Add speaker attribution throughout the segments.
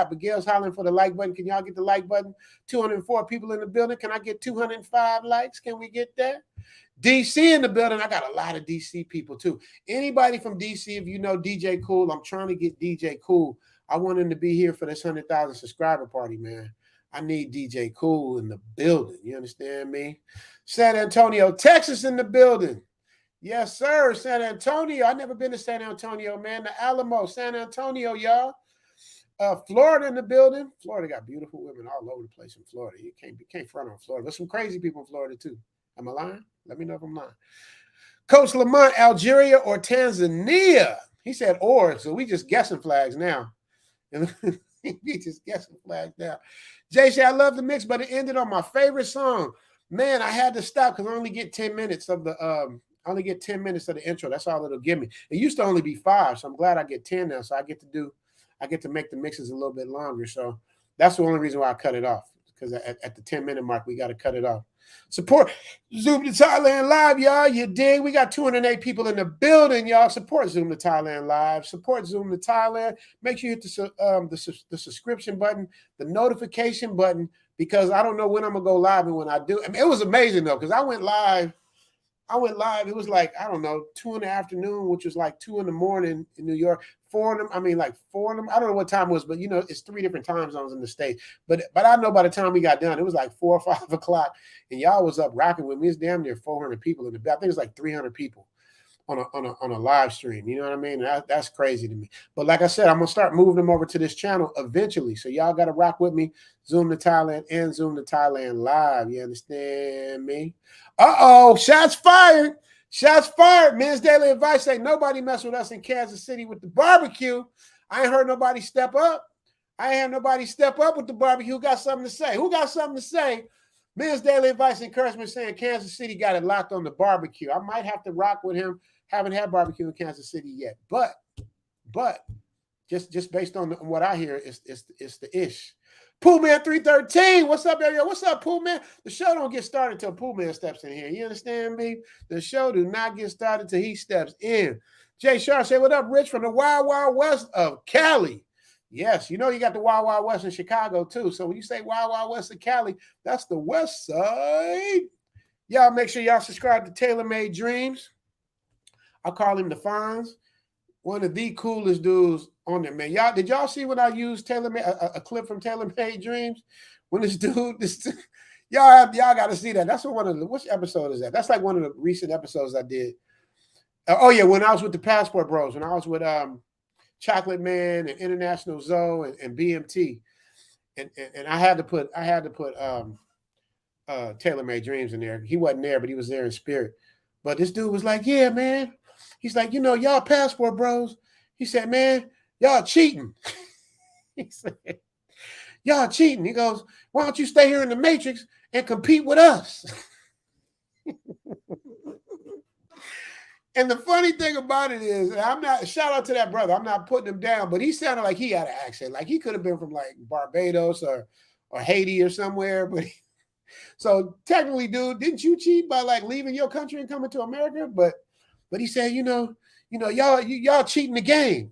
Speaker 1: Miguel's hollering for the like button. Can y'all get the like button? 204 people in the building. Can I get 205 likes? Can we get that? DC in the building. I got a lot of DC people too. Anybody from DC, if you know DJ Cool, I'm trying to get DJ Cool. I want him to be here for this 100,000 subscriber party, man. I need DJ Cool in the building. You understand me? San Antonio, Texas in the building. Yes, sir. San Antonio. I've never been to San Antonio, man. The Alamo, San Antonio, y'all. Florida in the building. Florida got beautiful women all over the place in Florida. You can't front on Florida. There's some crazy people in Florida too. Am I lying? Let me know if I'm lying. Coach Lamont, Algeria or Tanzania? He said or, so we just guessing flags now. We just guessing flags now. Jay said, I love the mix, but it ended on my favorite song. Man, I had to stop because I only get 10 minutes of the intro. That's all it'll give me. It used to only be 5, so I'm glad I get 10 now. So I get to make the mixes a little bit longer. So that's the only reason why I cut it off. Because at the 10-minute mark, we got to cut it off. Support Zoom to Thailand Live, y'all. You dig? We got 208 people in the building, y'all. Support Zoom to Thailand Live. Support Zoom to Thailand. Make sure you hit the subscription button, the notification button, because I don't know when I'm going to go live and when I do. I mean, it was amazing, though, because I went live. It was like, I don't know, 2 in the afternoon, which was like 2 in the morning in New York. 4 in them. I mean, like 4 in them. I don't know what time it was, but, you know, it's 3 different time zones in the States. But I know by the time we got done, it was like 4 or 5 o'clock, and y'all was up rocking with me. It's damn near 400 people in the back. I think it's like 300 people on a live stream. You know what I mean? That's crazy to me. But like I said, I'm going to start moving them over to this channel eventually. So y'all got to rock with me. Zoom to Thailand and Zoom to Thailand Live. You understand me? Uh-oh, shots fired. Shots fired. Men's Daily Advice say nobody mess with us in Kansas City with the barbecue. I ain't heard nobody step up. I ain't had nobody step up with the barbecue. Who got something to say? Who got something to say? Men's Daily Advice Encouragement saying Kansas City got it locked on the barbecue. I might have to rock with him. Haven't had barbecue in Kansas City yet. But just based on what I hear, it's the ish. Pool Man 313, what's up, everybody? What's up, Pool Man? The show don't get started until Pool Man steps in here. You understand me? The show do not get started until he steps in. Jay Sharp say, what up, Rich, from the Wild Wild West of Cali. Yes, you know you got the Wild Wild West in Chicago, too. So when you say Wild Wild West of Cali, that's the West Side. Y'all make sure y'all subscribe to Tailor Made Dreams. I call him the Fonz. One of the coolest dudes on there, man. Did y'all see when I used a clip from Tailor Made Dreams? When this dude, y'all got to see that. That's which episode is that? That's like one of the recent episodes I did. Oh yeah, when I was with the Passport Bros, when I was with Chocolate Man and International Zoe and BMT, and I had to put Tailor Made Dreams in there. He wasn't there, but he was there in spirit. But this dude was like, yeah, man. He's like, you know, y'all Passport Bros. He said, man, y'all cheating. He said, y'all cheating. He goes, why don't you stay here in the Matrix and compete with us? And the funny thing about it is, shout out to that brother. I'm not putting him down, but he sounded like he had an accent. Like he could have been from like Barbados or Haiti or somewhere. But so technically, dude, didn't you cheat by like leaving your country and coming to America? But he said, you know, y'all cheating the game.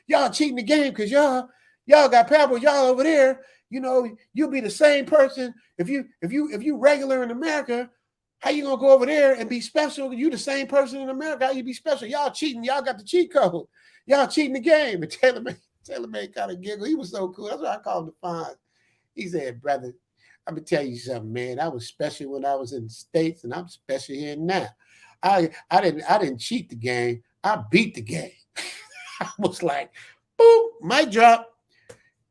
Speaker 1: Y'all cheating the game because y'all got Pablo, y'all over there. You know, you'll be the same person if you regular in America. How you gonna go over there and be special? You the same person in America. How you be special? Y'all cheating. Y'all got the cheat code. Y'all cheating the game. And Taylor Made kind of giggle. He was so cool. That's why I called him the Fonz. He said, brother, I'm gonna tell you something, man. I was special when I was in the States, and I'm special here now. I didn't cheat the game. I beat the game. I was like, boom, mic drop.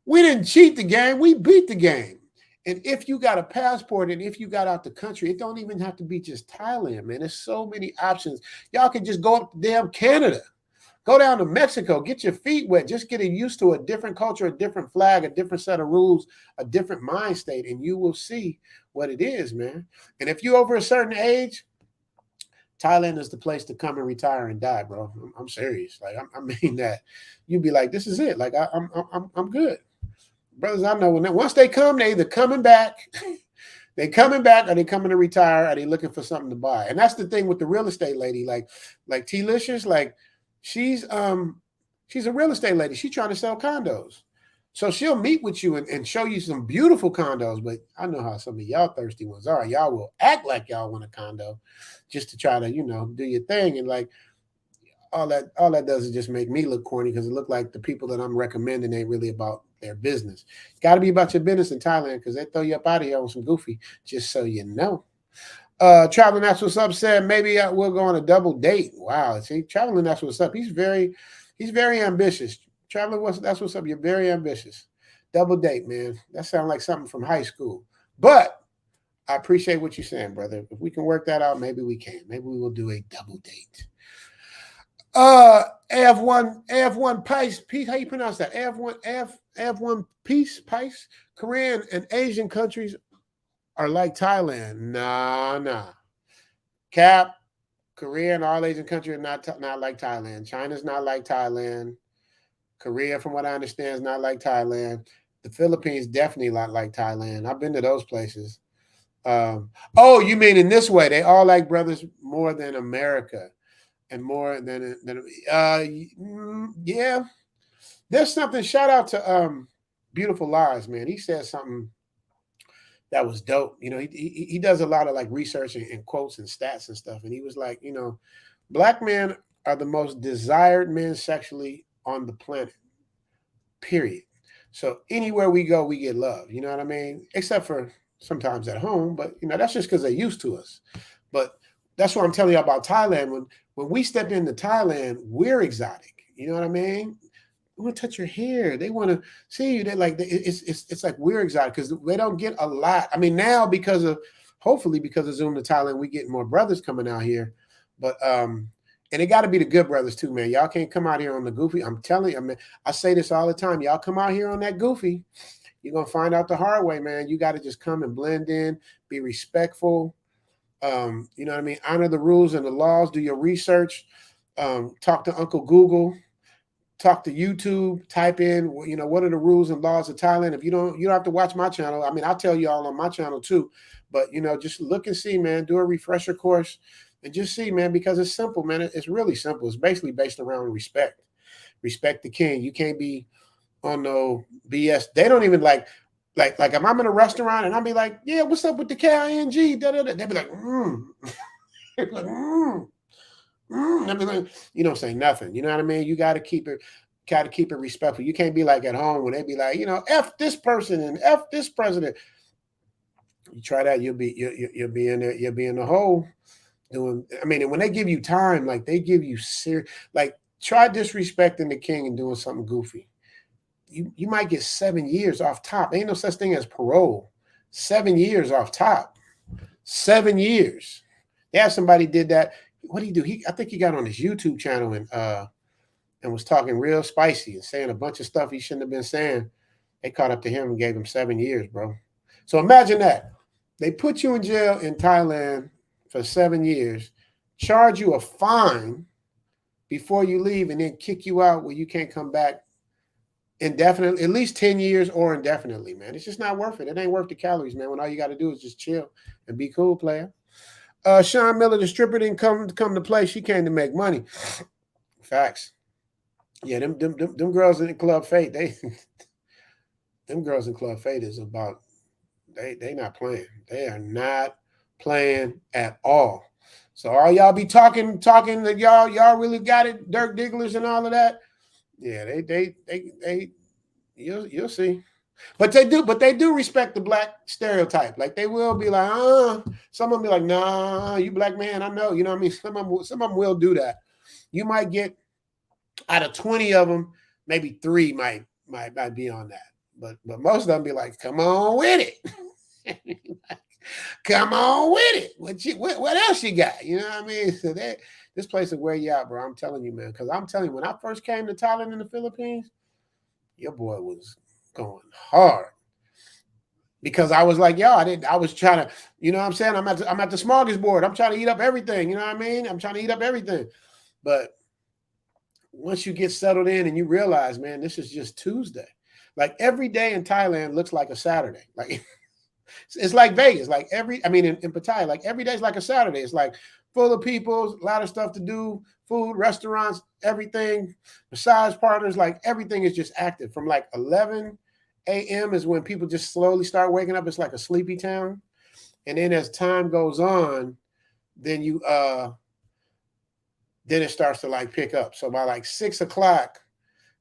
Speaker 1: We didn't cheat the game. We beat the game. And if you got a passport and if you got out the country, it don't even have to be just Thailand, man. There's so many options. Y'all can just go up to damn Canada. Go down to Mexico. Get your feet wet. Just getting used to a different culture, a different flag, a different set of rules, a different mind state, and you will see what it is, man. And if you're over a certain age, Thailand is the place to come and retire and die, bro. I'm serious. Like I mean that. You'd be like, this is it. Like I'm good. Brothers, I know once they come, they either coming back, they coming back, or they coming to retire, or they looking for something to buy. And that's the thing with the real estate lady, like T-Licious, like she's a real estate lady. She's trying to sell condos. So she'll meet with you and show you some beautiful condos, but I know how some of y'all thirsty ones are. Y'all will act like y'all want a condo just to try to, do your thing. And like all that does is just make me look corny because it look like the people that I'm recommending ain't really about their business. Got to be about your business in Thailand because they throw you up out of here on some goofy, just so you know. Traveling, that's what's up. Said maybe we'll go on a double date. Wow, see, traveling, that's what's up. He's very ambitious. Traveling, that's what's up. You're very ambitious. Double date, man. That sounds like something from high school. But I appreciate what you're saying, brother. If we can work that out, maybe we can. Maybe we will do a double date. AF1 Pice, how you pronounce that? AF1 Pice. Korean and Asian countries are like Thailand. Nah. Cap, Korea and all Asian countries are not like Thailand. China's not like Thailand. Korea, from what I understand, is not like Thailand. The Philippines definitely not like Thailand. I've been to those places. Oh, you mean in this way? They all like brothers more than America. And more than yeah. There's something. Shout out to Beautiful Lies, man. He said something that was dope. He does a lot of like research and quotes and stats and stuff. And he was like, black men are the most desired men sexually on the planet. Period. So anywhere we go, we get love. You know what I mean? Except for sometimes at home, but that's just because they're used to us. But that's what I'm telling you about Thailand. When we step into Thailand, we're exotic. You know what I mean? They want to touch your hair. They want to see you. They like it's like we're exotic because they don't get a lot. I mean, now hopefully because of Zoom to Thailand, we get more brothers coming out here. But and it got to be the good brothers too, man. Y'all can't come out here on the goofy. I'm telling you, I mean, I say this all the time. Y'all come out here on that goofy, you're gonna find out the hard way, man. You got to just come and blend in, be respectful. You know what I mean? Honor the rules and the laws. Do your research. Talk to Uncle Google. Talk to YouTube. Type in, what are the rules and laws of Thailand? If you don't have to watch my channel. I mean, I'll tell you all on my channel too. But just look and see, man. Do a refresher course and just see, man, because it's simple, man. It's really simple. It's basically based around respect. Respect the king. You can't be on no BS. They don't even like if I'm in a restaurant and I'll be like, yeah, what's up with the KING? They'll be like, They'll be like, say nothing. You know what I mean? You got to keep it respectful. You can't be like at home when they be like, F this person and F this president. You try that, you'll be in there, you'll be in the hole doing. I mean, and when they give you time, like they give you serious, like try disrespecting the king and doing something goofy. You might get 7 years off top. Ain't no such thing as parole. 7 years off top. 7 years. Yeah, somebody did that. What did he do? I think he got on his YouTube channel and was talking real spicy and saying a bunch of stuff he shouldn't have been saying. They caught up to him and gave him 7 years, bro. So imagine that. They put you in jail in Thailand for 7 years, charge you a fine before you leave, and then kick you out where you can't come back indefinitely, at least 10 years or indefinitely, man. It's just not worth it. It ain't worth the calories, man, when all you got to do is just chill and be cool, player. Sean Miller, the stripper, didn't come to play. She came to make money. Facts. Yeah, them girls in Club Fate, them girls in Club Fate is about, they not playing. They are not playing at all. So all y'all be talking that y'all really got it, Dirk Digglers and all of that. Yeah, they you'll see. But they do respect the black stereotype. Like they will be like, some of them be like, nah, you black man, I know. You know what I mean? Some of them will do that. You might get out of 20 of them, maybe 3 might be on that. But most of them be like, come on with it. Come on with it. What else you got? You know what I mean? So this place will wear you out, bro. I'm telling you, man. Because I'm telling you, when I first came to Thailand and the Philippines, your boy was going hard. Because I was like, I was trying to, you know what I'm saying? I'm at the smorgasbord. I'm trying to eat up everything. You know what I mean? I'm trying to eat up everything. But once you get settled in and you realize, man, this is just Tuesday. Like every day in Thailand looks like a Saturday. Like it's like Vegas. Like in Pattaya, like every day is like a Saturday. It's like full of people, a lot of stuff to do, food, restaurants, everything, massage partners, like everything is just active from like 11 a.m. is when people just slowly start waking up. It's like a sleepy town. And then as time goes on, then then it starts to like pick up. So by like 6 o'clock,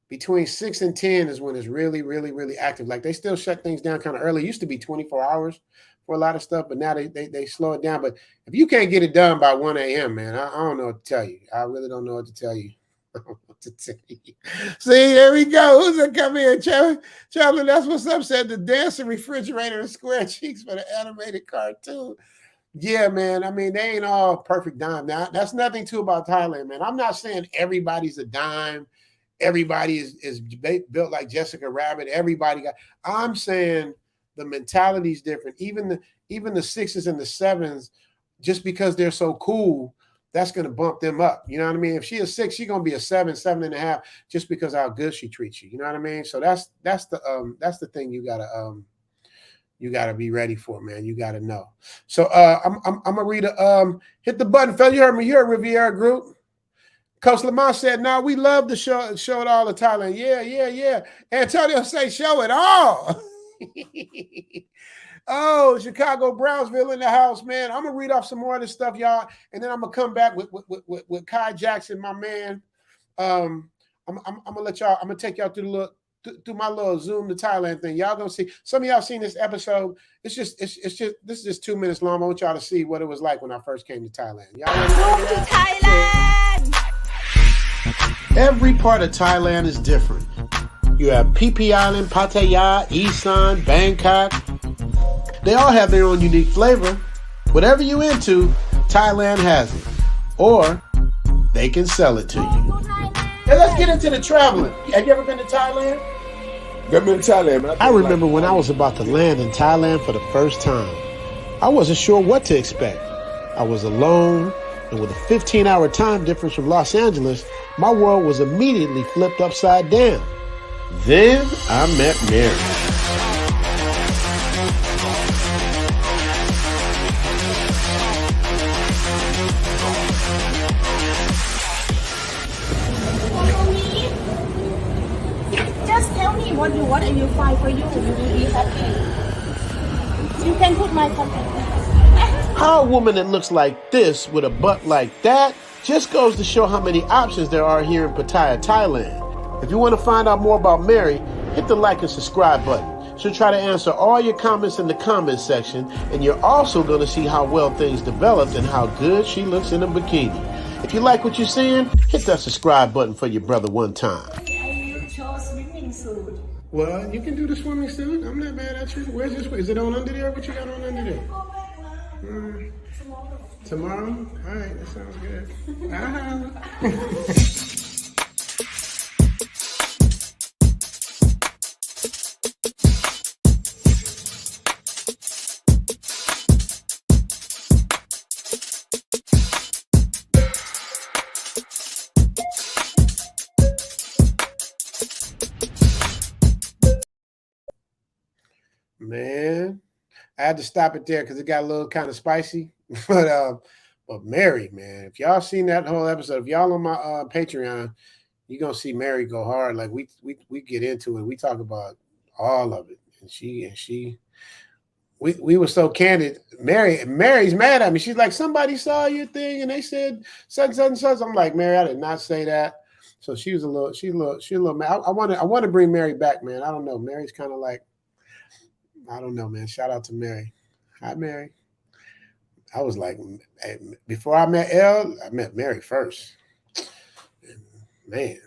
Speaker 1: between 6 and 10 is when it's really, really, really active. Like they still shut things down kind of early. It used to be 24 hours for a lot of stuff, but now they slow it down. But if you can't get it done by 1 a.m., man, I don't know what to tell you. I really don't know what to tell you. See, there we go. Who's that come here? Chaplin, that's what's up. Said the dancing refrigerator and square cheeks for the animated cartoon. Yeah, man. I mean, they ain't all perfect dime. Now, that's nothing too about Thailand, man. I'm not saying everybody's a dime. Everybody is built like Jessica Rabbit. I'm saying the mentality is different. Even the 6s and the 7s, just because they're so cool, that's going to bump them up. You know what I mean? If she is 6, she's going to be a 7, 7.5, just because how good she treats you. You know what I mean? So that's the thing you gotta be ready for, man. You gotta know. So I'm gonna read hit the button, fella. You heard me. You're a Riviera Group. Coach Lamont said, "No, we love to show it all of Thailand." Yeah. Antonio say, "Show it all." Oh, Chicago Brownsville in the house, man. I'm gonna read off some more of this stuff, y'all, and then I'm gonna come back with Kai Jackson, my man. I'm gonna let y'all. I'm gonna take y'all through my little Zoom to Thailand thing. Y'all gonna see. Some of y'all seen this episode. This is just 2 minutes long. I want y'all to see what it was like when I first came to Thailand. Y'all
Speaker 2: Zoom to Thailand.
Speaker 1: Every part of Thailand is different. You have Phi Phi Island, Pattaya, Isan, Bangkok. They all have their own unique flavor. Whatever you into, Thailand has it. Or they can sell it to you. Hey, let's get into the traveling. Have you ever been to Thailand?
Speaker 3: I've been to Thailand, man.
Speaker 1: I remember when I was about to land in Thailand for the first time. I wasn't sure what to expect. I was alone, and with a 15-hour time difference from Los Angeles, my world was immediately flipped upside down. Then I met Mary.
Speaker 2: Just tell me what you want and you'll find for you. You will be happy. You can put my contact.
Speaker 1: How a woman that looks like this with a butt like that just goes to show how many options there are here in Pattaya, Thailand. If you want to find out more about Mary, hit the like and subscribe button. She'll try to answer all your comments in the comments section, and you're also going to see how well things developed and how good she looks in a bikini. If you like what you're seeing, hit that subscribe button for your brother one time.
Speaker 2: I show swimming suit.
Speaker 1: Well, you can do the swimming suit. I'm not mad at you. Where's this? Is it on under there? What you got on under there? Tomorrow? All right, that sounds good. Man, I had to stop it there because it got a little kind of spicy. But Mary, man, if y'all seen that whole episode, if y'all on my Patreon, you're gonna see Mary go hard. Like we get into it. We talk about all of it. And we were so candid. Mary's mad at me. She's like, somebody saw your thing and they said such. I'm like, Mary, I did not say that. So she's a little mad. I want to bring Mary back, man. I don't know. Mary's kind of like, I don't know, man. Shout out to Mary. Hi, Mary. I was like, before I met Elle, I met Mary first. And man,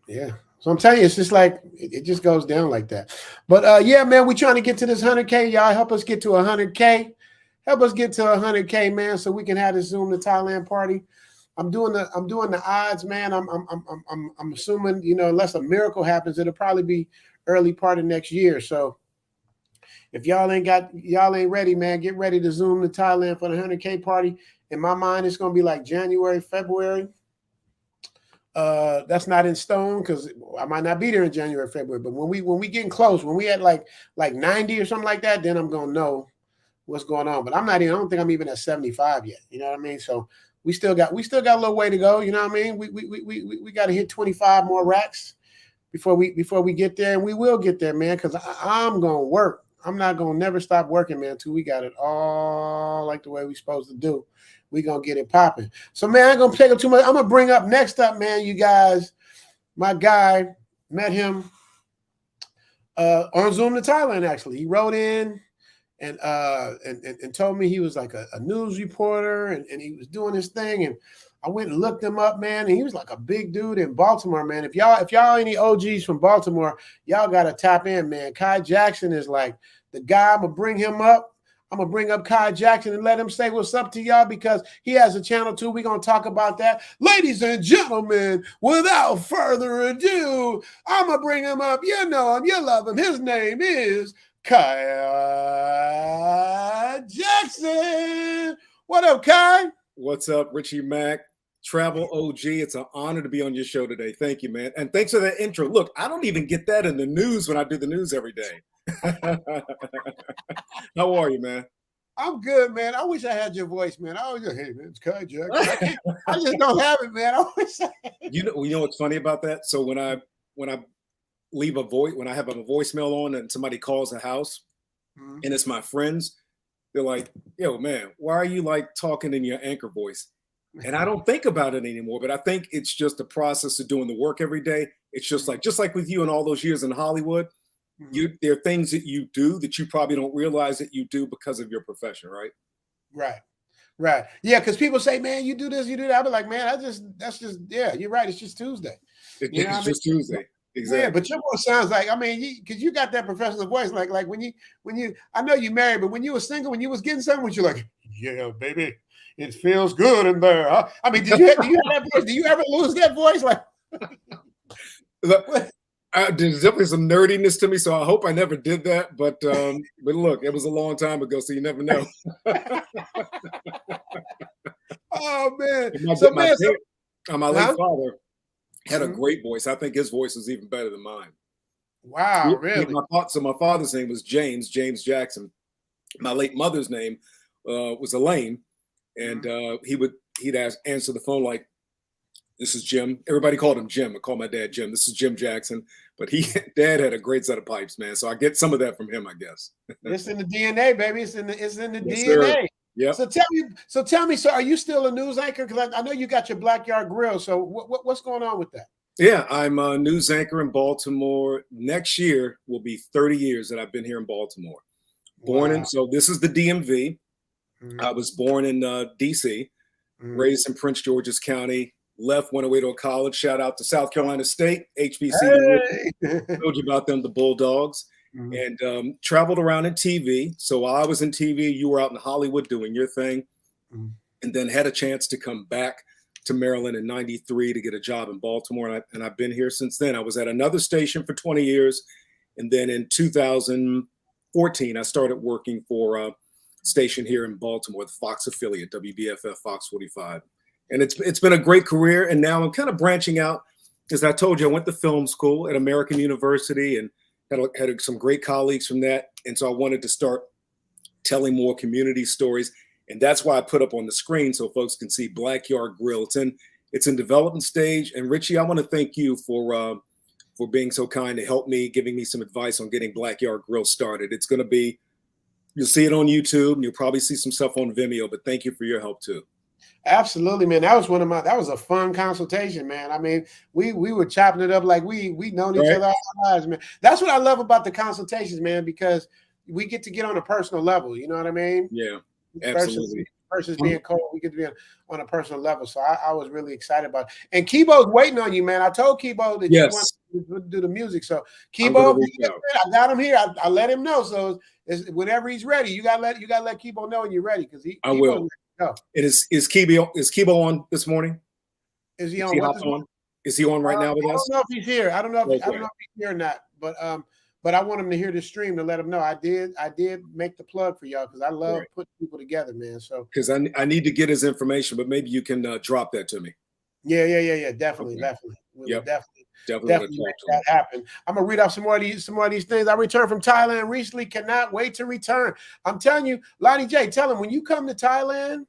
Speaker 1: yeah. So I'm telling you, it's just like, it just goes down like that. But yeah, man, we're trying to get to this 100K. Y'all help us get to 100K. Help us get to 100K, man, so we can have this Zoom to Thailand party. I'm doing the odds, man. I'm assuming, unless a miracle happens, it'll probably be early part of next year. So if y'all ain't ready, man, get ready to Zoom to Thailand for the 100K party. In my mind, it's going to be like January, February. That's not in stone because I might not be there in January, February. But when we getting close, when we at like 90 or something like that, then I'm going to know what's going on. But I don't think I'm even at 75 yet. You know what I mean? So we still got a little way to go. You know what I mean? We got to hit 25 more racks. before we get there, and we will get there, man. Because I'm gonna work. I'm not gonna never stop working, man, till we got it all like the way we supposed to do. We gonna get it popping. So, man, I ain't gonna take up too much. I'm gonna bring up next up, man. You guys, my guy, met him on Zoom to Thailand. Actually, he wrote in and told me he was like a news reporter, and he was doing his thing. And I went and looked him up, man. And he was like a big dude in Baltimore, man. If y'all any OGs from Baltimore, y'all gotta tap in, man. Kai Jackson is like the guy. I'm gonna bring him up. I'm gonna bring up Kai Jackson and let him say what's up to y'all, because he has a channel too. We're gonna talk about that. Ladies and gentlemen, without further ado, I'm gonna bring him up. You know him, you love him. His name is Kai Jackson. What up, Kai?
Speaker 4: What's up, Richie Mack? Travel OG. It's an honor to be on your show today. Thank you, man. And thanks for that intro. Look, I don't even get that in the news when I do the news every day. How are you, man?
Speaker 1: I'm good, man. I wish I had your voice, man. I was just, hey, man, it's Kai Jackson. I just don't have it, man. I wish I had it.
Speaker 4: You know what's funny about that? So when I leave a voice, when I have a voicemail on and somebody calls the house, and it's my friends, they're like, yo, man, why are you like talking in your anchor voice? And I don't think about it anymore, but I think it's just the process of doing the work every day. It's just like with you and all those years in Hollywood, there are things that you do that you probably don't realize that you do because of your profession, right?
Speaker 1: Right. Yeah, because people say, man, you do this, you do that. I be like, man, that's just, yeah, you're right. It's just Tuesday.
Speaker 4: It's just Tuesday. Exactly.
Speaker 1: Yeah, but your voice sounds like, I mean, because you got that professional voice, like when you, I know you married, but when you were single, when you was getting something, you're like, yeah, baby, it feels good in there. Huh? I mean, do you have that voice? Do you ever lose that voice? Like,
Speaker 4: there's definitely some nerdiness to me, so I hope I never did that. But look, it was a long time ago, so you never know.
Speaker 1: Oh man!
Speaker 4: My late father had a great voice. I think his voice was even better than mine.
Speaker 1: Wow, really?
Speaker 4: So my father's name was James Jackson. My late mother's name was Elaine, and he'd answer the phone like, "This is Jim." Everybody called him Jim. I called my dad Jim. "This is Jim Jackson." But Dad had a great set of pipes, man. So I get some of that from him, I guess.
Speaker 1: It's in the DNA, baby. It's in the
Speaker 4: yes,
Speaker 1: DNA.
Speaker 4: Yeah.
Speaker 1: So tell me, so are you still a news anchor? Because I know you got your Backyard Grill. So what's going on with that?
Speaker 4: Yeah, I'm a news anchor in Baltimore. Next year will be 30 years that I've been here in Baltimore. So this is the DMV. I was born in DC, raised in Prince George's County, went away to a college. Shout out to South Carolina State, HBC.
Speaker 1: Hey.
Speaker 4: Told you about them, the Bulldogs. And traveled around in TV. So while I was in TV, you were out in Hollywood doing your thing, and then had a chance to come back to Maryland in '93 to get a job in Baltimore. And I've been here since then. I was at another station for 20 years. And then in 2014, I started working for a station here in Baltimore, the Fox affiliate, WBFF Fox 45. And it's been a great career. And now I'm kind of branching out. As I told you, I went to film school at American University and had some great colleagues from that. And so I wanted to start telling more community stories. And that's why I put up on the screen so folks can see Backyard Grill. It's in development stage. And Richie, I want to thank you for being so kind to help me, giving me some advice on getting Backyard Grill started. It's going to be, you'll see it on YouTube and you'll probably see some stuff on Vimeo, but thank you for your help too.
Speaker 1: Absolutely, man. That was a fun consultation, man. I mean, we were chopping it up like we known each other all our lives, man. That's what I love about the consultations, man, because we get to get on a personal level. You know what I mean?
Speaker 4: Yeah, absolutely.
Speaker 1: Versus being cold, we get to be on a personal level. So I was really excited about it. And Kibo's waiting on you, man. I told Kibo that you want to do the music. So Kibo, I got him here. I let him know. So whenever he's ready, you gotta let Kibo know when you're ready, because
Speaker 4: I will. Is Kibo on this morning?
Speaker 1: Is he on?
Speaker 4: Is he on right now with us?
Speaker 1: I don't know if he's here. I don't know if he's here or not. But I want him to hear the stream to let him know I did make the plug for y'all, because I love putting people together, man. So
Speaker 4: because I need to get his information, but maybe you can drop that to me.
Speaker 1: Yeah. Definitely. We'll definitely make that happen. I'm gonna read off some more of these things. I returned from Thailand recently. Cannot wait to return. I'm telling you, Lonnie J, tell him when you come to Thailand,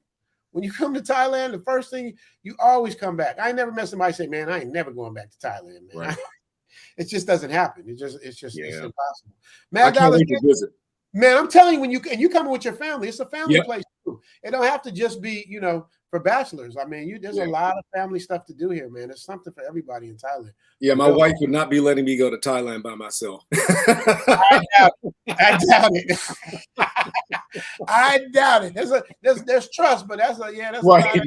Speaker 1: the first thing, you always come back. I ain't never met somebody say, man, I ain't never going back to Thailand, man. Right. it just doesn't happen. It's
Speaker 4: Yeah.
Speaker 1: impossible.
Speaker 4: I
Speaker 1: Mad
Speaker 4: can't
Speaker 1: Dollars,
Speaker 4: wait to visit.
Speaker 1: man, I'm telling you, when you coming with your family, it's a family
Speaker 4: Yep.
Speaker 1: place too. It don't have to just be, you know, for bachelors. I mean, there's a lot of family stuff to do here, man. There's something for everybody in Thailand.
Speaker 4: Yeah, my wife would not be letting me go to Thailand by myself.
Speaker 1: I doubt it. I doubt it. There's trust, but that's
Speaker 4: right.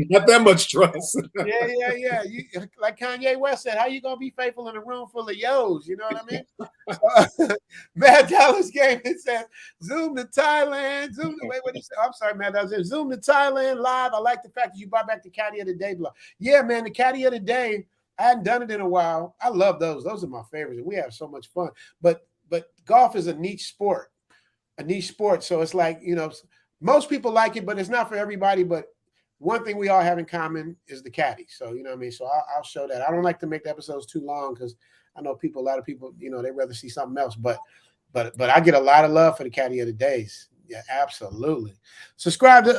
Speaker 4: Not that much trust.
Speaker 1: yeah. You, like Kanye West said, how you gonna be faithful in a room full of yos? You know what I mean? Mad Dallas game. It says zoom to Thailand. Zoom to what he said. I'm sorry, Mad Dallas. Zoom to Thailand live. I like the fact that you brought back the Caddy of the Day blog. Yeah, man, the Caddy of the Day. I hadn't done it in a while. I love those. Those are my favorites. We have so much fun. But golf is a niche sport. So it's like, you know, most people like it, but it's not for everybody. But one thing we all have in common is the caddy. So, you know what I mean? So I'll show that. I don't like to make the episodes too long because I know a lot of people, you know, they rather see something else. But I get a lot of love for the Caddy of the Days. Yeah, absolutely. Subscribe to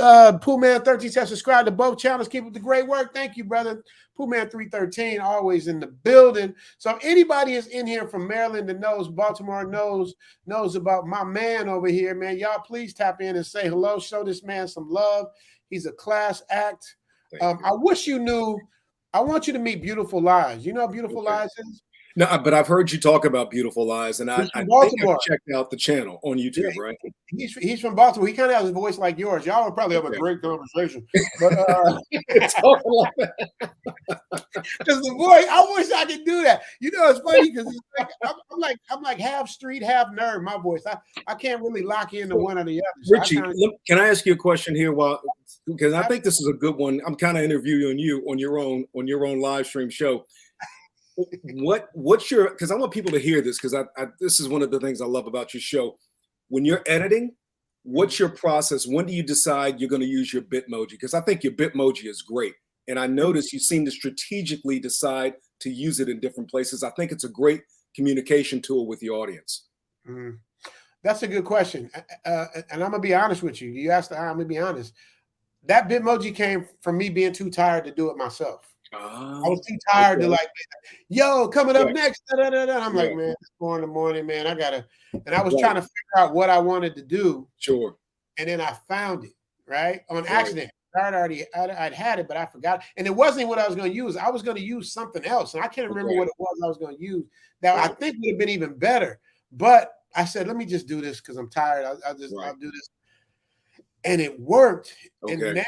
Speaker 1: Poolman 13 says subscribe to both channels. Keep up the great work. Thank you, brother. Poolman 313 always in the building. So if anybody is in here from Maryland that knows Baltimore knows about my man over here, man, y'all please tap in and say hello. Show this man some love. He's a class act. I wish you knew. I want you to meet Beautiful Lies. You know what Beautiful Lies is?
Speaker 4: No, but I've heard you talk about Beautiful Lies, and I think I've checked out the channel on YouTube, right?
Speaker 1: He's from Baltimore. He kind of has a voice like yours. Y'all would probably have a great conversation. But
Speaker 4: it's all like
Speaker 1: because the voice, I wish I could do that. You know, it's funny because I'm like half street, half nerd. My voice, I can't really lock into one or the other. So
Speaker 4: Richie, can I ask you a question here? Because I think this is a good one. I'm kind of interviewing you on your own live stream show. What's your, because I want people to hear this, because this is one of the things I love about your show. When you're editing, what's your process? When do you decide you're going to use your Bitmoji? Because I think your Bitmoji is great, and I notice you seem to strategically decide to use it in different places. I think it's a great communication tool with your audience.
Speaker 1: That's a good question, and I'm gonna be honest with you. You asked, I'm gonna be honest. That Bitmoji came from me being too tired to do it myself. I was too tired to like, yo, coming up next. I'm like, man, it's 4 a.m, man. And I was trying to figure out what I wanted to do.
Speaker 4: Sure.
Speaker 1: And then I found it, right? On accident. I'd had it, but I forgot. And it wasn't what I was going to use. I was going to use something else. And I can't remember what it was I was going to use. That I think would have been even better. But I said, let me just do this because I'm tired. I'll do this. And it worked. And now,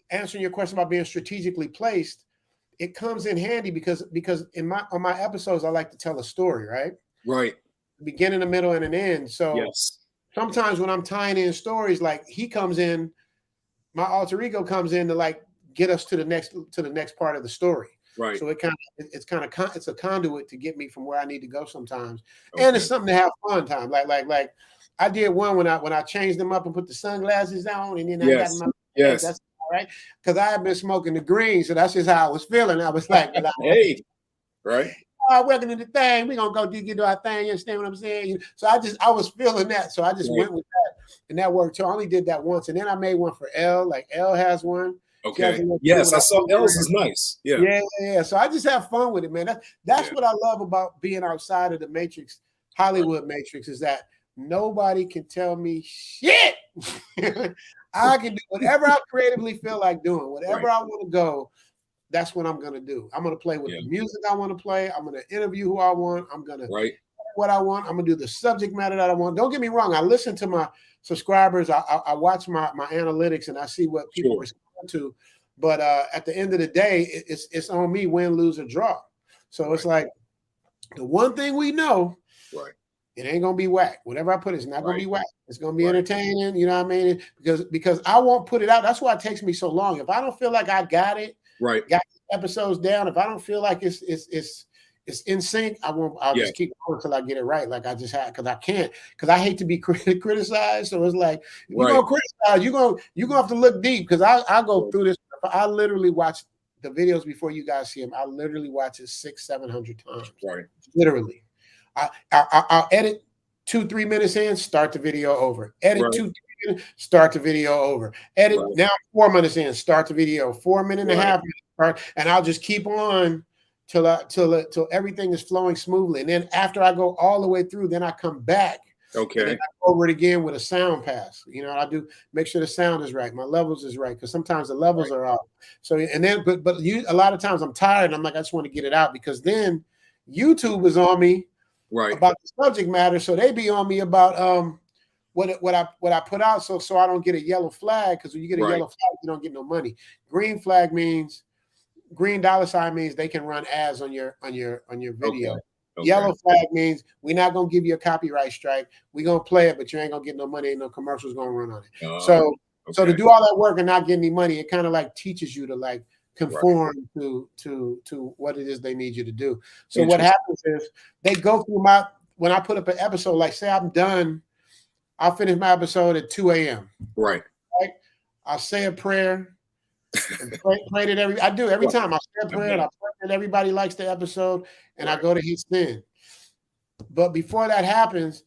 Speaker 1: answering your question about being strategically placed, it comes in handy because on my episodes I like to tell a story, right?
Speaker 4: Right.
Speaker 1: Beginning, a middle, and an end. So sometimes when I'm tying in stories, like he comes in, my alter ego comes in to like get us to the next part of the story.
Speaker 4: Right.
Speaker 1: So it's a conduit to get me from where I need to go sometimes, and it's something to have fun time. Like I did one when I changed them up and put the sunglasses on, and then I got my that's all right, because I had been smoking the green, so that's just how I was feeling. I was like,
Speaker 4: hey, right.
Speaker 1: Welcome to the thing. We're gonna get to our thing. You understand what I'm saying? So I was feeling that, so I just went with that, and that worked. So I only did that once, and then I made one for Elle. Like Elle has one.
Speaker 4: Okay. Yes, I saw Elle's is nice.
Speaker 1: Yeah. So I just have fun with it, man. That's what I love about being outside of the Matrix, Hollywood Matrix, is that nobody can tell me shit. I can do whatever I creatively feel like doing, whatever I want to go. That's what I'm going to do. I'm going to play with the music I want to play. I'm going to interview who I want. I'm going to what I want. I'm going to do the subject matter that I want. Don't get me wrong. I listen to my subscribers. I watch my analytics and I see what people respond to. But at the end of the day, it's on me, win, lose, or draw. So it's like the one thing we know, it ain't gonna be whack. Whatever I put, it's not gonna be whack. It's gonna be entertaining. You know what I mean? Because I won't put it out. That's why it takes me so long. If I don't feel like I got it, got episodes down. If I don't feel like it's in sync, I won't. I'll just keep going until I get it right. Like I just had, because I can't. Because I hate to be criticized. So it's like you're gonna criticize. You're gonna have to look deep. Because I go through this. I literally watch the videos before you guys see them. I literally watch it 600-700 times. Right. Literally. I'll edit 2-3 minutes in, start the video over. Edit 2-3 minutes, start the video over. Edit now 4 minutes in, start the video. 4 minutes and a half minutes, and I'll just keep on till everything is flowing smoothly. And then after I go all the way through, then I come back.
Speaker 4: Okay.
Speaker 1: And then I go over it again with a sound pass. You know, I do make sure the sound is right, my levels is right, because sometimes the levels are off. So and then but a lot of times I'm tired and I'm like, I just want to get it out, because then YouTube is on me about the subject matter. So they be on me about what I put out, so I don't get a yellow flag, because when you get a yellow flag, you don't get no money. Green flag means green $ means they can run ads on your video. Okay. Okay. Yellow flag means we're not gonna give you a copyright strike. We're gonna play it, but you ain't gonna get no money, ain't no commercials gonna run on it. So to do all that work and not get any money, it kind of like teaches you to like conform to what it is they need you to do. So what happens is they go through when I put up an episode, like say I'm done, I'll finish my episode at 2 a.m. Right. I'll say a prayer and pray that I do every time. I say a prayer and I pray that everybody likes the episode, and I go to hit send. But before that happens,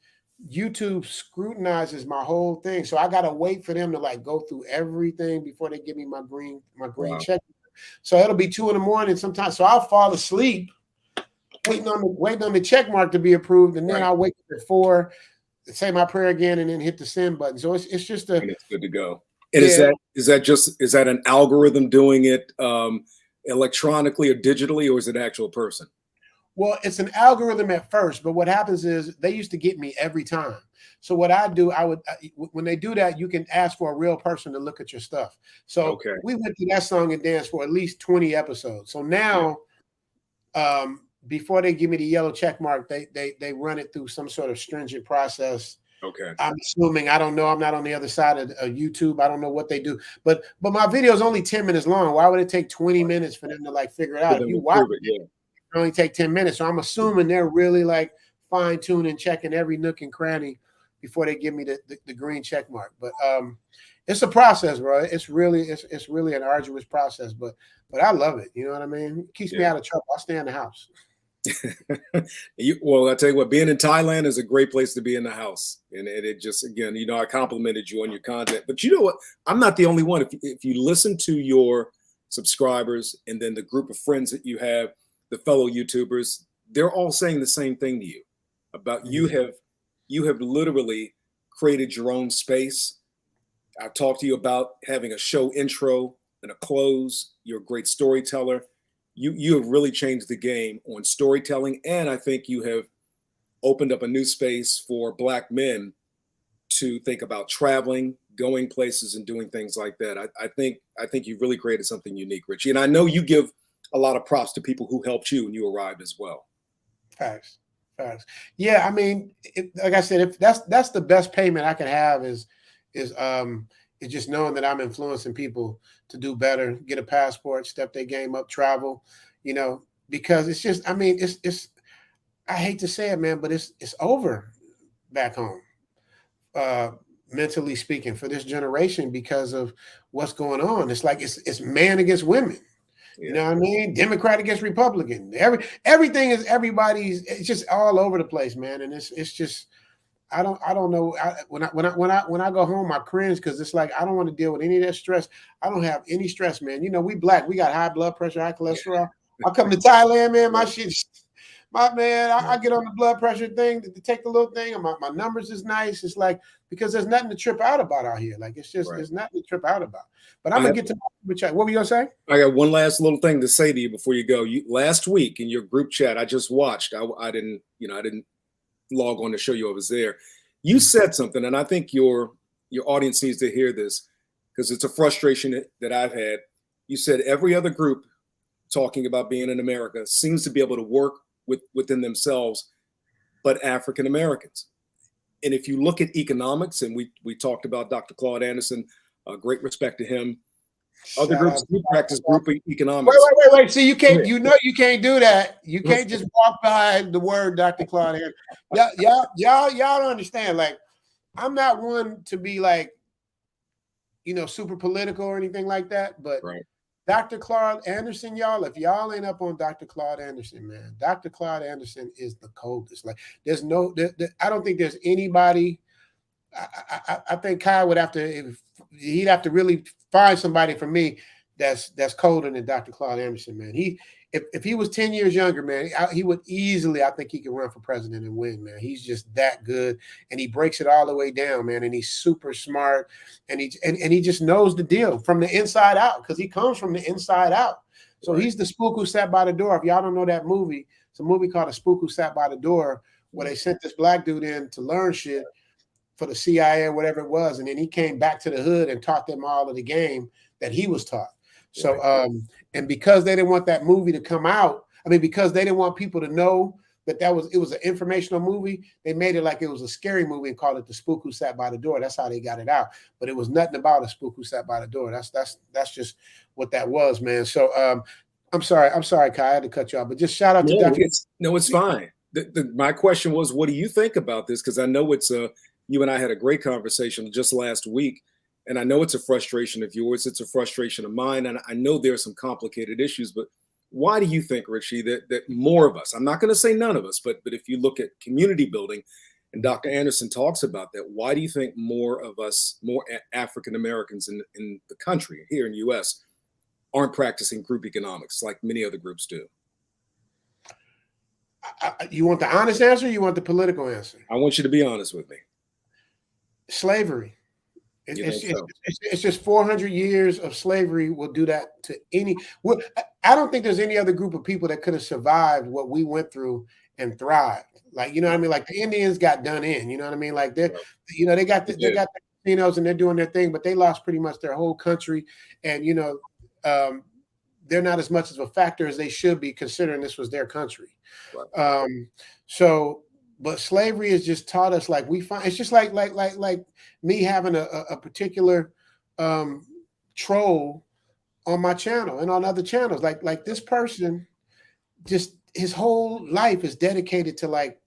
Speaker 1: YouTube scrutinizes my whole thing. So I gotta wait for them to like go through everything before they give me my green check. So it'll be 2 a.m. sometimes. So I'll fall asleep waiting on the check mark to be approved, and then I'll wake up at 4. Say my prayer again, and then hit the send button. So it's just and
Speaker 4: it's good to go. And is that an algorithm doing it electronically or digitally, or is it an actual person?
Speaker 1: Well, it's an algorithm at first, but what happens is they used to get me every time. So what I do, when they do that, you can ask for a real person to look at your stuff. So we went through that song and dance for at least 20 episodes. So now, before they give me the yellow check mark, they run it through some sort of stringent process. Okay. I'm assuming, I don't know. I'm not on the other side of YouTube. I don't know what they do, but my video is only 10 minutes long. Why would it take 20 minutes for them to like figure it out? If you watch it, only take 10 minutes. So I'm assuming they're really like fine tuning, checking every nook and cranny before they give me the green check mark. But it's a process, bro. It's really an arduous process, but I love it. You know what I mean? It keeps me out of trouble. I stay in the house.
Speaker 4: Well, I tell you what, being in Thailand is a great place to be in the house. And it just, again, you know, I complimented you on your content, but you know what? I'm not the only one. If you listen to your subscribers and then the group of friends that you have, the fellow YouTubers, they're all saying the same thing to you about you have literally created your own space. I talked to you about having a show intro and a close. You're a great storyteller. You have really changed the game on storytelling, and I think you have opened up a new space for Black men to think about traveling, going places, and doing things like that. I think you've really created something unique, Richie. And I know you give a lot of props to people who helped you when you arrived as well.
Speaker 1: Facts. Yeah, I mean, like I said, if that's the best payment I can have is just knowing that I'm influencing people to do better, get a passport, step their game up, travel, you know, because it's just, I mean, it's I hate to say it, man, but it's over back home, mentally speaking, for this generation because of what's going on. It's like it's man against women. You know what I mean? Democrat against Republican. Everything is everybody's. It's just all over the place, man. And it's just I don't know. When I go home, I cringe because it's like I don't want to deal with any of that stress. I don't have any stress, man. You know, we Black, we got high blood pressure, high cholesterol. I come to Thailand, man. My shit, I get on the blood pressure thing to take the little thing, and my numbers is nice. It's like because there's nothing to trip out about out here. Like it's just there's nothing to trip out about. But I'm gonna get to my chat. What were you gonna say?
Speaker 4: I got one last little thing to say to you before you go. Last week in your group chat, I just watched. I didn't log on to show you I was there. You said something, and I think your audience needs to hear this because it's a frustration that I've had. You said every other group talking about being in America seems to be able to work within themselves, but African Americans. And if you look at economics, and we talked about Dr. Claude Anderson, great respect to him. Other groups do practice group economics.
Speaker 1: Wait. See, you can't do that. You can't just walk by the word Dr. Claude Anderson. Y'all don't understand. Like, I'm not one to be like, super political or anything like that. But Dr. Claude Anderson, y'all, if y'all ain't up on Dr. Claude Anderson, man, Dr. Claude Anderson is the coldest. Like, I don't think there's anybody. I think Kai would have to. He'd have to really find somebody for me that's colder than Dr. Claude Anderson, man. if he was 10 years younger, man, he would easily, I think he could run for president and win, man. He's just that good, and he breaks it all the way down, man. And he's super smart, and he just knows the deal from the inside out, because he comes from the inside out. So he's the spook who sat by the door. If y'all don't know that movie, it's a movie called A Spook Who Sat by the Door, where they sent this black dude in to learn shit for the CIA or whatever it was, and then he came back to the hood and taught them all of the game that he was taught. So, and because they didn't want that movie to come out, I mean, because they didn't want people to know that it was an informational movie, they made it like it was a scary movie and called it The Spook Who Sat by the Door. That's how they got it out. But it was nothing about a spook who sat by the door. That's just what that was, man. So, I'm sorry, Kai, I had to cut you off, but just shout out to Dr.
Speaker 4: It's fine. My question was, what do you think about this? Because I know it's you and I had a great conversation just last week. And I know it's a frustration of yours. It's a frustration of mine. And I know there are some complicated issues, but why do you think, Richie, that more of us, I'm not going to say none of us, but if you look at community building, and Dr. Anderson talks about that, why do you think more of us, more African-Americans in the country, here in the U.S., aren't practicing group economics like many other groups do?
Speaker 1: You want the honest answer, or you want the political answer?
Speaker 4: I want you to be honest with me.
Speaker 1: Slavery. It's just 400 years of slavery will do that to any. I don't think there's any other group of people that could have survived what we went through and thrived. Like, you know what I mean? Like the Indians got done in, you know what I mean? Like they got the casinos and they're doing their thing, but they lost pretty much their whole country. And, they're not as much of a factor as they should be, considering this was their country. Right. But slavery has just taught us, like, it's just like me having a particular troll on my channel and on other channels. Like this person, just his whole life is dedicated to like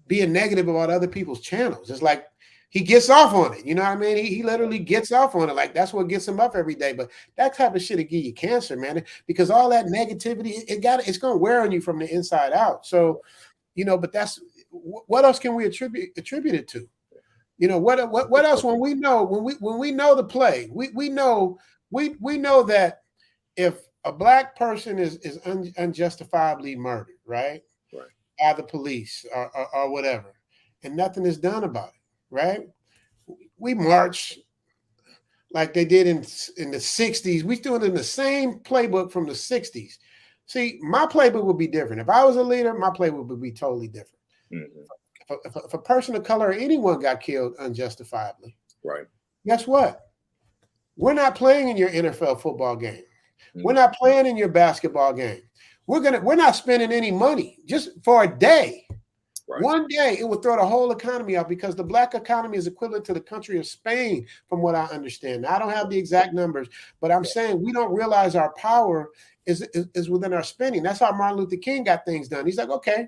Speaker 1: being negative about other people's channels. It's like he gets off on it. You know what I mean? He literally gets off on it. Like that's what gets him up every day. But that type of shit will give you cancer, man. Because all that negativity, it's gonna wear on you from the inside out. So, but that's what else can we attribute it to? What else when we know the play, we know that if a black person is unjustifiably murdered, right, by the police or whatever, and nothing is done about it, right? We march like they did in the 60s. We doing it in the same playbook from the 60s. See, my playbook would be different. If I was a leader, my playbook would be totally different. Mm-hmm. If a person of color or anyone got killed unjustifiably, right? Guess what? We're not playing in your NFL football game. Mm-hmm. We're not playing in your basketball game. We're not spending any money just for a day. Right. One day it would throw the whole economy out, because the black economy is equivalent to the country of Spain, from what I understand. Now, I don't have the exact numbers, but I'm saying we don't realize our power is within our spending. That's how Martin Luther King got things done. He's like, okay,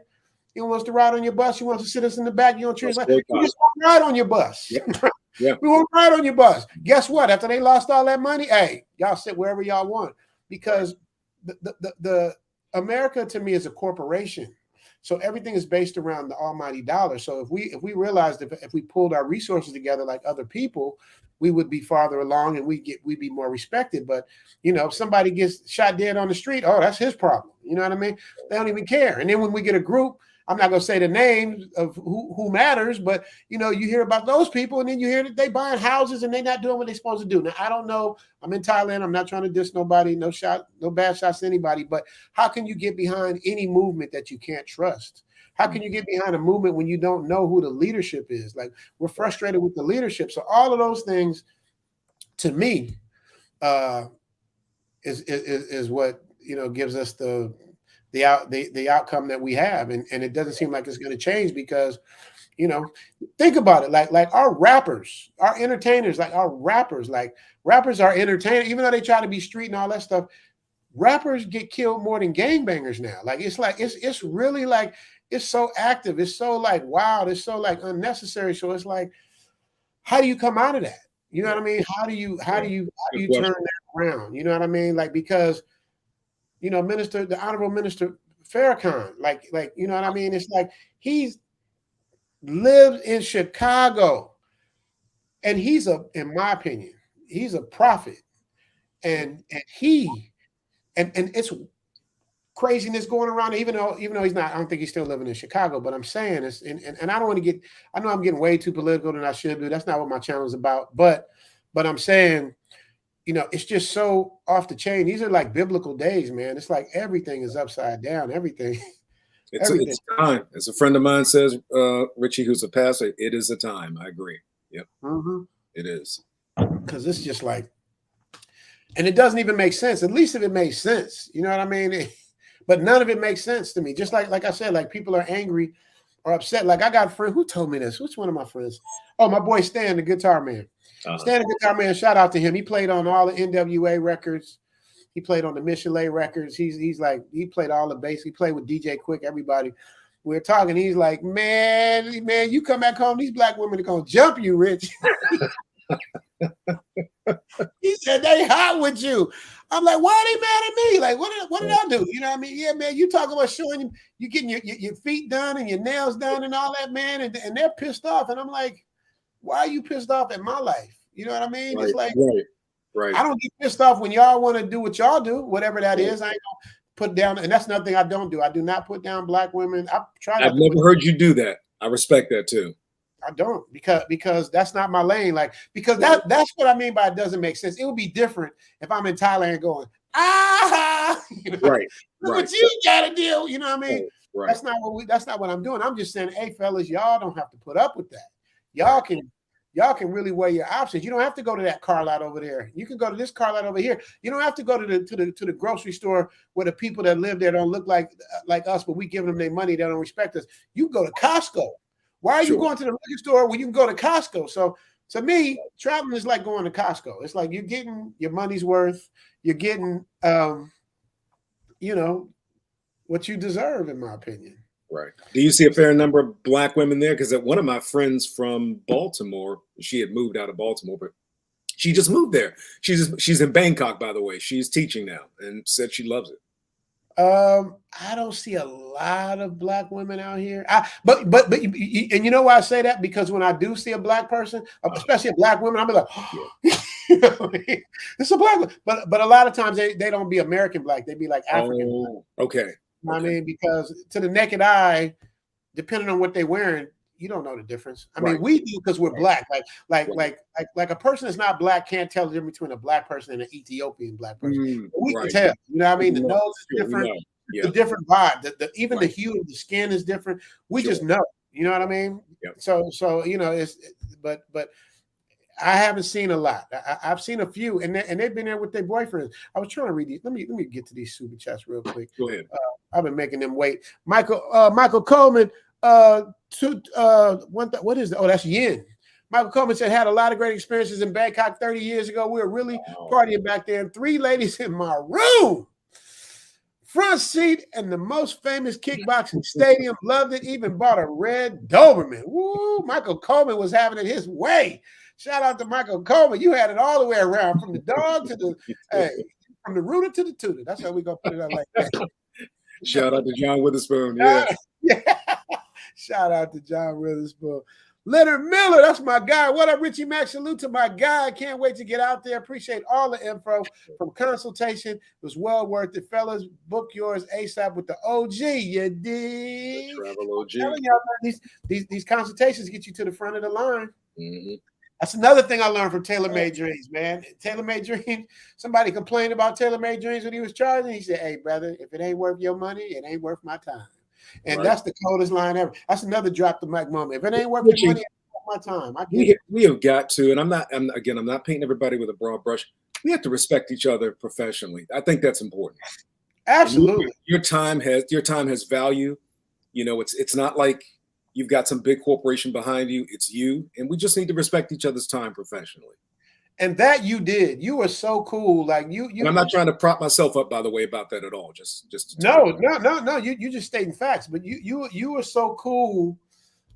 Speaker 1: you wants to ride on your bus, you want to sit us in the back, you don't choose. We just won't ride on your bus. Yeah. We won't ride on your bus. Guess what? After they lost all that money, hey, y'all sit wherever y'all want, because the America to me is a corporation. So everything is based around the almighty dollar. So if we realized if we pulled our resources together like other people, we would be farther along and we'd be more respected. But if somebody gets shot dead on the street, oh, that's his problem. You know what I mean? They don't even care. And then when we get a group, I'm not going to say the names of who matters, but you hear about those people, and then you hear that they buying houses and they're not doing what they're supposed to do. Now, I don't know. I'm in Thailand. I'm not trying to diss nobody. No bad shots to anybody. But how can you get behind any movement that you can't trust? How can you get behind a movement when you don't know who the leadership is? Like, we're frustrated with the leadership. So all of those things, to me, is what gives us the outcome that we have, and it doesn't seem like it's going to change, because think about it, like our rappers, our entertainers, rappers are entertainers, even though they try to be street and all that stuff. Rappers get killed more than gangbangers now. It's really like, it's so active, it's so like wild, it's so like unnecessary. So it's like, how do you come out of that? You know what I mean? How do you turn that around? You know what I mean? Like, because the Honorable Minister Farrakhan, like, you know what I mean? It's like, he's lived in Chicago, and in my opinion, he's a prophet, and it's craziness going around, even though he's not, I don't think he's still living in Chicago, but I'm saying this, and I don't want to get, I know I'm getting way too political than I should do. That's not what my channel is about, but I'm saying, you know, it's just so off the chain. These are like biblical days, man. It's like everything is upside down, everything.
Speaker 4: It's time. As a friend of mine says, Richie, who's a pastor, it is a time. I agree. Yep. It is.
Speaker 1: Because it's just like, and it doesn't even make sense. At least if it makes sense, you know what I mean? But none of it makes sense to me. Just like I said, like people are angry or upset. Like I got a friend who told me this. Which one of my friends? Oh, my boy Stan, the guitar man. Stan, the guitar man. Shout out to him. He played on all the NWA records. He played on the Michelin records. He's like, he played all the bass. He played with DJ Quick, everybody. We were talking. He's like, man, you come back home, these black women are gonna jump you, Rich. He said they hot with you. I'm like, why are they mad at me? Like, what did I do? You know what I mean? Yeah, man, you talking about showing you getting your feet done and your nails done and all that, man, and they're pissed off. And I'm like, why are you pissed off at my life? You know what I mean?
Speaker 4: Right,
Speaker 1: it's like,
Speaker 4: right.
Speaker 1: I don't get pissed off when y'all want to do what y'all do, whatever that is. I ain't gonna put down, and that's another thing I don't do. I do not put down black women.
Speaker 4: I've never heard you do that. I respect that too.
Speaker 1: I don't, because that's not my lane. Like, because that's what I mean by it doesn't make sense. It would be different if I'm in Thailand going, you know,
Speaker 4: right.
Speaker 1: What you gotta do, you know what I mean?
Speaker 4: Right.
Speaker 1: That's not what I'm doing. I'm just saying, hey fellas, y'all don't have to put up with that. Y'all can really weigh your options. You don't have to go to that car lot over there. You can go to this car lot over here. You don't have to go to the grocery store where the people that live there don't look like us, but we give them their money. They don't respect us. You go to Costco. Why are you going to the liquor store when you can go to Costco? So to me, traveling is like going to Costco. It's like you're getting your money's worth. You're getting, you know, what you deserve, in my opinion.
Speaker 4: Right. Do you see a fair number of black women there? Because one of my friends from Baltimore, she had moved out of Baltimore, but she just moved there. She's in Bangkok, by the way. She's teaching now and said she loves it.
Speaker 1: I don't see a lot of black women out here. But and you know why I say that? Because when I do see a black person, especially a black woman, I'm like, you know what I mean? It's a black one. But a lot of times they don't be American black. They be like African.
Speaker 4: Oh, okay.
Speaker 1: You know what I mean? Because to the naked eye, depending on what they're wearing, you don't know the difference. I mean, we do because we're black. Like a person that's not black can't tell the difference between a black person and an Ethiopian black person. We can tell. You know what I mean? The nose is different. It's a different vibe. Even the hue of the skin is different. We just know. You know what I mean?
Speaker 4: Yep.
Speaker 1: So you know, but I haven't seen a lot. I've seen a few, and they've been there with their boyfriends. I was trying to read these. Let me get to these super chats real quick.
Speaker 4: Go ahead.
Speaker 1: I've been making them wait. Michael Coleman. What is that? Oh, that's Yin. Michael Coleman said, had a lot of great experiences in Bangkok 30 years ago. We were really partying back there, and 3 ladies in my room. Front seat and the most famous kickboxing stadium. Loved it. Even bought a red Doberman. Woo! Michael Coleman was having it his way. Shout out to Michael Coleman. You had it all the way around, from the dog to the from the rooter to the tutor. That's how we gonna put it out like that.
Speaker 4: Shout out to John Witherspoon. Yeah.
Speaker 1: Shout out to John Witherspoon. Leonard Miller, that's my guy. What up, Richie Max? Salute to my guy. Can't wait to get out there. Appreciate all the info from consultation. It was well worth it. Fellas, book yours ASAP with the OG. You dig?
Speaker 4: Travel OG.
Speaker 1: I'm telling y'all, these consultations get you to the front of the line.
Speaker 4: Mm-hmm.
Speaker 1: That's another thing I learned from Taylor Made Dreams, man. Taylor Made Dreams, somebody complained about Taylor Made Dreams when he was charging. He said, hey, brother, if it ain't worth your money, it ain't worth my time. And that's the coldest line ever. That's another drop the mic moment. If it ain't worth your money, it ain't worth my time.
Speaker 4: We have got to, and I'm not painting everybody with a broad brush. We have to respect each other professionally. I think that's important.
Speaker 1: Absolutely.
Speaker 4: Your time has value. You know, it's not like you've got some big corporation behind you. It's you. And we just need to respect each other's time professionally. And
Speaker 1: that you did. You were so cool. Like you.
Speaker 4: And I'm not trying to prop myself up, by the way, about that at all. Just
Speaker 1: no. You just stating facts. But you were so cool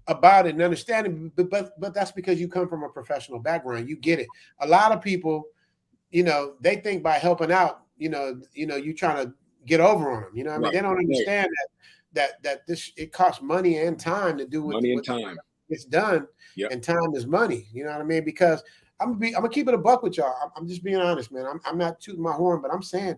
Speaker 1: about it and understanding. But that's because you come from a professional background. You get it. A lot of people, you know, they think by helping out, you trying to get over on them. You know what I mean? They don't understand that this, it costs money and time to do
Speaker 4: money and time.
Speaker 1: It's done. Yep. And time is money. You know what I mean? Because I'm gonna keep it a buck with y'all. I'm just being honest, man. I'm not tooting my horn, but I'm saying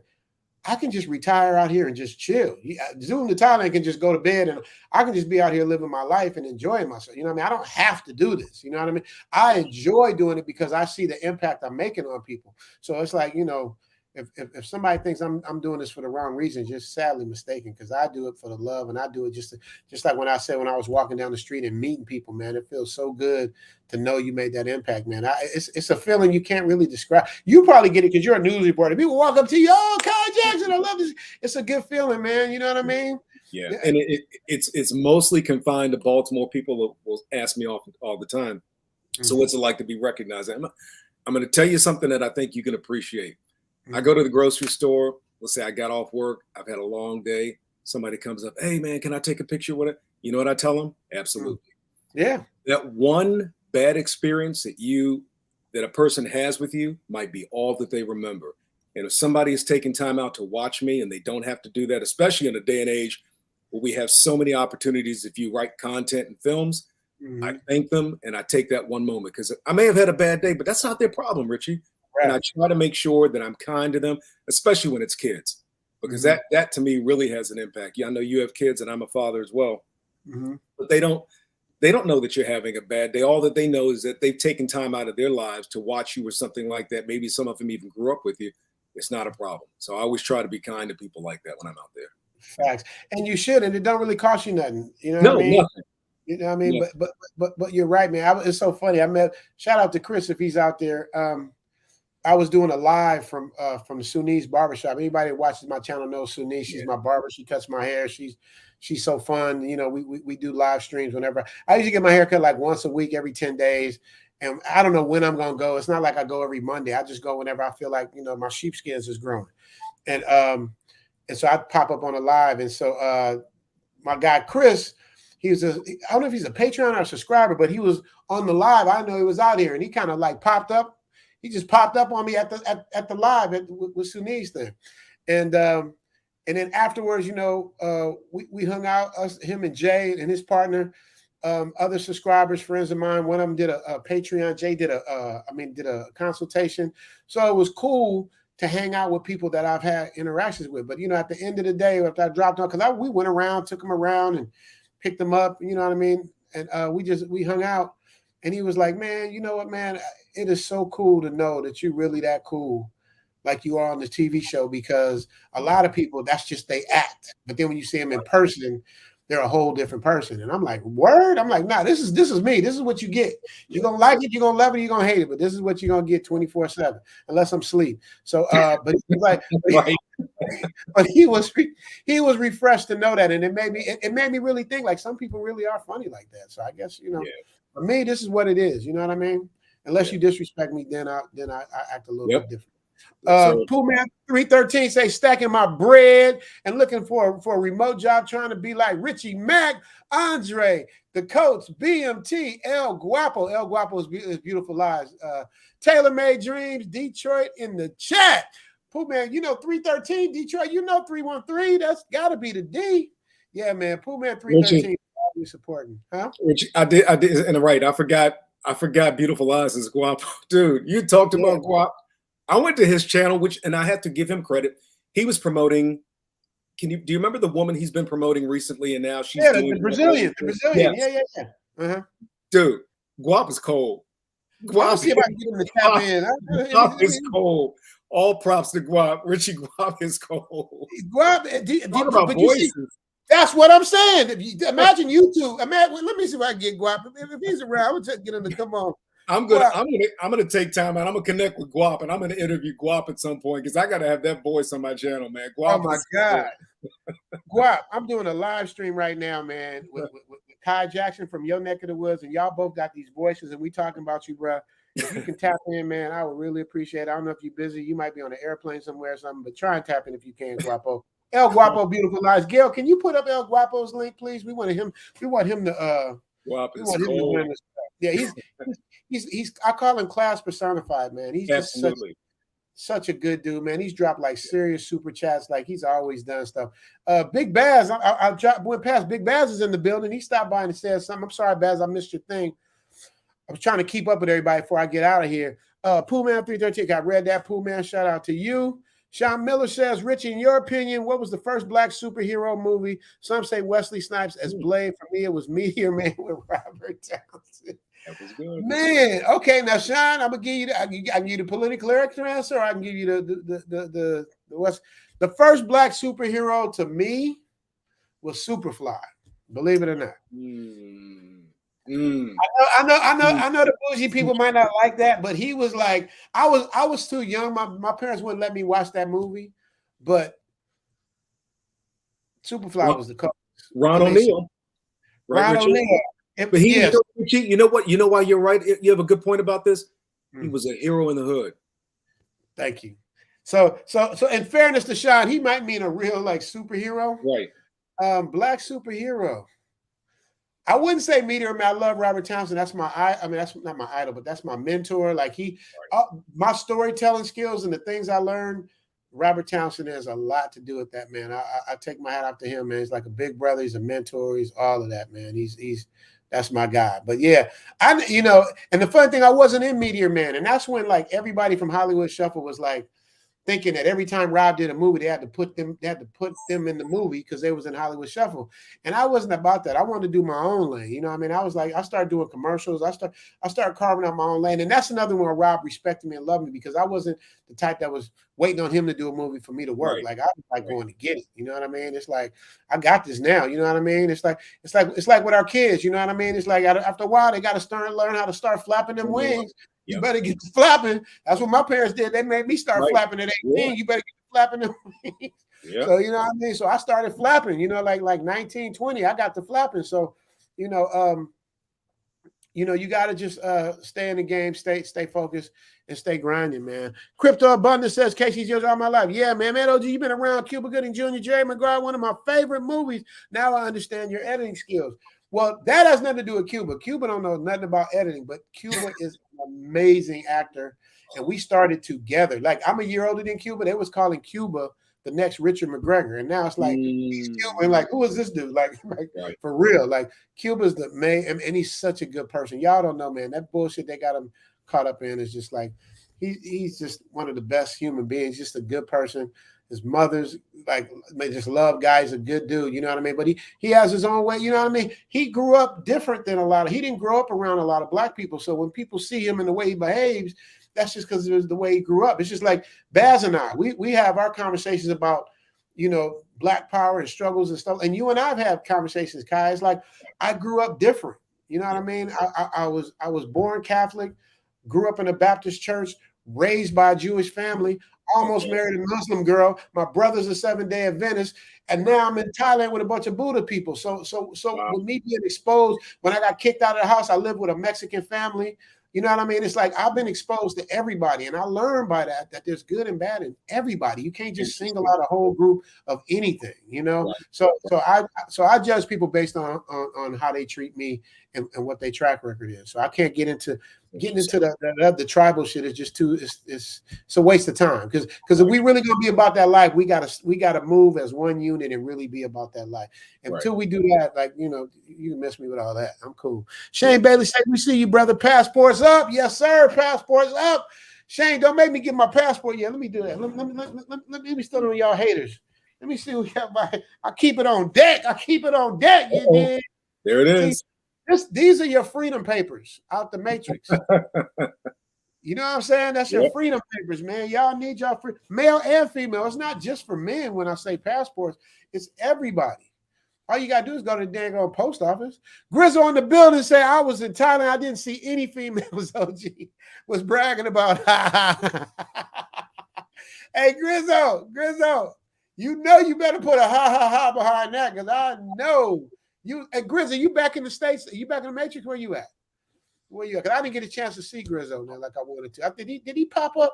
Speaker 1: I can just retire out here and just chill. Zoom to Thailand can just go to bed and I can just be out here living my life and enjoying myself. You know what I mean? I don't have to do this. You know what I mean? I enjoy doing it because I see the impact I'm making on people. So it's like, you know, if somebody thinks I'm doing this for the wrong reason, just sadly mistaken, because I do it for the love, and I do it just like when I said when I was walking down the street and meeting people, man, it feels so good to know you made that impact, man. It's a feeling you can't really describe. You probably get it because you're a news reporter. People walk up to you, oh, Kyle Jackson, I love this. It's a good feeling, man. You know what I mean?
Speaker 4: Yeah, and it's mostly confined to Baltimore. People will ask me all the time. Mm-hmm. So what's it like to be recognized? I'm going to tell you something that I think you can appreciate. I go to the grocery store. Let's say I got off work. I've had a long day. Somebody comes up. Hey, man, can I take a picture with it? You know what I tell them? Absolutely.
Speaker 1: Yeah.
Speaker 4: That one bad experience that a person has with you might be all that they remember. And if somebody is taking time out to watch me and they don't have to do that, especially in a day and age where we have so many opportunities, if you write content and films, I thank them and I take that one moment because I may have had a bad day, but that's not their problem, Richie. Right. And I try to make sure that I'm kind to them, especially when it's kids, because that to me really has an impact. Yeah, I know you have kids and I'm a father as well, but they don't know that you're having a bad day. All that they know is that they've taken time out of their lives to watch you or something like that. Maybe some of them even grew up with you. It's not a problem. So I always try to be kind to people like that when I'm out there.
Speaker 1: Facts. And you should, and it don't really cost you nothing. You know what I mean? Nothing. You know what I mean? Yeah. But you're right, man. It's so funny. Shout out to Chris if he's out there. I was doing a live from Suni's barbershop. Anybody that watches my channel knows Suni. She's my barber. She cuts my hair. She's so fun. You know, we do live streams whenever. I usually get my hair cut like once a week, every 10 days. And I don't know when I'm going to go. It's not like I go every Monday. I just go whenever I feel like, you know, my sheepskins is growing. And so I pop up on a live. And so my guy, Chris, I don't know if he's a Patreon or a subscriber, but he was on the live. I know he was out here and he kind of like popped up. He just popped up on me at the live with Suni's thing. And then afterwards, you know, we hung out, him and Jay and his partner, other subscribers, friends of mine. One of them did a Patreon. Jay did a consultation. So it was cool to hang out with people that I've had interactions with. But, you know, at the end of the day, after I dropped on, because we went around, took them around and picked them up, you know what I mean? And we hung out. And he was like, man, you know what, man? It is so cool to know that you're really that cool like you are on the TV show, because a lot of people, that's just they act. But then when you see them in person, they're a whole different person. And I'm like, word? I'm like, nah, this is me. This is what you get. You're going to like it, you're going to love it, you're going to hate it. But this is what you're going to get 24/7, unless I'm asleep. So, but he was like, but he was refreshed to know that. And it made me really think, like, some people really are funny like that. So I guess, you know, for me, this is what it is. You know what I mean? Unless you disrespect me, then I act a little bit different. Poolman 313 say stacking my bread and looking for a remote job, trying to be like Richie Mack, Andre, the coach, BMT, El Guapo. El Guapo is beautiful lies. Taylor Made Dreams, Detroit in the chat. Poolman, you know 313, Detroit, you know 313. That's got to be the D. Yeah, man. Poolman 313. Supporting, huh?
Speaker 4: Which I did, and right. I forgot Beautiful Lies is Guapo. Dude, you talked about Guapo. I went to his channel, and I have to give him credit. He was promoting. Do you remember the woman he's been promoting recently? And now she's doing
Speaker 1: the Brazilian. Yes. Yeah. Uh-huh.
Speaker 4: Dude, Guap is cold.
Speaker 1: Guap, see if I can get him to tap in.
Speaker 4: Guap is cold. All props to Guap. Richie Guap is cold.
Speaker 1: Guap,
Speaker 4: talk about voices.
Speaker 1: That's what I'm saying. Imagine you two. Let me see if I can get Guap. If he's around, I would just get him to come on.
Speaker 4: I'm gonna take time out. I'm gonna connect with Guap, and I'm gonna interview Guap at some point because I gotta have that voice on my channel, man. Guap,
Speaker 1: oh my God, Guap! I'm doing a live stream right now, man, with Kai Jackson from your neck of the woods, and y'all both got these voices, and we talking about you, bro. If you can tap in, man, I would really appreciate it. I don't know if you're busy. You might be on an airplane somewhere or something, but try and tap in if you can, Guapo. El Guapo, beautiful lies. Gail, can you put up El Guapo's link, please? We want him to.
Speaker 4: Guap is cold.
Speaker 1: Yeah, he's. I call him class personified, man. He's
Speaker 4: absolutely
Speaker 1: just such a good dude, man. He's dropped like serious super chats, like he's always done stuff. Big Baz, I went past. Big Baz is in the building. He stopped by and said something. I'm sorry, Baz, I missed your thing. I was trying to keep up with everybody before I get out of here. Poolman 313, I read that. Poolman, shout out to you. Sean Miller says, Richie, in your opinion, what was the first black superhero movie? Some say Wesley Snipes as Blade. For me, it was Meteor Man with Robert Townsend.
Speaker 4: That was good.
Speaker 1: Man, okay. Now, Sean, I'm gonna give you I can give you the politically correct answer, or I can give you the West. The first black superhero to me was Superfly. Believe it or not. I know the bougie people might not like that, but he was like, I was too young. My parents wouldn't let me watch that movie, but Superfly was the coolest.
Speaker 4: Ron O'Neal.
Speaker 1: Ron O'Neal.
Speaker 4: But you know what? You know why you're right? You have a good point about this. He was a hero in the hood.
Speaker 1: Thank you. So in fairness to Sean, he might mean a real like superhero.
Speaker 4: Right.
Speaker 1: Black superhero. I wouldn't say Meteor Man. I love Robert Townsend. That's that's not my idol, but that's my mentor. Like my storytelling skills and the things I learned, Robert Townsend has a lot to do with that, man. I take my hat off to him, man. He's like a big brother. He's a mentor. He's all of that, man. That's my guy. But yeah, and the fun thing, I wasn't in Meteor Man, and that's when like everybody from Hollywood Shuffle was like thinking that every time Rob did a movie, they had to put them in the movie because they was in Hollywood Shuffle. And I wasn't about that. I wanted to do my own lane. You know what I mean? I was like, I started doing commercials. I started carving out my own lane. And that's another one where Rob respected me and loved me, because I wasn't the type that was waiting on him to do a movie for me to work. Right. Like I was like going to get it. You know what I mean? It's like, I got this now. You know what I mean? It's like with our kids, you know what I mean? It's like after a while, they got to learn how to start flapping them wings. You better get to flapping. That's what my parents did. They made me start flapping at 18. Yeah. You better get to flapping them wings. Yeah. So, you know what I mean? So I started flapping, like 19, 20, I got to flapping. So, you got to just stay in the game, stay focused, and stay grinding, man. Crypto Abundance says, Casey's yours all my life. Yeah, man. OG, you've been around Cuba Gooding Jr., Jerry Maguire, one of my favorite movies. Now I understand your editing skills. Well, that has nothing to do with Cuba. Cuba don't know nothing about editing, but Cuba is an amazing actor, and we started together. Like, I'm a year older than Cuba. They was calling Cuba the next Richard McGregor, and now it's like he's Cuban. Like, who is this dude? Like for real. Like, Cuba's the main, and he's such a good person. Y'all don't know, man. That bullshit they got him caught up in is just like he's just one of the best human beings. Just a good person. His mother's like, they just love guys, a good dude, you know what I mean? But he has his own way, you know what I mean? He grew up different than he didn't grow up around a lot of black people. So when people see him and the way he behaves, that's just because it was the way he grew up. It's just like Baz and I, we have our conversations about, black power and struggles and stuff. And you and I have had conversations, Kai. It's like, I grew up different. You know what I mean? I was born Catholic, grew up in a Baptist church, raised by a Jewish family, almost married a Muslim girl. My brother's a Seventh-day Adventist, and now I'm in Thailand with a bunch of Buddha people. So wow. With me being exposed, when I got kicked out of the house, I lived with a Mexican family. You know what I mean? It's like I've been exposed to everybody, and I learned by that there's good and bad in everybody. You can't just single out a whole group of anything, Right. So I judge people based on how they treat me and what their track record is. So I can't get into the tribal shit. Is just it's a waste of time, because if we really gonna be about that life, we gotta move as one unit and really be about that life. Until we do that, like you can miss me with all that. I'm cool. Shane Bailey said, "We see you, brother. Passports up, yes sir. Passports up." Shane, don't make me get my passport yet. Let me do that. Let me start on y'all haters. Let me see what I keep it on deck. You did.
Speaker 4: There it is.
Speaker 1: These are your freedom papers out the matrix. You know what I'm saying? That's your freedom papers, man. Y'all need y'all free, male and female. It's not just for men when I say passports. It's everybody. All you got to do is go to the dang old post office. Grizzle in the building say, I was in Thailand. I didn't see any females. OG was bragging about. Hey, Grizzle, you better put a ha behind that, because I know. And Grizzly, you back in the States? You back in the Matrix? Where you at? Because I didn't get a chance to see Grizzo now like I wanted to. Did he pop up?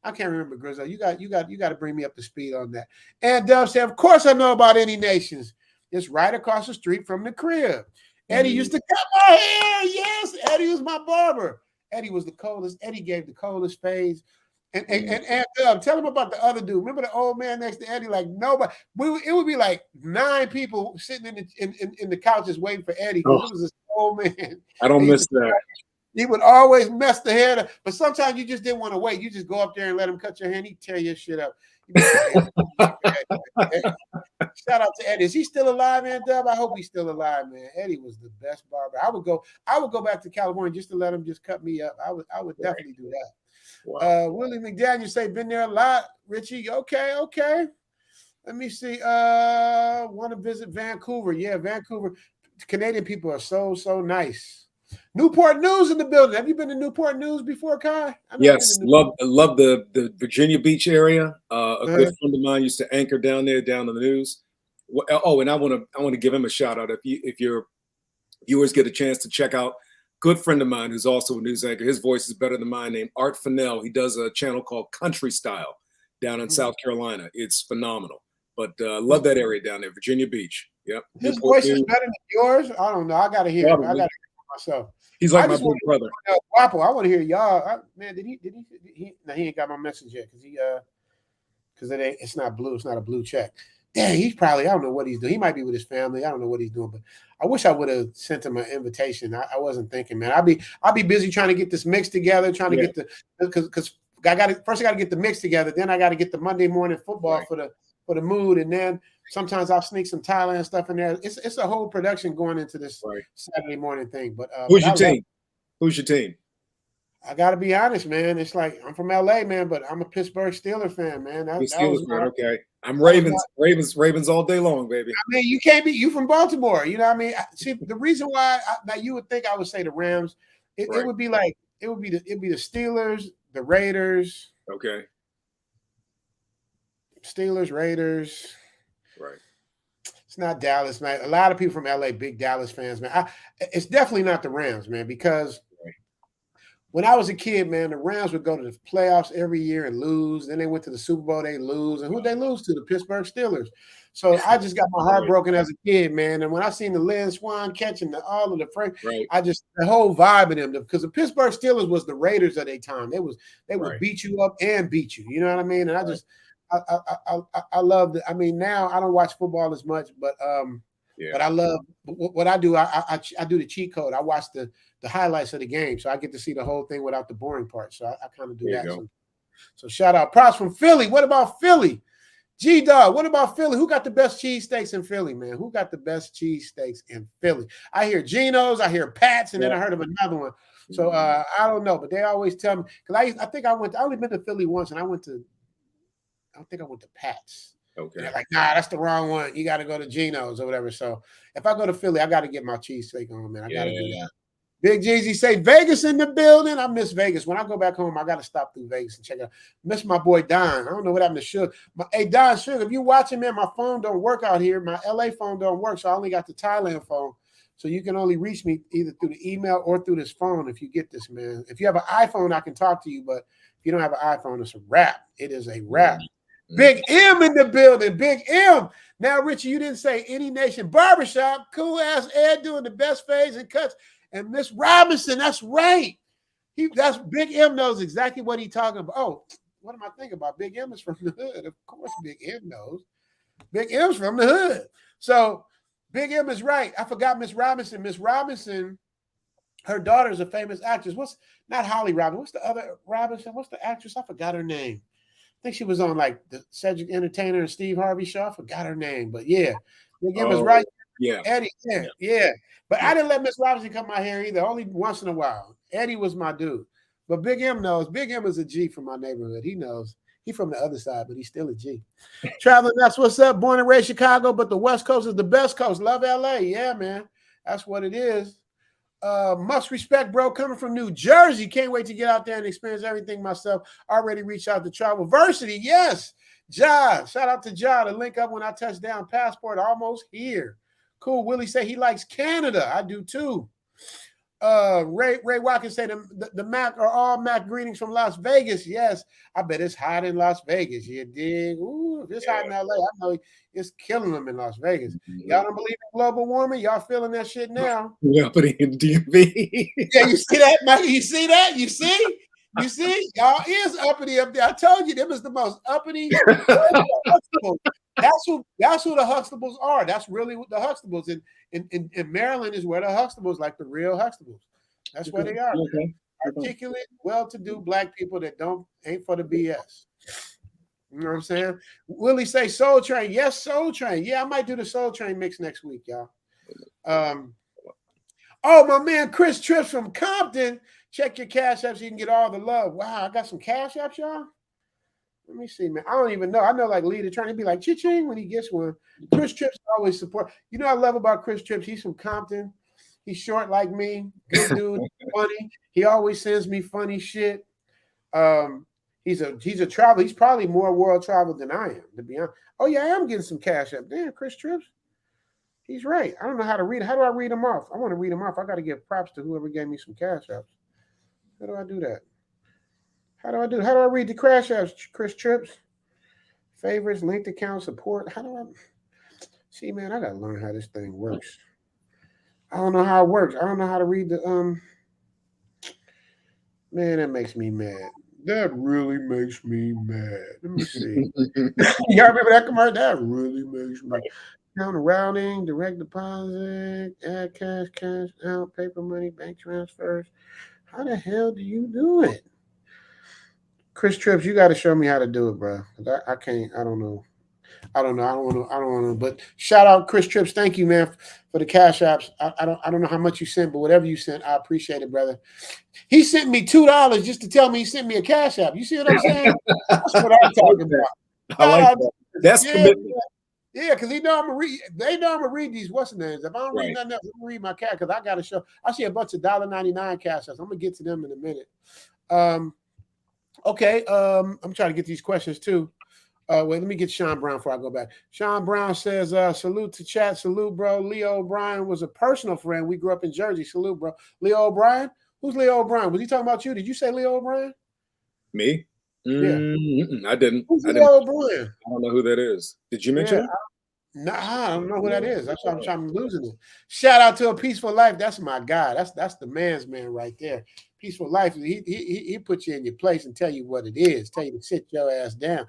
Speaker 1: I can't remember, Grizzo. You got to bring me up to speed on that. And Dove said, of course I know about Any Nations. It's right across the street from the crib. Eddie used to cut my hair. Yes, Eddie was my barber. Eddie was the coldest. Eddie gave the coldest fades. And tell him about the other dude. Remember the old man next to Eddie? Like nobody. It would be like 9 people sitting in the couches waiting for Eddie. It was this old man.
Speaker 4: I don't miss that.
Speaker 1: He would always mess the hair up, but sometimes you just didn't want to wait. You just go up there and let him cut your hair. He'd tear your shit up. Shout out to Eddie. Is he still alive, man, Dub? I hope he's still alive, man. Eddie was the best barber. I would go back to California just to let him just cut me up. I would definitely do that. Wow. Willie McDaniel say been there a lot. Richie, okay. Let me see. Want to visit Vancouver. Yeah, Vancouver. Canadian people are so nice. Newport News in the building. Have you been to Newport News before, Kai?
Speaker 4: Yes, love the Virginia Beach area. A good friend of mine used to anchor down there, down on the news. Oh, and I want to give him a shout out. If your viewers get a chance to check out, good friend of mine who's also a news anchor. His voice is better than mine. Named Art Fennell. He does a channel called Country Style down in South Carolina. It's phenomenal. But love that area down there, Virginia Beach. Yep.
Speaker 1: His voice is better than yours. I don't know. I gotta hear it. I gotta hear it myself.
Speaker 4: He's like my big brother.
Speaker 1: Wapo, I want to hear y'all. Man, did he? No, he ain't got my message yet because it's not blue. It's not a blue check. Dang, he's probably. I don't know what he's doing. He might be with his family. I don't know what he's doing, but I wish I would have sent him an invitation. I wasn't thinking, man. I'll be busy trying to get this mix together, trying to get because I got to get the mix together. Then I got to get the Monday morning football for the mood, and then sometimes I'll sneak some Thailand stuff in there. It's a whole production going into this Saturday morning thing. But
Speaker 4: who's your team? Who's your team?
Speaker 1: I got to be honest, man. It's like I'm from LA, man, but I'm a Pittsburgh Steelers fan, man.
Speaker 4: Okay. I'm Ravens all day long, baby.
Speaker 1: I mean, you can't be. You from Baltimore, you know what I mean? See, the reason why now you would think I would say the Rams, it would be the Steelers, the Raiders.
Speaker 4: Okay.
Speaker 1: Steelers, Raiders.
Speaker 4: Right.
Speaker 1: It's not Dallas, man. A lot of people from LA, big Dallas fans, man. It's definitely not the Rams, man, because when I was a kid, man, the Rams would go to the playoffs every year and lose. Then they went to the Super Bowl, they lose. And who'd they lose to? The Pittsburgh Steelers. So I just got my heart broken as a kid, man. And when I seen the Lynn Swan catching all of the the whole vibe of them, because the Pittsburgh Steelers was the Raiders of their time. They would beat you up and beat you. You know what I mean? And I love it. I mean, now I don't watch football as much, but I love what I do. I do the cheat code. I watch the highlights of the game, so I get to see the whole thing without the boring part. So I kind of do that. So shout out, props from Philly. What about Philly? G-Dog, what about Philly? Who got the best cheesesteaks in Philly, man? Who got the best cheesesteaks in Philly? I hear Geno's, I hear Pat's, and then I heard of another one. So I don't know, but they always tell me because I only been to Philly once, and I think I went to Pat's.
Speaker 4: Okay.
Speaker 1: They're like, nah, that's the wrong one. You got to go to Geno's or whatever. So if I go to Philly, I got to get my cheesesteak on, man. I got to do that. Big Jeezy say Vegas in the building. I miss Vegas. When I go back home, I got to stop through Vegas and check it out. Miss my boy Don. I don't know what happened to Sugar. Hey, Don Sugar, if you're watching, man, my phone don't work out here. My LA phone don't work, so I only got the Thailand phone. So you can only reach me either through the email or through this phone if you get this, man. If you have an iPhone, I can talk to you, but if you don't have an iPhone, it's a wrap. It is a wrap. Big M in the building. Big M. Now, Richie, you didn't say Any Nation Barbershop. Cool ass Ed doing the best fades and cuts. And Miss Robinson, that's right. That's Big M knows exactly what he's talking about. Oh, what am I thinking about? Big M is from the hood. Of course, Big M knows. Big M's from the hood. So Big M is right. I forgot Miss Robinson. Miss Robinson, her daughter is a famous actress. Not Holly Robinson. What's the other Robinson? What's the actress? I forgot her name. I think she was on like the Cedric Entertainer and Steve Harvey show. I forgot her name, but yeah, Big M is right.
Speaker 4: Yeah,
Speaker 1: Eddie. Yeah. But I didn't let Miss Robinson cut my hair either. Only once in a while. Eddie was my dude. But Big M knows. Big M is a G from my neighborhood. He knows. He's from the other side, but he's still a G. Traveling, that's what's up. Born and raised Chicago, but the West Coast is the best coast. Love LA. Yeah, man. That's what it is. Much respect, bro. Coming from New Jersey. Can't wait to get out there and experience everything myself. Already reached out to Travelversity. Yes. Ja. Shout out to Ja to link up when I touch down. Passport almost here. Cool. Willie say he likes Canada. I do too. Ray Watkins say the Mac are all Mac greetings from Las Vegas. Yes. I bet it's hot in Las Vegas. You dig? Ooh, if it's hot in LA, I know it's killing them in Las Vegas. Y'all don't believe in global warming? Y'all feeling that shit now?
Speaker 4: Yeah, but in DMV.
Speaker 1: Yeah, you see that, Mike? You see that? You see? You see? Y'all is uppity up there. I told you, them is the most uppity. That's who the Huxtables are. That's really what the Huxtables in Maryland is where the Huxtables, like the real Huxtables. That's where they are. Okay. Articulate, well-to-do black people that ain't for the BS. You know what I'm saying? Willie say Soul Train. Yes, Soul Train. Yeah, I might do the Soul Train mix next week, y'all. Oh, my man Chris Trips from Compton. Check your cash apps so you can get all the love. Wow, I got some cash apps, y'all. Let me see, man. I don't even know. I know like Leader trying to be like cha-ching when he gets one. Chris Trips always support. You know what I love about Chris Trips? He's from Compton. He's short like me. Good dude. Funny. He always sends me funny shit. He's a traveler. He's probably more world traveled than I am, to be honest. Oh, yeah, I am getting some cash up. Damn, Chris Trips. He's right. I don't know how to read. How do I read them off? I want to read them off. I got to give props to whoever gave me some cash apps. How do I do that? How do I read the cash apps, Chris Trips? Favorites, linked account, support. How do I see, man? I gotta learn how this thing works. I don't know how it works. I don't know how to read the man, that makes me mad. That really makes me mad. Let me see. Y'all remember that commercial? That really makes me mad. Counter routing, direct deposit, add cash out, paper money, bank transfers. How the hell do you do it? Chris Trips, you got to show me how to do it, bro. I can't. I don't know. I don't want to. But shout out Chris Trips. Thank you, man, for the cash apps. I don't know how much you sent, but whatever you sent, I appreciate it, brother. He sent me $2 just to tell me he sent me a cash app. You see what I'm saying? That's what I'm talking about.
Speaker 4: I like that. That's commitment.
Speaker 1: Yeah, because they know I'm gonna read these what's the names. If I don't read nothing else, I'm gonna read my cash because I gotta show. I see a bunch of $1.99 cash apps. I'm gonna get to them in a minute. Okay. I'm trying to get these questions too. Wait, let me get Sean Brown before I go back. Sean Brown says, salute to chat. Salute, bro. Leo O'Brien was a personal friend. We grew up in Jersey. Salute, bro. Leo O'Brien? Who's Leo O'Brien? Was he talking about you? Did you say Leo O'Brien?
Speaker 4: Me?
Speaker 1: Yeah.
Speaker 4: I didn't.
Speaker 1: Who's Leo O'Brien?
Speaker 4: I don't know who that is. Did you mention it?
Speaker 1: Nah, I don't know who that is. That's why I'm losing it. Shout out to A Peaceful Life. That's my guy. That's the man's man right there. Peaceful Life. He put you in your place and tell you what it is. Tell you to sit your ass down.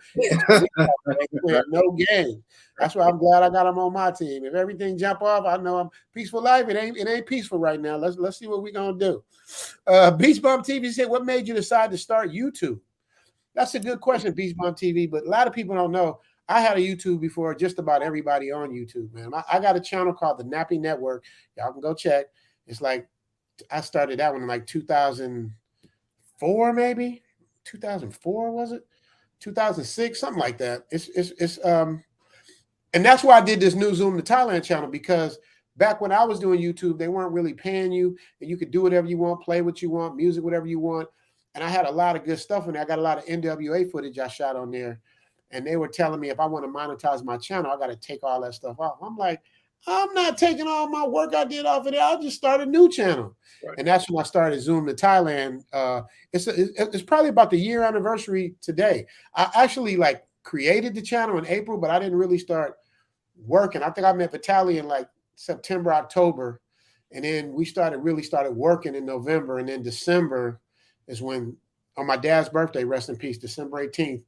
Speaker 1: No game. That's why I'm glad I got him on my team. If everything jump off, I know I'm Peaceful Life. It ain't peaceful right now. Let's see what we're gonna do. Beach Bum TV said, "What made you decide to start YouTube?" That's a good question, Beach Bum TV. But a lot of people don't know. I had a YouTube before just about everybody on YouTube, man. I got a channel called the Nappy Network. Y'all can go check. It's like I started that one in like 2004, maybe 2004 was it? 2006, something like that. And that's why I did this new Zoom to Thailand channel because back when I was doing YouTube, they weren't really paying you, and you could do whatever you want, play what you want, music, whatever you want. And I had a lot of good stuff in there. I got a lot of NWA footage I shot on there. And they were telling me if I want to monetize my channel, I got to take all that stuff off. I'm like, I'm not taking all my work I did off of there. I'll just start a new channel. Right. And that's when I started Zoom to Thailand. It's probably about the year anniversary today. I actually like created the channel in April, but I didn't really start working. I think I met Pattaya in like September, October. And then we really started working in November. And then December is when, on my dad's birthday, rest in peace, December 18th,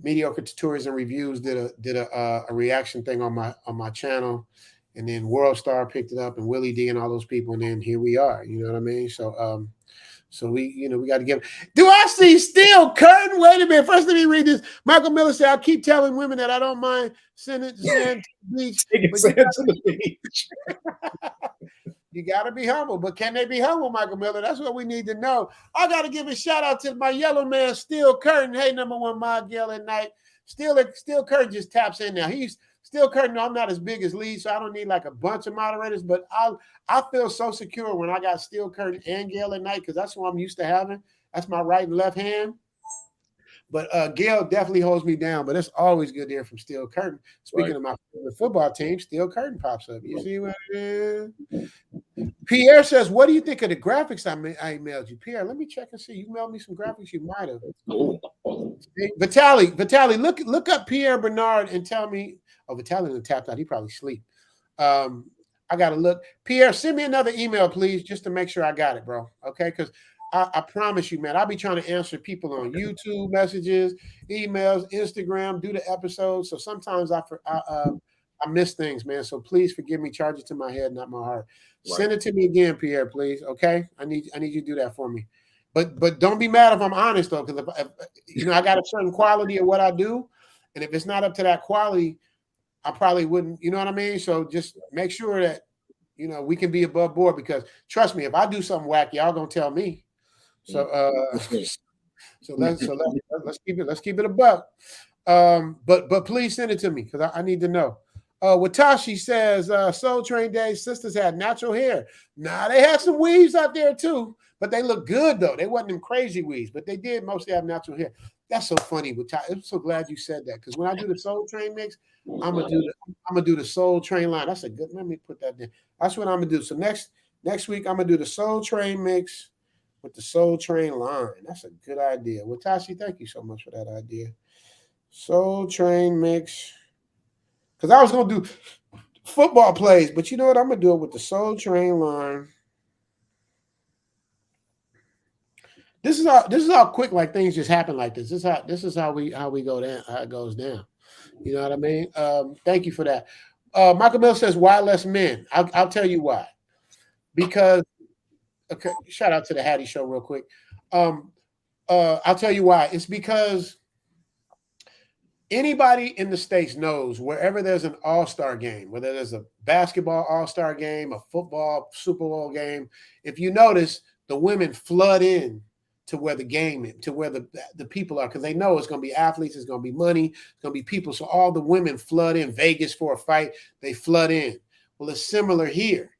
Speaker 1: Mediocre Tourism Reviews did a reaction thing on my channel, and then World Star picked it up, and Willie D and all those people, and then here we are. You know what I mean? So we got to give. Do I see Steel Curtain? Wait a minute. First, let me read this. Michael Miller said, "I keep telling women that I don't mind sending sand to the beach." You got to be humble, but can they be humble, Michael Miller? That's what we need to know. I got to give a shout out to my yellow man, Steel Curtain. Hey, #1 mod girl at night. Steel Curtain just taps in now. He's Steel Curtain. No, I'm not as big as Lee, so I don't need like a bunch of moderators, but I feel so secure when I got Steel Curtain and Gail at night because that's what I'm used to having. That's my right and left hand. But Gail definitely holds me down. But it's always good to hear from Steel Curtain. Speaking of my favorite football team, Steel Curtain pops up. You see what it is? Pierre says, "What do you think of the graphics I emailed you?" Pierre, let me check and see. You mailed me some graphics. You might have. Hey, Vitali, look up Pierre Bernard and tell me. Oh, Vitali tapped out. He probably sleep. I got to look. Pierre, send me another email, please, just to make sure I got it, bro. Okay, because I promise you, man, I'll be trying to answer people on YouTube messages, emails, Instagram, do the episodes. So sometimes I miss things, man. So please forgive me. Charge it to my head, not my heart. Right. Send it to me again, Pierre, please. Okay, I need you to do that for me. But don't be mad if I'm honest though, because if you know I got a certain quality of what I do, and if it's not up to that quality, I probably wouldn't. You know what I mean? So just make sure that you know we can be above board, because trust me, if I do something wacky, y'all gonna tell me. So let's keep it a buck. But please send it to me because I need to know. Watashi says Soul Train Days sisters had natural hair. Nah, they had some weaves out there too, but they look good though. They wasn't them crazy weaves, but they did mostly have natural hair. That's so funny, Watashi. I'm so glad you said that, because when I do the Soul Train mix, I'm gonna do the Soul Train line. That's a good. Let me put that there. That's what I'm gonna do. So next week I'm gonna do the Soul Train mix with the Soul Train line. That's a good idea. Watashi, thank you so much for that idea. Soul Train mix. Because I was going to do football plays, but you know what? I'm going to do it with the Soul Train line. This is how quick like things just happen like this. This is how we go down, how it goes down. You know what I mean? Thank you for that. Michael Mill says, why less men? I'll tell you why. Because okay, shout out to the Hattie Show real quick. I'll tell you why. It's because anybody in the States knows wherever there's an all-star game, whether there's a basketball all-star game, a football Super Bowl game, if you notice, the women flood in to where the game is, to where the people are, because they know it's going to be athletes, it's going to be money, it's going to be people. So all the women flood in. Vegas for a fight, they flood in. Well, it's similar here.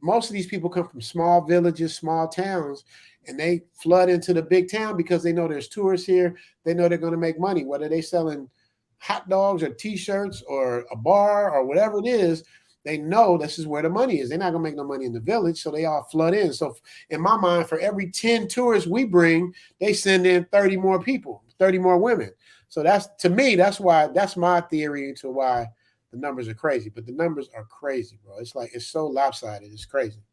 Speaker 1: Most of these people come from small villages, small towns, and they flood into the big town because they know there's tourists here. They know they're going to make money, whether they're selling hot dogs or T-shirts or a bar or whatever it is. They know this is where the money is. They're not going to make no money in the village, so they all flood in. So in my mind, for every 10 tourists we bring, they send in 30 more people, 30 more women. So that's, to me, that's my theory into why the numbers are crazy. But the numbers are crazy, bro. It's like, it's so lopsided. It's crazy.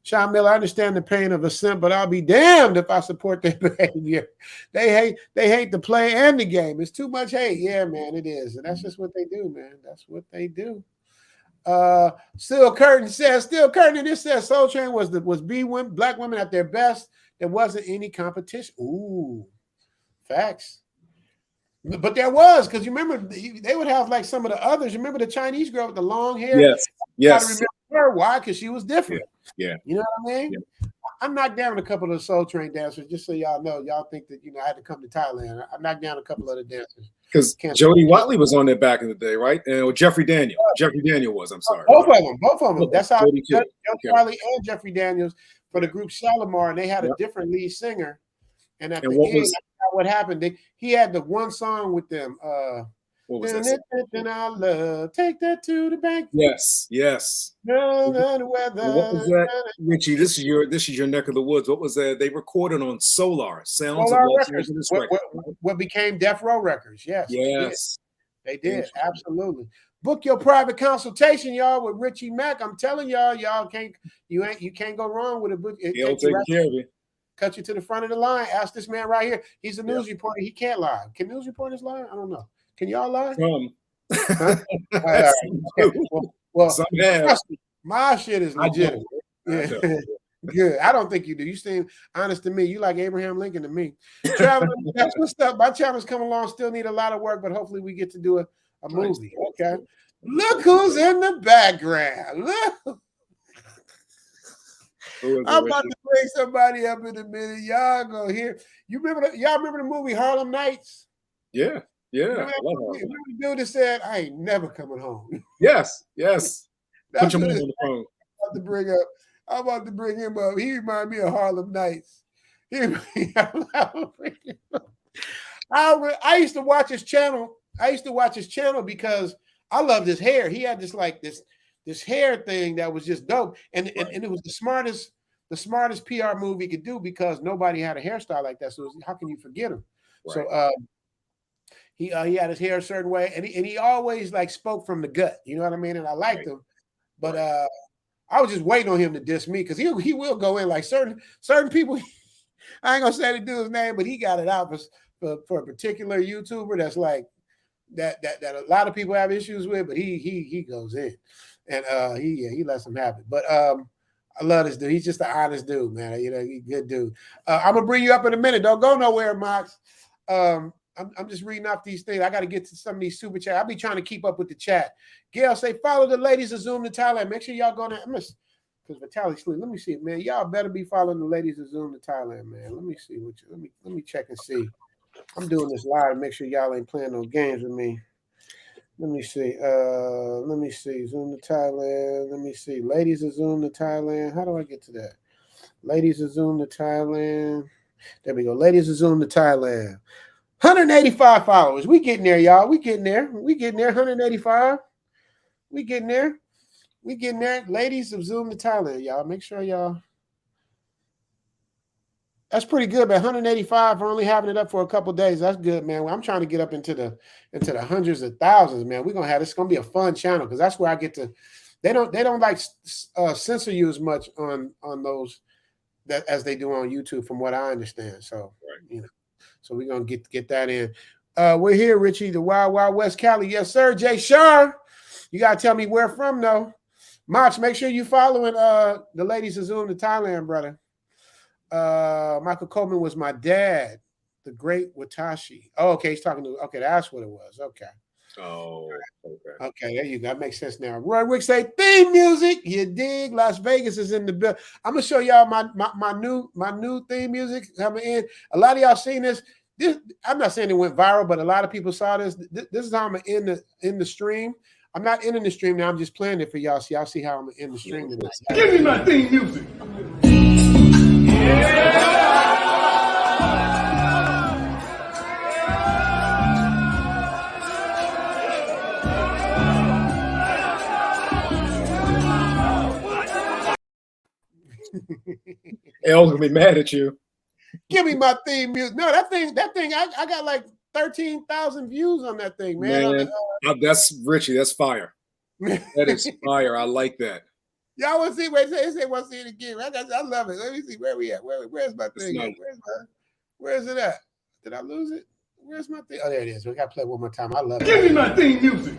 Speaker 1: Sean Miller, I understand the pain of a simp, but I'll be damned if I support their behavior. They hate the play and the game. It's too much hate. Yeah, man, it is. And that's just what they do, man. That's what they do. Still Curtin, and this says Soul Train was black women at their best. There wasn't any competition. Ooh, facts. But there was, because you remember they would have like some of the others. You remember the Chinese girl with the long hair?
Speaker 4: Yes.
Speaker 1: I remember her. Why? Because she was different.
Speaker 4: Yeah.
Speaker 1: You know what I mean? Yeah. I knocked down a couple of the Soul Train dancers, just so y'all know. Y'all think that, I had to come to Thailand. I knocked down a couple of the dancers.
Speaker 4: Because Jody Watley was on there back in the day, right? And Jeffrey Daniel. Jeffrey Daniel was, I'm sorry.
Speaker 1: Both of them. That's how Jody Watley and Jeffrey Daniels for the group Shalimar, and they had a different lead singer. And at the end, what happened? He had the one song with them.
Speaker 4: What was that?
Speaker 1: Then I love, take that to the bank.
Speaker 4: Yes. What was that, Richie? This is your neck of the woods. What was that? They recorded on Solar Sounds of Los Angeles Records.
Speaker 1: What became Death Row Records? Yes. They did. Absolutely. Book your private consultation, y'all, with Richie Mack. I'm telling y'all, you can't go wrong with it.
Speaker 4: He'll take care of you.
Speaker 1: Cut you to the front of the line. Ask this man right here. He's a news reporter. He can't lie. Can news reporters lie? I don't know. Can y'all lie? Huh? Well, my shit is legit. Yeah. Good. I don't think you do. You seem honest to me. You like Abraham Lincoln to me. Traveling, that's what's up. My channel's come along. Still need a lot of work, but hopefully we get to do a movie. Okay. Look who's in the background. Look. I'm about to bring somebody up in a minute. Y'all go here. Y'all remember the movie Harlem Nights?
Speaker 4: Yeah.
Speaker 1: Remember the dude that said, I ain't never coming home.
Speaker 4: Yes.
Speaker 1: Put your man on the phone. I'm about to bring him up. He reminded me of Harlem Nights. I used to watch his channel. Because I loved his hair. He had this hair thing that was just dope. And it was the smartest PR move he could do, because nobody had a hairstyle like that. So how can you forget him? Right. So he had his hair a certain way, and he always like spoke from the gut. You know what I mean? And I liked him. But I was just waiting on him to diss me, because he will go in like certain people. I ain't gonna say the dude's name, but he got it out for a particular YouTuber that's like that a lot of people have issues with, but he goes in, and he lets them have it. But I love this dude. He's just an honest dude, man. You know, he's a good dude. I'm gonna bring you up in a minute. Don't go nowhere, Mox. I'm just reading off these things. I got to get to some of these super chat. I'll be trying to keep up with the chat. Gail say, follow the ladies of Zoom to Thailand. Make sure y'all go there. Because Vitaly sleep. Let me see, man. Y'all better be following the ladies of Zoom to Thailand, man. Let me see what you, let me check and see. I'm doing this live to make sure y'all ain't playing no games with me. Let me see. Let me see. Zoom to Thailand. Let me see. Ladies of Zoom to Thailand. How do I get to that? Ladies of Zoom to Thailand. There we go. Ladies of Zoom to Thailand. 185 followers. We getting there, y'all. We getting there. We getting there. 185. We getting there. We getting there. Ladies of Zoom to Thailand, y'all. Make sure y'all. That's pretty good, man. 185 for only having it up for a couple days. That's good, man. I'm trying to get up into the hundreds of thousands, man. We're gonna have this. It's gonna be a fun channel because that's where I get to. They don't like censor you as much on those that as they do on YouTube, from what I understand. So you know, so we're gonna get that in. We're here, Richie, the Wild Wild West Cali. Yes, sir. Jay Shar. You gotta tell me where from though. Mox, make sure you following the ladies of Zoom to Thailand, brother. Michael Coleman was my dad, the great Watashi. Oh, okay, he's talking to. Okay, that's what it was. Okay.
Speaker 4: Oh, okay.
Speaker 1: Okay, there you go. That makes sense now. Roy Wick say theme music. You dig? Las Vegas is in the bill. I'm gonna show y'all my new theme music coming in. A lot of y'all seen this. I'm not saying it went viral, but a lot of people saw this. This is how I'm gonna end the stream. I'm not ending the stream now. I'm just playing it for y'all, so y'all see how I'm gonna end the stream today.
Speaker 3: Give me my theme music.
Speaker 4: El's gonna be mad at you.
Speaker 1: Give me my theme music. No, that thing. I got like 13,000 views on that thing, man.
Speaker 4: That's Richie. That's fire. That is fire. I like that.
Speaker 1: Y'all want to see? Wait, say want to see it again. I love it. Let me see where we at. Where's my thing? Where's it at? Did I lose it? Where's my thing? Oh, there it is. We got to play it one more time. I love it.
Speaker 3: Give me my theme music.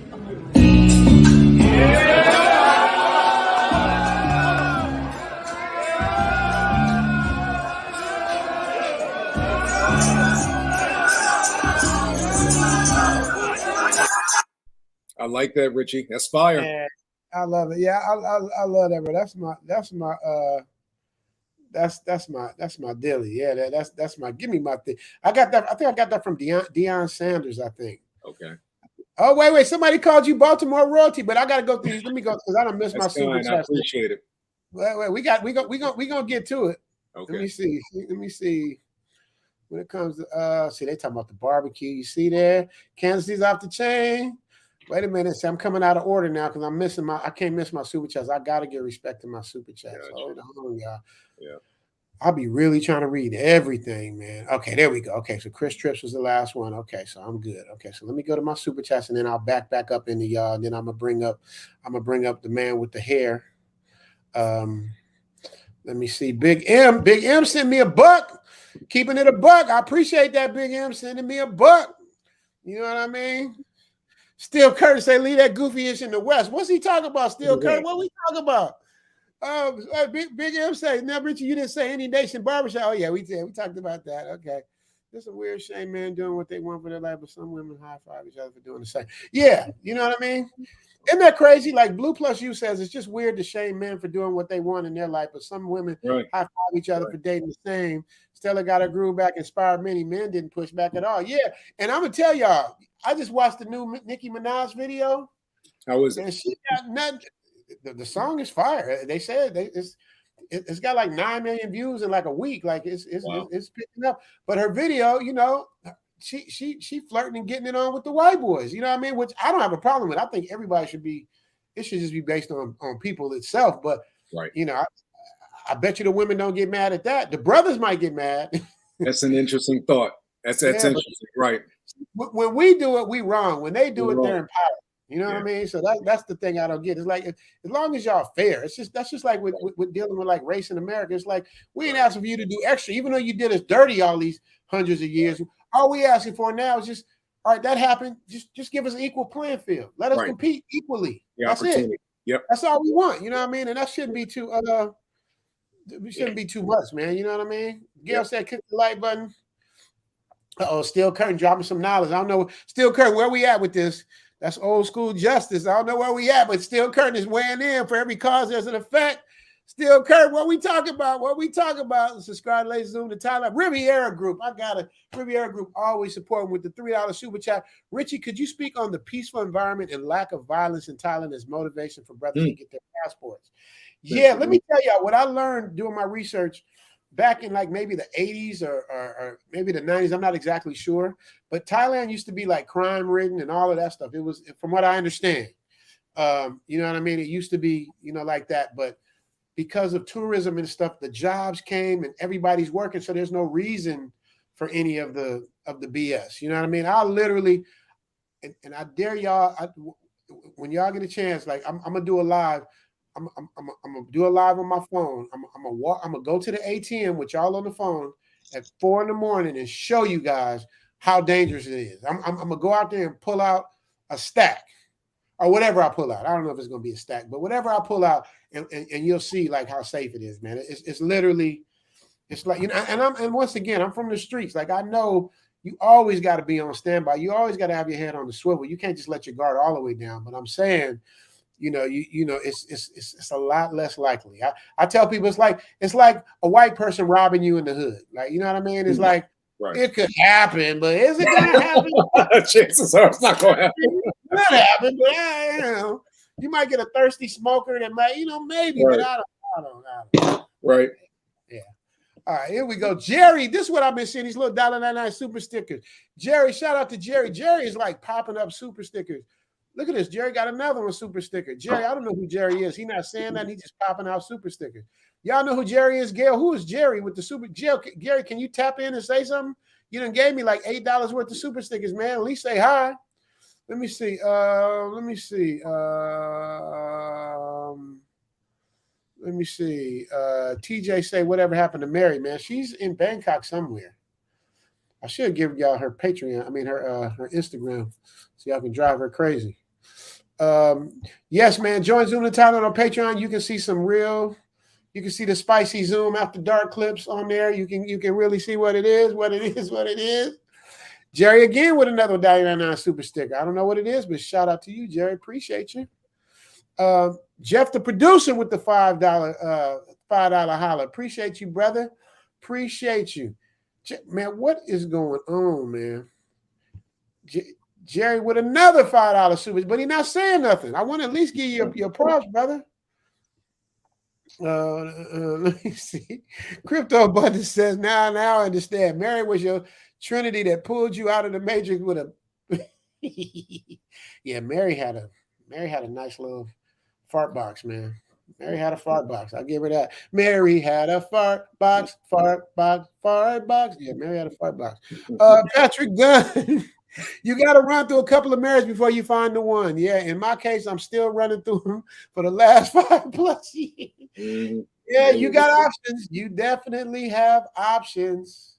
Speaker 4: I like that, Richie. That's fire.
Speaker 1: Yeah, I love it. Yeah, I love that, bro. That's my dilly. Yeah, that's my give me my thing. I got that. I think I got that from Deion Sanders, I think.
Speaker 4: Okay.
Speaker 1: Oh, wait. Somebody called you Baltimore royalty, but I gotta go through these. Let me go because I don't miss my super chat.
Speaker 4: I appreciate it.
Speaker 1: Wait, we gonna get to it.
Speaker 4: Okay.
Speaker 1: Let me see. When it comes to see, they talking about the barbecue. You see there, Kansas City's off the chain. Wait a minute. See, I'm coming out of order now because I can't miss my super chats. I gotta get respect to my super chats.
Speaker 4: Gotcha.
Speaker 1: Hold on, y'all.
Speaker 4: Yeah.
Speaker 1: I'll be really trying to read everything, man. Okay, there we go. Okay, so Chris Trips was the last one. Okay, so I'm good. Okay, so let me go to my super chats and then I'll back up into y'all. And then I'm gonna bring up the man with the hair. Let me see. Big M sent me $1. Keeping it $1. I appreciate that, Big M sending me $1. You know what I mean? Still Curtis say leave that goofy ish in the West. What's he talking about? Still Curtis? What we talking about? Big M say, now Richard, you didn't say any nation barbershop. Oh yeah, we talked about that. Okay. It's a weird shame, man, doing what they want for their life, but some women high five each other for doing the same. Yeah, you know what I mean? Isn't that crazy? Like Blue Plus U says, it's just weird to shame men for doing what they want in their life, but some women high five each other for dating the same. Stella got her groove back, inspired many. Men didn't push back at all. Yeah, and I'm gonna tell y'all, I just watched the new Nicki Minaj video.
Speaker 4: How was it?
Speaker 1: And she got nothing. The song is fire. They said it's got like 9 million views in like a week. Like it's picking up. But her video, you know, she flirting and getting it on with the white boys. You know what I mean? Which I don't have a problem with. I think everybody should be. It should just be based on people itself. But you know, I bet you the women don't get mad at that. The brothers might get mad.
Speaker 4: That's an interesting thought. That's interesting, right?
Speaker 1: When we do it, we wrong. When they do it, they're empowered. You know what I mean? So that's the thing I don't get. It's like as long as y'all fair. That's just like with dealing with like race in America. It's like we ain't asking for you to do extra, even though you did us dirty all these hundreds of years. All we asking for now is just all right. That happened. Just give us an equal playing field. Let us compete equally. That's it.
Speaker 4: Yep.
Speaker 1: That's all we want. You know what I mean? And that shouldn't be too. We shouldn't be too much, man. You know what I mean? Gail
Speaker 4: Yep.
Speaker 1: said, click the like button. Steel Curtain dropping some knowledge. I don't know. Steel Curtain, where we at with this? That's old school justice. I don't know where we at, but Steel Curtain is weighing in. For every cause, there's an effect. Steel Curtain, what we talking about? What we talking about? Subscribe, ladies, Zoom to Thailand. Riviera Group. I got it. Riviera Group always supporting with the $3 super chat. Richie, could you speak on the peaceful environment and lack of violence in Thailand as motivation for brothers to get their passports? Yeah, let me tell y'all what I learned doing my research back in like maybe the 80s or maybe the 90s. I'm not exactly sure. But Thailand used to be like crime ridden and all of that stuff. It was, from what I understand, you know what I mean? It used to be, you know, like that. But because of tourism and stuff, the jobs came and everybody's working. So there's no reason for any of the BS. You know what I mean? I literally, and I dare y'all, when y'all get a chance, like I'm gonna do a live. I'm gonna do a live on my phone. I'm gonna go to the ATM with y'all on the phone at 4 a.m. and show you guys how dangerous it is. I'm gonna go out there and pull out a stack or whatever I pull out. I don't know if it's gonna be a stack, but whatever I pull out, and you'll see like how safe it is, man. It's literally, it's like, you know, and once again, I'm from the streets. Like I know you always got to be on standby. You always got to have your head on the swivel. You can't just let your guard all the way down. But I'm saying, you know, it's a lot less likely. I tell people it's like a white person robbing you in the hood. Like, you know what I mean? It's like, right. It could happen, but is it gonna happen?
Speaker 4: Chances are it's not gonna happen.
Speaker 1: It could happen, but you know, you might get a thirsty smoker that might, you know, maybe, right. But I don't.
Speaker 4: Right.
Speaker 1: Yeah. All right, here we go. Jerry, this is what I've been seeing, these little $1.99 super stickers. Jerry, shout out to Jerry. Jerry is like popping up super stickers. Look at this. Jerry got another one super sticker. Jerry, I don't know who Jerry is. He's not saying that. He's just popping out super stickers. Y'all know who Jerry is, Gail? Who is Jerry with the super? Gary, can you tap in and say something? You done gave me like $8 worth of super stickers, man. At least say hi. Let me see. Let me see. TJ say whatever happened to Mary, man. She's in Bangkok somewhere. I should give y'all her Patreon. I mean her Instagram, so y'all can drive her crazy. Yes, man. Join Zoom to Thailand on Patreon. You can see you can see the spicy Zoom after dark clips on there. You can really see what it is. Jerry again with another $1.99 super sticker. I don't know what it is, but shout out to you, Jerry. Appreciate you. Jeff, the producer, with the $5 holler. Appreciate you, brother. Appreciate you. Man, what is going on, man? Jerry with another $5 super, but he's not saying nothing. I want to at least give you your props, brother. Let me see. Crypto Abundance says, now I understand. Mary was your Trinity that pulled you out of the matrix with a yeah, Mary had a nice little fart box, man. Mary had a fart box. I'll give her that. Mary had a fart box. Yeah, Mary had a fart box. Patrick Gunn, you got to run through a couple of marriages before you find the one. Yeah, in my case, I'm still running through them for the last 5+ years. Yeah, you got options. You definitely have options.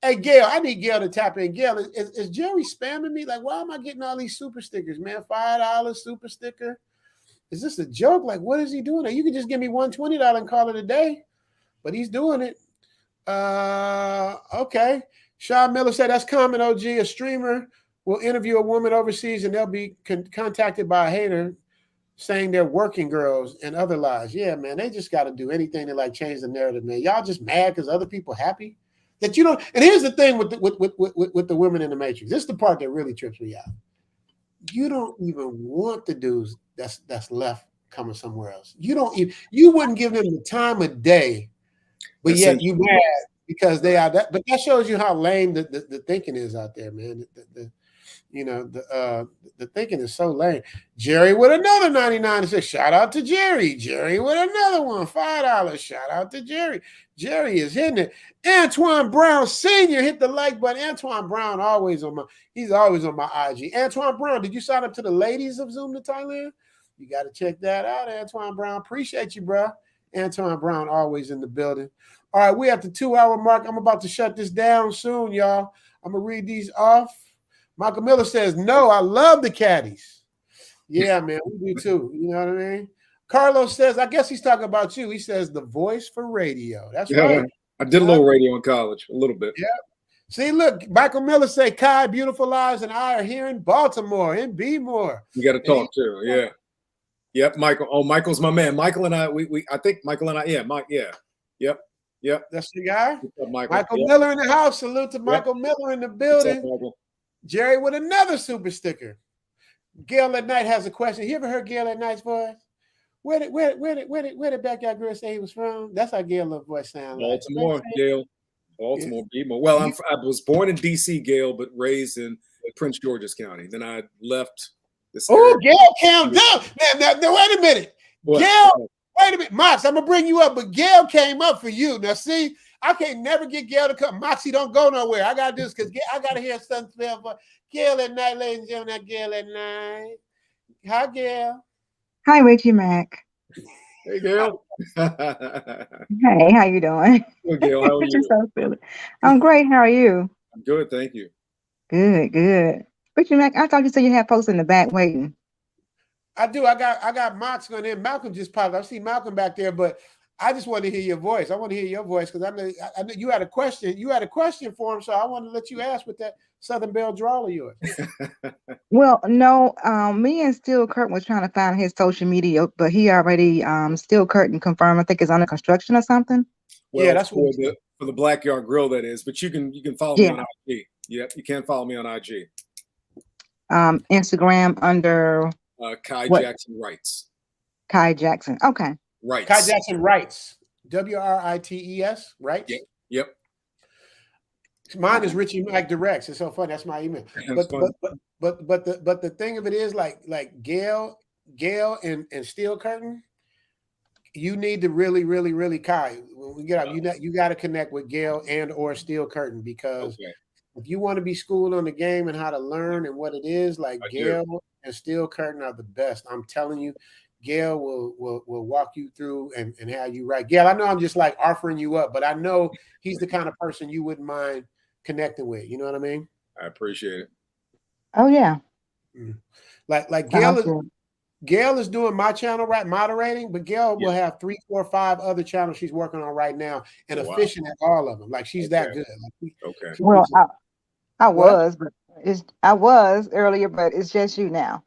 Speaker 1: Hey, Gail, I need Gail to tap in. Gail, is Jerry spamming me? Like, why am I getting all these super stickers, man? $5 super sticker. Is this a joke? Like, what is he doing? You can just give me $120 and call it a day, but he's doing it. Okay. Sean Miller said, that's common, OG. A streamer will interview a woman overseas and they'll be contacted by a hater saying they're working girls and other lies. Yeah, man, they just got to do anything to like change the narrative, man. Y'all just mad because other people happy that you don't. And here's the thing with the women in the Matrix. This is the part that really trips me out. You don't even want the dudes that's left coming somewhere else. You wouldn't give them the time of day, but yet you mad because they are that. But that shows you how lame the thinking is out there, man. The thinking is so lame. Jerry with another 99 and says, shout out to Jerry. Jerry with another one, $5. Shout out to Jerry. Jerry is hitting it. Antoine Brown Sr. hit the like button. Antoine Brown he's always on my IG. Antoine Brown, did you sign up to the ladies of Zoom to Thailand? You got to check that out, Antoine Brown. Appreciate you, bro. Antoine Brown always in the building. All right, we at the 2-hour mark. I'm about to shut this down soon, y'all. I'm going to read these off. Michael Miller says, no, I love the caddies. Yeah, man, we do too. You know what I mean? Carlos says, I guess he's talking about you. He says the voice for radio. That's right.
Speaker 4: I did a little radio in college, a little bit.
Speaker 1: Yeah. See, look, Michael Miller say, Kai, Beautiful Lives, and I are here in Baltimore, in B-more.
Speaker 4: You got to talk too. Yeah. Yep, Michael. Oh, Michael's my man. Michael and I, I think Michael and I, yeah, Mike, yeah. Yep.
Speaker 1: That's the guy. Michael
Speaker 4: yep.
Speaker 1: Miller in the house. Salute to Michael Miller in the building.
Speaker 4: Up,
Speaker 1: Jerry with another super sticker. Gail at Night has a question. You ever heard Gail at Night's voice? Where did Backyard Girl say he was from? That's how Gail's voice sounds like.
Speaker 4: Baltimore, Gail. Baltimore, B-more. Well, I was born in D.C., Gail, but raised in Prince George's County. Then I left this.
Speaker 1: Oh, Gail, calm down. Now, wait a minute.
Speaker 4: What?
Speaker 1: Gail, wait a minute. Mox, I'm going to bring you up, but Gail came up for you. Now, see, I can't never get Gail to come. Moxie, don't go nowhere. I got to do this because I got to hear something for Gail at Night, ladies and gentlemen. Gail at Night. Hi, Gail.
Speaker 5: Hi, Richie Mac.
Speaker 4: Hey, Gail.
Speaker 5: Hey, how you doing?
Speaker 4: Good, Gail. How are you?
Speaker 5: So silly. I'm great. How are you?
Speaker 4: I'm good, thank you.
Speaker 5: Good. Richie Mac, I thought you said you had folks in the back waiting.
Speaker 1: I do. I got Mox going in. Malcolm just popped up. I see Malcolm back there, but I just want to hear your voice. I want to hear your voice because I know you had a question. You had a question for him, so I want to let you ask with that Southern Belle drawl of yours.
Speaker 5: Well, no, me and Steel Curtin was trying to find his social media, but he already Steel Curtin confirmed. I think it's under construction or something.
Speaker 4: Well,
Speaker 1: yeah, that's
Speaker 4: for the Blackyard Grill, that is. But you can follow me on IG. Yep, you can follow me on IG.
Speaker 5: Instagram under
Speaker 4: Kai Jackson Writes.
Speaker 5: Kai Jackson. Okay.
Speaker 4: Right.
Speaker 1: Kai Jackson Writes. WRITES, right?
Speaker 4: Yep.
Speaker 1: Mine is Richie Mac Directs. It's so funny. That's my email. But the thing of it is like Gail and Steel Curtain, you need to really Kai. When we get out, you got to connect with Gail and or Steel Curtain because if you want to be schooled on the game and how to learn and what it is, like Gail and Steel Curtain are the best. I'm telling you. Gail will walk you through and how you write. Gail, I know I'm just like offering you up, but I know he's the kind of person you wouldn't mind connecting with. You know what I mean?
Speaker 4: I appreciate it.
Speaker 5: Oh yeah.
Speaker 1: Like Gail is doing my channel, right? Moderating, but Gail will have 3, 4, 5 other channels she's working on right now and efficient at all of them. Like she's that good. Like,
Speaker 5: well, I was earlier, but it's just you now.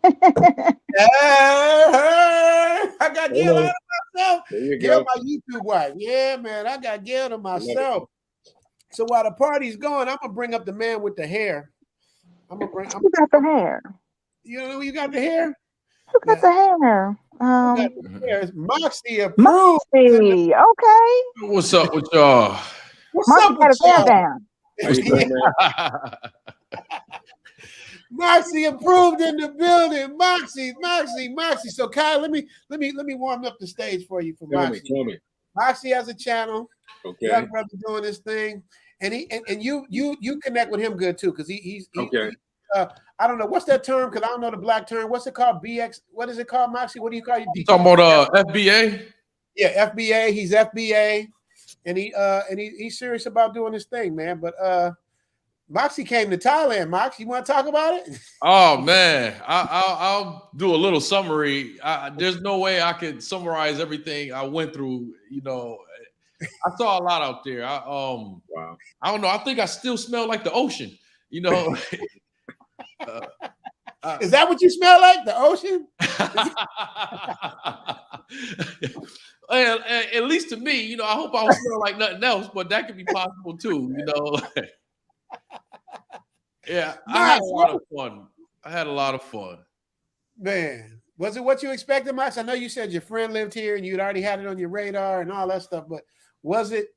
Speaker 1: I got Gail out of myself. Gail, my YouTube wife. Yeah, man, I got Gail to myself. So while the party's going, I'm gonna bring up the man with the hair.
Speaker 5: Who got the hair?
Speaker 1: You know who you got the hair?
Speaker 5: Who got the hair?
Speaker 1: It's Moxie approved.
Speaker 5: Moxie, okay.
Speaker 6: What's up with y'all?
Speaker 1: What's up with y'all?
Speaker 5: Down.
Speaker 1: Moxie approved in the building. Moxie. So Kai, let me warm up the stage for you for Moxie.
Speaker 4: Tell me.
Speaker 1: Moxie has a channel.
Speaker 4: Okay.
Speaker 1: Young brother doing this thing, and you connect with him good too because he's
Speaker 4: okay.
Speaker 1: I don't know what's that term because I don't know the black term. What's it called? BX. What is it called, Moxie? What do you call your?
Speaker 6: You talking about FBA?
Speaker 1: Yeah, FBA. He's FBA, and he's serious about doing this thing, man. But Moxie came to Thailand. Mox, you want to talk about it?
Speaker 6: Oh man, I'll do a little summary. There's no way I could summarize everything I went through. You know, I saw a lot out there. Wow. I don't know. I think I still smell like the ocean. You know.
Speaker 1: Is that what you smell like? The ocean?
Speaker 6: At least to me, you know. I hope I don't smell like nothing else, but that could be possible too. You know. Yeah, I had a lot of fun. Man,
Speaker 1: was it what you expected, Max? I know you said your friend lived here and you'd already had it on your radar and all that stuff, but was it?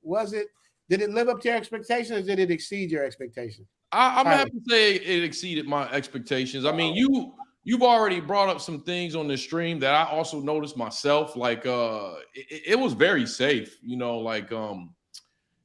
Speaker 1: Did it live up to your expectations or did it exceed your expectations?
Speaker 6: I'm happy to say it exceeded my expectations. I mean, you've already brought up some things on the stream that I also noticed myself. Like it was very safe, you know, like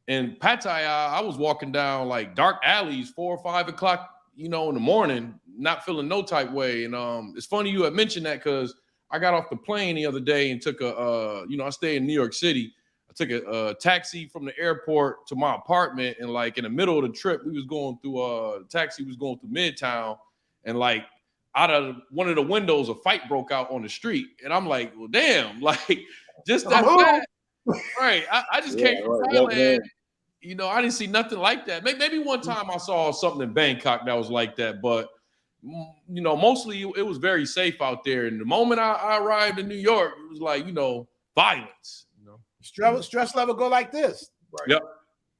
Speaker 6: in Pattaya, I was walking down like dark alleys, 4 or 5 o'clock, you know, in the morning, not feeling no type way. And it's funny you had mentioned that because I got off the plane the other day and took I stay in New York City. I took a taxi from the airport to my apartment, and like in the middle of the trip, taxi was going through Midtown, and like out of one of the windows, a fight broke out on the street, and I'm like, well, damn, like just that fast. Right. I just came from Thailand. You know, I didn't see nothing like that. Maybe one time I saw something in Bangkok that was like that, but you know, mostly it was very safe out there. And the moment I arrived in New York, it was like, you know, violence. You know,
Speaker 1: stress level go like this.
Speaker 4: Right.
Speaker 6: Yep.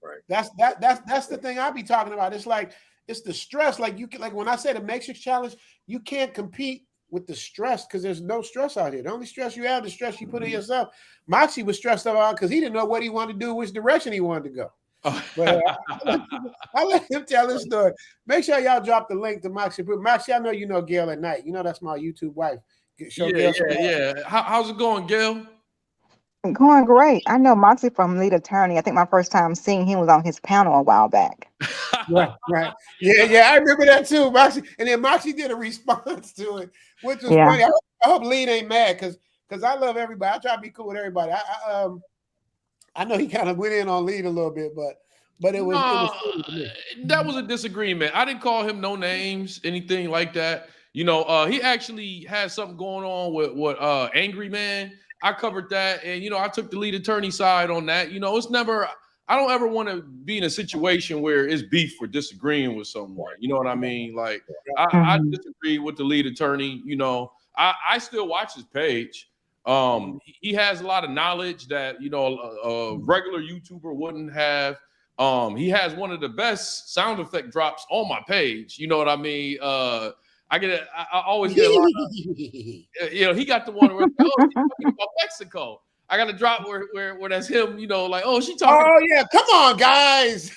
Speaker 4: Right.
Speaker 1: That's the thing I be talking about. It's like it's the stress. Like you can, like when I say the Matrix challenge, you can't compete with the stress because there's no stress out here. The only stress you have is the stress you put in yourself. Moxie was stressed out because he didn't know what he wanted to do, which direction he wanted to go. But I'll let him tell his story. Make sure y'all drop the link to Moxie. Moxie, I know you know Gail at night. You know that's my YouTube wife.
Speaker 6: Yeah. How's it going, Gail?
Speaker 5: Going great. I know Moxie from Lead Attorney. I think my first time seeing him was on his panel a while back.
Speaker 1: Right. Yeah, I remember that too, Moxie. And then Moxie did a response to it, which was funny. I hope Lead ain't mad because I love everybody. I try to be cool with everybody. I know he kind of went in on Lead a little bit, but it was
Speaker 6: that was a disagreement. I didn't call him no names, anything like that. You know, he actually had something going on with Angry Man. I covered that, and you know, I took the Lead Attorney side on that. You know, it's never. I don't ever want to be in a situation where it's beef for disagreeing with someone. You know what I mean? Like, I disagree with the Lead Attorney. You know, I still watch his page. He has a lot of knowledge that, you know, a regular YouTuber wouldn't have. He has one of the best sound effect drops on my page. You know what I mean? I always get a lot of, you know, he got the one where, he's talking about Mexico. I got a drop where that's him, you know, like, oh, she talking.
Speaker 1: Oh, yeah, come on, guys.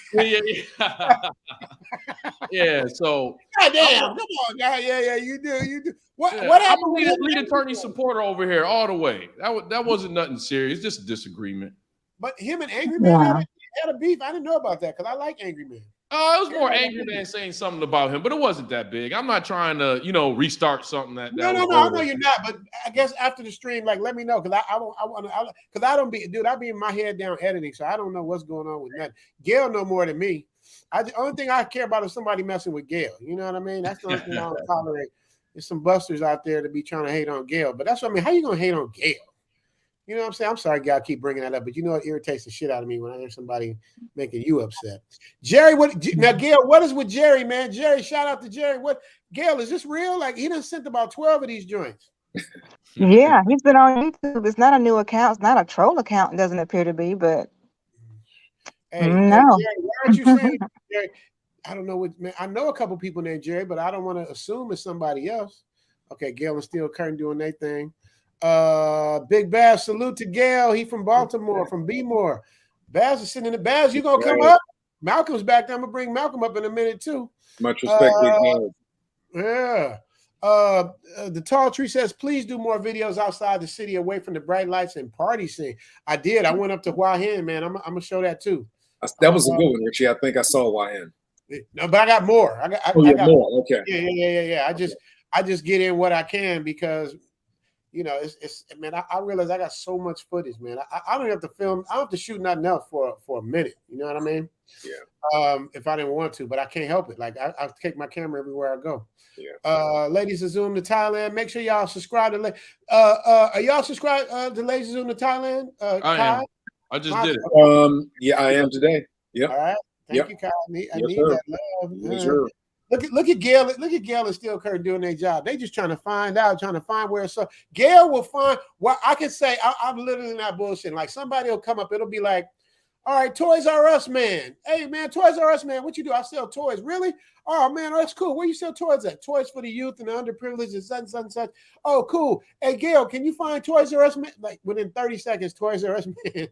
Speaker 6: Yeah, so.
Speaker 1: Goddamn, come on, guys. Yeah, you do. What
Speaker 6: I'm a Lead Attorney supporter over here all the way. That wasn't nothing serious, just a disagreement.
Speaker 1: But him and Angry Man had a beef. I didn't know about that because I like Angry Man.
Speaker 6: It was more Angry Man saying something about him, but it wasn't that big. I'm not trying to, you know, restart something that.
Speaker 1: No, I know you're not. But I guess after the stream, like, let me know because I be in my head down editing, so I don't know what's going on with that. Gail know more than me. The only thing I care about is somebody messing with Gail. You know what I mean? That's the only thing I don't tolerate. There's some busters out there to be trying to hate on Gail, but that's what I mean. How you gonna hate on Gail? You know what I'm saying? I'm sorry, Gail, I keep bringing that up, but you know it irritates the shit out of me when I hear somebody making you upset. Jerry, now, Gail, what is with Jerry, man? Jerry, shout out to Jerry. Gail, is this real? Like, he done sent about 12 of these joints.
Speaker 5: Yeah, he's been on YouTube. It's not a new account. It's not a troll account. It doesn't appear to be, but
Speaker 1: hey,
Speaker 5: no.
Speaker 1: Jerry, why aren't you saying Jerry? I don't know what, man. I know a couple people named Jerry, but I don't want to assume it's somebody else. Okay, Gail and Steel Curtin doing their thing. Big Baz, salute to Gail. He from Baltimore, from B-More. Baz is sitting in the Baz. You gonna come up? Malcolm's back there. I'm gonna bring Malcolm up in a minute too.
Speaker 4: Much respect, Big Baz.
Speaker 1: Yeah. The Tall Tree says, please do more videos outside the city, away from the bright lights and party scene. I did. I went up to Hua Hin, man. I'm gonna show that too.
Speaker 4: That was a good one, Richie. I think I saw Hua Hin.
Speaker 1: No, but I got more. I got
Speaker 4: more. Okay.
Speaker 1: Yeah. I just get in what I can because, you know, it's man. I realize I got so much footage, man. I don't have to film. I don't have to shoot nothing else for a minute. You know what I mean?
Speaker 4: Yeah.
Speaker 1: If I didn't want to, but I can't help it. Like I take my camera everywhere I go.
Speaker 4: Yeah.
Speaker 1: Ladies of Zoom to Thailand. Make sure y'all subscribe to. Are y'all subscribed to Ladies of Zoom to Thailand?
Speaker 6: I am. I just did
Speaker 4: it. Yeah, I am today. Yep.
Speaker 1: All right. Thank you, Kyle. I need that love.
Speaker 4: Yes, sir.
Speaker 1: Look at Gail. Look at Gail and Steel Curtin doing their job. They just trying to find where it's so. Gail will find what I can say. I'm literally not bullshitting. Like somebody will come up. It'll be like, all right, Toys R Us man. Hey man, Toys R Us man. What you do? I sell toys. Really? Oh man, that's cool. Where you sell toys at? Toys for the youth and the underprivileged and such. Oh, cool. Hey Gail, can you find Toys R Us man? Like within 30 seconds, Toys R Us man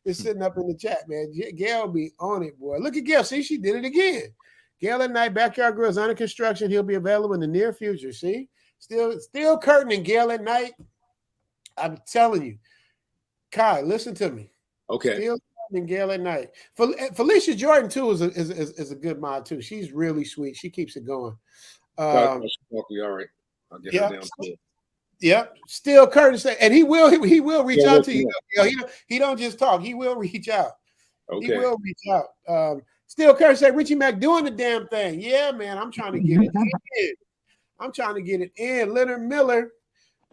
Speaker 1: is sitting up in the chat, man. Gail be on it, boy. Look at Gail. See, she did it again. Gail at Night, Backyard Grill is under construction. He'll be available in the near future. See? Still Curtin and Gail at Night. I'm telling you. Kai, listen to me.
Speaker 4: Okay.
Speaker 1: Still Curtin and Gail at Night. Felicia Jordan, too, is a good mod, too. She's really sweet. She keeps it going.
Speaker 4: All right. I'll get her down too.
Speaker 1: Yep. Still Curtin said, and he will reach out to you. He don't just talk. He will reach out.
Speaker 4: Okay.
Speaker 1: He will reach out. Still Curtin said, Richie Mac doing the damn thing. Yeah, man, I'm trying to get it in. I'm trying to get it in. Leonard Miller,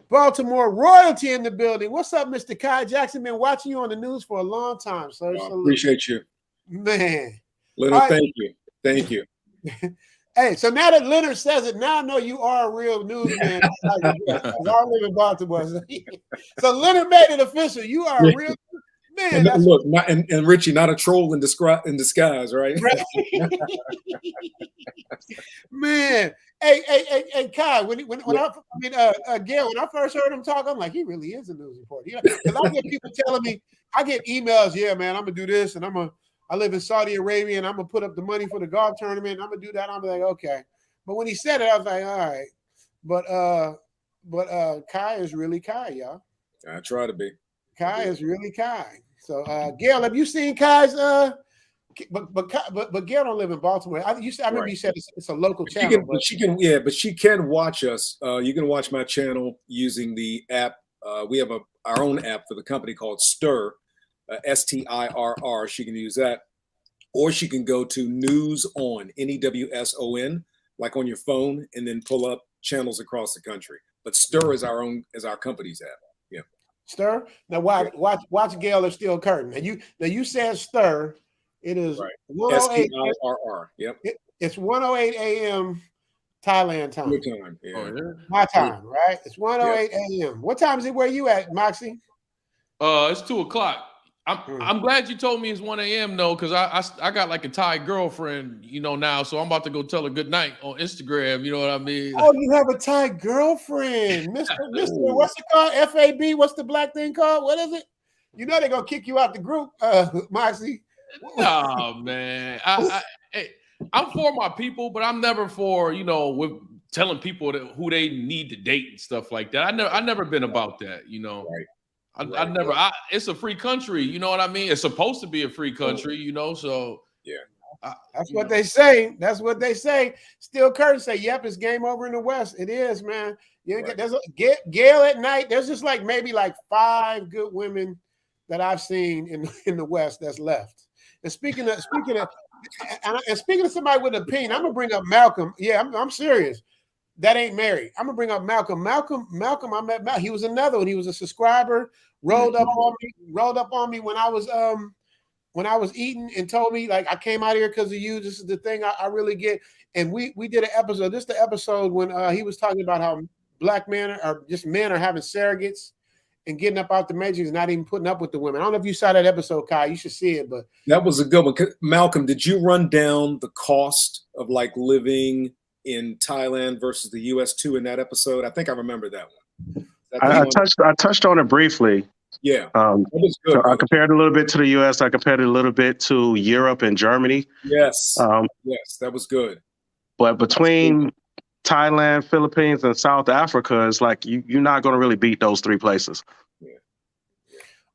Speaker 1: Baltimore royalty in the building. What's up, Mr. Kai Jackson? Been watching you on the news for a long time, sir.
Speaker 4: Appreciate you.
Speaker 1: Man.
Speaker 4: Leonard, thank you. Thank you.
Speaker 1: Hey, so now that Leonard says it, now I know you are a real newsman. I live in Baltimore. So Leonard made it official. You are a real man.
Speaker 4: And look, and Richie, not a troll in disguise, right?
Speaker 1: Man, hey, Kai, Gail, when I first heard him talk, I'm like, he really is a news reporter. Because I get people telling me, I get emails, yeah, man, I'm gonna do this, and I live in Saudi Arabia, and I'm gonna put up the money for the golf tournament. I'm gonna do that. I'm like, okay. But when he said it, I was like, all right. But Kai is really Kai, y'all.
Speaker 4: I try to be.
Speaker 1: Kai is really Kai. So, Gail, have you seen Kai's? But Gail don't live in Baltimore. I remember you said it's a local channel.
Speaker 4: But she can watch us. You can watch my channel using the app. We have our own app for the company called Stir. STIRR. She can use that, or she can go to News On, NEWSON, like on your phone, and then pull up channels across the country. But Stir is our company's app. Yeah.
Speaker 1: Stir. Now watch Gail is still curtain. Now you said Stir. It is
Speaker 4: right.
Speaker 1: 108
Speaker 4: STIRR. Yep.
Speaker 1: It's 1:08 a.m. Thailand time.
Speaker 4: Your time. Yeah.
Speaker 6: Oh, yeah.
Speaker 1: My time, right? It's 1:08 a.m. What time is it where you at, Moxie?
Speaker 6: It's 2:00. I'm glad you told me it's 1 a.m. though, because I got like a Thai girlfriend, now, so I'm about to go tell her good night on Instagram. You know what I mean?
Speaker 1: Oh, you have a Thai girlfriend, Mr. What's it called? FAB? What's the black thing called? What is it? They're gonna kick you out the group, Moxie.
Speaker 6: No, man. I'm for my people, but I'm never for with telling people who they need to date and stuff like that. I never been about that.
Speaker 4: Right.
Speaker 6: I never. It's a free country. You know what I mean? It's supposed to be a free country. So
Speaker 4: yeah.
Speaker 1: That's what they say. That's what they say. Still Curtin say, "Yep, it's game over in the West." It is, man. There's Gail at night. There's just maybe 5 good women that I've seen in the West that's left. And speaking of somebody with an opinion, I'm gonna bring up Malcolm. Yeah, I'm serious. That ain't married. I'm gonna bring up Malcolm. Malcolm. I met Malcolm. He was another one. He was a subscriber. Rolled up on me when I was eating and told me I came out here because of you. This is the thing I really get. And we did an episode. This is the episode when he was talking about how black men or just men are having surrogates and getting up out the matrix and not even putting up with the women. I don't know if you saw that episode, Kai. You should see it. But
Speaker 4: that was a good one. Malcolm, did you run down the cost of living in Thailand versus the US too in that episode? I think I remember that one.
Speaker 7: I touched on it briefly.
Speaker 4: Yeah. That was good.
Speaker 7: So I compared a little bit to the US. I compared it a little bit to Europe and Germany.
Speaker 4: Yes. Yes, that was good.
Speaker 7: But between Thailand, Philippines, and South Africa, it's you're not going to really beat those 3 places.
Speaker 4: Yeah.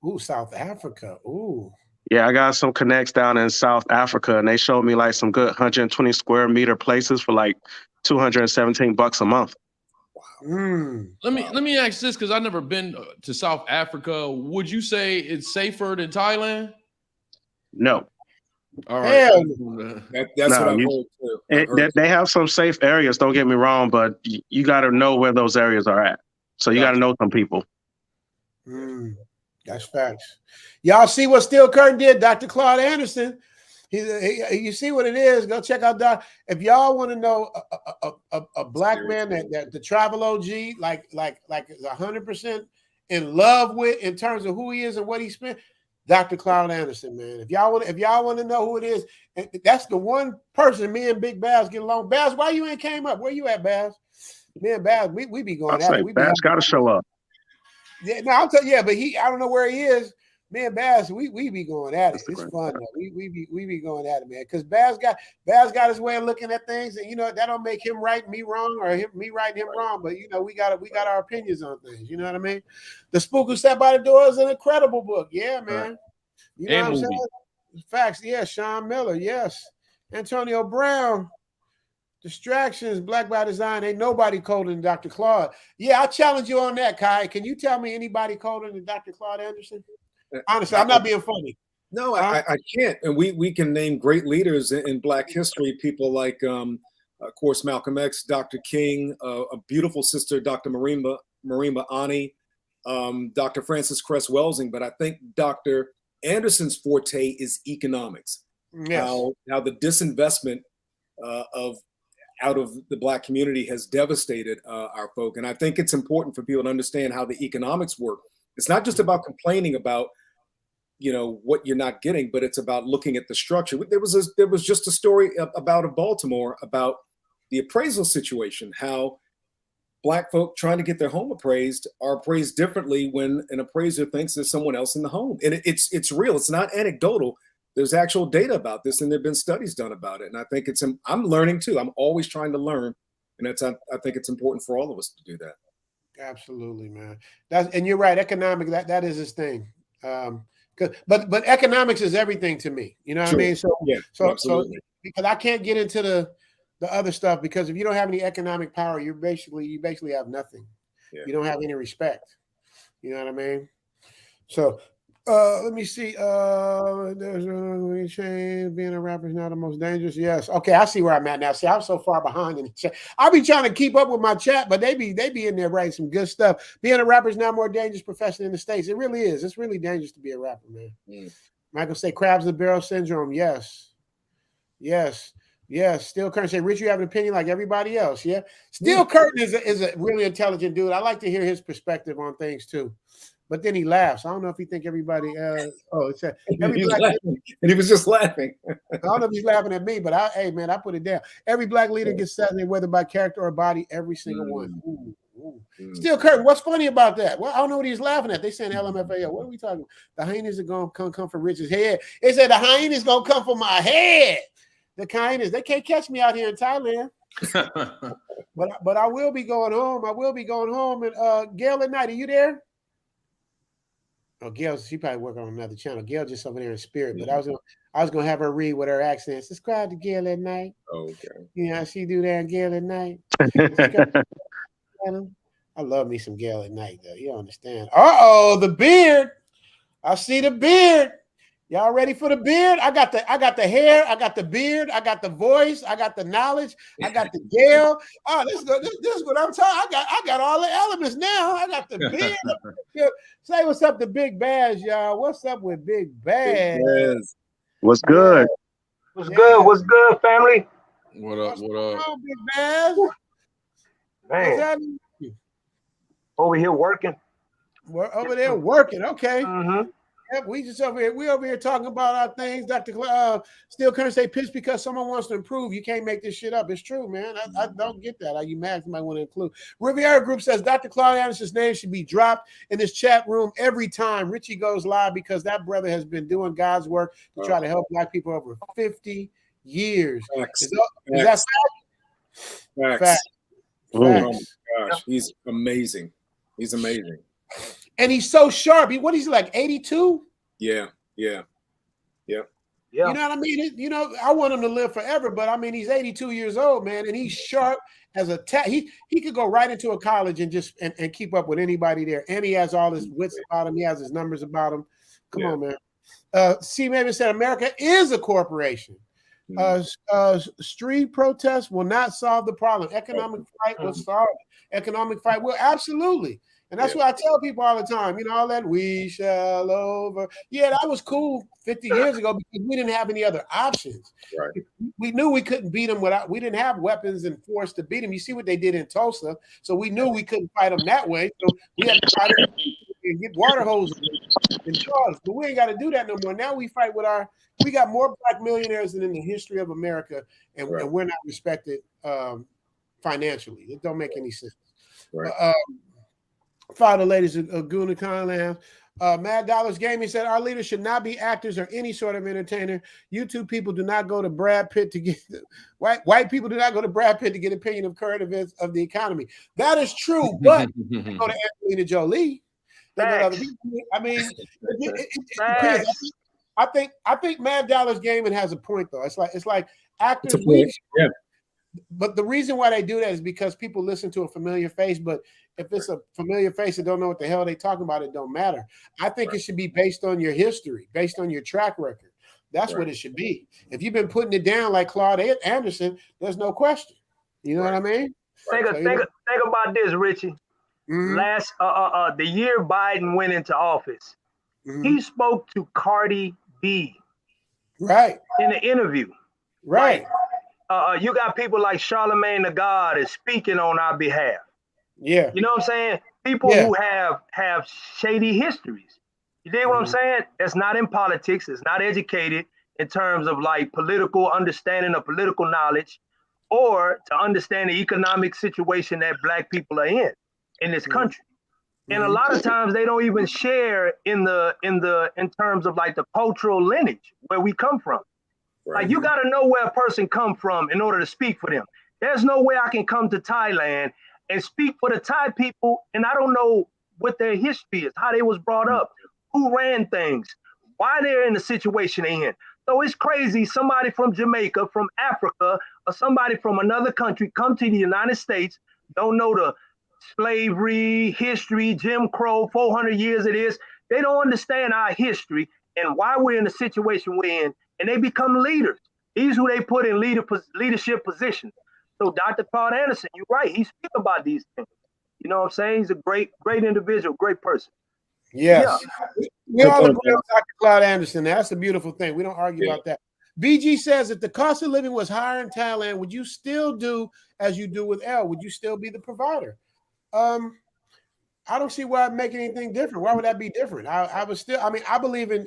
Speaker 1: Ooh, South Africa. Ooh.
Speaker 7: Yeah, I got some connects down in South Africa, and they showed me some good 120 square meter places for $217 a month.
Speaker 1: Wow.
Speaker 6: Let me ask this, because I've never been to South Africa. Would you say it's safer than Thailand?
Speaker 7: No.
Speaker 6: All right.
Speaker 4: That's what I've heard too.
Speaker 7: They have some safe areas, don't get me wrong, but you got to know where those areas are at. So you got to know some people.
Speaker 1: That's facts. Y'all see what Steel Curtain did? Dr. Claude Anderson. You see what it is. Go check out Doc. If y'all want to know a black man that the travel OG is 100% in love with in terms of who he is and what he spent, Dr. Claude Anderson, man. If y'all want to know who it is, that's the one person me and Big Baz get along. Baz, why you ain't came up? Where you at, Baz? Me and Baz, we be going at it.
Speaker 7: Baz got to show up.
Speaker 1: Yeah, no, I'll tell you. Yeah, but I don't know where he is. Me and Baz, we be going at it. It's fun though. We be going at it, man. Because Baz got his way of looking at things, and that don't make him right, me wrong, or me right, him wrong. But we got our opinions on things. You know what I mean? The Spook Who Sat by the Door is an incredible book. Yeah, man. You know what I'm saying? Facts. Yeah, Sean Miller. Yes, Antonio Brown. Distractions, Black by Design. Ain't nobody colder than Dr. Claude. Yeah, I challenge you on that, Kai. Can you tell me anybody colder than Dr. Claude Anderson? Honestly, I'm not being funny.
Speaker 4: No, I can't. And we can name great leaders in Black history, people like of course, Malcolm X, Dr. King, a beautiful sister, Dr. Marimba Ani, Dr. Francis Cress Welsing. But I think Dr. Anderson's forte is economics.
Speaker 1: Yes.
Speaker 4: How the disinvestment out of the Black community has devastated our folk. And I think it's important for people to understand how the economics work. It's not just about complaining about, what you're not getting, but it's about looking at the structure. There was just a story about Baltimore about the appraisal situation, how Black folk trying to get their home appraised are appraised differently when an appraiser thinks there's someone else in the home. And it's real. It's not anecdotal. There's actual data about this, and there've been studies done about it. And I think I'm learning too. I'm always trying to learn, and I think it's important for all of us to do that. Absolutely,
Speaker 1: man. And you're right. Economic, that is his thing. But economics is everything to me. You know what I mean? So because I can't get into the other stuff, because if you don't have any economic power, you basically have nothing. Yeah. You don't have any respect. You know what I mean? So let me see. There's change. Being a rapper is not the most dangerous. Yes. Okay, I see where I'm at now. See, I'm so far behind in the chat. I'll be trying to keep up with my chat, but they be in there writing some good stuff. Being a rapper is now more dangerous profession in the States. It really is. It's really dangerous to be a rapper, man. Michael say crabs in the barrel syndrome. Yes. Steel Curtin say, Rich, you have an opinion like everybody else. Yeah. Steel Curtin is a really intelligent dude. I like to hear his perspective on things too. But then he laughs. I don't know if he think everybody. It's every black
Speaker 4: and he was just laughing.
Speaker 1: I don't know if he's laughing at me, but I put it down. Every Black leader gets assassinated, whether by character or body. Every single one. Steel Curtin, what's funny about that? Well, I don't know what he's laughing at. They saying LMFAO. What are we talking about? The hyenas are gonna come from Rich's head. They said the hyenas gonna come from my head. The hyenas, they can't catch me out here in Thailand. but I will be going home. And Gail at night, are you there? Oh, Gail, she probably working on another channel. Gail just over there in spirit, but I was gonna have her read with her accent. Subscribe to Gail at night.
Speaker 4: Okay.
Speaker 1: You know how she do that, Gail at night. I love me some Gail at night, though. You understand? The beard. I see the beard. Y'all ready for the beard? I got the hair, I got the beard, I got the voice, I got the knowledge, I got the Gail. Oh, this is what I'm talking. I got all the elements now. I got the beard. Say what's up to Big Baz, y'all. What's up with Big Baz?
Speaker 7: What's good?
Speaker 8: What's good? What's good, family?
Speaker 6: What up?
Speaker 1: Big Baz?
Speaker 8: Man, over here working.
Speaker 1: We're over there working. Okay.
Speaker 8: Mm-hmm.
Speaker 1: Yep, we just over here. We over here talking about our things. Dr. Still couldn't say pitch because someone wants to improve. You can't make this shit up. It's true, man. I don't get that. Are you mad? Somebody want to include. Riviera Group says Dr. Claude Anderson's name should be dropped in this chat room every time Richie goes live, because that brother has been doing God's work to try to help Black people over 50 years. Is that fact?
Speaker 4: Facts. Oh my gosh, he's amazing. He's amazing.
Speaker 1: And he's so sharp. What is he, like 82?
Speaker 4: Yeah.
Speaker 1: You know what I mean? I want him to live forever, but I mean, he's 82 years old, man, and he's sharp as a he could go right into a college and just and keep up with anybody there. And he has all his wits about him. He has his numbers about him. Come on, man. C. Maven said America is a corporation. Street protests will not solve the problem. Economic fight will solve it. Economic fight will, absolutely. And that's what I tell people all the time. All that we shall over. Yeah, that was cool 50 years ago because we didn't have any other options. Right. We knew we couldn't beat them we didn't have weapons and force to beat them. You see what they did in Tulsa. So we knew we couldn't fight them that way. So we had to fight them and get water hoses and cars. But we ain't got to do that no more. Now we fight with we got more Black millionaires than in the history of America, and we're not respected financially. It don't make any sense. Right. Father, ladies, Guna Conlam. Mad Dollars Gaming said our leaders should not be actors or any sort of entertainer. YouTube people do not go to Brad Pitt to get white people do not go to Brad Pitt to get opinion of current events of the economy. That is true, but they go to Angelina Jolie. They go to other people. I mean, it depends. I think Mad Dollars Gaming has a point though. It's like actors. But the reason why they do that is because people listen to a familiar face. But if it's a familiar face and don't know what the hell they talking about, it don't matter. I think it should be based on your history, based on your track record. That's what it should be. If you've been putting it down like Claude Anderson, there's no question. You know what I mean?
Speaker 8: Think about this, Richie. Last the year Biden went into office, he spoke to Cardi B.
Speaker 1: Right.
Speaker 8: In an interview.
Speaker 1: Right.
Speaker 8: You got people like Charlemagne the God is speaking on our behalf.
Speaker 1: Yeah.
Speaker 8: You know what I'm saying? People who have shady histories. You dig what I'm saying? That's not in politics. It's not educated in terms of like political understanding of political knowledge, or to understand the economic situation that Black people are in this country. And a lot of times they don't even share in terms of like the cultural lineage where we come from. Right. Like you got to know where a person come from in order to speak for them. There's no way I can come to Thailand and speak for the Thai people, and I don't know what their history is, how they was brought up, who ran things, why they're in the situation they're in. So it's crazy. Somebody from Jamaica, from Africa, or somebody from another country come to the United States, don't know the slavery, history, Jim Crow, 400 years it is. They don't understand our history and why we're in the situation we're in, and they become leaders. These who they put in leadership positions. So Dr. Claude Anderson, you're right. He speaks about these things. You know what I'm saying? He's a great individual, great person.
Speaker 1: Yes. Yeah. We all agree on Dr. Claude Anderson. That's a beautiful thing. We don't argue about that. BG says, if the cost of living was higher in Thailand, would you still do as you do with L? Would you still be the provider? I don't see why I'd make anything different. Why would that be different? I would still, I mean, I believe I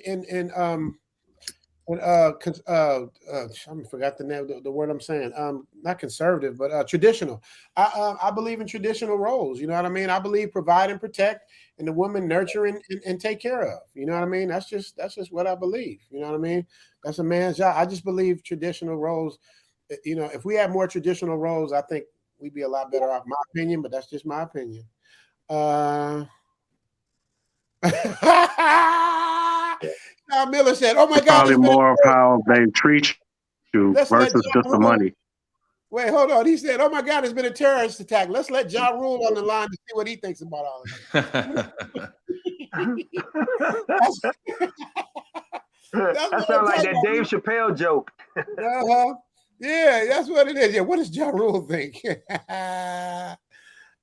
Speaker 1: forgot the name, the word I'm saying. Not conservative, but traditional. I believe in traditional roles. You know what I mean? I believe provide and protect, and the woman nurture and take care of. You know what I mean? That's just what I believe. You know what I mean? That's a man's job. I just believe traditional roles. You know, if we had more traditional roles, I think we'd be a lot better off. My opinion, but that's just my opinion. Miller said, "Oh my God,
Speaker 7: probably more of how they treat you versus just the money."
Speaker 1: Wait, hold on. He said, "Oh my God, it's been a terrorist attack. Let's let Ja Rule on the line to see what he thinks about all of it."
Speaker 8: That sounds like that Dave Chappelle joke.
Speaker 1: Yeah, that's what it is. Yeah, what does Ja Rule think? Yeah,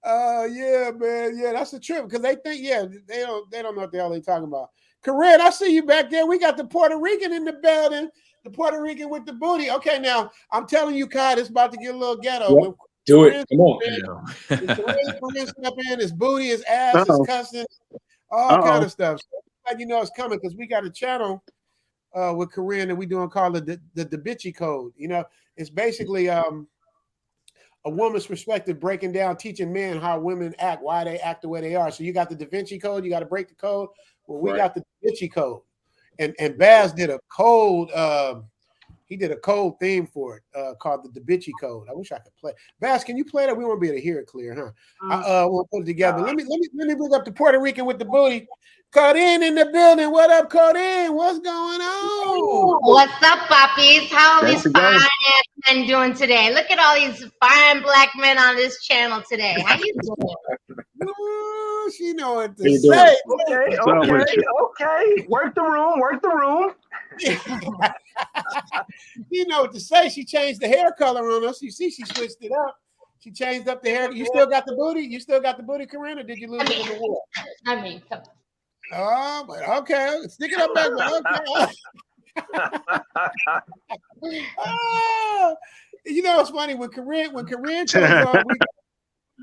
Speaker 1: man. Yeah, that's the trip because they think, they don't know what the hell they're talking about. Corinne, I see you back there. We got the Puerto Rican in the building. The Puerto Rican with the booty. Okay, now I'm telling you, Kai, it's about to get a little ghetto.
Speaker 4: Yep. Do it. Come on.
Speaker 1: Corinne step in, his booty, his ass, his cussing, all kind of stuff. So, like, you know, it's coming because we got a channel with Corinne that we doing called the Da Vinci Code. You know, it's basically a woman's perspective, breaking down, teaching men how women act, why they act the way they are. So you got the Da Vinci Code, you got to break the code. Well, we got the Da Vinci Code, and Baz did a code. He did a code theme for it called the Da Vinci Code. I wish I could play. Baz, can you play that? We won't be able to hear it clear, huh? We'll put it together. Let me bring up the Puerto Rican with the booty. Corinne in the building. What up, Corinne? What's going on?
Speaker 9: What's up, puppies? How are these fine men doing today? Look at all these fine Black men on this channel today. How you doing?
Speaker 1: Ooh, she know what to say.
Speaker 8: Okay. Work the room.
Speaker 1: You know what to say. She changed the hair color on us. You see, she switched it up. She changed up the hair. You still got the booty? You still got the booty, Corinne, or did you lose it in the war?
Speaker 9: I mean, come on.
Speaker 1: Oh, but okay. Stick it up back. Okay. You know, it's funny when Corinne comes on,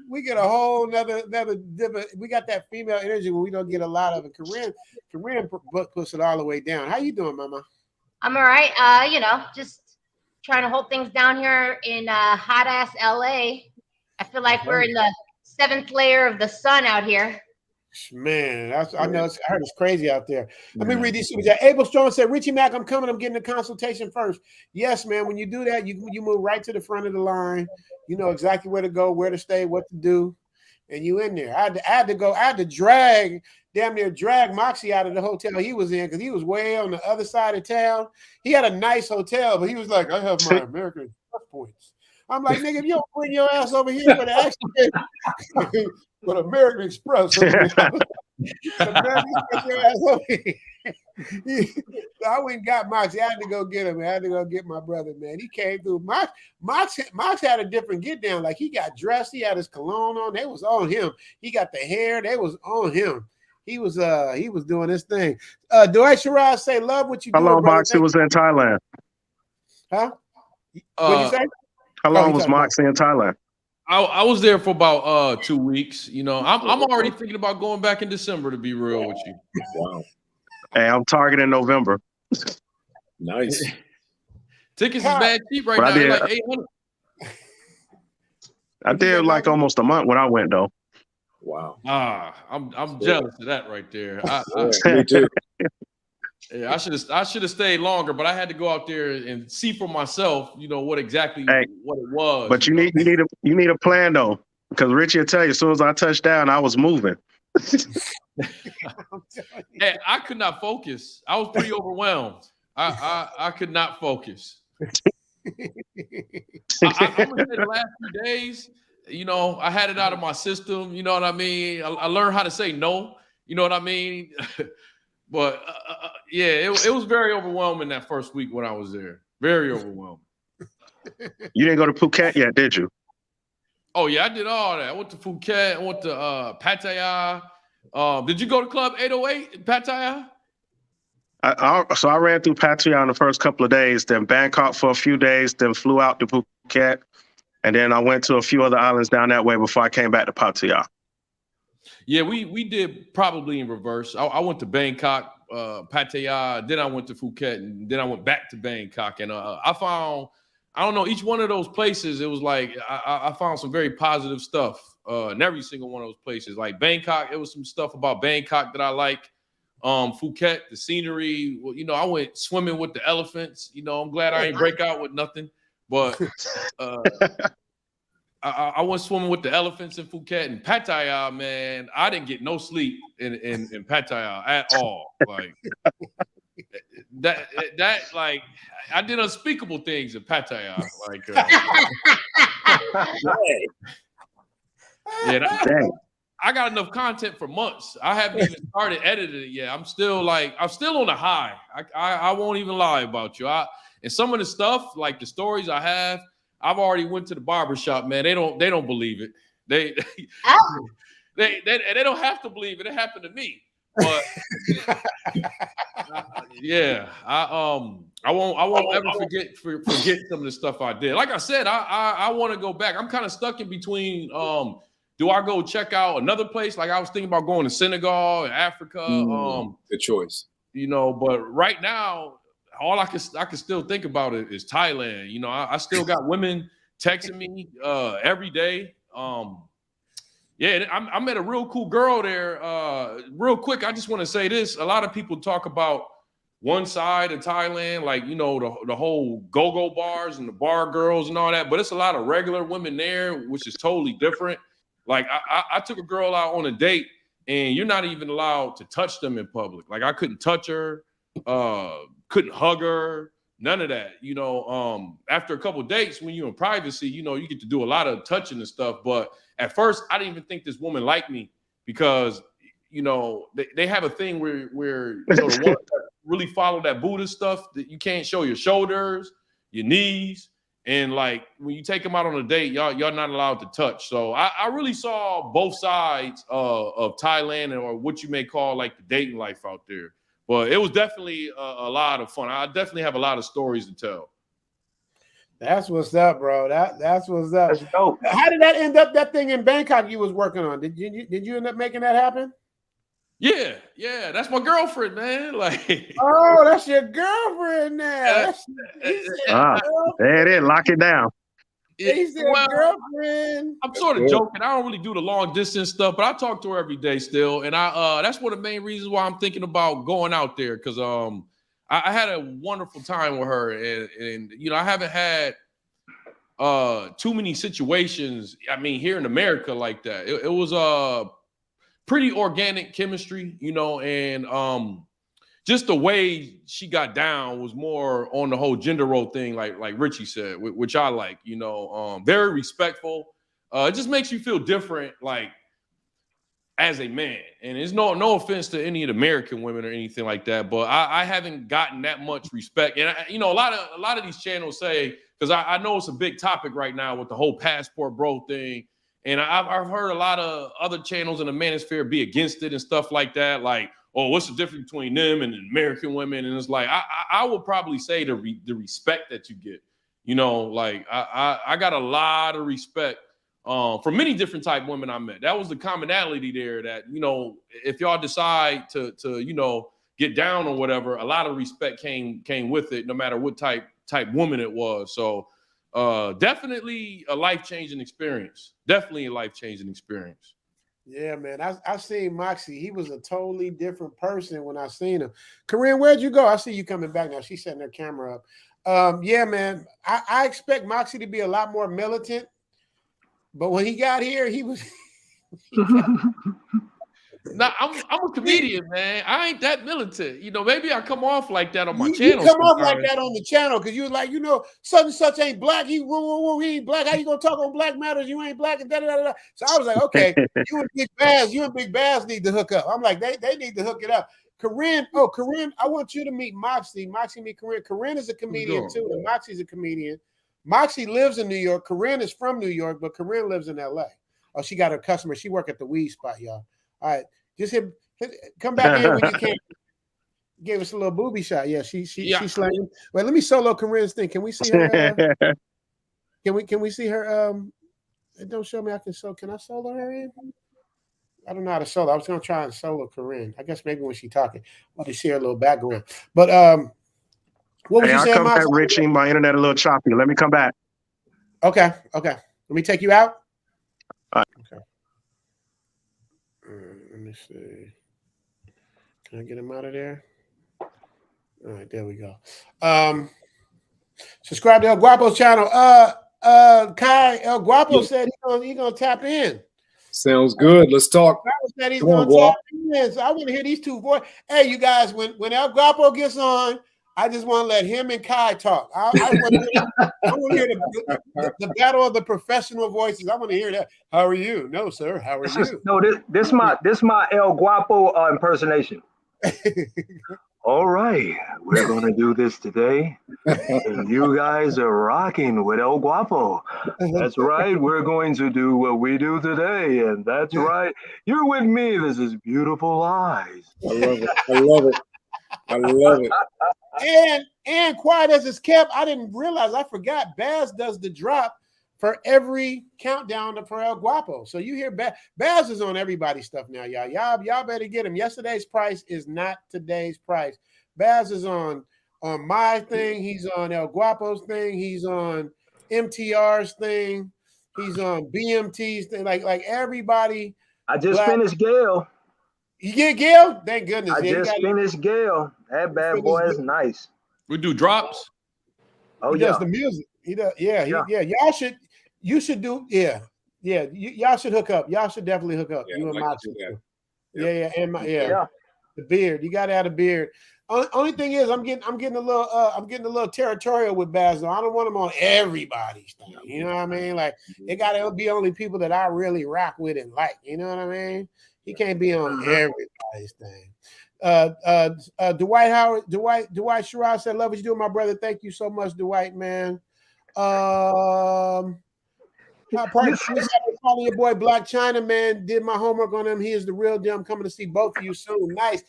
Speaker 1: we get a whole nother different. We got that female energy when we don't get a lot of it. Corinne puts it all the way down. How you doing, Mama?
Speaker 9: I'm all right. You know, just trying to hold things down here in hot ass LA. I feel like we're in the 7th layer of the sun out here.
Speaker 1: Man, I know. I heard it's crazy out there. Let me read these. Abel Strong said, "Richie Mack, I'm coming. I'm getting a consultation first." Yes, man. When you do that, you move right to the front of the line. You know exactly where to go, where to stay, what to do, and you in there. I had to damn near drag Moxie out of the hotel he was in because he was way on the other side of town. He had a nice hotel, but he was like, "I have my American Express points." I'm like, nigga, if you don't bring your ass over here for the accident with American Express, American Express your ass over here. So I went and got Mox. I had to go get him. I had to go get my brother, man. He came through. Mox had a different get down. Like he got dressed. He had his cologne on. They was on him. He got the hair. They was on him. He was doing his thing. Dwight Shiraz say, love what you do.
Speaker 7: How long
Speaker 1: brother.
Speaker 7: Moxie was in Thailand?
Speaker 1: Huh? What'd you say?
Speaker 7: How long was Moxie in Thailand?
Speaker 6: I was there for about 2 weeks. You know, I'm already thinking about going back in December, to be real with you.
Speaker 4: Wow.
Speaker 7: Hey, I'm targeting November.
Speaker 4: Nice.
Speaker 6: Tickets is bad cheap right
Speaker 7: But
Speaker 6: now. They're like 800.
Speaker 7: I did like almost a month when I went though.
Speaker 4: Wow.
Speaker 6: I'm jealous of that right there.
Speaker 4: Me too.
Speaker 6: Yeah, I should have stayed longer, but I had to go out there and see for myself, you know, what exactly what it was.
Speaker 7: But you need a plan though, because Richie will tell you as soon as I touched down, I was moving.
Speaker 6: Hey, I could not focus. I was pretty overwhelmed. I could not focus. I'm gonna say the last few days, you know, I had it out of my system. You know what I mean? I learned how to say no. You know what I mean? But yeah, it was very overwhelming that first week when I was there. Very overwhelming.
Speaker 7: You didn't go to Phuket yet, did you?
Speaker 6: Oh yeah, I did all that. I went to Phuket. I went to Pattaya. Did you go to Club 808 in Pattaya?
Speaker 7: So I ran through Pattaya in the first couple of days, then Bangkok for a few days, then flew out to Phuket, and then I went to a few other islands down that way before I came back to Pattaya. Yeah,
Speaker 6: we did probably in reverse. I went to Bangkok, Pattaya, then I went to Phuket, and then I went back to Bangkok. And I found, I don't know, each one of those places, it was like I found some very positive stuff in every single one of those places. Like Bangkok, it was some stuff about Bangkok that I like. Phuket, the scenery, well, you know, I went swimming with the elephants. You know, I'm glad I ain't break out with nothing. But I went swimming with the elephants in Phuket. And Pattaya, man, I didn't get no sleep in Pattaya at all. Like that like I did unspeakable things in Pattaya. Like I got enough content for months. I haven't even started editing it yet. I'm still on the high. I won't even lie about you. And some of the stuff, like the stories I have, I've already went to the barbershop, man. They don't believe it. They don't have to believe it. It happened to me. But yeah, I won't ever forget some of the stuff I did. Like I said, I want to go back. I'm kind of stuck in between. Do I go check out another place? Like I was thinking about going to Senegal and Africa.
Speaker 4: Good choice.
Speaker 6: You know, but right now, all I can still think about it is Thailand. You know, I still got women texting me every day. Yeah, I met a real cool girl there. Real quick, I just want to say this. A lot of people talk about one side of Thailand, like, you know, the whole go-go bars and the bar girls and all that, but it's a lot of regular women there, which is totally different. Like I took a girl out on a date and you're not even allowed to touch them in public. Like I couldn't touch her, couldn't hug her, none of that. You know, after a couple of dates, when you're in privacy, you know, you get to do a lot of touching and stuff. But at first, I didn't even think this woman liked me because, you know, they have a thing where you know, the ones that really follow that Buddhist stuff, that you can't show your shoulders, your knees. And like when you take them out on a date, y'all not allowed to touch. So I really saw both sides of Thailand, or what you may call like the dating life out there. But it was definitely a lot of fun. I definitely have a lot of stories to tell.
Speaker 1: That's what's up, bro. That's what's up.
Speaker 8: That's dope.
Speaker 1: How did that end up? That thing in Bangkok you was working on? Did you end up making that happen?
Speaker 6: Yeah, that's my girlfriend, man. Like,
Speaker 1: oh, that's your girlfriend now.
Speaker 7: There it is. Lock it down.
Speaker 1: He's your girlfriend.
Speaker 6: I'm sort of joking. I don't really do the long distance stuff, but I talk to her every day still. And that's one of the main reasons why I'm thinking about going out there, because I had a wonderful time with her, and you know, I haven't had too many situations. I mean, here in America like that. It was pretty organic chemistry, you know, and just the way she got down was more on the whole gender role thing, like Richie said, which I like, you know, very respectful. It just makes you feel different. Like as a man, and it's no offense to any of the American women or anything like that, but I haven't gotten that much respect. And you know, a lot of these channels say, because I know it's a big topic right now with the whole passport bro thing, and I've heard a lot of other channels in the manosphere be against it and stuff like that. Like, oh, what's the difference between them and the American women? And it's like I would probably say the respect that you get. You know, like I got a lot of respect from many different type women I met. That was the commonality there, that, you know, if y'all decide to you know, get down or whatever, a lot of respect came with it, no matter what type woman it was. So definitely a life-changing experience. Definitely a life-changing experience.
Speaker 1: Yeah, man. I seen Moxie. He was a totally different person when I seen him. Corinne, where'd you go? I see you coming back now. She's setting her camera up. Yeah, man. I expect Moxie to be a lot more militant. But when he got here, he was.
Speaker 6: Now, I'm a comedian, man. I ain't that militant. You know, maybe I come off like that on my channel.
Speaker 1: You come off like that on the channel because you was like, you know, such and such ain't black. He ain't black. How you gonna talk on Black Matters? You ain't black and da da da da. So I was like, okay, you and Big Baz need to hook up. I'm like, they need to hook it up. Corinne, I want you to meet Moxie. Moxie meet Corinne. Corinne is a comedian too, and Moxie's a comedian. Moxie lives in New York. Corinne is from New York, but Corinne lives in LA. Oh, she got her customer. She work at the weed spot, y'all. All right, just come back in when you can. Gave us a little booby shot. Yeah, she's slaying. Wait, let me solo Corinne's thing. Can we see her? Can we see her? It don't show me. Can I solo her in? I don't know how to solo. I was gonna try and solo Corinne. I guess maybe when she's talking, I'll just see her little background. But what was you saying,
Speaker 7: come back, Richie. My internet a little choppy. Let me come back.
Speaker 1: Okay. Let me take you out.
Speaker 7: All right.
Speaker 1: Okay. Let me see. Can I get him out of there? All right, there we go. Subscribe to El Guapo's channel. Kai El Guapo said he's gonna tap in.
Speaker 4: Sounds good. Let's talk.
Speaker 1: Said he's gonna tap in. So I want to hear these two voices. Hey, you guys, when El Guapo gets on, I just want to let him and Kai talk. I want to hear the battle of the professional voices. I want to hear that. How are you? No, sir. How are you?
Speaker 8: No, this my El Guapo impersonation. All right, we're gonna do this today, and you guys are rocking with El Guapo. That's right. We're going to do what we do today, and that's right. You're with me. This is Beautiful Eyes.
Speaker 4: I love it.
Speaker 1: And quiet as it's kept, I didn't realize. I forgot. Baz does the drop for every countdown for El Guapo. So you hear Baz is on everybody's stuff now, y'all. Y'all better get him. Yesterday's price is not today's price. Baz is on my thing. He's on El Guapo's thing. He's on MTR's thing. He's on BMT's thing. Like everybody.
Speaker 8: I just finished Gail.
Speaker 1: You get Gail? Thank goodness.
Speaker 8: I just finished Gail. That bad boy is nice.
Speaker 6: We do drops.
Speaker 1: Oh, he does the music. He does. Yeah. You should do. Yeah. Y'all should hook up. Y'all should definitely hook up. You and Moxie. Yeah. The beard. You got to have a beard. Only thing is, I'm getting a little territorial with Baz. I don't want him on everybody's thing. You know what I mean? Like it got to be only people that I really rock with and like. You know what I mean? He can't be on everybody's thing. Dwight Shiraz said, "Love what you do, my brother. Thank you so much, Dwight, man." Calling your boy Black China, man. Did my homework on him. He is the real deal. I'm coming to see both of you soon. Nice.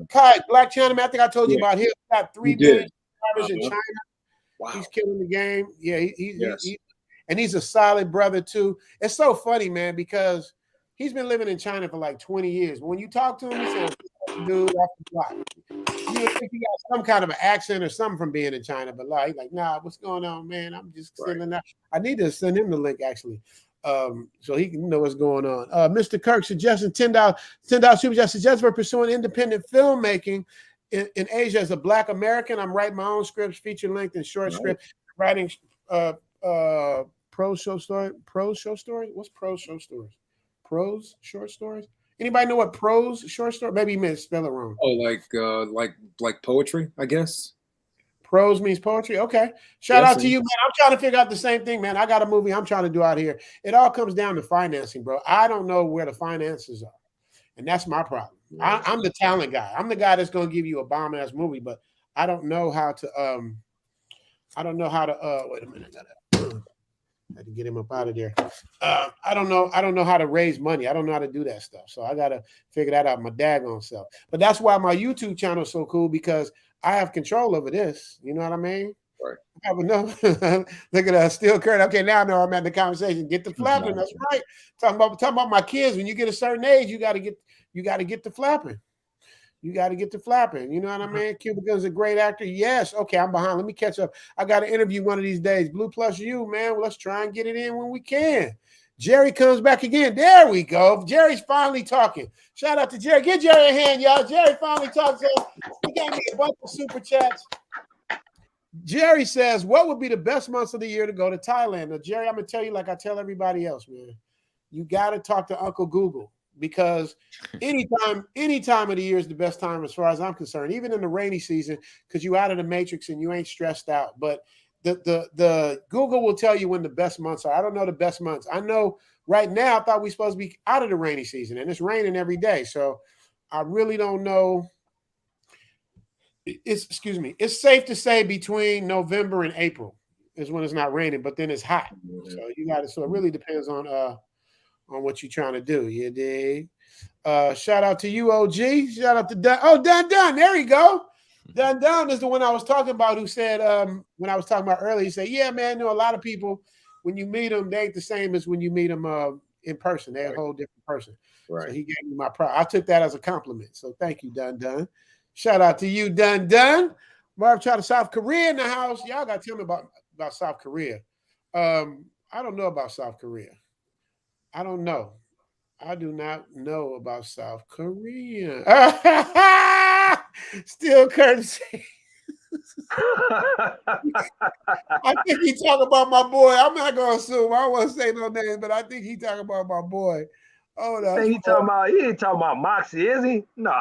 Speaker 1: Kai, Black China, man, I think I told you about him. He got 3 billion subscribers in China. Wow. He's killing the game. Yeah, he's a solid brother too. It's so funny, man, because he's been living in China for like 20 years. But when you talk to him, he says, dude, off the block. You would think he got some kind of an accent or something from being in China, but he's like, nah, what's going on, man? I'm just sitting there. I need to send him the link actually, so he can know what's going on. Mr. Kirk suggesting $10 super chat suggests for pursuing independent filmmaking in Asia as a Black American. I'm writing my own scripts, feature length and short script, writing prose short stories. What's prose short stories? Prose short stories. Anybody know what prose short story? Maybe you meant spell it wrong.
Speaker 4: Oh, like poetry, I guess.
Speaker 1: Prose means poetry. Okay. Shout out to you, man. I'm trying to figure out the same thing, man. I got a movie I'm trying to do out here. It all comes down to financing, bro. I don't know where the finances are. And that's my problem. I'm the talent guy. I'm the guy that's going to give you a bomb ass movie, but I don't know how to wait a minute. I had to get him up out of there. I don't know how to raise money. I don't know how to do that stuff. So I got to figure that out my daggone self. But that's why my YouTube channel is so cool, because I have control over this. You know what I mean?
Speaker 4: Right.
Speaker 1: I would know. Look at that, still current. Okay, now I know I'm at the conversation. Get the flapping. That's right. Talking about my kids. When you get a certain age, you got to get the flapping. You got to get to flapping. You know what I mean? Cuba Gooding's a great actor. Yes. Okay, I'm behind. Let me catch up. I got to interview one of these days. Blue Plus You, man. Well, let's try and get it in when we can. Jerry comes back again. There we go. Jerry's finally talking. Shout out to Jerry. Give Jerry a hand, y'all. Jerry finally talks. He gave me a bunch of super chats. Jerry says, what would be the best months of the year to go to Thailand? Now, Jerry, I'm going to tell you like I tell everybody else, man. You got to talk to Uncle Google, because any time of the year is the best time as far as I'm concerned, even in the rainy season, because you out of the matrix and you ain't stressed out. But the Google will tell you when the best months are. I don't know the best months. I know right now I thought we supposed to be out of the rainy season, and it's raining every day. So I really don't know. It's safe to say between November and April is when it's not raining, but then it's hot. So it really depends on what you're trying to do. You dig? Shout out to you, OG. Shout out to Dun. Oh, Dun. There you go. Dun is the one I was talking about, who said, when I was talking about earlier, he said, yeah, man, you know, a lot of people, when you meet them, they ain't the same as when you meet them in person. They're a whole different person. Right. So he gave me my pride. I took that as a compliment. So thank you, Dun. Shout out to you, Dun. Marv Trout of South Korea in the house. Y'all got to tell me about South Korea. I don't know about South Korea. I don't know. I do not know about South Korea. Still courtesy. I think he talking about my boy. I'm not going to assume. I don't want to say no names, but I think he talking about my boy. Oh, that's
Speaker 8: he ain't talking about Moxie, is he? No.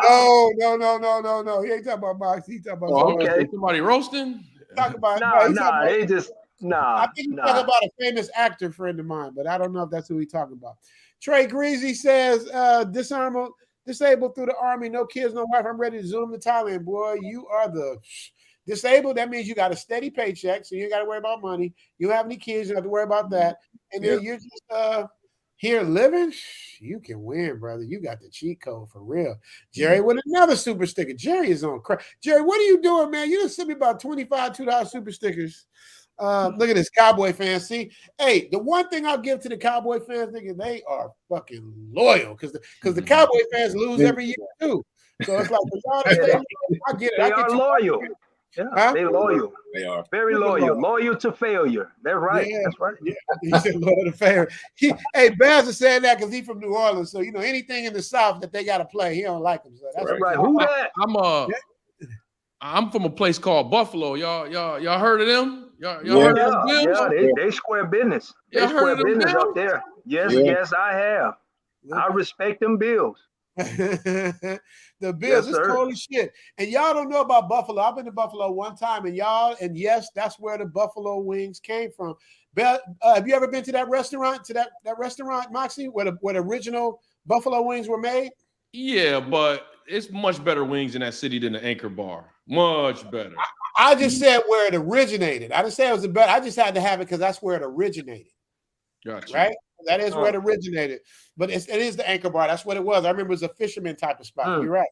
Speaker 1: No. He ain't talking about Moxie. He talking about
Speaker 6: somebody roasting.
Speaker 1: Talk about
Speaker 8: they just
Speaker 1: I think he's talking about a famous actor friend of mine, but I don't know if that's who he's talking about. Trey Greasy says, disabled through the army, no kids, no wife. I'm ready to zoom to Thailand, boy. You are the disabled. That means you got a steady paycheck, so you ain't got to worry about money. You don't have any kids, you don't have to worry about that. And then you're just here living. You can win, brother. You got the cheat code for real. Jerry with another super sticker. Jerry is on crack. Jerry, what are you doing, man? You just sent me about 25 $2 super stickers. Look at this, Cowboy fans. See, hey, the one thing I'll give to the Cowboy fans, nigga, they are fucking loyal, because the Cowboy fans lose every year too. So it's like, I get it.
Speaker 8: They are loyal. Yeah, they're loyal.
Speaker 4: They are
Speaker 8: very loyal. Loyal to failure. That's right.
Speaker 1: Yeah,
Speaker 8: that's right.
Speaker 1: Yeah, he said loyal to failure. Hey, Baz is saying that because he's from New Orleans, so you know anything in the South that they got to play, he don't like them. So that's
Speaker 8: right. Who that?
Speaker 6: I'm from a place called Buffalo. Y'all heard of them? Y'all heard of them?
Speaker 8: Yeah, they square business. They square business up there. Yes, I have. I respect them Bills.
Speaker 1: The Bills is cold as shit. And y'all don't know about Buffalo. I've been to Buffalo one time, and yes, that's where the Buffalo wings came from. Have you ever been to that restaurant, Moxie, where the original Buffalo wings were made?
Speaker 6: Yeah, but it's much better wings in that city than the Anchor Bar. Much better.
Speaker 1: I just said where it originated. I didn't say it was the best. I just had to have it because that's where it originated.
Speaker 6: Gotcha.
Speaker 1: Right? That is where it originated. But it is the Anchor Bar. That's what it was. I remember it was a fisherman type of spot. You're right.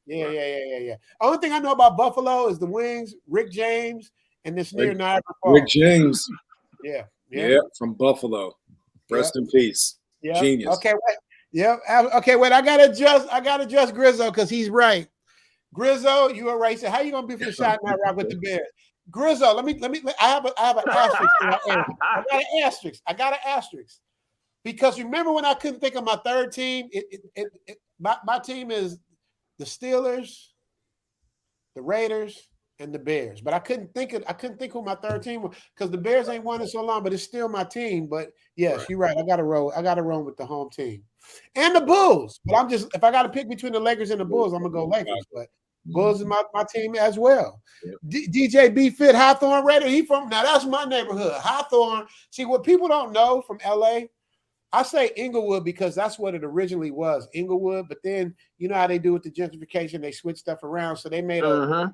Speaker 1: Yeah. Only thing I know about Buffalo is the wings, Rick James, and this near Niagara Falls.
Speaker 4: Rick James.
Speaker 1: Yeah,
Speaker 4: from Buffalo. Rest in peace.
Speaker 1: Yeah.
Speaker 4: Genius.
Speaker 1: Okay, wait. Yeah. Okay, wait. I gotta adjust Grizzo because he's right. Grizzo, you are right. So how you gonna be for the shot night rock with the Bears? Grizzo, let me. I have an asterisk. I got an asterisk. Because remember when I couldn't think of my third team? My team is the Steelers, the Raiders, and the Bears. But I couldn't think who my third team was because the Bears ain't won in so long, but it's still my team. But yes, you're right. I gotta roll with the home team. And the Bulls. But if I gotta pick between the Lakers and the Bulls, I'm gonna go Lakers. But Bulls is my team as well. DJ B Fit Hawthorne Raider. Now that's my neighborhood. Hawthorne. See what people don't know from LA. I say Inglewood because that's what it originally was, Inglewood. But then you know how they do with the gentrification, they switch stuff around. So they made a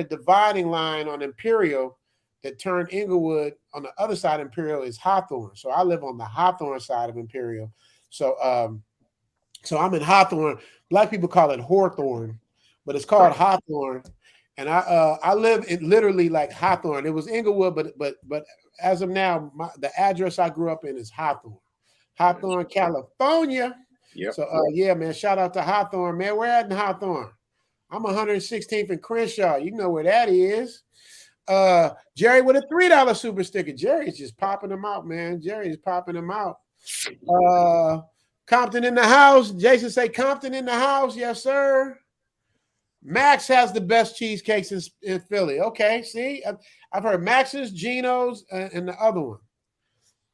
Speaker 1: dividing line on Imperial that turned Inglewood on the other side of Imperial is Hawthorne. So I live on the Hawthorne side of Imperial. So so I'm in Hawthorne. Black people call it Hawthorne, but it's called Hawthorne. And I live in literally like Hawthorne. It was Inglewood, but as of now, the address I grew up in is Hawthorne, California.
Speaker 4: Yep.
Speaker 1: So yeah, man, shout out to Hawthorne, man. Where at in Hawthorne? I'm 116th and Crenshaw. You know where that is. Jerry with a $3 super sticker. Jerry's just popping them out, man. Jerry's popping them out. Compton in the house. Jason say Compton in the house. Yes, sir. Max has the best cheesecakes in Philly. Okay, see, I've heard Max's, Geno's, and the other one.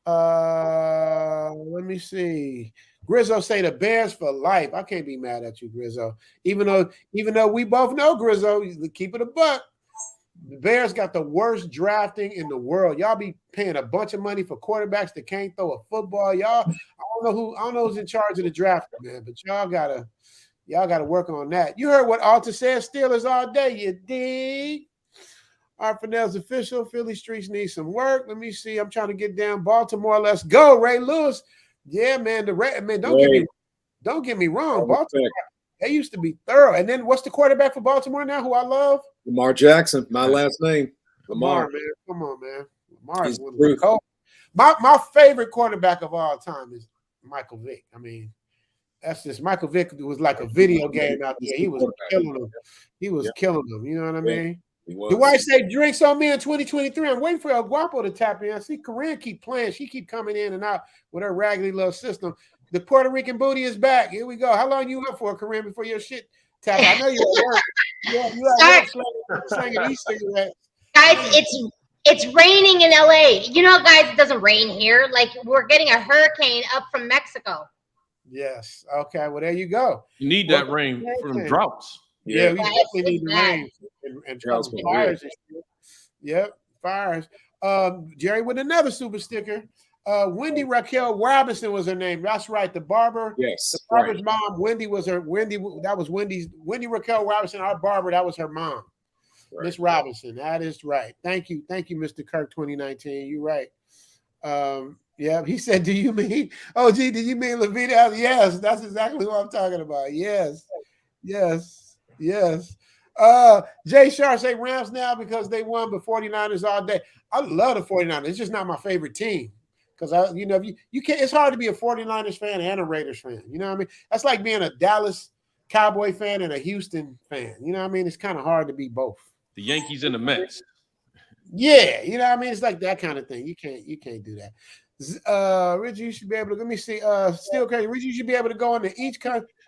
Speaker 1: Let me see. Grizzo say the Bears for life. I can't be mad at you, Grizzo. Even though we both know Grizzo, keep it a buck. The Bears got the worst drafting in the world. Y'all be paying a bunch of money for quarterbacks that can't throw a football. Y'all, I don't know who's in charge of the draft, man, but y'all gotta work on that. You heard what Alta said, Steelers all day, you dig? All right, Fennell's official. Philly streets need some work. Let me see. I'm trying to get down Baltimore. Let's go, Ray Lewis. Yeah, man. Don't get me wrong. Baltimore, they used to be thorough. And then what's the quarterback for Baltimore now? Who I love?
Speaker 4: Lamar Jackson. My last name.
Speaker 1: Lamar, man. Come on, man. Lamar's one of the cold. My favorite quarterback of all time is Michael Vick. I mean, that's just Michael Vick was like a video game out there. He was killing them. He was killing them. You know what I mean? Dwight say drinks on me in 2023. I'm waiting for El Guapo to tap in. I see Corinne keep playing. She keep coming in and out with her raggedy little system. The Puerto Rican booty is back. Here we go. How long you up for, Corinne, before your shit tap? I know you're at work. You at work slinging these cigarettes.
Speaker 9: Guys, it's raining in LA. You know, guys, it doesn't rain here. Like, we're getting a hurricane up from Mexico.
Speaker 1: Yes. Okay. Well, there you go.
Speaker 6: You need that rain for the droughts.
Speaker 1: Yeah, we definitely need the rain and fires. Yep, fires. Jerry with another super sticker. Wendy Raquel Robinson was her name. That's right. The barber.
Speaker 4: Yes.
Speaker 1: The barber's mom. Wendy was her. That was Wendy Raquel Robinson. Our barber. That was her mom. Right. Miss Robinson. That is right. Thank you, Mr. Kirk. 2019. You're right. Yeah, he said, do you mean, oh, gee, did you mean Levita? Yes, that's exactly what I'm talking about. Yes. Jay Sharp say Rams now because they won, but 49ers all day. I love the 49ers. It's just not my favorite team. Because you can't, it's hard to be a 49ers fan and a Raiders fan. You know what I mean? That's like being a Dallas Cowboy fan and a Houston fan. You know what I mean? It's kind of hard to be both.
Speaker 6: The Yankees and the Mets.
Speaker 1: Yeah, you know what I mean? It's like that kind of thing. You can't do that. Richie, you should be able to, let me see. Still crazy. Richie, you should be able to go into each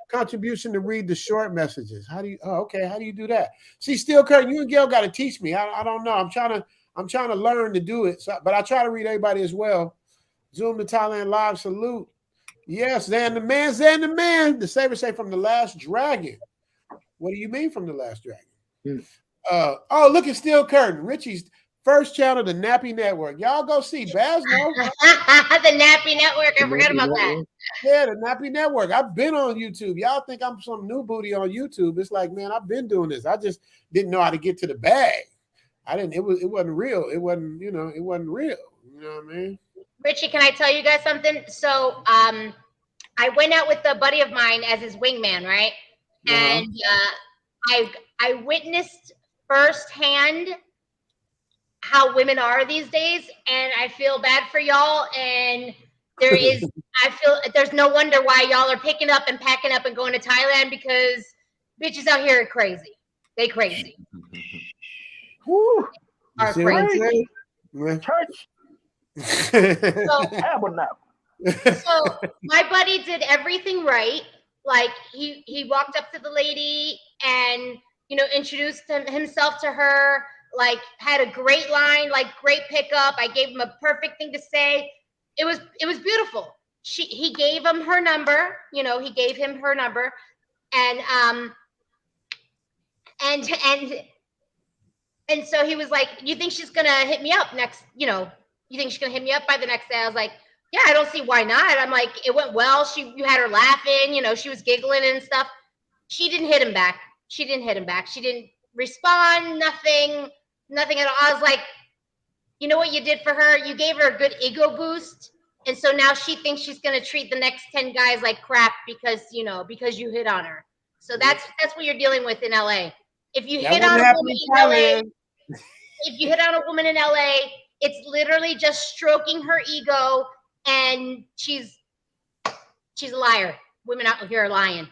Speaker 1: contribution to read the short messages. How do you do that? See, Still Curry, you and Gail got to teach me. I don't know. I'm trying to learn to do it. So, but I try to read everybody as well. Zoom to Thailand live salute. Yes, Zan the man. The saber say from the Last Dragon. What do you mean from the Last Dragon? Look at Steel Curtain. Richie's first channel, the Nappy Network. Y'all go see Baz. No?
Speaker 9: The Nappy Network. I forgot about that.
Speaker 1: Yeah, the Nappy Network. I've been on YouTube. Y'all think I'm some new booty on YouTube. It's like, man, I've been doing this. I just didn't know how to get to the bag. It wasn't real. It wasn't real. You know what I mean?
Speaker 9: Richie, can I tell you guys something? So I went out with a buddy of mine as his wingman, right? And I witnessed firsthand how women are these days, and I feel bad for y'all. And I feel there's no wonder why y'all are picking up and packing up and going to Thailand, because bitches out here are crazy. They crazy.
Speaker 8: Woo.
Speaker 9: Are crazy.
Speaker 8: Church.
Speaker 9: So my buddy did everything right. Like he walked up to the lady and introduced himself to her. Like, had a great line, like great pickup. I gave him a perfect thing to say. It was beautiful. He gave him her number. He gave him her number, and so he was like, "You think she's gonna hit me up next? You think she's gonna hit me up by the next day?" I was like, Yeah, I don't see why not. I'm like, it went well. You had her laughing, you know, she was giggling and stuff. She didn't hit him back. She didn't respond, nothing at all. I was like, you know what you did for her? You gave her a good ego boost. And so now she thinks she's going to treat the next 10 guys like crap because you hit on her. So that's what you're dealing with in LA. If you hit on a woman in LA, it's literally just stroking her ego, and she's a liar. Women out here are lying.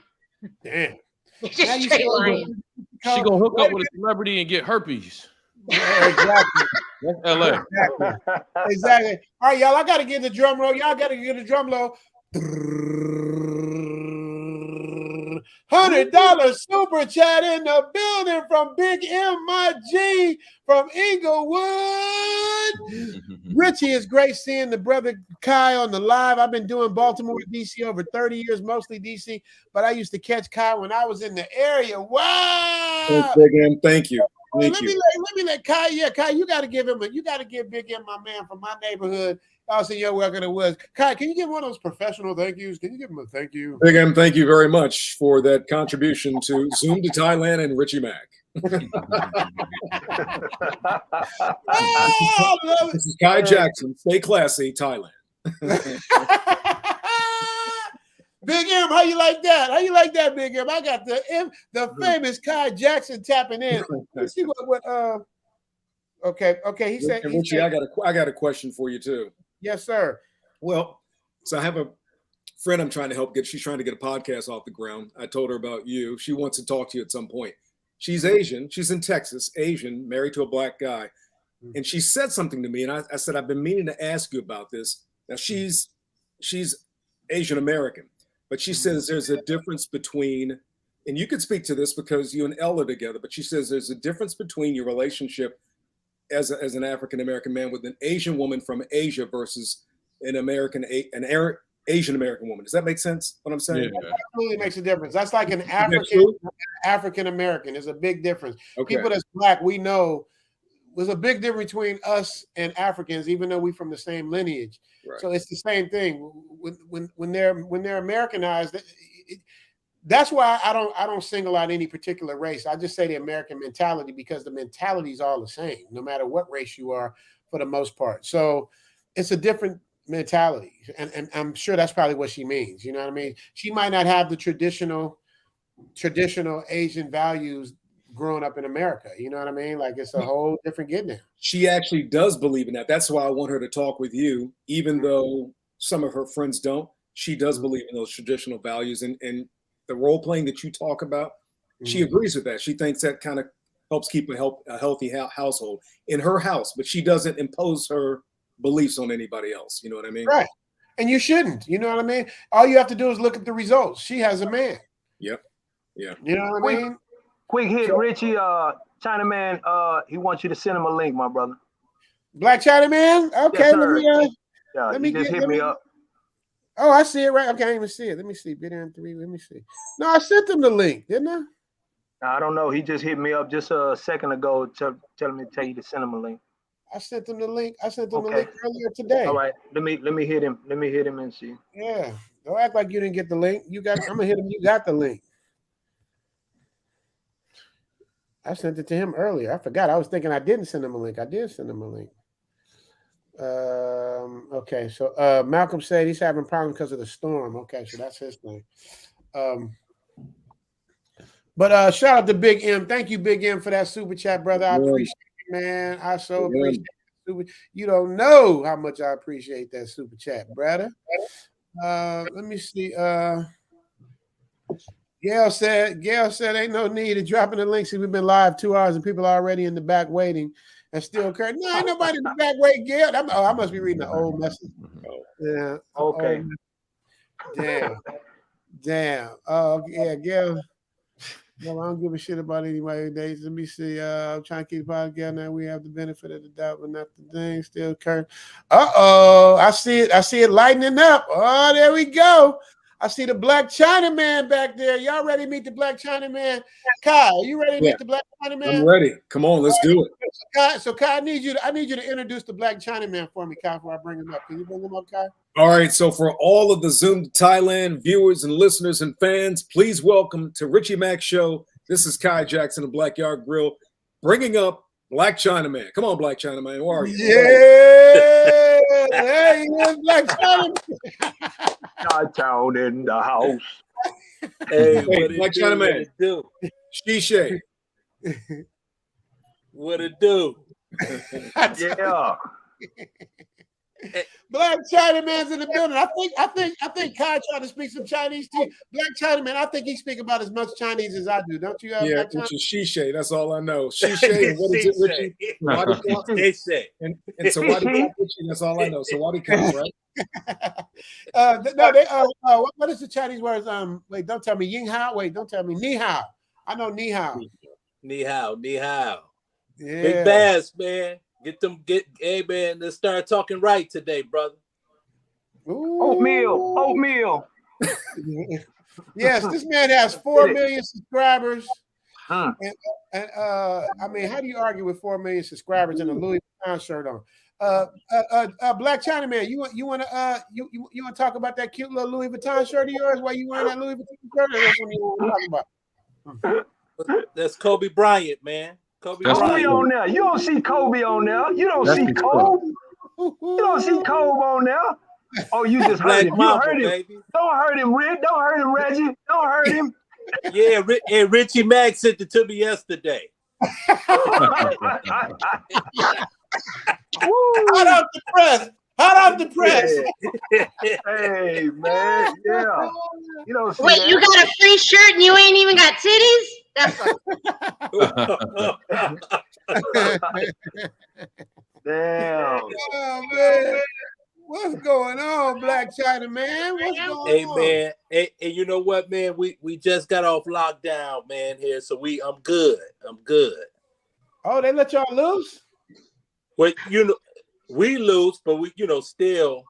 Speaker 1: Damn.
Speaker 9: Just straight lying.
Speaker 6: She gonna hook up with a celebrity and get herpes.
Speaker 1: Yeah, exactly.
Speaker 6: That's LA.
Speaker 1: Exactly. All right, y'all. I gotta get the drum roll. Y'all gotta get the drum roll. $100 super chat in the building from Big MIG from Inglewood. Richie, it's great seeing the brother Kai on the live. I've been doing Baltimore, DC over 30 years, mostly DC, but I used to catch Kai when I was in the area. Wow.
Speaker 4: Thanks, Big M. Thank you.
Speaker 1: Let me let Kai. Yeah, Kai, you got to give Big M, my man from my neighborhood. Also, you're welcome to Woods. Kai, can you give one of those professional thank yous? Can you give him a thank you?
Speaker 4: Big M, thank you very much for that contribution to Zoom to Thailand and Richie Mack. This is Kai Jackson. Stay classy, Thailand.
Speaker 1: Big M, how you like that? How you like that, Big M? I got the famous Kai Jackson tapping in. Let's see what okay. He said,
Speaker 4: Richie, I got a question for you too.
Speaker 1: Yes, sir.
Speaker 4: Well, so I have a friend I'm trying to help get. She's trying to get a podcast off the ground. I told her about you. She wants to talk to you at some point. She's Asian. She's in Texas, Asian, married to a black guy. And she said something to me, and I said, I've been meaning to ask you about this. Now, she's Asian American, but she says there's a difference between, and you could speak to this because you and Elle are together, but she says there's a difference between your relationship as an African American man with an Asian woman from Asia versus an Asian American woman. Does that make sense? What I'm saying?
Speaker 1: Yeah. That absolutely makes a difference. That's like an African American. There's a big difference. Okay. People that's black, we know there's a big difference between us and Africans, even though we're from the same lineage. Right. So it's the same thing. When they're Americanized, that's why I don't single out any particular race. I just say the American mentality because the mentality is all the same, no matter what race you are, for the most part. So it's a different mentality, and I'm sure that's probably what she means. You know what I mean? She might not have the traditional Asian values growing up in America. You know what I mean? Like it's a whole different get now.
Speaker 4: She actually does believe in that. That's why I want her to talk with you, even though some of her friends don't. She does believe in those traditional values, and the role playing that you talk about, she agrees with that. She thinks that kind of helps keep a healthy household in her house, but she doesn't impose her beliefs on anybody else. You know what I mean?
Speaker 1: Right. And you shouldn't. You know what I mean? All you have to do is look at the results. She has a man.
Speaker 4: Yep. Yeah.
Speaker 1: You know what I mean?
Speaker 8: Quick hit, Richie. Chinaman, he wants you to send him a link, my brother.
Speaker 1: Black Chinaman? Okay,
Speaker 8: yes,
Speaker 1: let me
Speaker 8: just hit me up.
Speaker 1: Oh, I see it right. Okay, I didn't even see it. Let me see. Video 3. Let me see. No, I sent him the link, didn't I?
Speaker 8: I don't know. He just hit me up just a second ago, telling me to tell you to send him a link.
Speaker 1: I sent him the link. I sent him the link earlier today.
Speaker 8: All right. Let me hit him. Let me hit him and see.
Speaker 1: Yeah. Don't act like you didn't get the link. I'm gonna hit him. You got the link. I sent it to him earlier. I forgot. I was thinking I didn't send him a link. I did send him a link. Okay, so Malcolm said he's having problems because of the storm. Okay, so that's his thing. But shout out to Big M. Thank you, Big M, for that super chat, brother. I appreciate it, man. I so appreciate it. You don't know how much I appreciate that super chat, brother. Let me see. Gail said ain't no need of dropping the link. See, we've been live 2 hours and people are already in the back waiting. And still current. No, ain't nobody in the back waiting, Gail. I must be reading the old message. Yeah.
Speaker 8: Okay.
Speaker 1: Damn. Oh, yeah, Gail. No, I don't give a shit about anybody days. Let me see. I'm trying to keep the podcast now. We have the benefit of the doubt, but not the thing. Still current. I see it lightening up. Oh, there we go. I see the Black Chinaman back there. Y'all ready to meet the Black Chinaman? Kai, are you ready to meet the Black Chinaman?
Speaker 4: I'm ready. Come on, let's do it.
Speaker 1: Kai, I need you to introduce the Black Chinaman for me, Kai, before I bring him up. Can you bring him up, Kai?
Speaker 4: All right, so for all of the Zoom to Thailand viewers and listeners and fans, please welcome to Richie Mac Show. This is Kai Jackson of Black Yard Grill, bringing up Black Chinaman. Come on, Black Chinaman, who are you?
Speaker 1: Yeah, there he is, Black Chinaman.
Speaker 8: Chi-town in the house.
Speaker 10: Hey,
Speaker 4: Black Chinaman.
Speaker 10: Do?
Speaker 4: Shishay.
Speaker 10: What it do?
Speaker 8: Yeah.
Speaker 1: Black Chinaman's in the building. I think Kai trying to speak some Chinese too. Black Chinaman, I think he speak about as much Chinese as I do. Don't you?
Speaker 4: Yeah, which is Shishay. That's all I know. Shishay. And what is it, Richie?
Speaker 10: Shishay.
Speaker 4: And Sawadee Richie. That's all I know. Sawadee comes, right?
Speaker 1: What is the Chinese words? Wait, don't tell me Ying Hao. Wait, don't tell me Ni Hao. I know Ni Hao.
Speaker 10: Ni hao, ni hao.
Speaker 1: Yeah.
Speaker 10: Big Bass, man. Hey, man, let's start talking right today, brother.
Speaker 1: Ooh.
Speaker 8: Oatmeal.
Speaker 1: Yes, this man has 4 million subscribers. And I mean, how do you argue with 4 million subscribers and a Louis Vuitton shirt on? Black Chinaman, you want to talk about that cute little Louis Vuitton shirt of yours? Why you wearing that Louis Vuitton shirt? Or that's what you want to talk about?
Speaker 10: That's Kobe Bryant, man. Kobe
Speaker 8: Kobe
Speaker 10: Bryant.
Speaker 8: on there. You don't see Kobe on there. You don't see Kobe. You don't see Kobe on there. Oh, you just heard him. You heard him. Baby. Don't hurt him, Rick. Don't hurt him, Reggie. Don't hurt him.
Speaker 10: Yeah, and Richie Mack sent it to me yesterday.
Speaker 1: Hot off the press.
Speaker 8: Hey, man. Yeah. You don't see
Speaker 9: Wait,
Speaker 8: that.
Speaker 9: you got a free shirt and you ain't even got titties? That's
Speaker 8: Damn.
Speaker 1: Oh, man. What's going on, Black Chinaman? What's going on?
Speaker 10: Man. Hey, you know what, man? We just got off lockdown, man, here. So I'm good.
Speaker 1: Oh, they let y'all loose?
Speaker 10: Well, we lose, but we, still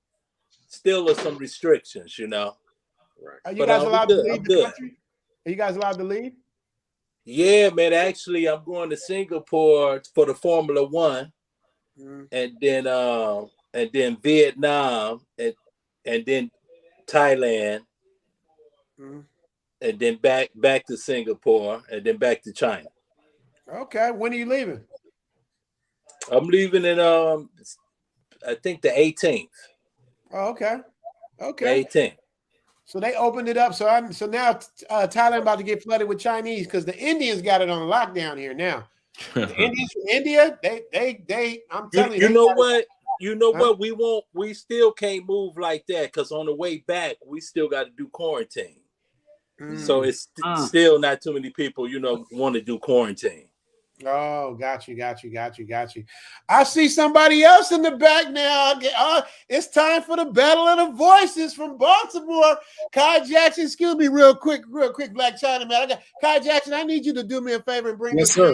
Speaker 10: are some restrictions,
Speaker 1: Are you guys allowed to leave the country? Are you guys allowed to leave?
Speaker 10: Yeah, man. Actually, I'm going to Singapore for the Formula One, and then Vietnam, and then Thailand, and then back to Singapore, and then back to China.
Speaker 1: Okay, when are you leaving?
Speaker 10: I'm leaving in I think the 18th.
Speaker 1: Oh, okay.
Speaker 10: The 18th.
Speaker 1: So they opened it up. So now Thailand about to get flooded with Chinese because the Indians got it on lockdown here now. The Indians from India, they I'm telling you.
Speaker 10: You know what? We still can't move like that because on the way back, we still got to do quarantine. So it's still not too many people, want to do quarantine.
Speaker 1: Oh, got you. I see somebody else in the back now. It's time for the battle of the voices from Baltimore. Kai Jackson, excuse me, real quick, Black Chinaman. Kai Jackson, I need you to do me a favor and bring
Speaker 4: this. Yes, sir.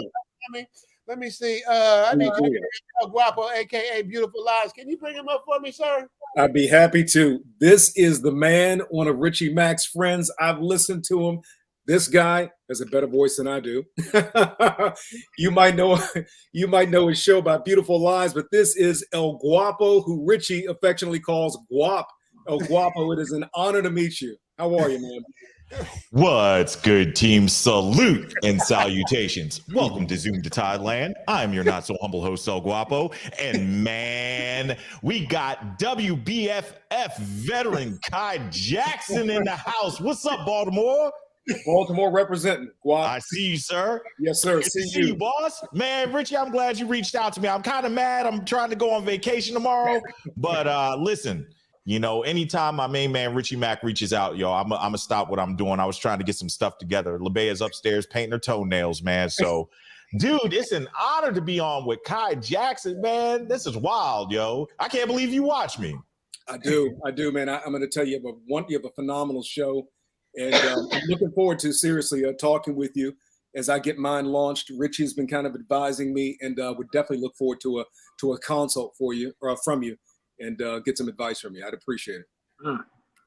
Speaker 1: Let me see. I need you to bring El Guapo, aka Beautiful Lies. Can you bring him up for me, sir?
Speaker 4: I'd be happy to. This is the man, one of Richie Mac's friends. I've listened to him. This guy has a better voice than I do. You might know his show about Beautiful Lies, but this is El Guapo, who Richie affectionately calls Guap. El Guapo, it is an honor to meet you. How are you, man?
Speaker 11: What's good, team? Salute and salutations. Welcome to Zoom to Thailand. I'm your not so humble host, El Guapo. And man, we got WBFF veteran Kai Jackson in the house. What's up, Baltimore?
Speaker 4: Baltimore representing. Guap.
Speaker 11: I see you, sir.
Speaker 4: Yes, sir.
Speaker 11: Good to see you, boss. Man, Richie, I'm glad you reached out to me. I'm kind of mad. I'm trying to go on vacation tomorrow. But listen, anytime my main man Richie Mac reaches out, I'm gonna stop what I'm doing. I was trying to get some stuff together. LeBea's upstairs painting her toenails, man. So, dude, it's an honor to be on with Kai Jackson, man. This is wild, yo. I can't believe you watch me.
Speaker 4: I do, man. I'm gonna tell you, you have a phenomenal show. And I'm looking forward to seriously talking with you as I get mine launched. Richie's been kind of advising me, and would definitely look forward to a consult for you or from you, and get some advice from you. I'd appreciate it.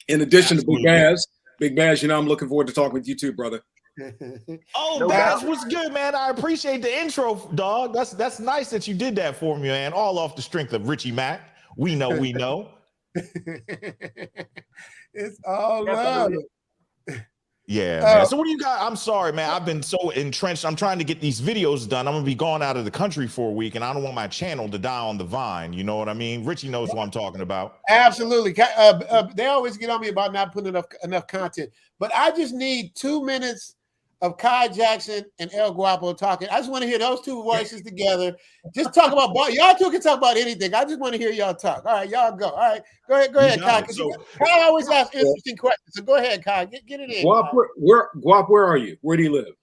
Speaker 4: In addition to Big Baz, Big Baz, I'm looking forward to talking with you too, brother.
Speaker 11: Oh,
Speaker 8: No
Speaker 11: Baz,
Speaker 8: doubt.
Speaker 11: what's good, man? I appreciate the intro, dog. That's nice that you did that for me, man. All off the strength of Richie Mack. We know.
Speaker 1: It's all love.
Speaker 11: Yeah, man. So what do you got? I'm sorry, man. I've been so entrenched. I'm trying to get these videos done. I'm gonna be gone out of the country for a week, and I don't want my channel to die on the vine. You know what I mean? Richie knows what I'm talking about.
Speaker 1: Absolutely. They always get on me about not putting enough content, but I just need 2 minutes of Kai Jackson and El Guapo talking. I just want to hear those two voices together. Just talk about y'all two can talk about anything. I just want to hear y'all talk. All right, y'all go. All right, go ahead, Kai. Kai always asks interesting questions. So go ahead, Kai. Get it in.
Speaker 4: Guap, where are you? Where do you live?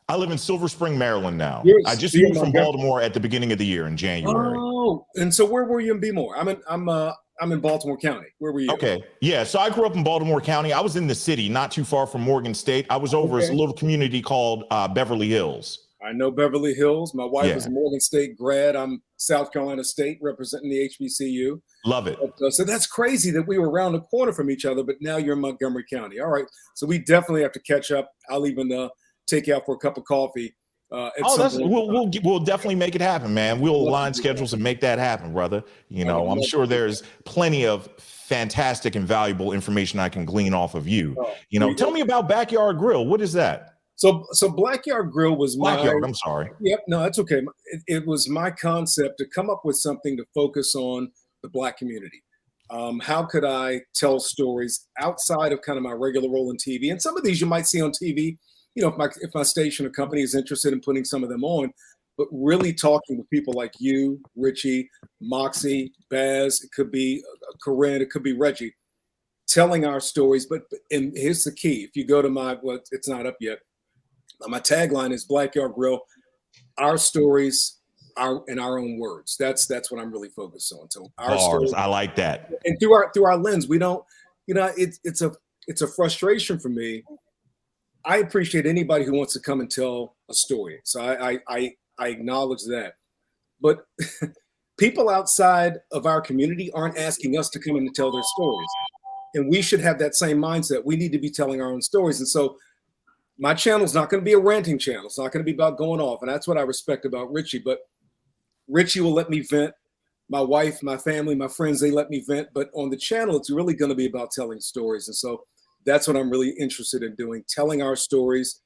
Speaker 11: I live in Silver Spring, Maryland now.
Speaker 4: I
Speaker 11: just moved from Baltimore at the beginning of the year in January.
Speaker 4: Oh, and so where were you in B-more? I'm in Baltimore County. Where were you?
Speaker 11: Okay. Yeah. So I grew up in Baltimore County. I was in the city, not too far from Morgan State. I was over a little community called Beverly Hills.
Speaker 4: I know Beverly Hills. My wife is a Morgan State grad. I'm South Carolina State representing the HBCU.
Speaker 11: Love it.
Speaker 4: So that's crazy that we were around the corner from each other, but now you're in Montgomery County. All right. So we definitely have to catch up. I'll even take you out for a cup of coffee.
Speaker 11: We'll definitely make it happen, man. We'll align schedules and make that happen, brother. I'm sure there's plenty of fantastic and valuable information I can glean off of you. Tell me about Backyard Grill. What is that?
Speaker 4: So Backyard Grill was
Speaker 11: I'm sorry.
Speaker 4: Yep, no, that's okay. It was my concept to come up with something to focus on the Black community. How could I tell stories outside of kind of my regular role in TV? And some of these you might see on TV. If my station or company is interested in putting some of them on, but really talking with people like you, Richie, Moxie, Baz, it could be Corinne, it could be Reggie, telling our stories. And here's the key. If you go to it's not up yet. My tagline is Backyard Grill, our stories, in our own words. That's what I'm really focused on. So our stories,
Speaker 11: I like that.
Speaker 4: And through our lens, we don't, it's a frustration for me. I appreciate anybody who wants to come and tell a story. So I acknowledge that. But people outside of our community aren't asking us to come in and tell their stories. And we should have that same mindset. We need to be telling our own stories. And so my channel is not going to be a ranting channel. It's not going to be about going off. And that's what I respect about Richie. But Richie will let me vent. My wife, my family, my friends, they let me vent. But on the channel, it's really going to be about telling stories. And so that's what I'm really interested in doing, telling our stories.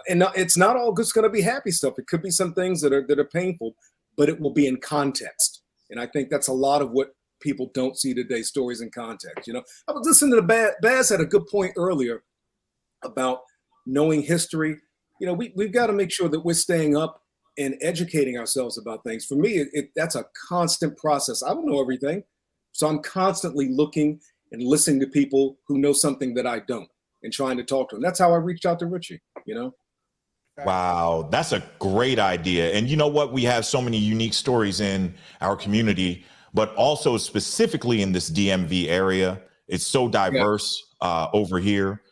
Speaker 4: It's not all just going to be happy stuff. It could be some things that are painful, but it will be in context. And I think that's a lot of what people don't see today, stories in context. I was listening to Baz had a good point earlier about knowing history. We've got to make sure that we're staying up and educating ourselves about things. For me, that's a constant process. I don't know everything. So I'm constantly looking and listening to people who know something that I don't and trying to talk to them. That's how I reached out to Richie,
Speaker 11: Wow, that's a great idea. And you know what? We have so many unique stories in our community, but also specifically in this DMV area. It's so diverse over here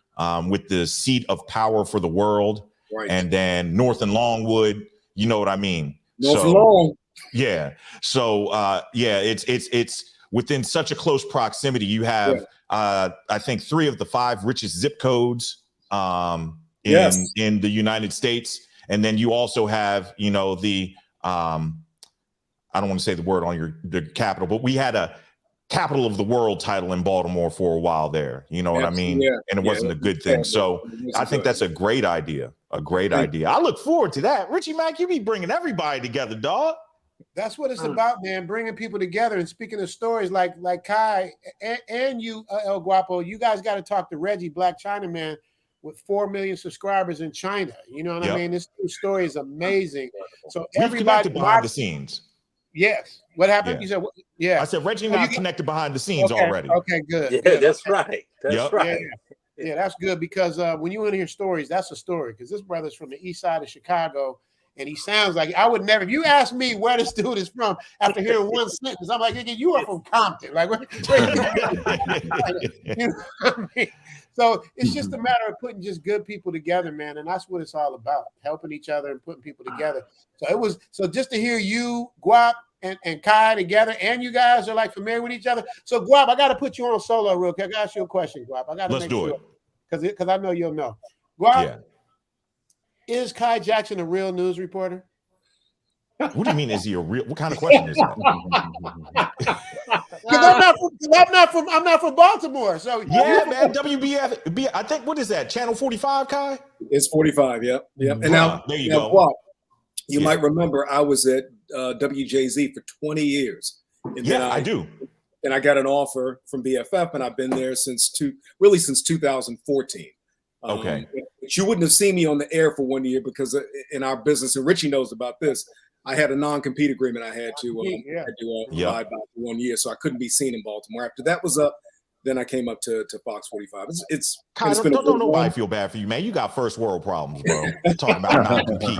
Speaker 11: with the seat of power for the world. Right. And then North and Longwood, you know what I mean?
Speaker 4: North and Long.
Speaker 11: Yeah. So it's within such a close proximity. You have, I think, 3 of the 5 richest zip codes in the United States. And then you also have, the, I don't want to say the word on the capital, but we had a capital of the world title in Baltimore for a while there. You know what I mean? Yeah. And it wasn't a good thing. So I think that's a great idea. A great idea. I look forward to that. Richie Mack, you be bringing everybody together, dog.
Speaker 1: That's what it's about, man. Bringing people together. And speaking of stories like Kai and you, El Guapo, you guys got to talk to Reggie, Black Chinaman, with 4 million subscribers in China. You know what I mean? This story is amazing. So everybody
Speaker 11: behind the scenes.
Speaker 1: Yes. What happened?
Speaker 11: Yeah.
Speaker 1: You said,
Speaker 11: I said Reggie and I connected behind the scenes already.
Speaker 1: Okay, good.
Speaker 10: Yeah,
Speaker 1: good.
Speaker 10: That's right. That's right.
Speaker 1: Yeah, that's good because when you want to hear stories, that's a story. Because this brother's from the east side of Chicago. And he sounds like I would never. If you ask me where this dude is from after hearing one sentence, I'm like, you are from Compton. Like, where you know what I mean? So it's just a matter of putting just good people together, man. And that's what it's all about, helping each other and putting people together. So just to hear you, Guap, and Kai together, and you guys are like familiar with each other. So Guap, I got to put you on solo real quick. I got to ask you a question, Guap. I got to
Speaker 11: Let's do it.
Speaker 1: because I know you'll know. Guap, is Kai Jackson a real news reporter?
Speaker 11: What do you mean? Is he a real? What kind of question is that?
Speaker 1: I'm not from Baltimore, so
Speaker 11: yeah, man. WBF. I think what is that? Channel 45, Kai?
Speaker 4: It's 45. Yep. And
Speaker 11: Bruh,
Speaker 4: now
Speaker 11: there you
Speaker 4: go.
Speaker 11: go.
Speaker 4: You might remember I was at WJZ for 20 years. And then
Speaker 11: I do.
Speaker 4: And I got an offer from BFF, and I've been there since 2014.
Speaker 11: Okay.
Speaker 4: But you wouldn't have seen me on the air for 1 year because in our business, and Richie knows about this, I had a non-compete agreement I had to abide by for 1 year, so I couldn't be seen in Baltimore. After that was up, then I came up to Fox 45.
Speaker 11: Kai, don't nobody feel bad for you, man. You got first world problems, bro. Talking about non-compete.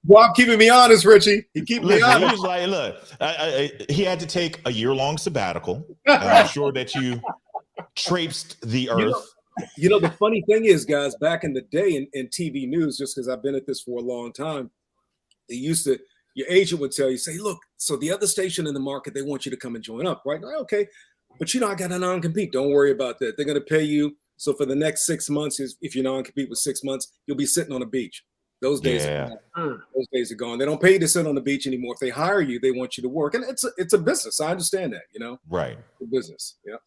Speaker 4: Bob keeping me honest, Richie. He keep me honest.
Speaker 11: He was like, look, he had to take a year-long sabbatical. I'm sure that you traipsed the earth.
Speaker 4: You know, the funny thing is, guys, back in the day in TV news, just because I've been at this for a long time, your agent would tell you, say, look, so the other station in the market, they want you to come and join up, right? Okay. But I got a non-compete. Don't worry about that. They're going to pay you. So for the next 6 months, if you non-compete with 6 months, you'll be sitting on a beach. Those days are gone. Those days are gone. They don't pay you to sit on the beach anymore. If they hire you, they want you to work. And it's a business. I understand that,
Speaker 11: Right.
Speaker 4: It's a business. Yeah.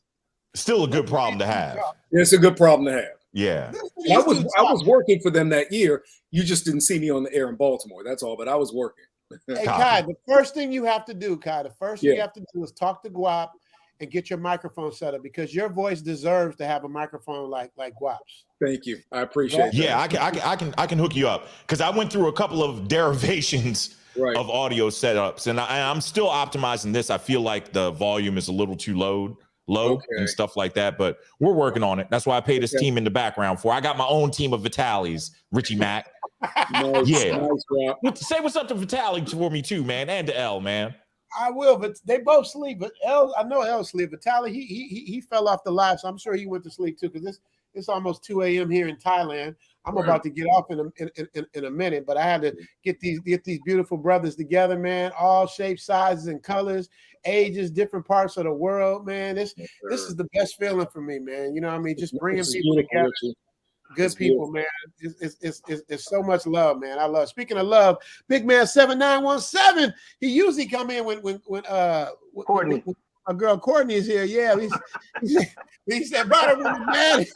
Speaker 11: Still a good problem to have.
Speaker 4: It's a good problem to have.
Speaker 11: Yeah.
Speaker 4: I was working for them that year. You just didn't see me on the air in Baltimore. That's all. But I was working.
Speaker 1: Hey, Kai, the first thing you have to do, you have to do is talk to Guap and get your microphone set up because your voice deserves to have a microphone like Guap's.
Speaker 4: Thank you. I appreciate that.
Speaker 11: Yeah, I can hook you up because I went through a couple of derivations of audio setups, and I'm still optimizing this. I feel like the volume is a little too low and stuff like that, but we're working on it. That's why I pay this team in the background for. I got my own team of Vitalis, Richie Mack. Say what's up to Vitaly for me too, man, and to L, man.
Speaker 1: I will, but they both sleep. But I know L sleep. Vitaly, he fell off the live, so I'm sure he went to sleep too. Because it's almost 2 a.m. here in Thailand. I'm about to get off in a minute, but I had to get these beautiful brothers together, man. All shapes, sizes, and colors, ages, different parts of the world, man. This is the best feeling for me, man. You know what I mean? Just bringing people together. Good people, man. It's so much love, man. I love. Speaking of love, Big Man 7917. He usually come in when
Speaker 8: Courtney,
Speaker 1: a girl Courtney is here. Yeah, he said modern women mad.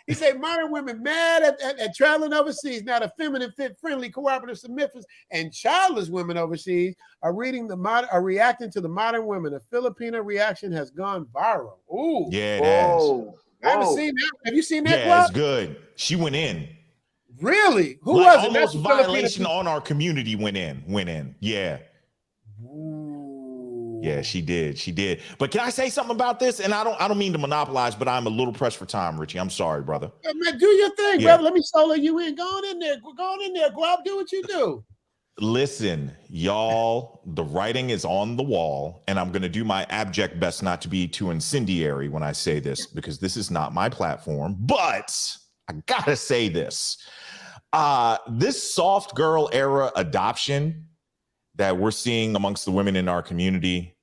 Speaker 1: He said modern women mad at traveling overseas. Now the feminine, fit, friendly, cooperative, submissive, and childless women overseas are reacting to the modern women. The Filipino reaction has gone viral. Ooh,
Speaker 11: yeah, it has.
Speaker 1: I haven't seen that. Have you seen that?
Speaker 11: Yeah, it's good. She went in.
Speaker 1: Really? Who was it?
Speaker 11: Almost violation on our community went in. Yeah.
Speaker 1: Ooh.
Speaker 11: Yeah, she did. But can I say something about this? And I don't mean to monopolize, but I'm a little pressed for time, Richie. I'm sorry, brother.
Speaker 1: Yeah, man, do your thing, brother. Let me solo you in. Go on in there. Go out, do what you do.
Speaker 11: Listen, y'all, the writing is on the wall, and I'm going to do my abject best not to be too incendiary when I say this, because this is not my platform, but I got to say this. This soft girl era adoption that we're seeing amongst the women in our community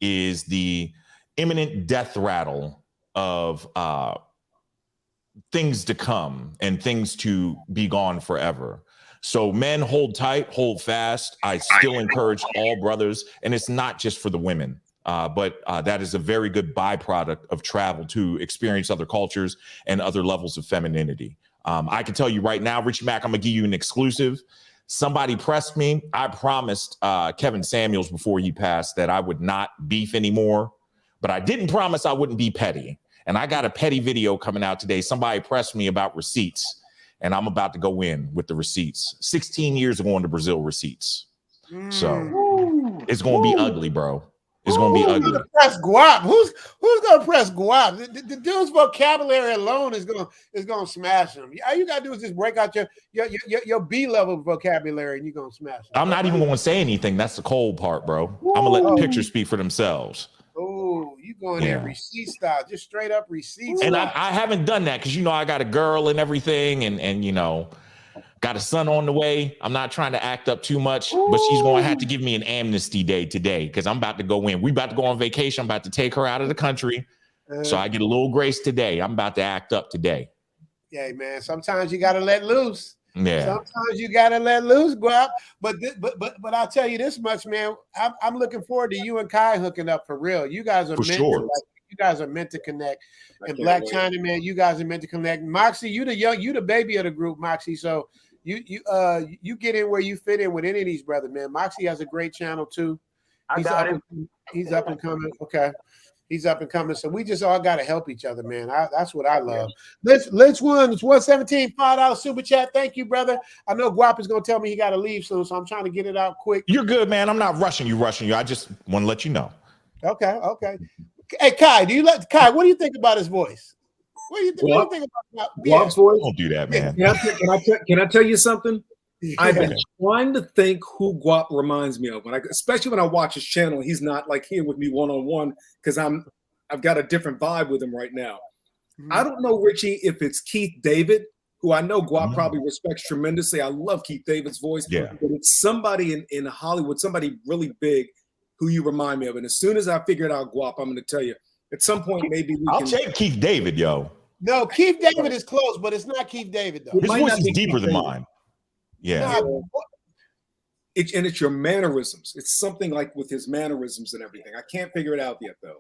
Speaker 11: is the imminent death rattle of things to come and things to be gone forever. So men, hold tight, hold fast. I still encourage all brothers, and it's not just for the women, but that is a very good byproduct of travel to experience other cultures and other levels of femininity. I can tell you right now, Richie Mack, I'm gonna give you an exclusive. Somebody pressed me. I promised Kevin Samuels before he passed that I would not beef anymore, but I didn't promise I wouldn't be petty. And I got a petty video coming out today. Somebody pressed me about receipts. And I'm about to go in with the receipts. 16 years of going to Brazil receipts. So it's going to be ugly, bro. It's going to be ugly.
Speaker 1: Press guap. Who's going to press guap? The dude's vocabulary alone is going to smash him. All you got to do is just break out your B-level vocabulary and you're going to smash him.
Speaker 11: I'm not even going to say anything. That's the cold part, bro. I'm going to let the pictures speak for themselves.
Speaker 1: Oh, you going there receipt style, just straight up receipts.
Speaker 11: And I haven't done that because, I got a girl and everything and got a son on the way. I'm not trying to act up too much, but she's going to have to give me an amnesty day today because I'm about to go in. We about to go on vacation. I'm about to take her out of the country, So I get a little grace today. I'm about to act up today.
Speaker 1: Yeah, man. Sometimes you gotta let loose.
Speaker 11: Yeah.
Speaker 1: Sometimes you gotta let loose, Guap. But I'll tell you this much, man. I'm looking forward to you and Kai hooking up for real. You guys are you guys are meant to connect. And Black China, man, you guys are meant to connect. Moxie, you the baby of the group, Moxie. So you get in where you fit in with any of these brothers, man. Moxie has a great channel too. He's up and coming. Okay. He's up and coming. So we just all got to help each other, man. That's what I love. Let's one. It's 117, $5 super chat. Thank you, brother. I know Guap is going to tell me he got to leave soon, so I'm trying to get it out quick.
Speaker 11: You're good, man. I'm not rushing you. I just want to let you know.
Speaker 1: Okay. Hey, Kai, what do you think about his voice? What do you think about
Speaker 4: Guap's voice?
Speaker 11: Don't do that, man.
Speaker 4: Can I tell you something? I've been trying to think who Guap reminds me of, especially when I watch his channel. He's not like here with me one-on-one because I've got a different vibe with him right now. I don't know, Richie, if it's Keith David, who I know Guap probably respects tremendously. I love Keith David's voice.
Speaker 11: Yeah.
Speaker 4: But it's somebody in Hollywood, somebody really big who you remind me of. And as soon as I figured out Guap, I'm going to tell you, at some point, maybe
Speaker 11: I'll take Keith David, yo.
Speaker 1: No, Keith David is close, but it's not Keith David, though.
Speaker 11: His voice is deeper than mine. Yeah.
Speaker 4: It's your mannerisms. It's something like with his mannerisms and everything. I can't figure it out yet, though.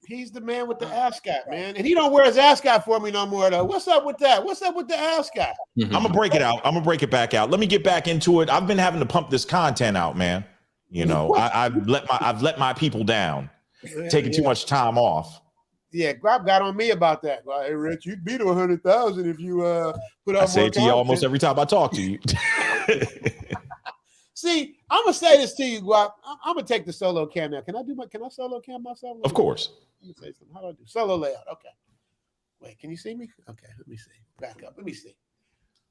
Speaker 1: He's the man with the ascot, man. And he don't wear his ascot for me no more, though. What's up with that? What's up with the ascot?
Speaker 11: I'm going to break it out. I'm going to break it back out. Let me get back into it. I've been having to pump this content out, man. You know, I've let my people down, taking too much time off.
Speaker 1: Yeah, Guap got on me about that. Well, hey, Rich, you'd beat 100,000 if you put up.
Speaker 11: I say it to you almost every time I talk to you.
Speaker 1: See, I'm gonna say this to you, Guap. I'm gonna take the solo cam now. Can I solo cam myself?
Speaker 11: Of course.
Speaker 1: Let me say something. How do I do solo layout? Okay. Wait, can you see me? Okay, let me see. Back up. Let me see.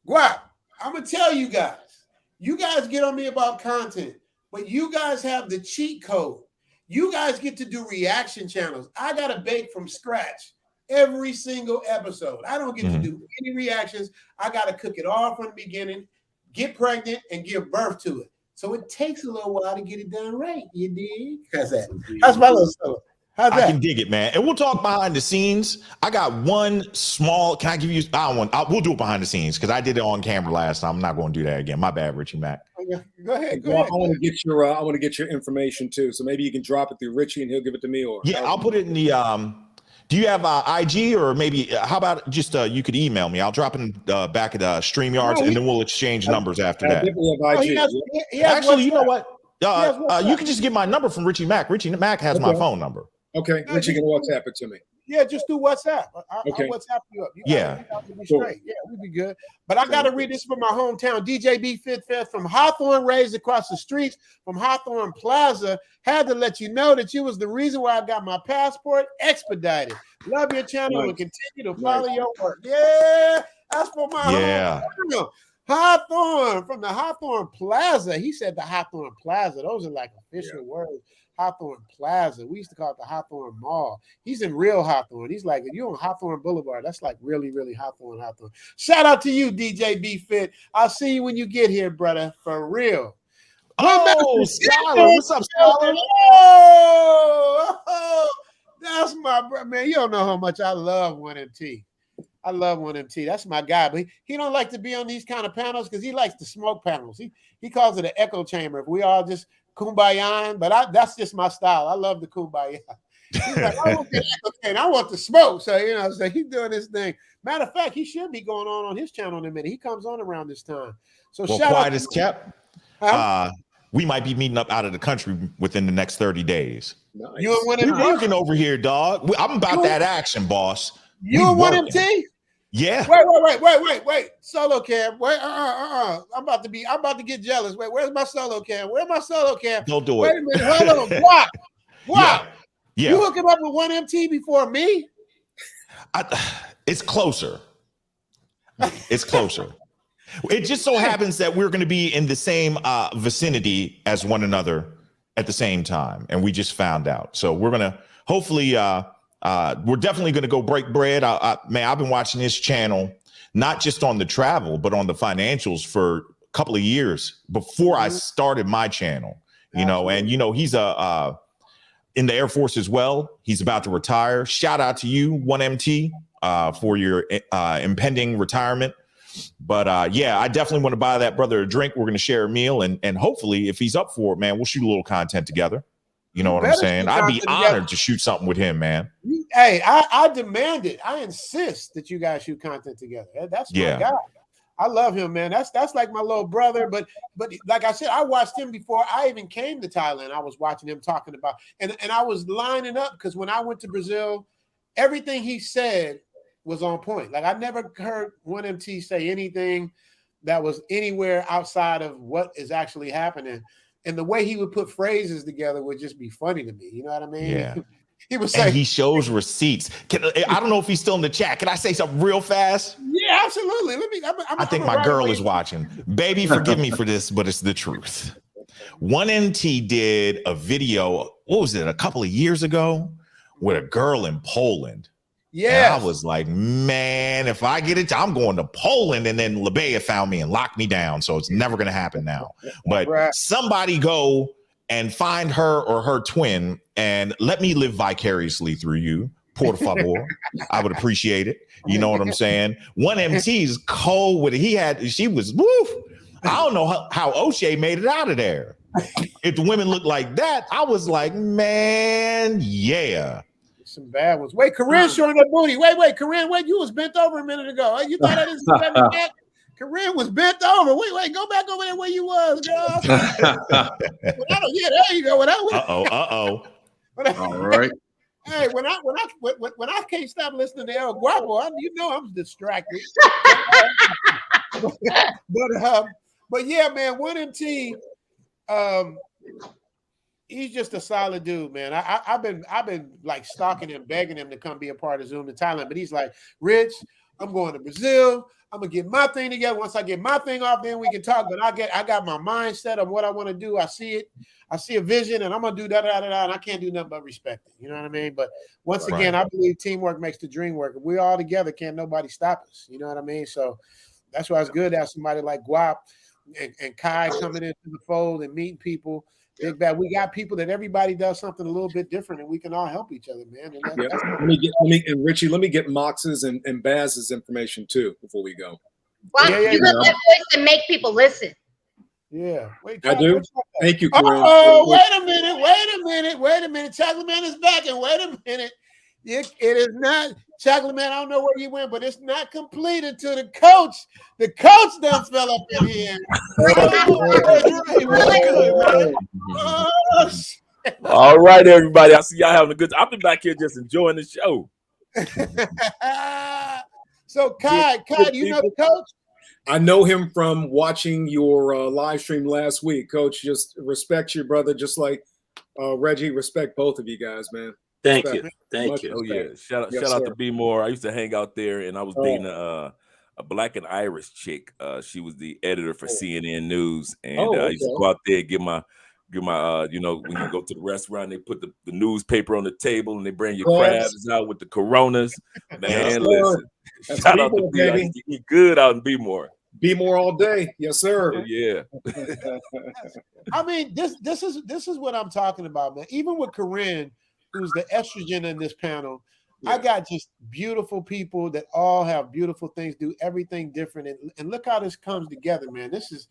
Speaker 1: Guap, I'm gonna tell you guys. You guys get on me about content, but you guys have the cheat code. You guys get to do reaction channels. I got to bake from scratch every single episode. I don't get to do any reactions. I got to cook it all from the beginning, get pregnant, and give birth to it. So it takes a little while to get it done right. You dig? How's that? How's my little solo? How's that?
Speaker 11: I can dig it, man. And we'll talk behind the scenes. I got one small. Can I give you? We'll do it behind the scenes because I did it on camera last time. I'm not going to do that again. My bad, Richie Mac.
Speaker 1: Go ahead.
Speaker 4: I want to get your information too. So maybe you can drop it through Richie and he'll give it to me. Or
Speaker 11: I'll put it in the. Do you have IG or maybe how about just you could email me? I'll drop it in back at StreamYards and then we'll exchange numbers after that. Actually, you know what? You can just get my number from Richie Mac. Richie Mac has my phone number.
Speaker 4: Okay, Richie can WhatsApp it to me.
Speaker 1: Yeah, just do WhatsApp. I'll WhatsApp you up.
Speaker 11: Yeah,
Speaker 1: straight. Yeah, we'd be good. But I got to read this from my hometown. DJ B Fit from Hawthorne, raised across the streets from Hawthorne Plaza. Had to let you know that you was the reason why I got my passport expedited. Love your channel and continue to follow your work. Yeah, that's for my hometown. Hawthorne, from the Hawthorne Plaza. He said the Hawthorne Plaza. Those are like official words. Hawthorne Plaza. We used to call it the Hawthorne Mall. He's in real Hawthorne. He's like, if you're on Hawthorne Boulevard, that's like really, really Hawthorne. Shout out to you, DJ B Fit. I'll see you when you get here, brother. For real.
Speaker 11: Oh, Scholar. What's up, Scholar?
Speaker 1: Oh, that's my brother. Man, you don't know how much I love 1MT. I love 1MT. That's my guy. But he don't like to be on these kind of panels because he likes to smoke panels. He calls it an echo chamber. If we all just kumbaya, but that's just my style. I love the kumbaya. He's like, I want the smoke. So, so he's doing this thing. Matter of fact, he should be going on his channel in a minute. He comes on around this time. So shout out
Speaker 11: as kept. We might be meeting up out of the country within the next 30 days.
Speaker 1: Nice. You and 1MT?
Speaker 11: We're working over here, dog. I'm about that action, boss.
Speaker 1: You and 1MT?
Speaker 11: Yeah.
Speaker 1: Wait. Solo cam. Wait, I'm about to get jealous. Wait, where's my solo cam? Where's my solo cam?
Speaker 11: Don't do
Speaker 1: it. Wait a minute. Hold on. What? Yeah. You hooking up with 1MT before me?
Speaker 11: It's closer. It's closer. It just so happens that we're going to be in the same vicinity as one another at the same time. And we just found out. So we're going to hopefully we're definitely going to go break bread. Man, I've been watching his channel, not just on the travel, but on the financials for a couple of years before I started my channel, and, he's in the Air Force as well. He's about to retire. Shout out to you, 1MT, for your impending retirement. But yeah, I definitely want to buy that brother a drink. We're going to share a meal, and hopefully, if he's up for it, man, we'll shoot a little content together. You know what I'm saying? I'd be honored to shoot something with him, man.
Speaker 1: Hey, I demand it. I insist that you guys shoot content together. That's my guy. I love him, man. That's like my little brother. But like I said, I watched him before I even came to Thailand. I was watching him talking about, and I was lining up because when I went to Brazil, everything he said was on point. Like I never heard 1MT say anything that was anywhere outside of what is actually happening. And the way he would put phrases together would just be funny to me. You know what I mean?
Speaker 11: Yeah.
Speaker 1: He was saying,
Speaker 11: he shows receipts. I don't know if he's still in the chat. Can I say something real fast?
Speaker 1: Yeah, absolutely.
Speaker 11: I think my girl is watching. Baby, forgive me for this, but it's the truth. 1MT did a video, what was it, a couple of years ago, with a girl in Poland. Yeah, I was like, man, if I get it, I'm going to Poland. And then Labea found me and locked me down. So it's never going to happen now. But somebody go and find her or her twin and let me live vicariously through you. Por favor. I would appreciate it. You know what I'm saying? 1MT's cold with it. She was, woof. I don't know how O'Shea made it out of there. If the women look like that, I was like, man, yeah.
Speaker 1: Some bad ones. Wait, Corinne showing her booty. Wait, Corinne, you was bent over a minute ago. You thought I didn't see that in the back? Corinne was bent over. Wait, go back over there where you was, girl. Yeah, there you go.
Speaker 11: Uh-oh.
Speaker 6: All right.
Speaker 1: Hey, when I can't stop listening to El Guapo, I'm distracted. but yeah, man, 1MT, he's just a solid dude, man. I've been like stalking him, begging him to come be a part of Zoom to Thailand, but he's like, Rich, I'm going to Brazil. I'm gonna get my thing together. Once I get my thing off, then we can talk. But I got my mindset of what I want to do. I see it. I see a vision, and I'm gonna do that, and I can't do nothing but respect it. You know what I mean? But once again, I believe teamwork makes the dream work. If we're all together, can't nobody stop us. You know what I mean? So that's why it's good to have somebody like Guap and Kai coming into the fold and meeting people. Big bad. We got people that everybody does something a little bit different, and we can all help each other, man. And
Speaker 4: Richie, let me get Mox's and Baz's information too before we go.
Speaker 9: Well, you got that voice to make people listen.
Speaker 1: Yeah. Wait,
Speaker 4: I do. Thank you, Corinne.
Speaker 1: Oh, wait a minute. Chocolate Man is back, and wait a minute. It is not Chocolate Man. I don't know where you went, but it's not complete until the coach done fell up in here.
Speaker 12: All right, everybody. I see y'all having a good time. I've been back here just enjoying the show.
Speaker 1: So, Kai, do you know the coach?
Speaker 4: I know him from watching your live stream last week. Coach, just respect your brother, just like Reggie. Respect both of you guys, man.
Speaker 12: Thank
Speaker 4: respect.
Speaker 12: you. Oh yeah, shout out to B More. I used to hang out there, and I was dating a Black and Irish chick. She was the editor for CNN News, and I used to go out there and get my when you go to the restaurant, they put the newspaper on the table and they bring your crabs out with the Coronas. Man, listen, shout out to B. I used to eat good out in B More.
Speaker 4: Be more all day, yes, sir.
Speaker 12: Oh, yeah.
Speaker 1: I mean, this is what I'm talking about, man. Even with Corinne, who's the estrogen in this panel, I got just beautiful people that all have beautiful things, do everything different, and look how this comes together, man. This is,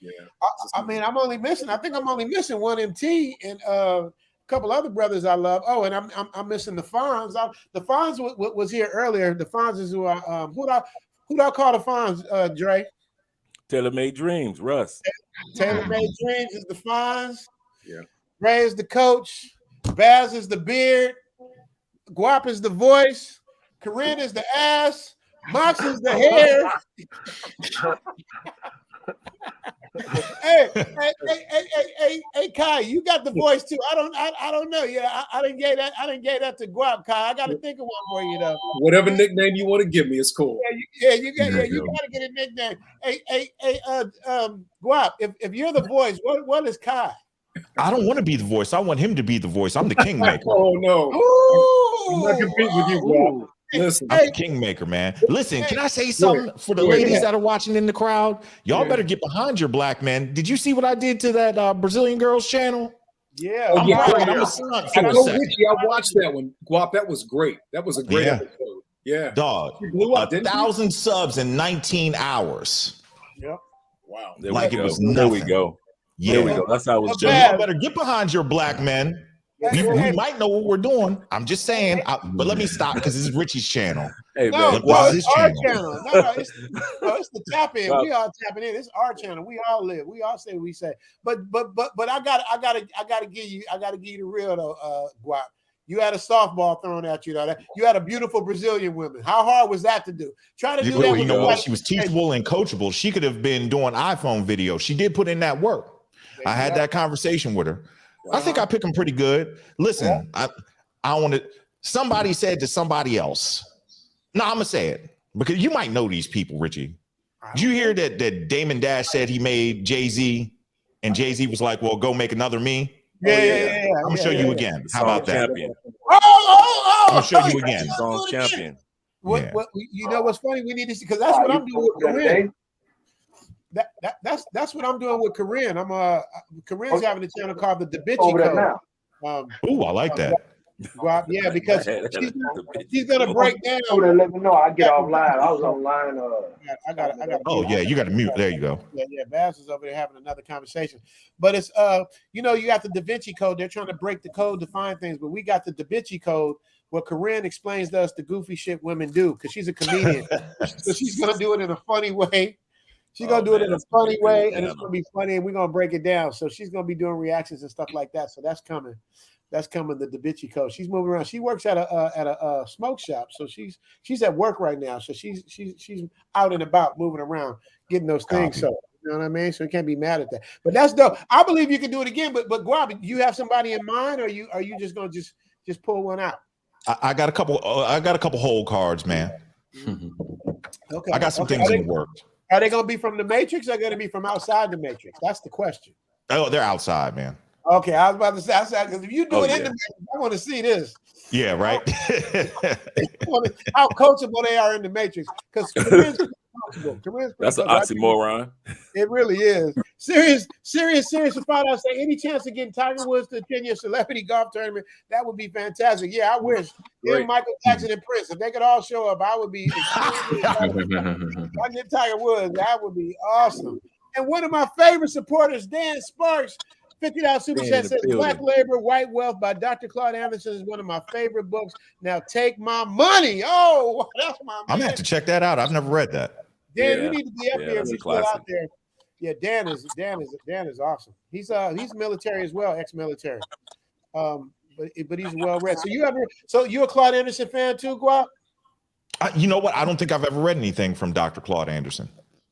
Speaker 1: I mean, I'm only missing 1MT and a couple other brothers I love. Oh, and I'm missing the Fonz. The Fonz was here earlier. The Fonz is who do I call the Fonz, Dre?
Speaker 12: Taylor Made Dreams, Russ.
Speaker 1: Taylor Made Dreams is the Fonz. Yeah. Ray is the coach. Baz is the beard. Guap is the voice. Corinne is the ass. Mox is the hair. hey, Kai, you got the voice too. I don't know. Yeah, I didn't get that to Guap, Kai. I got to think of one for you though.
Speaker 4: Whatever nickname you want to give me is cool.
Speaker 1: You got to get a nickname. Hey, Guap, if you're the voice, what is Kai?
Speaker 11: I don't want to be the voice. I want him to be the voice. I'm the kingmaker.
Speaker 4: Oh no! I'm not competing with you, Guap. Listen,
Speaker 11: I'm the kingmaker, man. Listen, can I say something for the ladies that are watching in the crowd? Y'all better get behind your black man. Did you see what I did to that Brazilian girl's channel?
Speaker 1: Yeah,
Speaker 4: Oh, yeah.
Speaker 11: I'm a stunt for
Speaker 4: I
Speaker 11: a
Speaker 4: know,
Speaker 11: second.
Speaker 4: Richie. I watched that one. Guap, that was great. That was a great episode. Yeah.
Speaker 11: Dog.
Speaker 4: She blew up, didn't she?
Speaker 11: 1,000 subs in 19 hours.
Speaker 1: Yep.
Speaker 4: Wow.
Speaker 12: There
Speaker 11: Like
Speaker 12: we
Speaker 11: it
Speaker 12: go.
Speaker 11: was
Speaker 12: There we
Speaker 11: nothing.
Speaker 12: go.
Speaker 11: Yeah.
Speaker 12: There we go. That's how it was
Speaker 11: So
Speaker 12: done.
Speaker 11: y'all better get behind your black men. We might know what we're doing. I'm just saying. But let me stop because this is Richie's channel.
Speaker 12: Hey,
Speaker 1: No,
Speaker 12: man.
Speaker 1: no,
Speaker 11: This is
Speaker 1: it's
Speaker 11: his
Speaker 1: our
Speaker 11: channel.
Speaker 1: channel. No, it's the tap in.
Speaker 12: Wow.
Speaker 1: We all tapping in. It's our channel. We all live. We all say what we say. But I gotta give you the real though, Guap. You had a softball thrown at you though. You had a beautiful Brazilian woman. How hard was that to do? Try to do that.
Speaker 11: You
Speaker 1: with
Speaker 11: know what?
Speaker 1: somebody-
Speaker 11: She was teachable and coachable. She could have been doing iPhone videos. She did put in that work. I had that conversation with her. I think I pick them pretty good. Listen, I want to. Somebody said to somebody else. No, I'm gonna say it because you might know these people, Richie. Did you hear that Damon Dash said he made Jay-Z, and Jay-Z was like, "Well, go make another me."
Speaker 1: Yeah.
Speaker 11: I'm gonna show you again. How about that?
Speaker 12: Champion.
Speaker 11: I'm gonna show you again.
Speaker 12: Song champion.
Speaker 1: What you know what's funny? We need to see because that's what I'm doing with Corinne. That's what I'm doing with Corinne. Corinne's having a channel called the Dabichi Code.
Speaker 11: Ooh, I like that.
Speaker 1: Guap, yeah, because she's gonna break down.
Speaker 8: Let me know. I get offline. I was online.
Speaker 1: I got.
Speaker 11: Oh yeah, you got to mute. There you go.
Speaker 1: Yeah. Bass is over there having another conversation, but it's you got the Da Vinci Code. They're trying to break the code to find things, but we got the Da Vinci Code where Corinne explains to us the goofy shit women do because she's a comedian, so she's gonna do it in a funny way. She's gonna do it in a funny way, and it's gonna be funny, and we're gonna break it down. So she's gonna be doing reactions and stuff like that. So that's coming. That's coming. The Da Vinci Code. She's moving around. She works at a smoke shop, so she's at work right now. So she's out and about, moving around, getting those things. So you know what I mean. So you can't be mad at that. But that's dope. I believe you can do it again. But Guap, you have somebody in mind, or are you just gonna just pull one out?
Speaker 11: I got a couple. I got a couple hold cards, man.
Speaker 1: Okay.
Speaker 11: I got some things in the works.
Speaker 1: Are they gonna be from the Matrix? Or are they gonna be from outside the Matrix? That's the question.
Speaker 11: Oh, they're outside, man.
Speaker 1: Okay, I was about to say outside because if you do it in the Matrix, I want to see this.
Speaker 11: Yeah, right.
Speaker 1: How coachable they are in the Matrix because
Speaker 12: that's an oxymoron.
Speaker 1: It really is. Serious to find out. Say any chance of getting Tiger Woods to attend your celebrity golf tournament? That would be fantastic. Yeah, I wish. Him, Michael Jackson, and Prince. If they could all show up, I would be. I get Tiger Woods. That would be awesome. And one of my favorite supporters, Dan Sparks. $50 super chat says Black Labor, White Wealth by Dr. Claude Anderson is one of my favorite books. Now take my money. Oh, that's my man.
Speaker 11: I'm gonna have to check that out. I've never read that.
Speaker 1: Dan, you need to be up here if you're still out there. Yeah, Dan is awesome. He's military as well, ex-military. But he's well read. So you're a Claude Anderson fan too, Guap?
Speaker 11: You know what? I don't think I've ever read anything from Dr. Claude Anderson.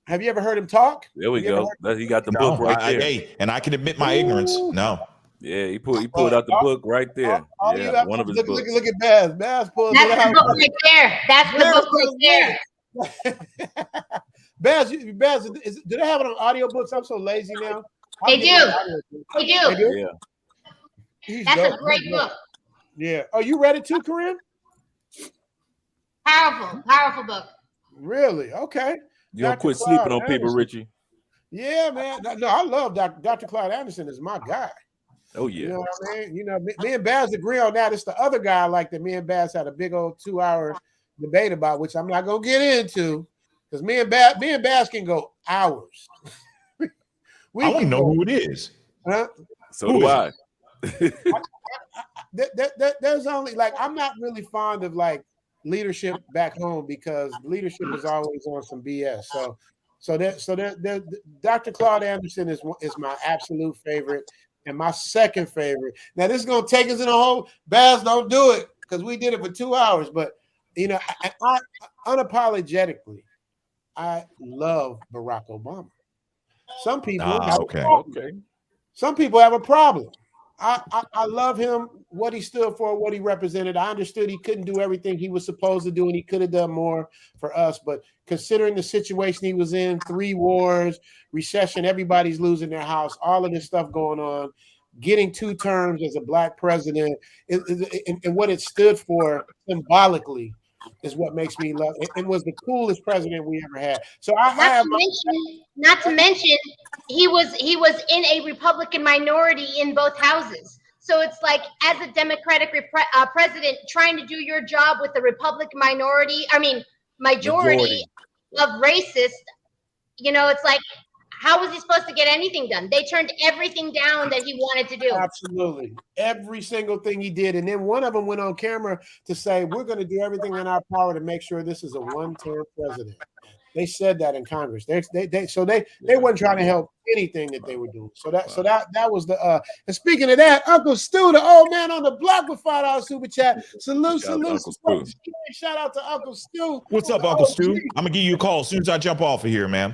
Speaker 1: Have you ever heard him talk?
Speaker 12: There we go. He got the book right there.
Speaker 11: Hey, and I can admit my ignorance. No.
Speaker 12: Yeah, he pulled out the book right there. One of his books.
Speaker 1: Look at Baz. Baz pulls
Speaker 9: it out. That's the book right there. That's the book right there.
Speaker 1: Baz, do they have it on audiobooks? I'm so lazy now.
Speaker 9: They do. They do.
Speaker 12: Yeah.
Speaker 9: That's a great book.
Speaker 1: Yeah. Oh, you read it too, Corinne?
Speaker 9: Powerful book.
Speaker 1: Really? Okay.
Speaker 12: You don't quit sleeping on people, Richie.
Speaker 1: Yeah, man. No, I love Dr. Claude Anderson is my guy.
Speaker 12: Oh, yeah.
Speaker 1: You know what I mean? You know, me and Baz agree on that. It's the other guy I like that me and Baz had a big old 2-hour debate about, which I'm not going to get into because me and Baz can go hours.
Speaker 11: I want to know who it is.
Speaker 1: Huh?
Speaker 12: So do I.
Speaker 1: There's only I'm not really fond of leadership back home because leadership is always on some BS. So Dr. Claude Anderson is my absolute favorite and my second favorite. Now this is gonna take us in a whole Baz. Don't do it because we did it for 2 hours. But I unapologetically, I love Barack Obama. Some people have a problem. Some people have a problem. I love him, what he stood for, what he represented. I understood he couldn't do everything he was supposed to do, and he could have done more for us. But considering the situation he was in, 3 wars, recession, everybody's losing their house, all of this stuff going on, getting 2 terms as a black president, and what it stood for symbolically is what makes me love it, and was the coolest president we ever had. So I
Speaker 9: Not
Speaker 1: have
Speaker 9: to mention, he was in a Republican minority in both houses. So it's like, as a Democratic president, trying to do your job with the Republican majority of racists, you know, it's like, how was he supposed to get anything done? They turned everything down that he wanted to do.
Speaker 1: Absolutely. Every single thing he did. And then one of them went on camera to say, we're going to do everything in our power to make sure this is a one-term president. They said that in Congress. They weren't trying to help anything that they were doing. So that was the and speaking of that, Uncle Stu, the old man on the block, with $5 super chat. Salute. Shout out to Uncle Stu.
Speaker 11: What's up, Uncle Stu? I'm gonna give you a call as soon as I jump off of here, man.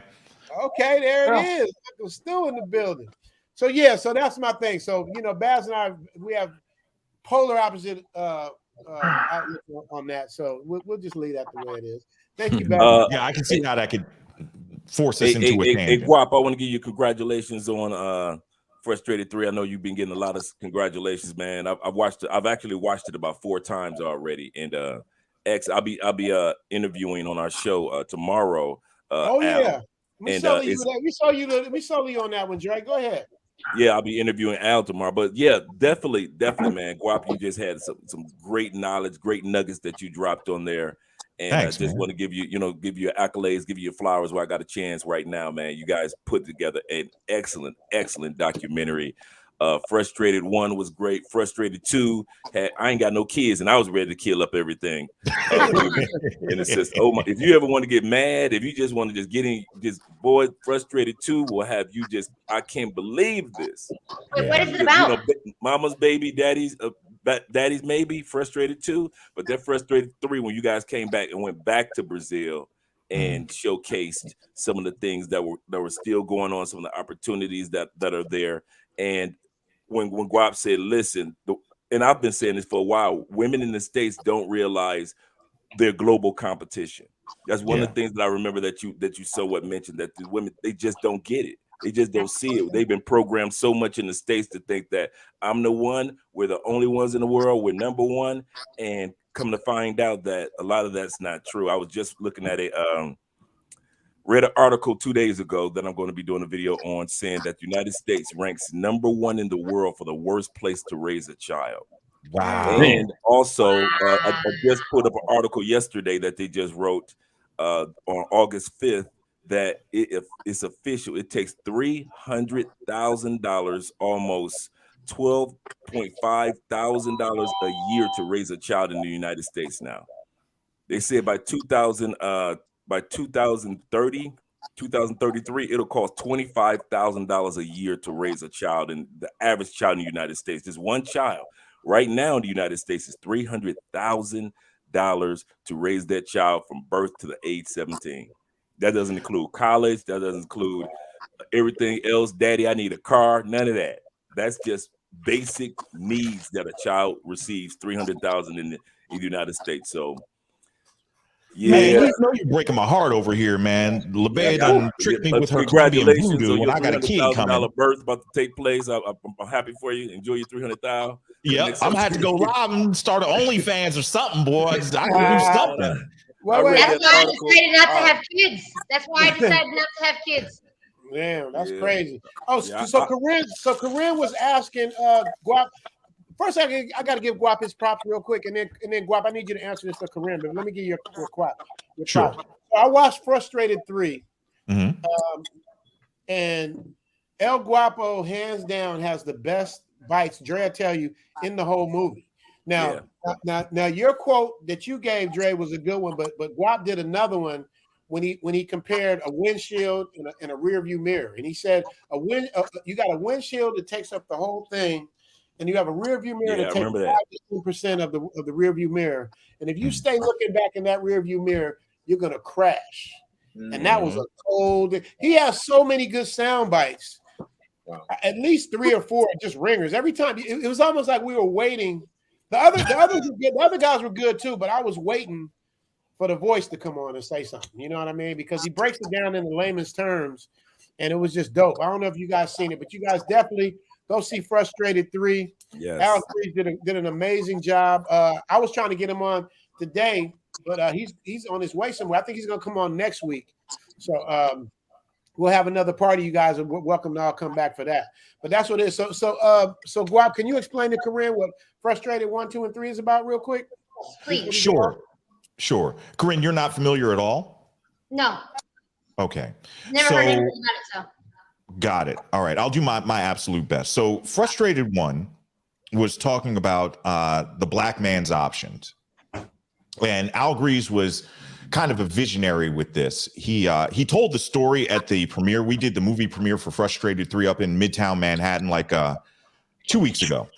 Speaker 1: Okay, there it is. Uncle Stu in the building. So yeah, so that's my thing. So Baz and I, we have polar opposite outlook on that. So we'll just leave that the way it is. Thank you, Baz.
Speaker 11: Yeah, I can see how that could force us into a tangent.
Speaker 12: Hey, Guap, I want to give you congratulations on Frustrated 3. I know you've been getting a lot of congratulations, man. I've actually watched it about 4 times already, and I'll be interviewing on our show tomorrow.
Speaker 1: Yeah. We saw you on that one, Dre. Go ahead.
Speaker 12: Yeah, I'll be interviewing Al tomorrow. But yeah, definitely, man. Guap, you just had some great knowledge, great nuggets that you dropped on there. And I just want to give you accolades, give you your flowers where I got a chance right now, man. You guys put together an excellent documentary. Frustrated 1 was great. Frustrated 2 I ain't got no kids, and I was ready to kill up everything. And it says, if you ever want to get mad, if you just want to just get in, Frustrated 2 will have you just, I can't believe this.
Speaker 9: Wait, what is it about?
Speaker 12: Mama's baby, daddy's maybe, Frustrated 2, but that Frustrated 3, when you guys came back and went back to Brazil and showcased some of the things that were still going on, some of the opportunities that are there. And when Guap said, listen, and I've been saying this for a while, women in the States don't realize their global competition. That's one of the things that I remember that you somewhat mentioned, that the women, they just don't get it. They just don't see it. They've been programmed so much in the States to think that I'm the one, we're the only ones in the world, we're number one, and come to find out that a lot of that's not true. I was just looking at read an article 2 days ago that I'm going to be doing a video on, saying that the United States ranks #1 in the world for the worst place to raise a child.
Speaker 11: Wow.
Speaker 12: And also, I just put up an article yesterday that they just wrote on August 5th that if it's official, it takes $300,000, almost $12.5 thousand a year to raise a child in the United States now. They said by 2033, it'll cost $25,000 a year to raise a child, and the average child in the United States, just one child right now in the United States, is $300,000 to raise that child from birth to the age 17. That doesn't include college. That doesn't include everything else. Daddy, I need a car. None of that. That's just basic needs that a child receives. $300,000 in the United States. So, yeah,
Speaker 11: man, you know you're breaking my heart over here, man. LeBay done tricked me with her Colombian voodoo when I got a kid coming.
Speaker 12: Birth about to take place. I'm happy for you. Enjoy your $300,000.
Speaker 11: Yeah, I'm gonna have to go live and start an OnlyFans or something, boys. I can do something.
Speaker 9: That's why I decided not to have kids. That's why I decided not to have kids.
Speaker 1: Damn, that's crazy. So Corinne was asking Guap. First, I got to give Guap his props real quick, and then Guap, I need you to answer this for Corinne, but let me give you your props. Sure. So I watched Frustrated 3, and El Guapo, hands down, has the best bites, Dre, I tell you, in the whole movie. Now, your quote that you gave, Dre, was a good one, but Guap did another one when he compared a windshield and a rear view mirror, and he said you got a windshield that takes up the whole thing, and you have a rear view mirror that takes 5% of the rear view mirror, and if you stay looking back in that rear view mirror, you're gonna crash. And that was a cold. He has so many good sound bites. Wow. At least 3 or 4 just ringers every time. It was almost like we were waiting. The other guys were good too, but I was waiting for the voice to come on and say something. You know what I mean? Because he breaks it down in the layman's terms, and it was just dope. I don't know if you guys seen it, but you guys definitely go see Frustrated 3. Yes. Alex did an amazing job. I was trying to get him on today, but he's on his way somewhere. I think he's gonna come on next week. So we'll have another party, you guys, and we're welcome to all come back for that. But that's what it is. So Guap, can you explain to Corinne what Frustrated 1, 2, and 3 is about real quick?
Speaker 9: Please.
Speaker 11: Sure. Corinne, you're not familiar at all?
Speaker 9: No.
Speaker 11: Okay.
Speaker 9: Never heard anything about it, so.
Speaker 11: Got it. All right. I'll do my absolute best. So Frustrated 1 was talking about the black man's options. And Al Grease was kind of a visionary with this. He told the story at the premiere. We did the movie premiere for Frustrated 3 up in Midtown Manhattan like 2 weeks ago.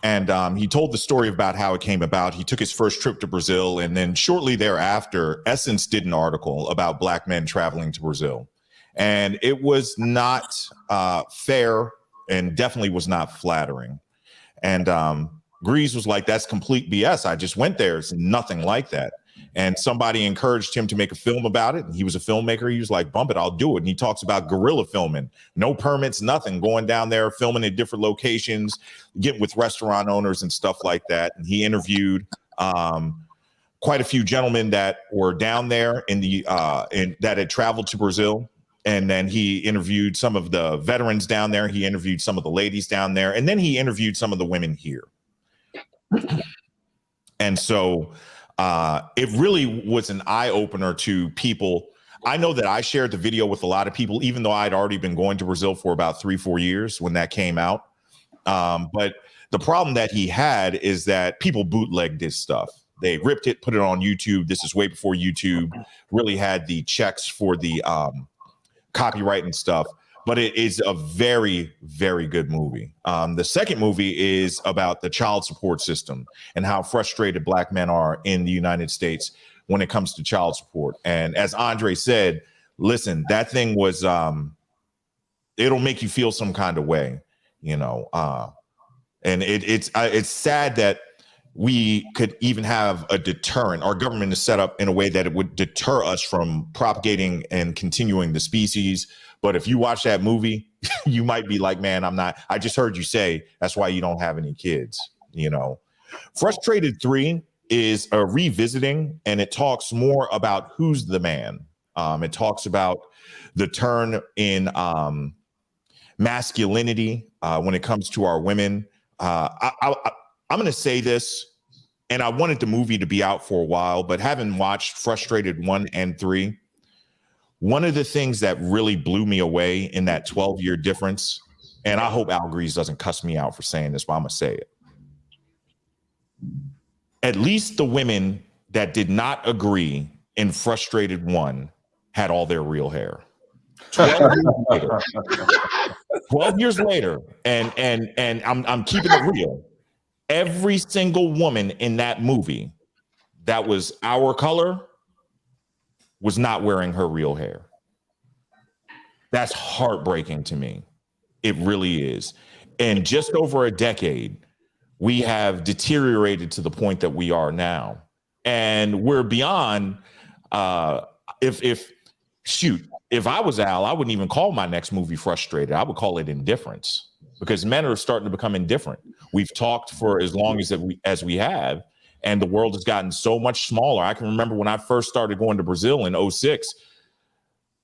Speaker 11: And he told the story about how it came about. He took his first trip to Brazil, and then shortly thereafter, Essence did an article about black men traveling to Brazil. And it was not fair and definitely was not flattering. And Grease was like, that's complete BS. I just went there. It's nothing like that. And somebody encouraged him to make a film about it. And he was a filmmaker. He was like, bump it, I'll do it. And he talks about guerrilla filming, no permits, nothing, going down there, filming at different locations, getting with restaurant owners and stuff like that. And he interviewed quite a few gentlemen that were down there that had traveled to Brazil. And then he interviewed some of the veterans down there. He interviewed some of the ladies down there. And then he interviewed some of the women here. And so it really was an eye-opener to people. I know that I shared the video with a lot of people, even though I'd already been going to Brazil for about 3-4 years when that came out. But the problem that he had is that people bootlegged this stuff. They ripped it, put it on YouTube. This is way before YouTube really had the checks for the copyright and stuff. But it is a very, very good movie. The second movie is about the child support system and how frustrated black men are in the United States when it comes to child support. And as Andre said, listen, that thing was, it'll make you feel some kind of way, you know. And it's sad that we could even have a deterrent. Our government is set up in a way that it would deter us from propagating and continuing the species. But if you watch that movie, you might be like, man, I just heard you say that's why you don't have any kids, you know. Frustrated 3 is a revisiting, and it talks more about who's the man. It talks about the turn in masculinity when it comes to our women. I'm going to say this, and I wanted the movie to be out for a while, but having watched Frustrated 1 and 3, one of the things that really blew me away in that 12-year difference, and I hope Al Grease doesn't cuss me out for saying this, but I'm going to say it. At least the women that did not agree in Frustrated 1 had all their real hair. 12 years later, and I'm keeping it real. Every single woman in that movie that was our color was not wearing her real hair. That's heartbreaking to me. It really is. In just over a decade, we have deteriorated to the point that we are now. And we're beyond, if I was Al, I wouldn't even call my next movie Frustrated. I would call it Indifference, because men are starting to become indifferent. We've talked for as long as we have, and the world has gotten so much smaller. I can remember when I first started going to Brazil in 2006,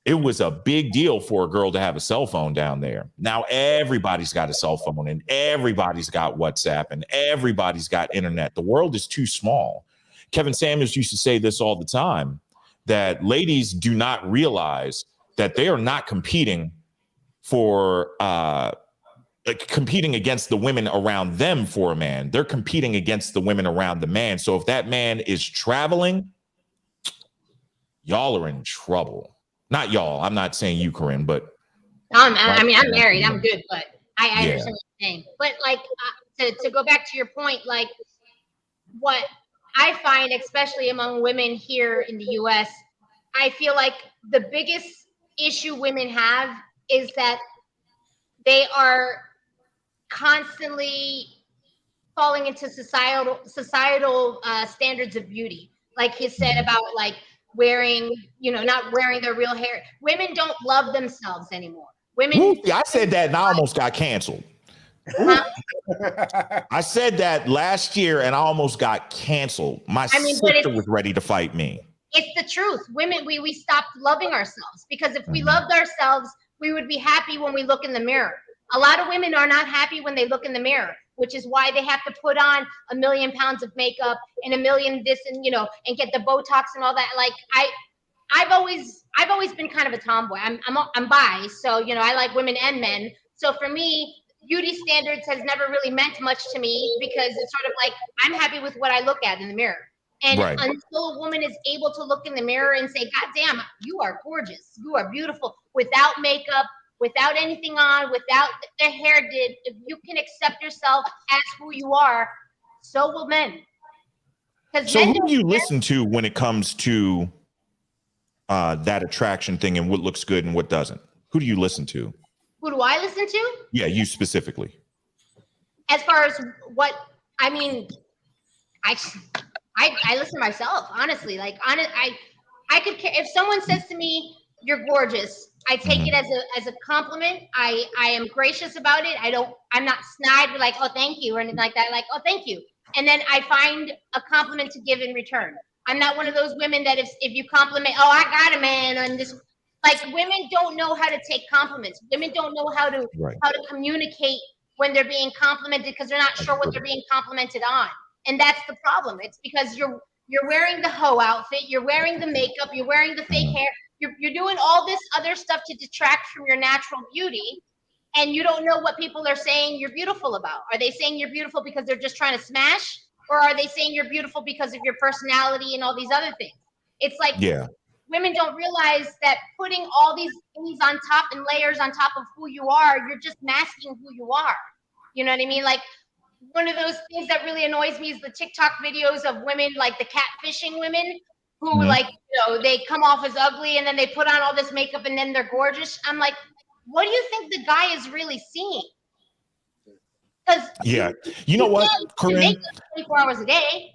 Speaker 11: it was a big deal for a girl to have a cell phone down there. Now everybody's got a cell phone, and everybody's got WhatsApp, and everybody's got internet. The world is too small. Kevin Samuels used to say this all the time, that ladies do not realize that they are not competing for competing against the women around them for a man. They're competing against the women around the man. So if that man is traveling, y'all are in trouble. Not y'all. I'm not saying you, Corinne, but
Speaker 9: I'm married. I'm good, but I understand what you're saying. But like to go back to your point, like what I find, especially among women here in the U.S., I feel like the biggest issue women have is that they are constantly falling into societal standards of beauty. Like he said about like wearing, not wearing their real hair. Women don't love themselves anymore. Women.
Speaker 11: I said that and I almost got canceled. I said that last year and I almost got canceled. My sister was ready to fight me.
Speaker 9: It's the truth. Women, we stopped loving ourselves, because if we loved ourselves, we would be happy when we look in the mirror. A lot of women are not happy when they look in the mirror, which is why they have to put on 1 million pounds of makeup and 1 million this and and get the Botox and all that. Like I've always been kind of a tomboy. I'm bi, so I like women and men. So for me, beauty standards has never really meant much to me, because it's sort of like I'm happy with what I look at in the mirror. And until a woman is able to look in the mirror and say, God damn, you are gorgeous, you are beautiful, without makeup, without anything on, without their hair did, if you can accept yourself as who you are, so will men.
Speaker 11: So who do you listen to when it comes to that attraction thing and what looks good and what doesn't? Who do you listen to?
Speaker 9: Who do I listen to?
Speaker 11: Yeah, you specifically.
Speaker 9: As far as what, I mean, I listen to myself, honestly. Like, I could care if someone says to me, "You're gorgeous." I take it as a compliment. I am gracious about it. I'm not snide, like, "Oh, thank you," or anything like that. Like, "Oh, thank you," and then I find a compliment to give in return. I'm not one of those women that if you compliment, "Oh, I got a man," and this, like, women don't know how to take compliments. Women don't know how to communicate when they're being complimented, because they're not sure what they're being complimented on. And that's the problem. It's because you're wearing the hoe outfit, you're wearing the makeup, you're wearing the fake hair, you're doing all this other stuff to detract from your natural beauty, and you don't know what people are saying you're beautiful about. Are they saying you're beautiful because they're just trying to smash, or are they saying you're beautiful because of your personality and all these other things? It's like women don't realize that putting all these things on top and layers on top of who you are, you're just masking who you are. You know what I mean? Like, one of those things that really annoys me is the TikTok videos of women, like the catfishing women, who like, they come off as ugly and then they put on all this makeup and then they're gorgeous. I'm like, what do you think the guy is really seeing? Because
Speaker 11: you know what, Corinne?
Speaker 9: 24 hours a day.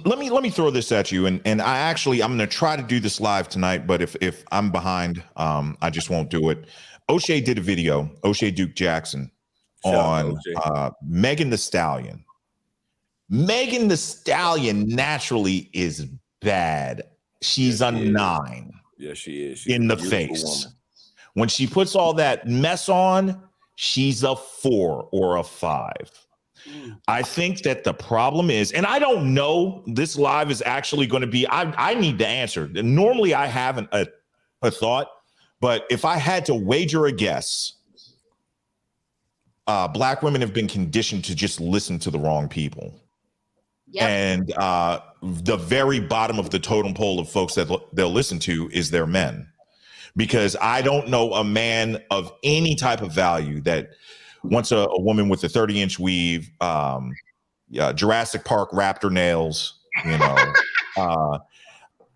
Speaker 11: Let me throw this at you, and I'm going to try to do this live tonight, but if I'm behind, I just won't do it. O'Shea did a video, O'Shea Duke Jackson, on Megan Thee Stallion. Megan Thee Stallion naturally is bad. She's a 9.
Speaker 12: Yeah, she is. She's
Speaker 11: in the face. Woman. When she puts all that mess on, she's a 4 or a 5. I think that the problem is, and I don't know, this live is actually going to be, I need to answer. Normally I haven't a thought, but if I had to wager a guess, Black women have been conditioned to just listen to the wrong people. Yep. And the very bottom of the totem pole of folks that they'll listen to is their men. Because I don't know a man of any type of value that wants a woman with a 30-inch weave, Jurassic Park raptor nails,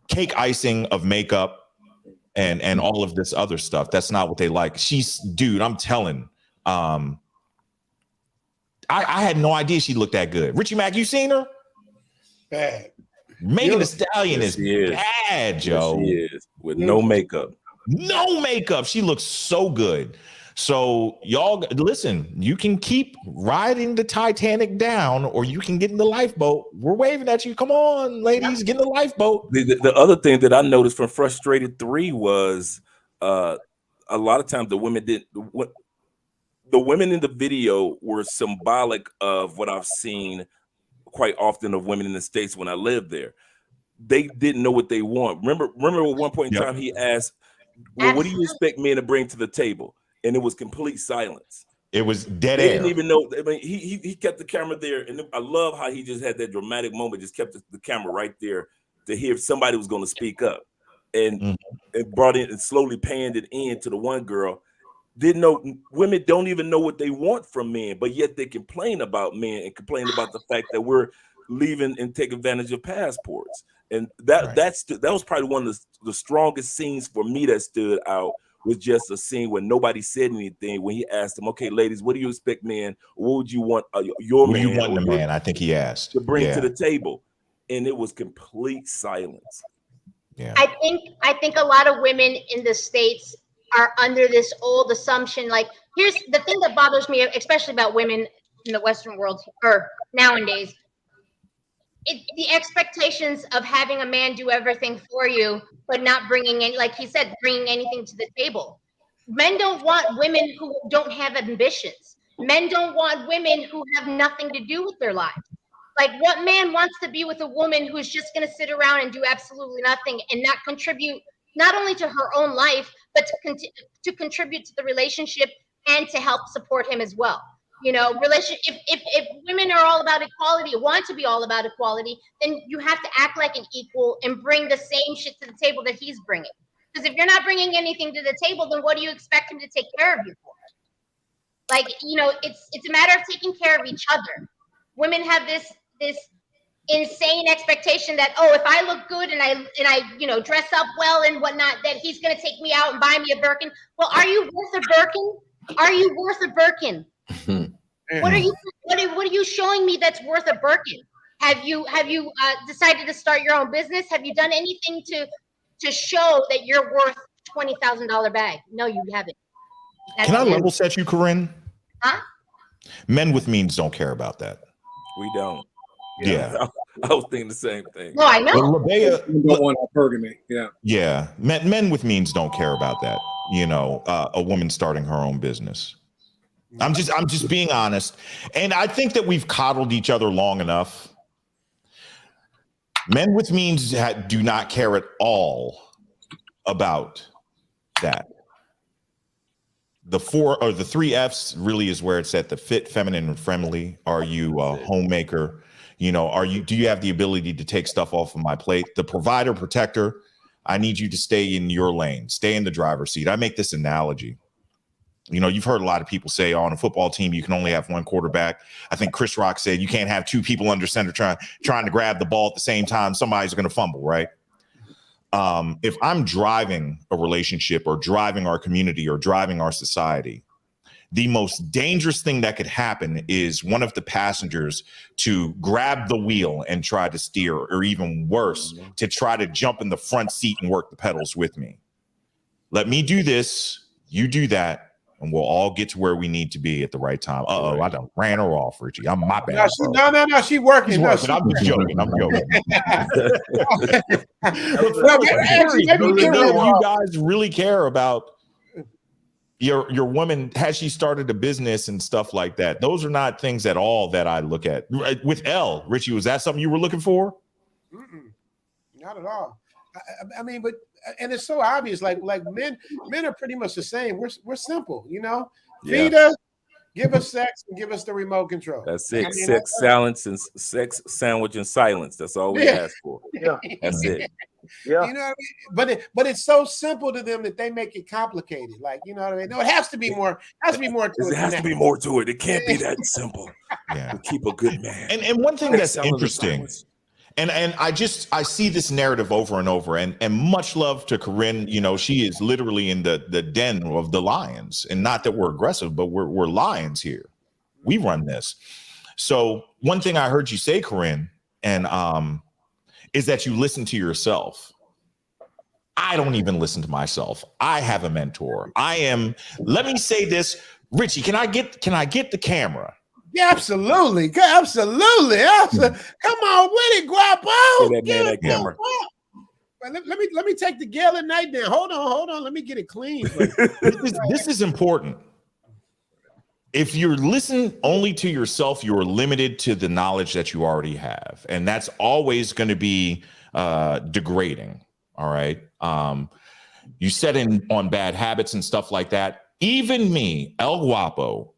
Speaker 11: cake icing of makeup, and all of this other stuff. That's not what they like. Dude, I'm telling. I had no idea she looked that good. Richie Mack, you seen her?
Speaker 1: Bad.
Speaker 11: Megan Thee Stallion is bad, Joe.
Speaker 12: Yes, she is, with no makeup.
Speaker 11: No makeup. She looks so good. So y'all listen, you can keep riding the Titanic down, or you can get in the lifeboat. We're waving at you. Come on, ladies, get in the lifeboat.
Speaker 12: The other thing that I noticed from Frustrated 3 was a lot of times the women the women in the video were symbolic of what I've seen quite often of women in the States when I lived there. They didn't know what they want. Remember at one point in time he asked, well, what do you expect men to bring to the table? And it was complete silence.
Speaker 11: It was dead
Speaker 12: air. They
Speaker 11: didn't
Speaker 12: even know. I mean, he kept the camera there, and I love how he just had that dramatic moment. Just kept the camera right there to hear if somebody was going to speak up, and brought in and slowly panned it in to the one girl. Didn't know women don't even know what they want from men, but yet they complain about men and complain about the fact that we're leaving and take advantage of passports. And that was probably one of the strongest scenes for me that stood out. Was just a scene where nobody said anything when he asked them, okay, ladies, what do you expect, man? What would you want your man?
Speaker 11: What do you want the man? I think he asked
Speaker 12: to bring to the table, and it was complete silence.
Speaker 11: Yeah,
Speaker 9: I think a lot of women in the States are under this old assumption, like here's the thing that bothers me, especially about women in the Western world or nowadays. The expectations of having a man do everything for you, but not bringing any, like he said, bringing anything to the table. Men don't want women who don't have ambitions. Men don't want women who have nothing to do with their lives. Like, what man wants to be with a woman who's just going to sit around and do absolutely nothing and not contribute not only to her own life, but to contribute to the relationship and to help support him as well? You know, if women are all about equality, want to be all about equality, then you have to act like an equal and bring the same shit to the table that he's bringing. Because if you're not bringing anything to the table, then what do you expect him to take care of you for? Like, you know, it's a matter of taking care of each other. Women have this insane expectation that, oh, if I look good and I you know, dress up well and whatnot, that he's gonna take me out and buy me a Birkin. Well, are you worth a Birkin? Are you worth a Birkin? What are you showing me that's worth a Birkin? Have you decided to start your own business? Have you done anything to show that you're worth $20,000 bag? No, you haven't.
Speaker 11: Can I level set you, Corinne?
Speaker 9: Huh?
Speaker 11: Men with means don't care about that.
Speaker 12: We don't.
Speaker 11: Yeah.
Speaker 12: I was thinking the same thing.
Speaker 9: No, I know.
Speaker 11: Labea,
Speaker 4: don't want hypergamy. Yeah.
Speaker 11: Yeah. Men with means don't care about that. You know, a woman starting her own business. I'm just being honest. And I think that we've coddled each other long enough. Men with means do not care at all about that. The 4 or the 3 F's really is where it's at: the fit, feminine, and friendly. Are you a homemaker? You know, do you have the ability to take stuff off of my plate? The provider, protector. I need you to stay in your lane, stay in the driver's seat. I make this analogy. You know, you've heard a lot of people say on a football team, you can only have one quarterback. I think Chris Rock said you can't have 2 people under center trying to grab the ball at the same time. Somebody's going to fumble, right? If I'm driving a relationship or driving our community or driving our society, the most dangerous thing that could happen is one of the passengers to grab the wheel and try to steer, or even worse, to try to jump in the front seat and work the pedals with me. Let me do this, you do that, and we'll all get to where we need to be at the right time. Uh-oh, I done ran her off, Richie. I'm my bad.
Speaker 1: No, she working.
Speaker 11: She's working. I'm just joking. I'm joking. You guys really care about your woman. Has she started a business and stuff like that? Those are not things at all that I look at. With Elle, Richie, was that something you were looking for?
Speaker 1: Not at all. I mean, but and it's so obvious. Like men are pretty much the same. We're simple, you know. Feed us, give us sex, and give us the remote control.
Speaker 12: That's it. Sex, sandwich, and silence. That's all we ask for.
Speaker 8: Yeah,
Speaker 12: that's it.
Speaker 8: Yeah,
Speaker 1: you know what I mean. But it's so simple to them that they make it complicated. Like, you know what I mean. No, it has to be more. Has to be more to it.
Speaker 12: It has to be more to it. It can't be that simple.
Speaker 11: Yeah,
Speaker 12: to keep a good man.
Speaker 11: And one thing that's interesting. And I see this narrative over and over, and much love to Corinne. You know, she is literally in the den of the lions, and not that we're aggressive, but we're lions here. We run this. So one thing I heard you say, Corinne, and is that you listen to yourself. I don't even listen to myself. I have a mentor. Let me say this, Richie, can I get the camera?
Speaker 1: Yeah, absolutely. Come on with it, Guapo.
Speaker 12: That camera.
Speaker 1: Let me take the Gala Night down. Hold on. Let me get it clean.
Speaker 11: This is important. If you're listening only to yourself, you are limited to the knowledge that you already have. And that's always going to be degrading. All right. You set in on bad habits and stuff like that. Even me, El Guapo,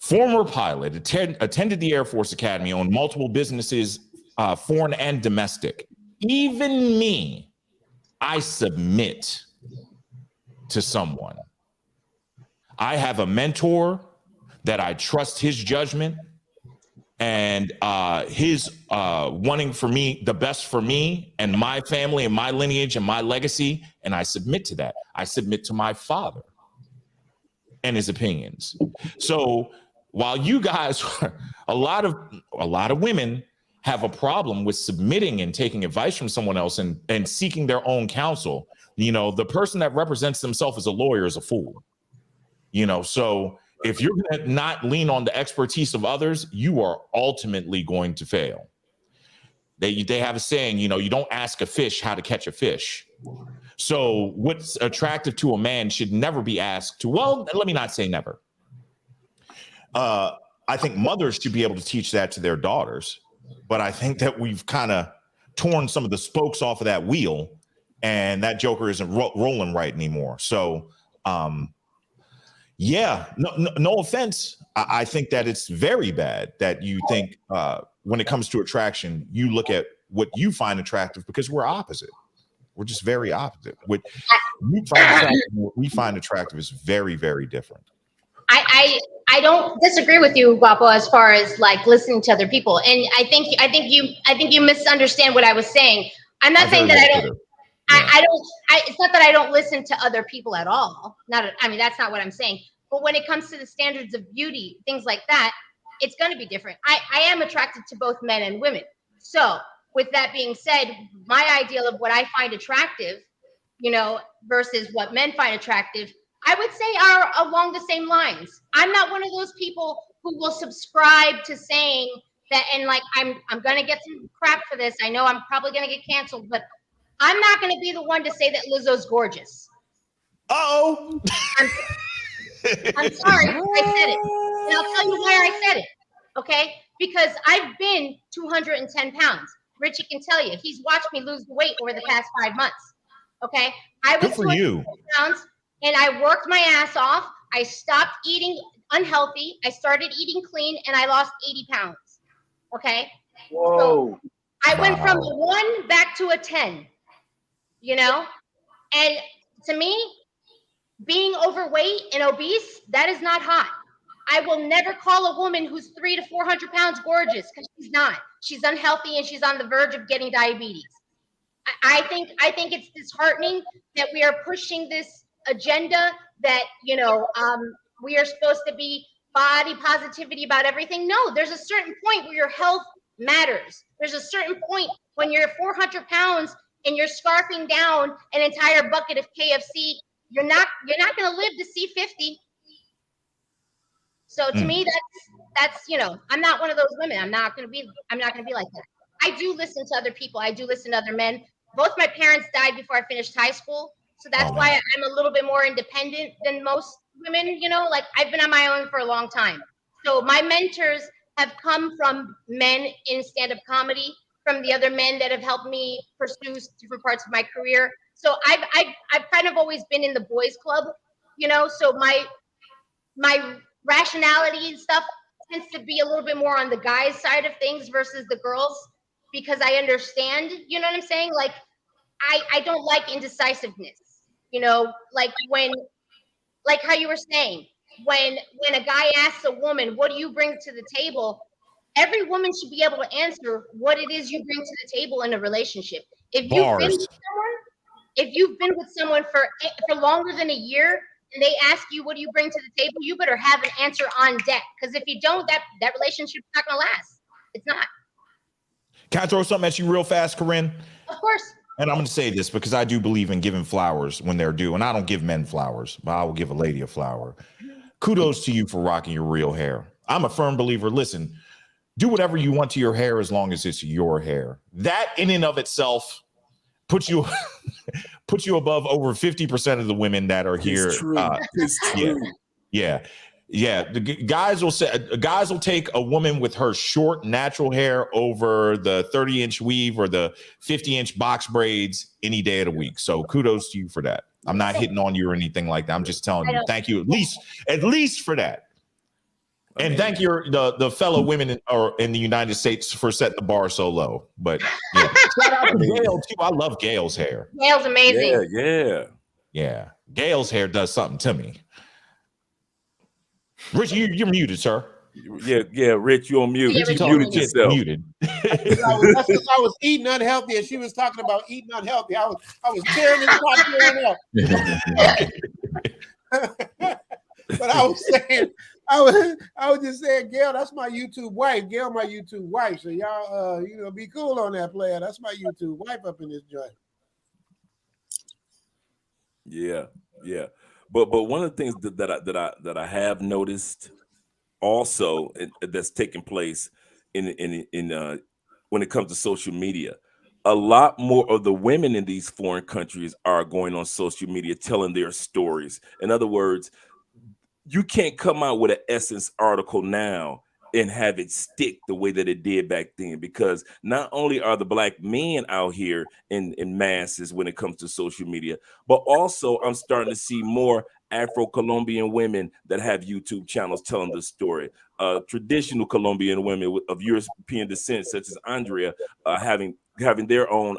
Speaker 11: former pilot, attended the Air Force Academy, owned multiple businesses, foreign and domestic. Even me, I submit to someone. I have a mentor that I trust his judgment and his wanting for me, the best for me and my family and my lineage and my legacy. And I submit to that. I submit to my father and his opinions. So while you guys, a lot of women have a problem with submitting and taking advice from someone else and seeking their own counsel, you know, the person that represents themselves as a lawyer is a fool. So if you're going to not lean on the expertise of others, you are ultimately going to fail. They have a saying, you don't ask a fish how to catch a fish. So what's attractive to a man should never be asked to, well, let me not say never. I think mothers should be able to teach that to their daughters, but I think that we've kind of torn some of the spokes off of that wheel, and that joker isn't rolling right anymore. So, no offense. I think that it's very bad that you think when it comes to attraction, you look at what you find attractive, because we're opposite. We're just very opposite. What you find attractive, what we find attractive is very, very different.
Speaker 9: I don't disagree with you, Guapo, as far as like listening to other people. And I think you misunderstand what I was saying. I'm not saying that I don't. It's not that I don't listen to other people at all. That's not what I'm saying. But when it comes to the standards of beauty, things like that, it's going to be different. I am attracted to both men and women. So with that being said, my ideal of what I find attractive, versus what men find attractive, I would say are along the same lines. I'm not one of those people who will subscribe to saying that, and like I'm going to get some crap for this. I know I'm probably going to get canceled, but I'm not going to be the one to say that Lizzo's gorgeous.
Speaker 11: Uh-oh.
Speaker 9: I'm sorry, I said it. And I'll tell you why I said it, okay? Because I've been 210 pounds. Richie can tell you. He's watched me lose the weight over the past 5 months, okay? I was 210 pounds, and I worked my ass off. I stopped eating unhealthy. I started eating clean, and I lost 80 pounds, okay?
Speaker 8: Whoa.
Speaker 9: So I went from a 1 back to a 10, And to me, being overweight and obese, that is not hot. I will never call a woman who's 300 to 400 pounds gorgeous, because she's not. She's unhealthy and she's on the verge of getting diabetes. I think it's disheartening that we are pushing this agenda that, we are supposed to be body positivity about everything. No, there's a certain point where your health matters. There's a certain point when you're 400 pounds and you're scarfing down an entire bucket of KFC. You're not going to live to see 50. So to me, that's I'm not one of those women. I'm not going to be like that. I do listen to other people. I do listen to other men. Both my parents died before I finished high school, so that's why I'm a little bit more independent than most women. Like I've been on my own for a long time. So my mentors have come from men in stand-up comedy, from the other men that have helped me pursue different parts of my career. So I've kind of always been in the boys club, so my rationality and stuff tends to be a little bit more on the guys' side of things versus the girls, because I understand, you know what I'm saying? Like I don't like indecisiveness, like how you were saying, when a guy asks a woman, what do you bring to the table? Every woman should be able to answer what it is you bring to the table in a relationship. If you've been with someone for longer than a year and they ask you, what do you bring to the table? You better have an answer on deck. Because if you don't, that relationship's not going to last. It's not.
Speaker 11: Can I throw something at you real fast, Corinne?
Speaker 9: Of course.
Speaker 11: And I'm going to say this because I do believe in giving flowers when they're due. And I don't give men flowers, but I will give a lady a flower. Kudos to you for rocking your real hair. I'm a firm believer. Listen, do whatever you want to your hair as long as it's your hair. That in and of itself puts you above over 50% of the women that are here.
Speaker 12: It's true. It's true.
Speaker 11: Yeah. The guys will take a woman with her short natural hair over the 30-inch weave or the 50-inch box braids any day of the week. So kudos to you for that. I'm not hitting on you or anything like that. I'm just telling you, thank you at least for that. And thank you, the fellow women in the United States for setting the bar so low. But yeah. Shout out to Gail too. I love Gail's hair.
Speaker 9: Gail's amazing.
Speaker 11: Yeah. Gail's hair does something to me. Rich, you're muted, sir.
Speaker 12: Yeah, Rich, you're on mute.
Speaker 11: Yeah,
Speaker 12: you muted yourself.
Speaker 11: Muted.
Speaker 1: That's because I was eating unhealthy, and she was talking about eating unhealthy. I was tearing this up. But I was saying, I was just saying, Gail, that's my YouTube wife. Gail, my YouTube wife. So y'all, be cool on that, player. That's my YouTube wife up in this joint.
Speaker 12: Yeah. But one of the things that I have noticed also that's taking place in when it comes to social media, a lot more of the women in these foreign countries are going on social media telling their stories. In other words, you can't come out with an Essence article now and have it stick the way that it did back then, because not only are the black men out here in masses when it comes to social media, but also I'm starting to see more Afro-Colombian women that have YouTube channels telling the story. Traditional Colombian women of European descent, such as Andrea, having their own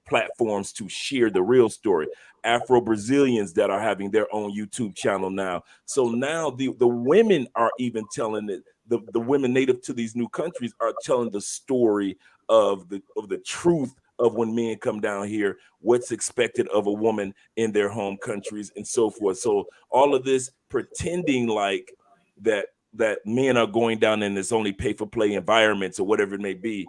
Speaker 12: platforms to share the real story. Afro-Brazilians that are having their own YouTube channel now. So now the women are even telling it. The women native to these new countries are telling the story of the truth of when men come down here, what's expected of a woman in their home countries and so forth. So all of this pretending like that men are going down in this only pay for play environments or whatever it may be.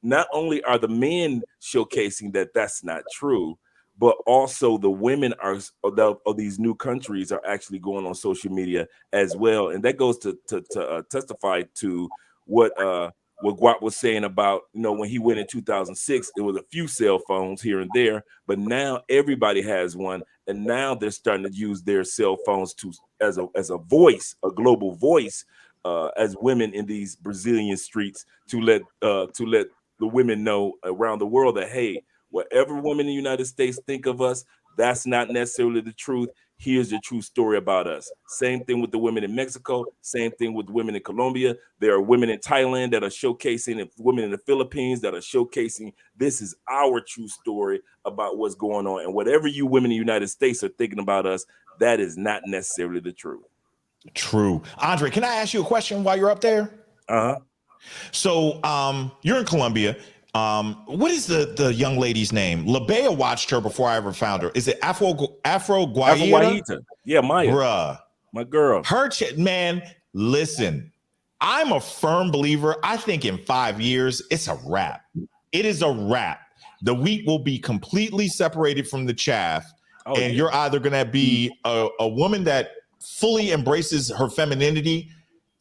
Speaker 12: Not only are the men showcasing that that's not true, but also the women of these new countries are actually going on social media as well. And that goes to testify to what Guap was saying about, when he went in 2006, it was a few cell phones here and there, but now everybody has one. And now they're starting to use their cell phones as a voice, a global voice, as women in these Brazilian streets to let the women know around the world that, hey, whatever women in the United States think of us, that's not necessarily the truth. Here's the true story about us. Same thing with the women in Mexico. Same thing with women in Colombia. There are women in Thailand that are showcasing, and women in the Philippines that are showcasing, this is our true story about what's going on. And whatever you women in the United States are thinking about us, that is not necessarily the truth.
Speaker 11: True. Andre, can I ask you a question while you're up there?
Speaker 12: Uh-huh.
Speaker 11: So you're in Colombia. What is the young lady's name? Labea watched her before I ever found her. Is it Afro Guaita?
Speaker 12: Yeah, Maya.
Speaker 11: Bruh.
Speaker 12: My girl.
Speaker 11: Man, listen, I'm a firm believer. I think in 5 years, it's a wrap. It is a wrap. The wheat will be completely separated from the chaff. And you're either going to be a woman that fully embraces her femininity.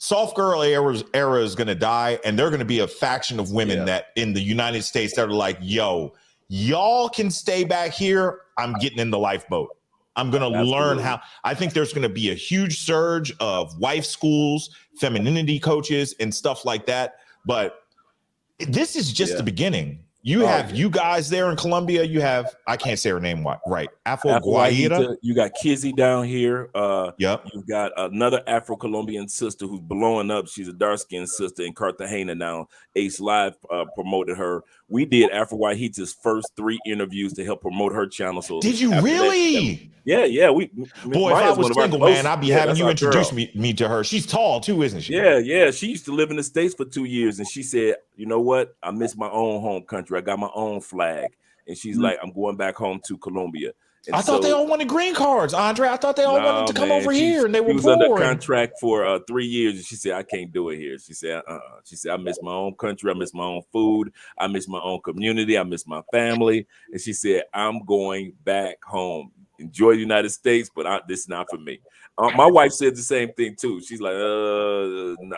Speaker 11: Soft girl era is going to die, and they're going to be a faction of women that in the United States that are like, yo, y'all can stay back here. I'm getting in the lifeboat. I'm going to learn how. I think there's going to be a huge surge of wife schools, femininity coaches, and stuff like that. But this is just the beginning. You have you guys there in Colombia. You have, I can't say her name right. Afro Guaita.
Speaker 12: You got Kizzy down here.
Speaker 11: Yep.
Speaker 12: You've got another Afro-Colombian sister who's blowing up. She's a dark-skinned sister in Cartagena now. Ace Live promoted her. We did Afro Guaita's first 3 interviews to help promote her channel. So
Speaker 11: did you really?
Speaker 12: Yeah.
Speaker 11: Boy, if I was single, man, I'd be having you introduce me to her. She's tall too, isn't she?
Speaker 12: Yeah. She used to live in the States for 2 years, and she said, you know what? I miss my own home country. I got my own flag. And she's like, I'm going back home to Colombia. And
Speaker 11: I thought they all wanted green cards, Andre. I thought they all wanted to come over here, and they were
Speaker 12: was
Speaker 11: poor.
Speaker 12: under contract for 3 years, and she said, I can't do it here. She said, She said, I miss my own country. I miss my own food. I miss my own community. I miss my family. And she said, I'm going back home. Enjoy the United States, but this is not for me. My wife said the same thing too. She's like, nah.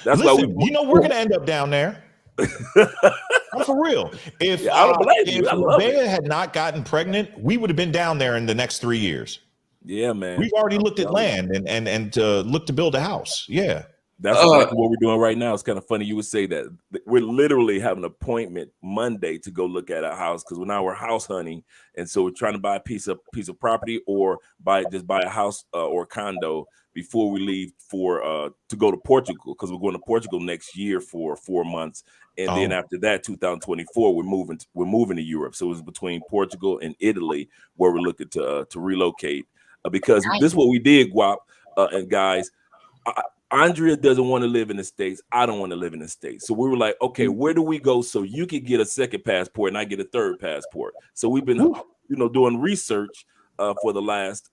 Speaker 12: That's why
Speaker 11: we're gonna end up down there. I'm for real. If
Speaker 12: I don't blame you. I love
Speaker 11: Labea had not gotten pregnant, we would have been down there in the next 3 years.
Speaker 12: Yeah, man.
Speaker 11: We've already looked at land and looked to build a house. Yeah.
Speaker 12: That's exactly what we're doing right now. It's kind of funny you would say that. We're literally having an appointment Monday to go look at a house because now we're house hunting, and so we're trying to buy a piece of property or buy a house or a condo before we leave to go to Portugal, because we're going to Portugal next year for 4 months, and then after that, 2024, we're moving to Europe. So it's between Portugal and Italy where we're looking to relocate because this is what we did, Guap and guys. Andrea doesn't want to live in the States. I don't want to live in the States. So we were like, okay, where do we go so you can get a second passport and I get a third passport? So we've been, doing research for the last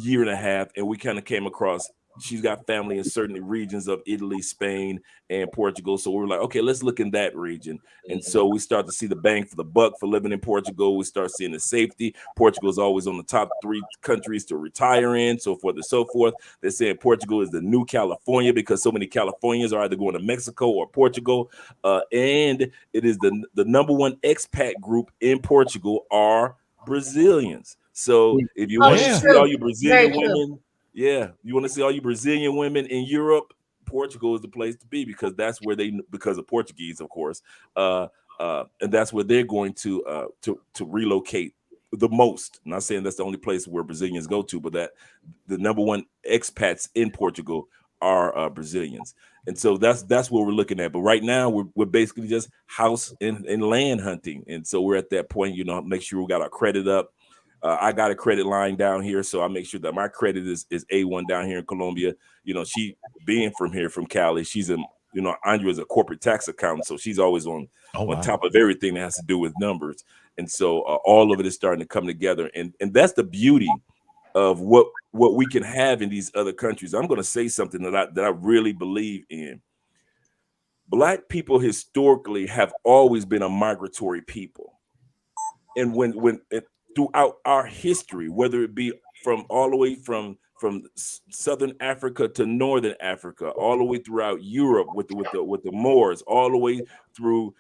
Speaker 12: year and a half, and we kind of came across she's got family in certain regions of Italy, Spain, and Portugal. So we're like, okay, let's look in that region. And so we start to see the bang for the buck for living in Portugal. We start seeing the safety. Portugal is always on the top 3 countries to retire in, so forth and so forth. They're saying Portugal is the new California because so many Californians are either going to Mexico or Portugal. And it is the number 1 expat group in Portugal are Brazilians. So if you want to see all you Brazilian women, you want to see all you Brazilian women in Europe, Portugal is the place to be because that's where because of Portuguese, of course, and that's where they're going to relocate the most. I'm not saying that's the only place where Brazilians go to, but that the number 1 expats in Portugal are Brazilians, and so that's what we're looking at. But right now, we're basically just house and land hunting, and so we're at that point. You know, make sure we got our credit up. I got a credit line down here, so I make sure that my credit is A1 down here in Colombia. You know, she being from here, from Cali, she's in, you know, Andrea is a corporate tax accountant, so she's always on top of everything that has to do with numbers. And so all of it is starting to come together. And that's the beauty of what we can have in these other countries. I'm going to say something that I really believe in. Black people historically have always been a migratory people. And when throughout our history, whether it be from all the way from Southern Africa to Northern Africa, all the way throughout Europe with the Moors, all the way through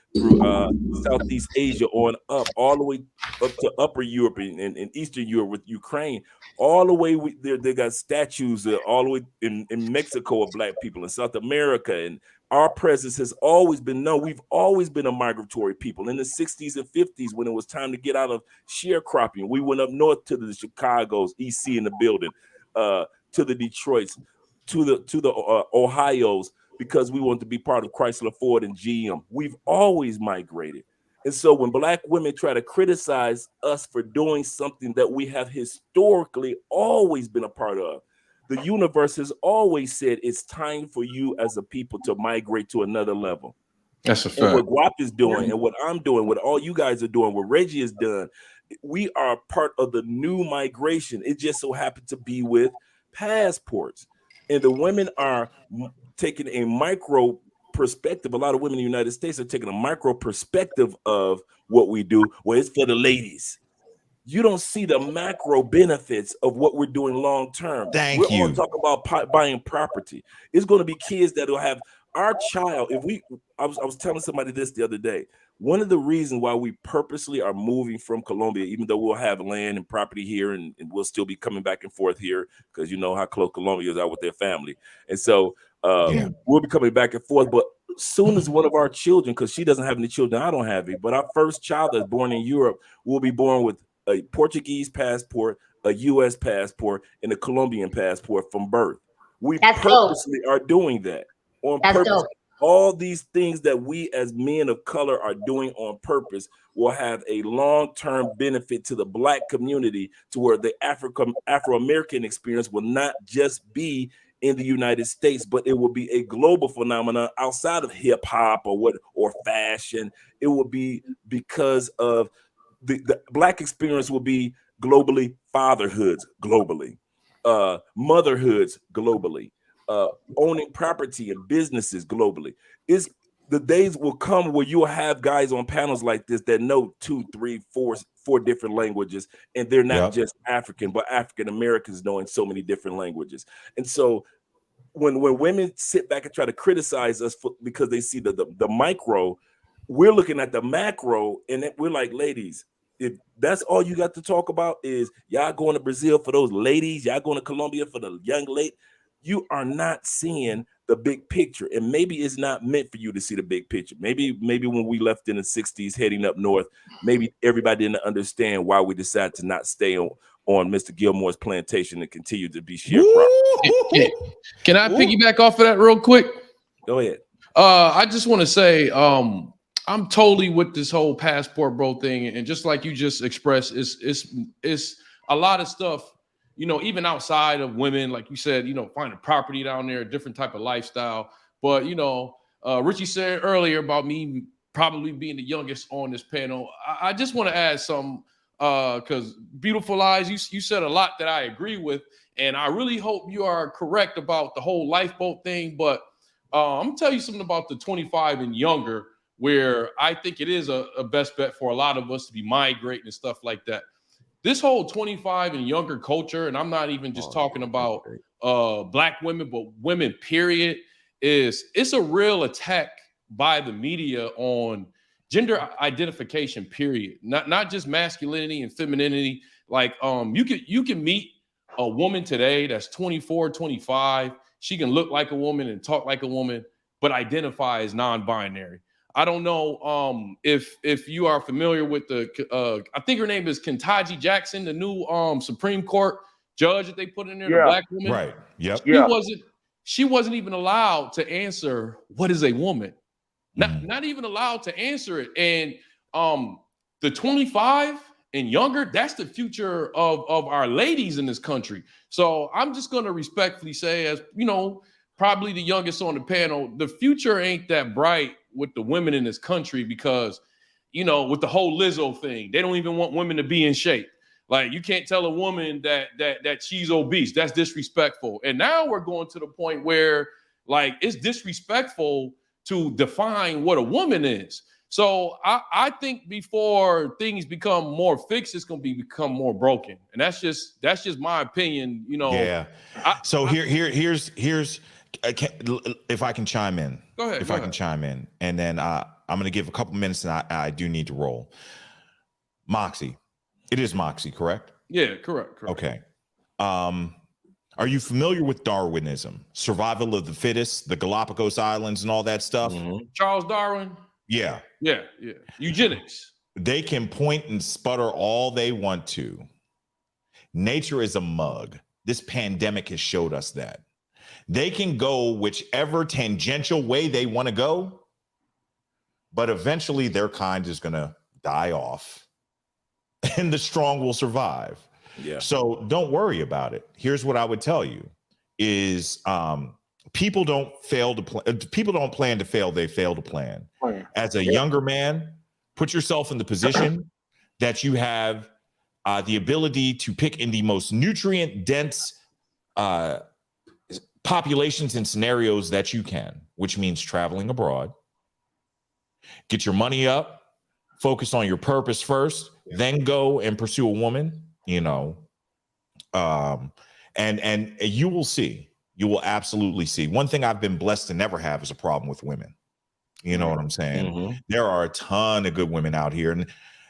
Speaker 12: Southeast Asia on up, all the way up to Upper Europe and Eastern Europe with Ukraine, all the way they got statues all the way in Mexico of Black people, in South America, and our presence has always been known. We've always been a migratory people. In the 60s and 50s, when it was time to get out of sharecropping, we went up north to the Chicago's, EC in the building, to the Detroits, to the Ohio's, because we wanted to be part of Chrysler, Ford, and GM. We've always migrated. And so when Black women try to criticize us for doing something that we have historically always been a part of, the universe has always said it's time for you as a people to migrate to another level.
Speaker 6: That's a fact.
Speaker 12: And what Guap is doing and what I'm doing, what all you guys are doing, what Reggie has done, we are part of the new migration. It just so happened to be with passports. And the women are taking a micro perspective. A lot of women in the United States are taking a micro perspective of what we do. Well, it's for the ladies. You don't see the macro benefits of what we're doing long term. We're all talking about buying property. It's going to be kids that will have our child. I was telling somebody this the other day. One of the reasons why we purposely are moving from Colombia, even though we'll have land and property here, and we'll still be coming back and forth here, because you know how close Colombia is out with their family, and so we'll be coming back and forth. But soon as one of our children, because she doesn't have any children, I don't have it, but our first child that's born in Europe will be born with a Portuguese passport, a U.S. passport, and a Colombian passport from birth. We purposely are doing that on purpose. Dope. All these things that we as men of color are doing on purpose will have a long-term benefit to the Black community, to where the Afro-American experience will not just be in the United States, but it will be a global phenomenon outside of hip hop or fashion. It will be because of the Black experience will be globally, fatherhoods globally, motherhoods globally, owning property and businesses globally. The days will come where you'll have guys on panels like this that know 2, 3, 4 different languages, and they're not just African, but African Americans knowing so many different languages. And so when women sit back and try to criticize us because they see the micro, we're looking at the macro, and we're like, ladies, if that's all you got to talk about is y'all going to Brazil for those ladies, y'all going to Colombia for the young lady, you are not seeing the big picture. And maybe it's not meant for you to see the big picture. Maybe when we left in the 60s heading up north, maybe everybody didn't understand why we decided to not stay on Mr. Gilmore's plantation and continue to be sharecroppers.
Speaker 6: Can I piggyback off of that real quick?
Speaker 12: Go ahead.
Speaker 6: I just want to say I'm totally with this whole passport bro thing, and just like you just expressed, it's a lot of stuff, you know, even outside of women, like you said, you know, finding property down there, a different type of lifestyle. But you know, Richie said earlier about me probably being the youngest on this panel. I just want to add some because Beautiful Eyes, you said a lot that I agree with, And I really hope you are correct about the whole lifeboat thing. But I'm gonna tell you something about the 25 and younger, where I think it is a best bet for a lot of us to be migrating and stuff like that. This whole 25 and younger culture, and I'm not even just talking about Black women, but women, period, it's a real attack by the media on gender identification, period. Not just masculinity and femininity. Like you can meet a woman today that's 24, 25. She can look like a woman and talk like a woman, but identify as non-binary. I don't know if you are familiar with the I think her name is Ketanji Jackson, the new Supreme Court judge that they put in there, the Black woman.
Speaker 11: Right. Yep.
Speaker 6: She wasn't even allowed to answer what is a woman. Not even allowed to answer it. And the 25 and younger, that's the future of our ladies in this country. So I'm just going to respectfully say, as you know, probably the youngest on the panel, the future ain't that bright with the women in this country, because, you know, with the whole Lizzo thing, they don't even want women to be in shape. Like, you can't tell a woman that she's obese. That's disrespectful. And now we're going to the point where, like, it's disrespectful to define what a woman is. So I think before things become more fixed, it's going to become more broken. And that's just my opinion, you know.
Speaker 11: Yeah. Here's if I can chime in.
Speaker 6: Go ahead.
Speaker 11: If I can chime in, and then I'm going to give a couple minutes, and I do need to roll. Moxie, it is Moxie, correct?
Speaker 6: Yeah, correct.
Speaker 11: Okay. Are you familiar with Darwinism, survival of the fittest, the Galapagos Islands, and all that stuff?
Speaker 6: Charles Darwin.
Speaker 11: Yeah.
Speaker 6: Eugenics.
Speaker 11: They can point and sputter all they want to. Nature is a mug. This pandemic has showed us that. They can go whichever tangential way they want to go, but eventually their kind is going to die off and the strong will survive.
Speaker 12: Yeah.
Speaker 11: So don't worry about it. Here's what I would tell you is people don't plan to fail, they fail to plan. As a younger man, put yourself in the position that you have the ability to pick in the most nutrient dense populations and scenarios that you can, which means traveling abroad. Get your money up, focus on your purpose first, then go and pursue a woman, you know. And you will see. You will absolutely see. One thing I've been blessed to never have is a problem with women. You know what I'm saying? There are a ton of good women out here. And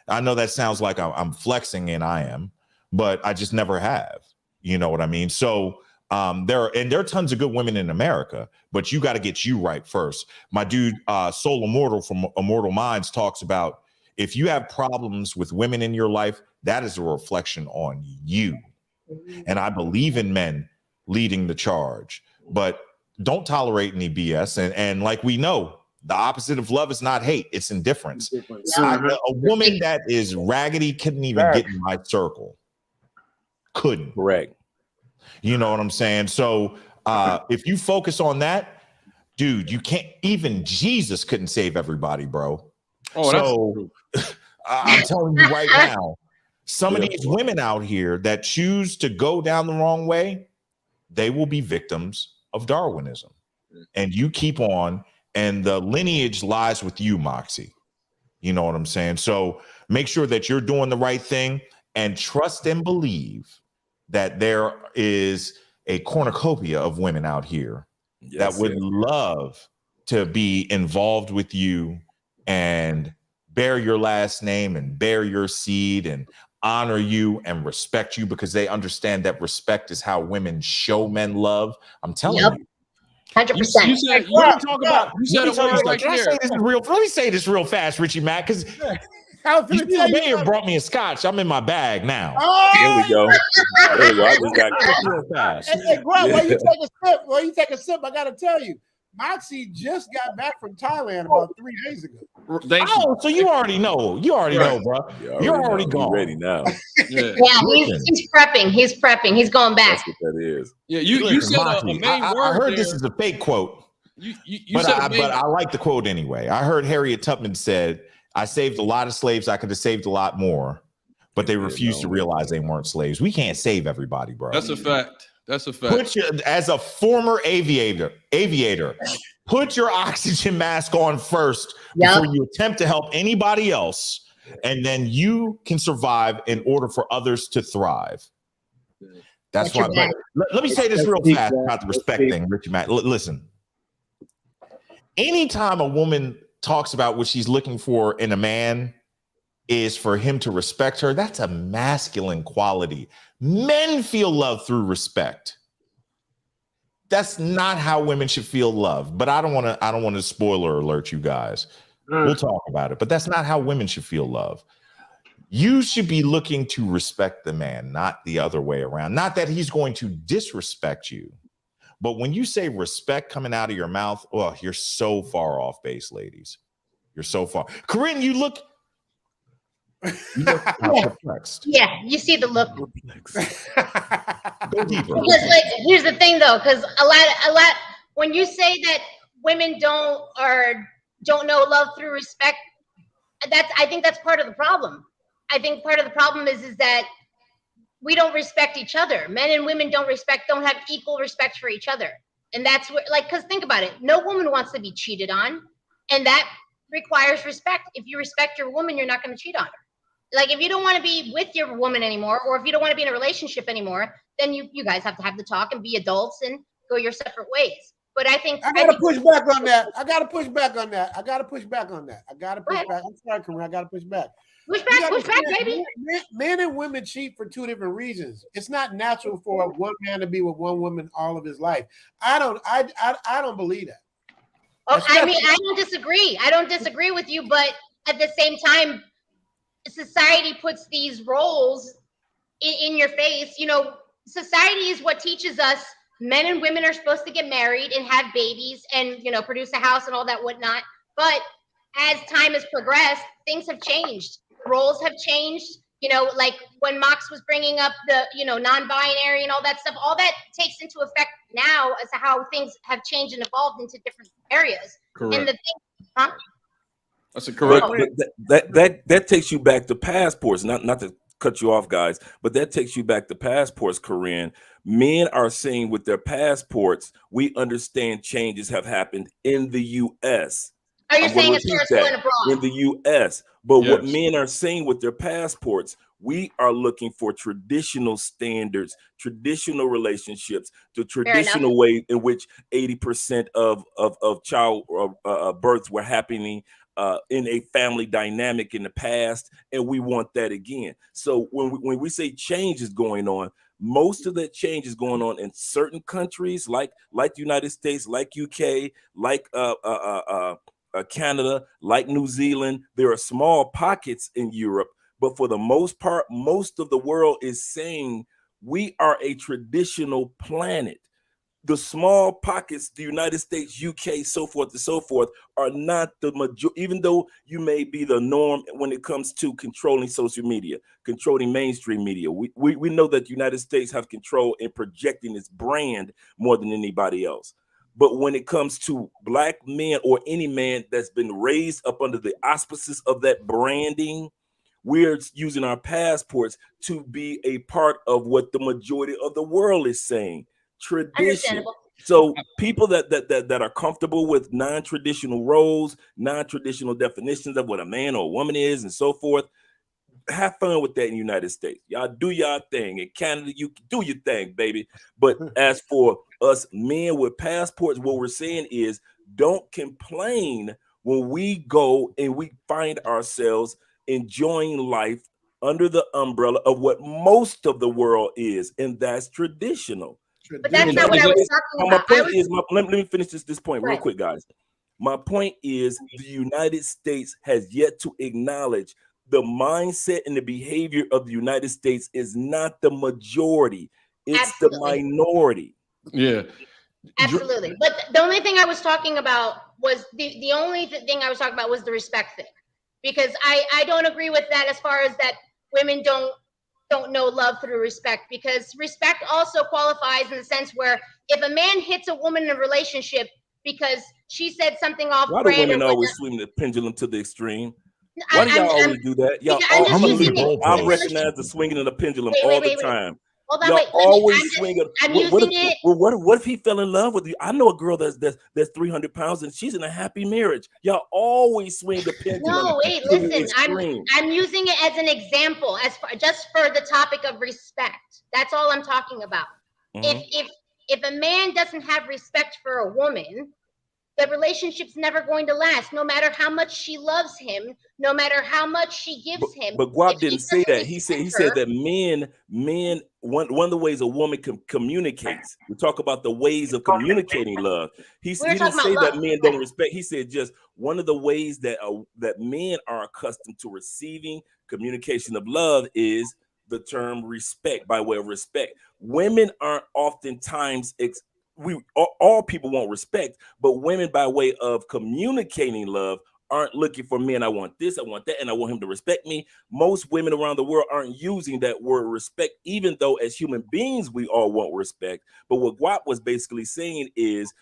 Speaker 11: I know that sounds like I'm flexing, and I am, but I just never have. You know what I mean? So there are tons of good women in America, but you got to get you right first. My dude, Soul Immortal from Immortal Minds talks about, if you have problems with women in your life, that is a reflection on you. And I believe in men leading the charge, but don't tolerate any BS. And like we know, the opposite of love is not hate, it's indifference. A woman that is raggedy couldn't even get in my circle. Couldn't.
Speaker 12: Correct.
Speaker 11: You know what I'm saying? So if you focus on that, dude, you can't, even Jesus couldn't save everybody, bro. So I'm telling you right now, some of these women out here that choose to go down the wrong way, they will be victims of Darwinism. And you keep on, and the lineage lies with you, Moxie. You know what I'm saying? So make sure that you're doing the right thing, and trust and believe that there is a cornucopia of women out here that would love to be involved with you and bear your last name and bear your seed and honor you and respect you, because they understand that respect is how women show men love. I'm telling you.
Speaker 9: 100%.
Speaker 6: You said it right there.
Speaker 11: Let me say this real fast, Richie Mack, because you may have brought me a scotch. I'm in my bag now.
Speaker 12: There we go. There we go. I just got
Speaker 1: real fast. Hey, Grant, while you take a sip, I got to tell you, Moxie just got back from Thailand about 3 days ago.
Speaker 11: So you already know. You already know, bro. You're already gone.
Speaker 12: Ready now.
Speaker 9: Yeah, he's prepping. He's prepping. He's going back.
Speaker 12: That's what that is.
Speaker 6: Yeah, you said
Speaker 11: Moxie,
Speaker 6: a main word.
Speaker 11: I heard
Speaker 6: there.
Speaker 11: This is a fake quote.
Speaker 6: But
Speaker 11: I like the quote anyway. I heard Harriet Tubman said, "I saved a lot of slaves. I could have saved a lot more, but they refused to realize they weren't slaves." We can't save everybody, bro.
Speaker 6: That's a fact. That's a fact.
Speaker 11: As a former aviator, put your oxygen mask on first before you attempt to help anybody else, and then you can survive in order for others to thrive. That's why. Let me say this real fast about the respect thing, Richie Mack. Listen, anytime a woman talks about what she's looking for in a man is for him to respect her, that's a masculine quality. Men feel love through respect. That's not how women should feel love. But I don't want to spoiler alert you guys. We'll talk about it. But that's not how women should feel love. You should be looking to respect the man, not the other way around. Not that he's going to disrespect you. But when you say respect coming out of your mouth, oh, you're so far off base, ladies. You're so far. Corinne, you look perplexed.
Speaker 9: Yeah, you see the look.
Speaker 11: Go deeper.
Speaker 9: Because like, here's the thing though, because a lot when you say that women don't know love through respect, I think that's part of the problem. I think part of the problem is that we don't respect each other. Men and women don't have equal respect for each other. And that's where, like, because think about it, no woman wants to be cheated on, and that requires respect. If you respect your woman, you're not going to cheat on her. Like, if you don't want to be with your woman anymore, or if you don't want to be in a relationship anymore, then you guys have to have the talk and be adults and go your separate ways. But I think
Speaker 1: I gotta push back on that. I gotta push back. I'm sorry, Corinne. I gotta push back.
Speaker 9: Push back, baby.
Speaker 1: Men and women cheat for two different reasons. It's not natural for one man to be with one woman all of his life. I don't believe that.
Speaker 9: Oh, I mean, I don't disagree. I don't disagree with you, but at the same time, society puts these roles in your face. You know, society is what teaches us men and women are supposed to get married and have babies and, you know, produce a house and all that whatnot. But as time has progressed, things have changed. Roles have changed. You know, like when Mox was bringing up the, you know, non-binary and all that stuff, all that takes into effect now as to how things have changed and evolved into different areas.
Speaker 6: Correct.
Speaker 9: And the thing,
Speaker 6: That's a correct.
Speaker 12: That takes you back to passports. Not to cut you off, guys, but that takes you back to passports, Corinne. Men are saying with their passports, we understand changes have happened in the U.S.
Speaker 9: Are you saying as far as going abroad?
Speaker 12: In the U.S. But
Speaker 6: Yes.
Speaker 12: what men are saying with their passports, we are looking for traditional standards, traditional relationships, the traditional way in which 80% of child births were happening in a family dynamic in the past, and we want that again. So when we say change is going on, most of that change is going on in certain countries, like the United States, like UK, like Canada, like New Zealand. There are small pockets in Europe, but for the most part, most of the world is saying we are a traditional planet. The small pockets, the United States, UK, so forth and so forth, are not the majority, even though you may be the norm when it comes to controlling social media, controlling mainstream media. We know that the United States have control in projecting its brand more than anybody else. But when it comes to Black men or any man that's been raised up under the auspices of that branding, we're using our passports to be a part of what the majority of the world is saying. Tradition. So people that are comfortable with non-traditional roles, non-traditional definitions of what a man or a woman is and so forth, have fun with that in the United States. Y'all do y'all thing. In Canada, you do your thing, baby. But as for us men with passports, what we're saying is don't complain when we go and we find ourselves enjoying life under the umbrella of what most of the world is, and that's traditional.
Speaker 9: But that's not what I was talking about.
Speaker 12: My point is, let me finish this point real quick, guys. My point is the United States has yet to acknowledge the mindset and the behavior of the United States is not the majority. It's the minority.
Speaker 6: Yeah.
Speaker 9: Absolutely. But the only thing I was talking about was the only thing I was talking about was the respect thing. Because I don't agree with that as far as that women don't know love through respect, because respect also qualifies in the sense where if a man hits a woman in a relationship because she said something off
Speaker 12: brand. Why do women always swing the pendulum to the extreme? Why do y'all always do that? Y'all I recognize the swinging of the pendulum all the time.
Speaker 9: Hold on,
Speaker 12: Y'all
Speaker 9: wait.
Speaker 12: always swing it.
Speaker 9: I'm using it.
Speaker 12: What if he fell in love with you? I know a girl that's 300 pounds and she's in a happy marriage. Y'all always swing the pendulum.
Speaker 9: No, wait,
Speaker 12: to the
Speaker 9: listen.
Speaker 12: extreme.
Speaker 9: I'm using it as an example, just for the topic of respect. That's all I'm talking about. If a man doesn't have respect for a woman, the relationship's never going to last, no matter how much she loves him, no matter how much she gives him.
Speaker 12: But Guap didn't say that. He said that men, one of the ways a woman communicates. We talk about the ways of communicating love. He didn't say that men don't respect. He said just one of the ways that that men are accustomed to receiving communication of love is the term respect, by way of respect. Women aren't oftentimes all people want respect, but women, by way of communicating love, aren't looking for men. I want this, I want that, and I want him to respect me. Most women around the world aren't using that word respect, even though as human beings we all want respect. But what Guap was basically saying is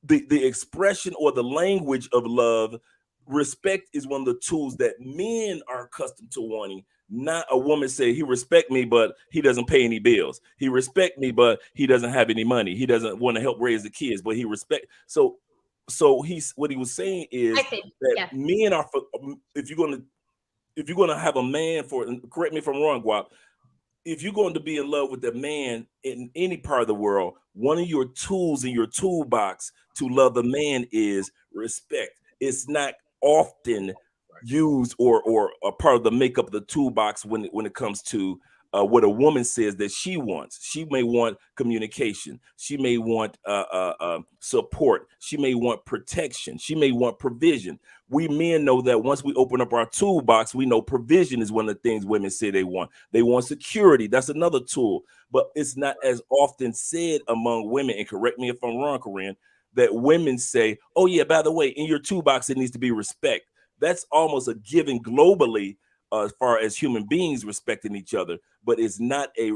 Speaker 12: the expression or the language of love. Respect is one of the tools that men are accustomed to wanting. Not a woman say he respect me, but he doesn't pay any bills. He respect me, but he doesn't have any money. He doesn't want to help raise the kids, but he respect. So what he was saying is that men are if you're gonna have a man correct me if I'm wrong, Guap. If you're going to be in love with a man in any part of the world, one of your tools in your toolbox to love a man is respect. It's not often used or a part of the makeup of the toolbox when it comes to what a woman says that she wants. She may want communication. She may want support. She may want protection. She may want provision. We men know that once we open up our toolbox, we know provision is one of the things women say they want. They want security. That's another tool. But it's not as often said among women, and correct me if I'm wrong, Corinne, that women say, oh yeah, by the way, in your toolbox, it needs to be respect. That's almost a given globally as far as human beings respecting each other, but it's not a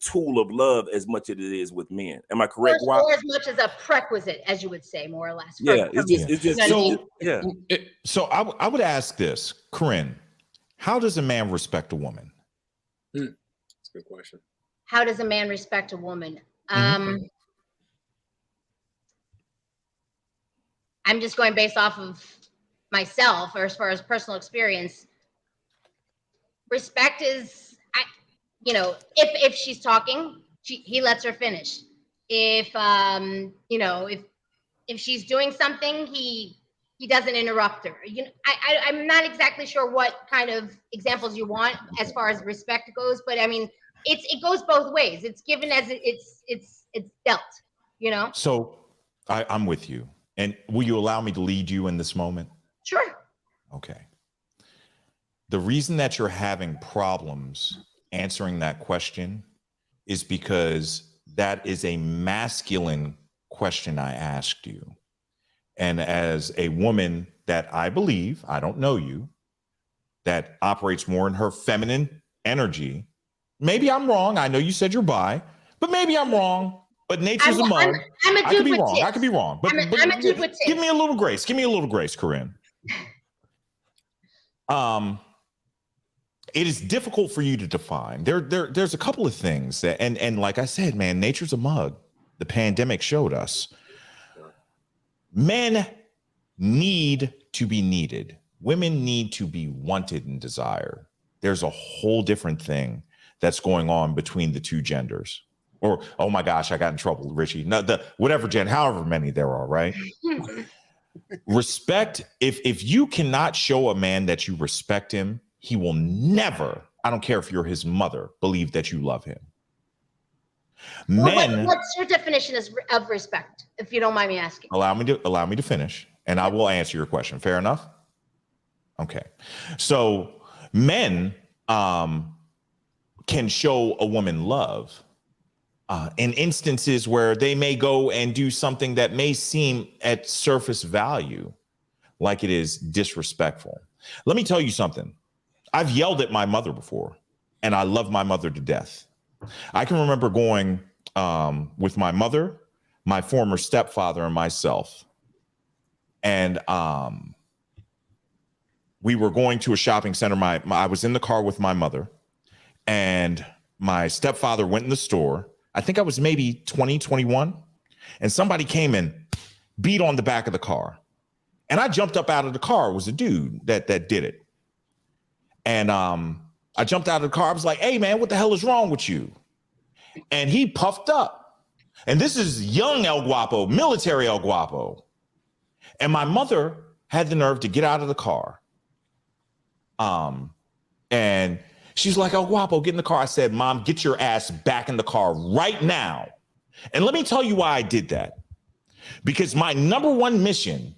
Speaker 12: tool of love as much as it is with men. Am I correct?
Speaker 9: Or as much as a prerequisite, as you would say, more or less.
Speaker 12: Yeah, it's just
Speaker 11: So I would ask this, Corinne, how does a man respect a woman?
Speaker 4: That's a good question.
Speaker 9: How does a man respect a woman? I'm just going based off of myself, or as far as personal experience. Respect is, if she's talking, he lets her finish. If if she's doing something, he doesn't interrupt her. I'm not exactly sure what kind of examples you want as far as respect goes, but I mean, it goes both ways. It's given as it's dealt.
Speaker 11: So I'm with you. And will you allow me to lead you in this moment?
Speaker 9: Sure.
Speaker 11: Okay. The reason that you're having problems answering that question is because that is a masculine question I asked you. And as a woman that I believe, I don't know you, that operates more in her feminine energy, maybe I'm wrong. I know you said you're bi, but maybe I'm wrong. But nature's a mug. I could be wrong. I could be wrong. But
Speaker 9: I'm a dude with tits.
Speaker 11: Give me a little grace. Give me a little grace, Corinne. It is difficult for you to define. There's a couple of things that, and like I said, man, nature's a mug. The pandemic showed us. Men need to be needed. Women need to be wanted and desired. There's a whole different thing that's going on between the two genders. Or, oh my gosh, I got in trouble, Richie. No, however many there are, right? Respect. If you cannot show a man that you respect him, he will never, I don't care if you're his mother, believe that you love him. Men.
Speaker 9: What's your definition of respect, if you don't mind me asking?
Speaker 11: Allow me to finish, and I will answer your question. Fair enough? Okay. So men can show a woman love in instances where they may go and do something that may seem at surface value like it is disrespectful. Let me tell you something. I've yelled at my mother before, and I love my mother to death. I can remember going with my mother, my former stepfather, and myself. And we were going to a shopping center. I was in the car with my mother, and my stepfather went in the store. I think I was maybe 20, 21, and somebody came and beat on the back of the car. And I jumped up out of the car. It was a dude that did it. And I jumped out of the car. I was like, hey, man, what the hell is wrong with you? And he puffed up. And this is young El Guapo, military El Guapo. And my mother had the nerve to get out of the car. And she's like, El Guapo, get in the car. I said, Mom, get your ass back in the car right now. And let me tell you why I did that. Because my number one mission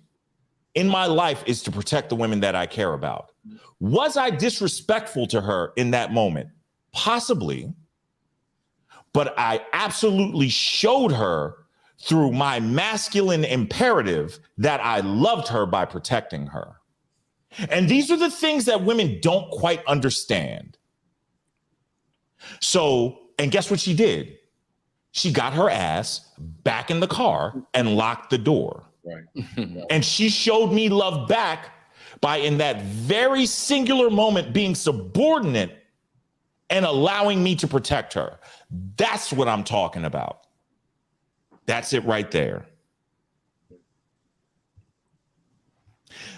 Speaker 11: in my life is to protect the women that I care about. Was I disrespectful to her in that moment? Possibly. But I absolutely showed her through my masculine imperative that I loved her by protecting her. And these are the things that women don't quite understand. So, and guess what she did? She got her ass back in the car and locked the door.
Speaker 6: Right.
Speaker 11: And she showed me love back by, in that very singular moment, being subordinate and allowing me to protect her. That's what I'm talking about. That's it right there.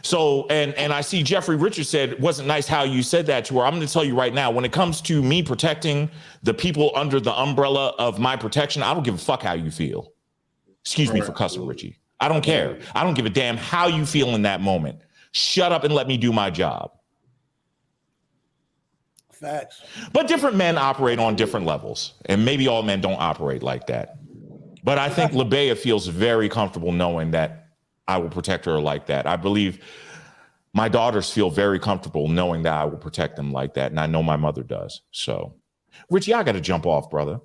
Speaker 11: So, and I see Jeffrey Richards said, it wasn't nice how you said that to her. I'm going to tell you right now, when it comes to me protecting the people under the umbrella of my protection, I don't give a fuck how you feel. Excuse me for cussing, Richie. I don't care. I don't give a damn how you feel in that moment. Shut up and let me do my job.
Speaker 1: Facts.
Speaker 11: But different men operate on different levels, and maybe all men don't operate like that. But I think Labea feels very comfortable knowing that I will protect her like that. I believe my daughters feel very comfortable knowing that I will protect them like that. And I know my mother does. So, Richie, I got to jump off, brother.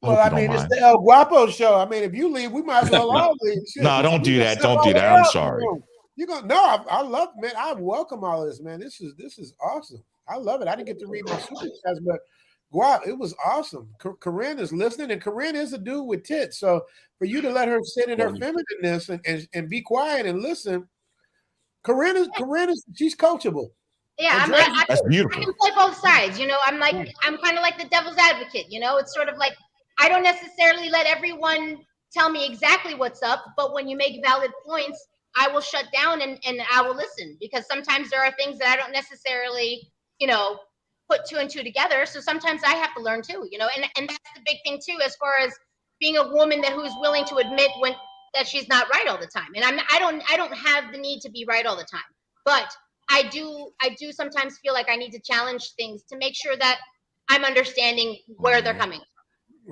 Speaker 1: Well, I mean, it's the El Guapo show. I mean, if you leave, we might as well all leave. Shit.
Speaker 11: No, don't do that. Don't do that. I'm sorry.
Speaker 1: You're gonna no, I love, man. I welcome all of this, man. This is awesome. I love it. I didn't get to read my super chats, but wow, it was awesome. Corinne is listening, and Corinne is a dude with tits. So for you to let her sit in her feminineness and be quiet and listen, Corinne is she's coachable.
Speaker 9: Yeah,
Speaker 11: that's beautiful.
Speaker 9: I can play both sides. You know, I'm kind of like the devil's advocate. You know, it's sort of like I don't necessarily let everyone tell me exactly what's up, but when you make valid points, I will shut down and I will listen, because sometimes there are things that I don't necessarily, you know, put two and two together. So sometimes I have to learn too, you know, and that's the big thing too, as far as being a woman who's willing to admit that she's not right all the time. And I don't have the need to be right all the time, but I do sometimes feel like I need to challenge things to make sure that I'm understanding where they're coming from.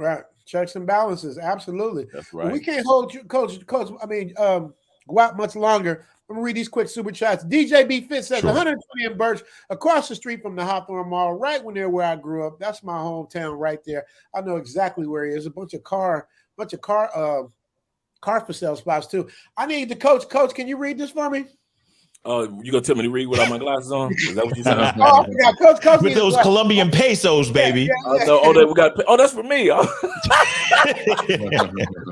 Speaker 1: Right. Checks and balances. Absolutely.
Speaker 12: That's right.
Speaker 1: Well, we can't hold you, coach. I mean, go out much longer. I'm gonna read these quick super chats. DJ B Fit says 120 in Birch, across the street from the Hawthorne Mall, right near where I grew up. That's my hometown right there. I know exactly where he is. A bunch of car for sale spots too. I need the coach. Coach, can you read this for me?
Speaker 12: You gonna tell me to read without my glasses on? Is that what you said?
Speaker 1: Oh, yeah, coach
Speaker 11: with those Colombian pesos, baby.
Speaker 12: That's for me.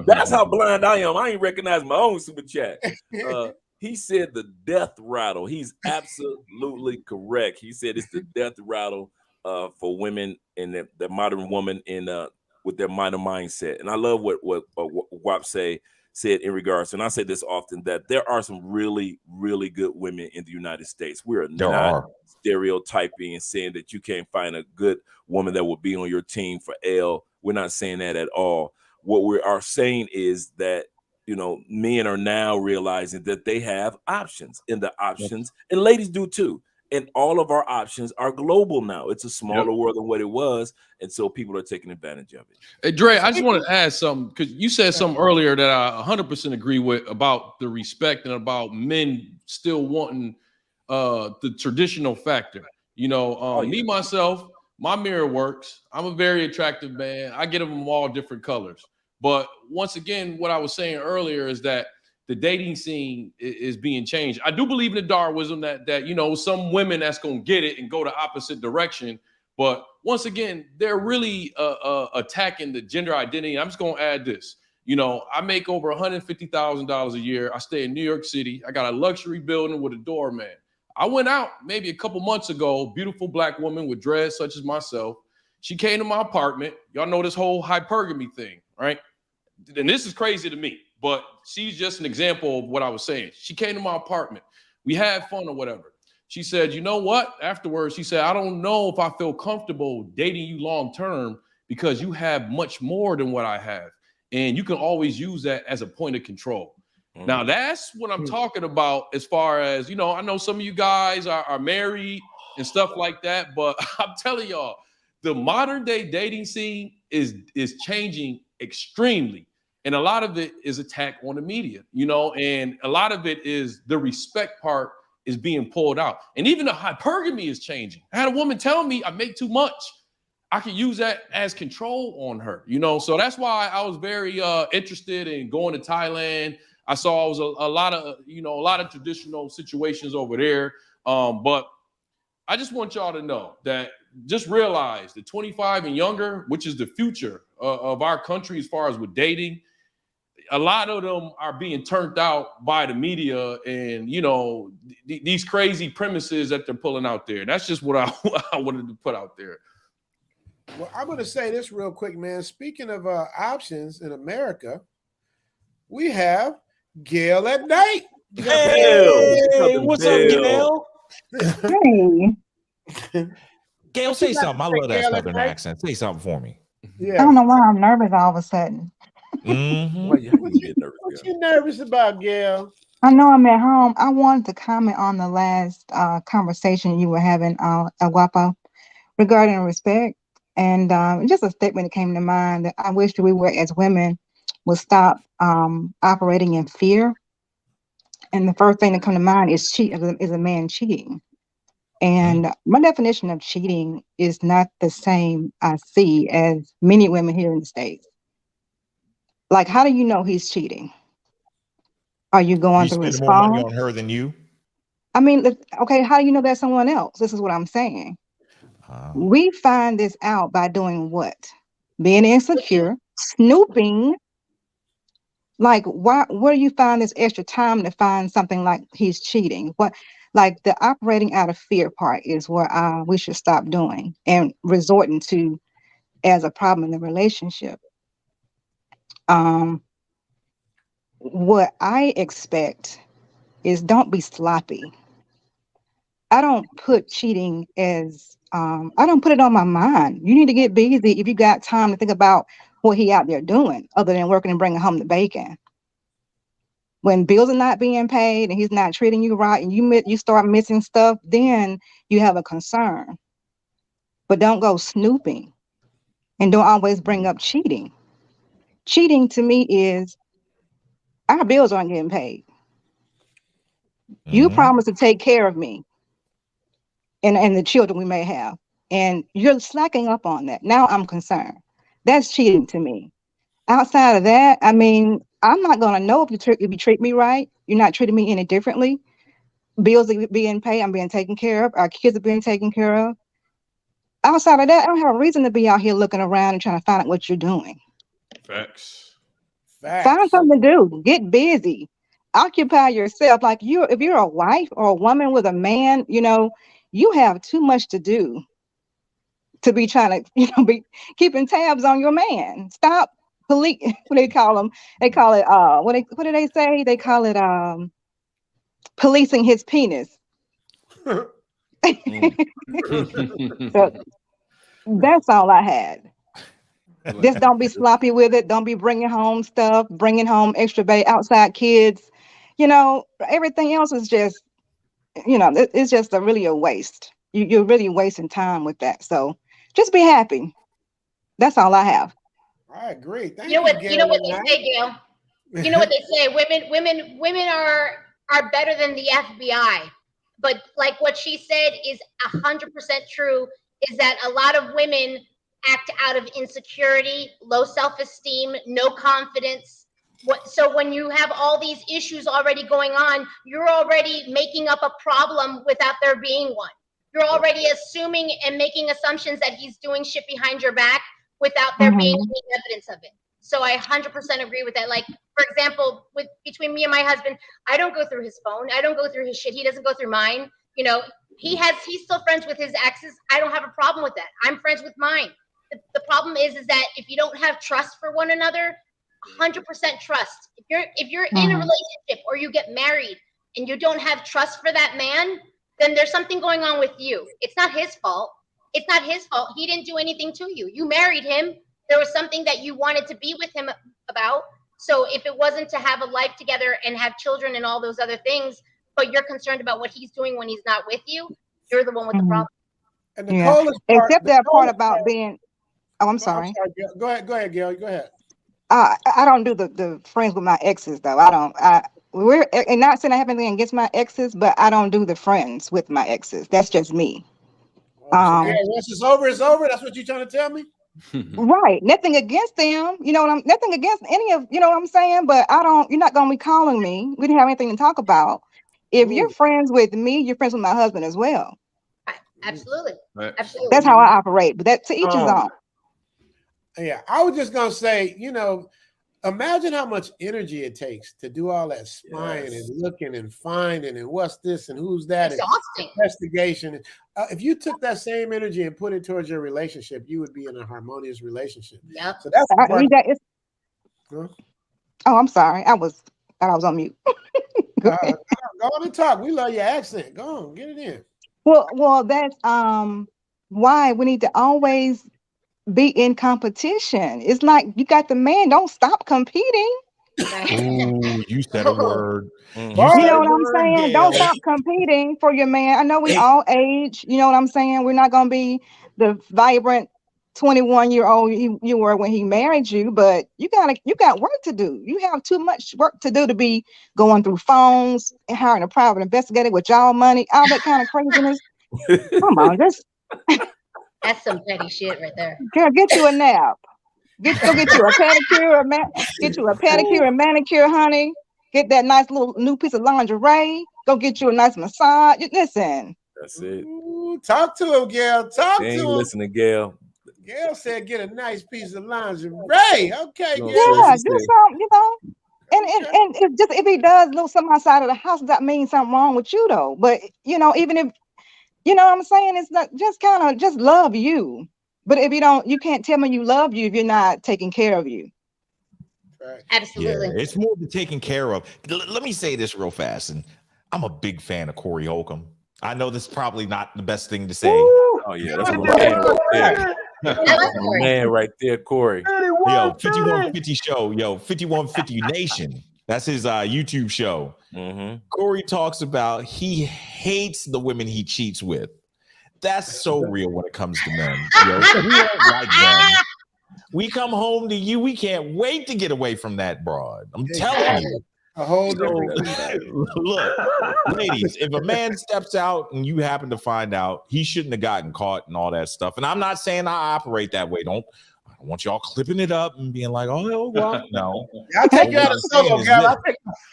Speaker 12: That's how blind I am. I ain't recognize my own super chat. He said the death rattle. He's absolutely correct. He said it's the death rattle for women and the modern woman with their minor mindset. And I love what WAP said in regards, and I say this often, that there are some really, really good women in the United States. We are not stereotyping and saying that you can't find a good woman that will be on your team for L. We're not saying that at all. What we are saying is that, you know, men are now realizing that they have options, and the options, and ladies do too. And all of our options are global now. It's a smaller world than what it was. And so people are taking advantage of it.
Speaker 6: Hey, Dre, I just want to add something, because you said something earlier that I 100% agree with about the respect and about men still wanting the traditional factor. You know, me, myself, my mirror works. I'm a very attractive man. I get them all different colors. But once again, what I was saying earlier is that the dating scene is being changed. I do believe in the Darwinism that you know, some women that's gonna get it and go the opposite direction. But once again, they're really attacking the gender identity. I'm just gonna add this. You know, I make over $150,000 a year. I stay in New York City. I got a luxury building with a doorman. I went out maybe a couple months ago, beautiful black woman with dreads such as myself. She came to my apartment. Y'all know this whole hypergamy thing, right? And this is crazy to me, but she's just an example of what I was saying. She came to my apartment. We had fun or whatever. She said, you know what? Afterwards, she said, I don't know if I feel comfortable dating you long term because you have much more than what I have. And you can always use that as a point of control. Now, that's what I'm talking about as far as, I know some of you guys are married and stuff like that, but I'm telling y'all, the modern day dating scene is changing extremely. And a lot of it is attack on the media, and a lot of it is the respect part is being pulled out. And even the hypergamy is changing. I had a woman tell me I make too much. I can use that as control on her, So that's why I was very interested in going to Thailand. I saw it was a lot of traditional situations over there. But I just want y'all to know that just realize that 25 and younger, which is the future of our country as far as with dating, a lot of them are being turned out by the media and, these crazy premises that they're pulling out there. That's just what I wanted to put out there.
Speaker 1: Well, I'm going to say this real quick, man. Speaking of options in America, we have Gail at night.
Speaker 11: Hey, what's up, Gail?
Speaker 5: Hey.
Speaker 11: Gail, say something. I love that Southern accent. Say something for me.
Speaker 5: Yeah. I don't know why I'm nervous all of a sudden.
Speaker 1: What you nervous about, Gail?
Speaker 5: I know I'm at home. I wanted to comment on the last conversation you were having, Aguapo, regarding respect. And just a statement that came to mind that I wish that we were, as women, would stop operating in fear. And the first thing that come to mind is is a man cheating. And my definition of cheating is not the same I see as many women here in the States. Like, how do you know he's cheating? Are you going through his phone?
Speaker 11: He's spending more money on her than you?
Speaker 5: I mean, okay, how do you know that's someone else? This is what I'm saying. We find this out by doing what? Being insecure, snooping. Like, where do you find this extra time to find something like he's cheating? Like the operating out of fear part is where we should stop doing and resorting to as a problem in the relationship. What I expect is don't be sloppy. I don't put cheating as I don't put it on my mind. You need to get busy if you got time to think about what he out there doing other than working and bringing home the bacon. When bills are not being paid and he's not treating you right and you start missing stuff, then you have a concern. But don't go snooping and don't always bring up cheating. Cheating to me is our bills aren't getting paid. You promised to take care of me and the children we may have. And you're slacking up on that. Now I'm concerned. That's cheating to me. Outside of that, I mean, I'm not going to know if you treat me right. You're not treating me any differently. Bills are being paid. I'm being taken care of. Our kids are being taken care of. Outside of that, I don't have a reason to be out here looking around and trying to find out what you're doing.
Speaker 6: Facts.
Speaker 5: Find something to do. Get busy. Occupy yourself. Like if you're a wife or a woman with a man, you have too much to do to be trying to, be keeping tabs on your man. Stop. What they call them? They call it what do they say? They call it policing his penis. So, that's all I had. Just don't be sloppy with it. Don't be bringing home stuff, bringing home extra outside kids. Everything else is just, it's just really a waste. You're really wasting time with that. So just be happy. That's all I have.
Speaker 1: I agree.
Speaker 9: You know what they say, Gail? You know what they say? Women are better than the FBI. But like what she said is 100% true, is that a lot of women act out of insecurity, low self-esteem, no confidence. So when you have all these issues already going on, you're already making up a problem without there being one. You're already assuming and making assumptions that he's doing shit behind your back without there being any evidence of it. So I 100% agree with that. Like, for example, between me and my husband, I don't go through his phone. I don't go through his shit. He doesn't go through mine. He's still friends with his exes. I don't have a problem with that. I'm friends with mine. the problem is that if you don't have trust for one another, 100% trust. If you're in a relationship or you get married and you don't have trust for that man, then there's something going on with you. It's not his fault. It's not his fault. He didn't do anything to you. You married him. There was something that you wanted to be with him about. So if it wasn't to have a life together and have children and all those other things, but you're concerned about what he's doing when he's not with you, you're the one with the problem.
Speaker 1: And the coldest part,
Speaker 5: except that part about being. Oh, I'm sorry.
Speaker 1: Go ahead, Gail. Go ahead.
Speaker 5: I don't do the friends with my exes though. I don't. We're and not saying I have anything against my exes, but I don't do the friends with my exes. That's just me.
Speaker 1: Once it's over, it's over. That's what you're trying to tell me.
Speaker 5: Right. Nothing against them. You know what I'm. Nothing against any of. You know what I'm saying. But I don't. You're not gonna be calling me. We didn't have anything to talk about. If you're friends with me, you're friends with my husband as well.
Speaker 9: Absolutely. Absolutely.
Speaker 5: That's how I operate. But that to each his own.
Speaker 1: Yeah, I was just gonna say, imagine how much energy it takes to do all that spying and looking and finding and what's this and who's that and investigation. If you took that same energy and put it towards your relationship, you would be in a harmonious relationship.
Speaker 9: Yeah.
Speaker 1: So that's the part.
Speaker 5: Oh, I'm sorry. I was on mute.
Speaker 1: Go on and talk. We love your accent. Go on, get it in.
Speaker 5: Well, that's why we need to always be in competition. It's like you got the man, don't stop competing.
Speaker 11: Ooh, you said a word.
Speaker 5: You know what I'm saying? Don't stop competing for your man. I know we all age, you know what I'm saying? We're not gonna be the vibrant 21-year-old you were when he married you, but you got work to do. You have too much work to do to be going through phones and hiring a private investigator with y'all money, all that kind of craziness. Come on, just
Speaker 9: that's some petty shit right there.
Speaker 5: Girl, get you a nap. Go get you a pedicure, and manicure, honey. Get that nice little new piece of lingerie. Go get you a nice massage. Listen.
Speaker 12: That's it.
Speaker 1: Ooh, talk to him, Gail. Talk to him.
Speaker 12: Listening, Gail.
Speaker 1: Gail said, "Get a nice piece of lingerie." Okay, Gail.
Speaker 5: Yeah, do something, And if he does do something outside of the house, that means something wrong with you, though. But even if you know what I'm saying, it's not just love you. But if you can't tell me you love you if you're not taking care of you.
Speaker 1: Right.
Speaker 9: Absolutely.
Speaker 11: Yeah, it's more than taking care of. Let me say this real fast, and I'm a big fan of Corey Holcomb. I know this is probably not the best thing to say.
Speaker 12: Ooh. Oh yeah, that's a man right there. Man right there, Corey.
Speaker 11: Yo, 5150 show. Yo, 5150 Nation. That's his YouTube show.
Speaker 12: Mm-hmm.
Speaker 11: Corey talks about he hates the women he cheats with. That's so real when it comes to men. Yo, we don't like them. We come home to you. We can't wait to get away from that broad. I'm telling you.
Speaker 1: A whole different.
Speaker 11: Look, ladies, if a man steps out and you happen to find out, he shouldn't have gotten caught and all that stuff. And I'm not saying I operate that way. I don't want y'all clipping it up and being like, oh, well, no.
Speaker 1: I'll take you out of solo, girl.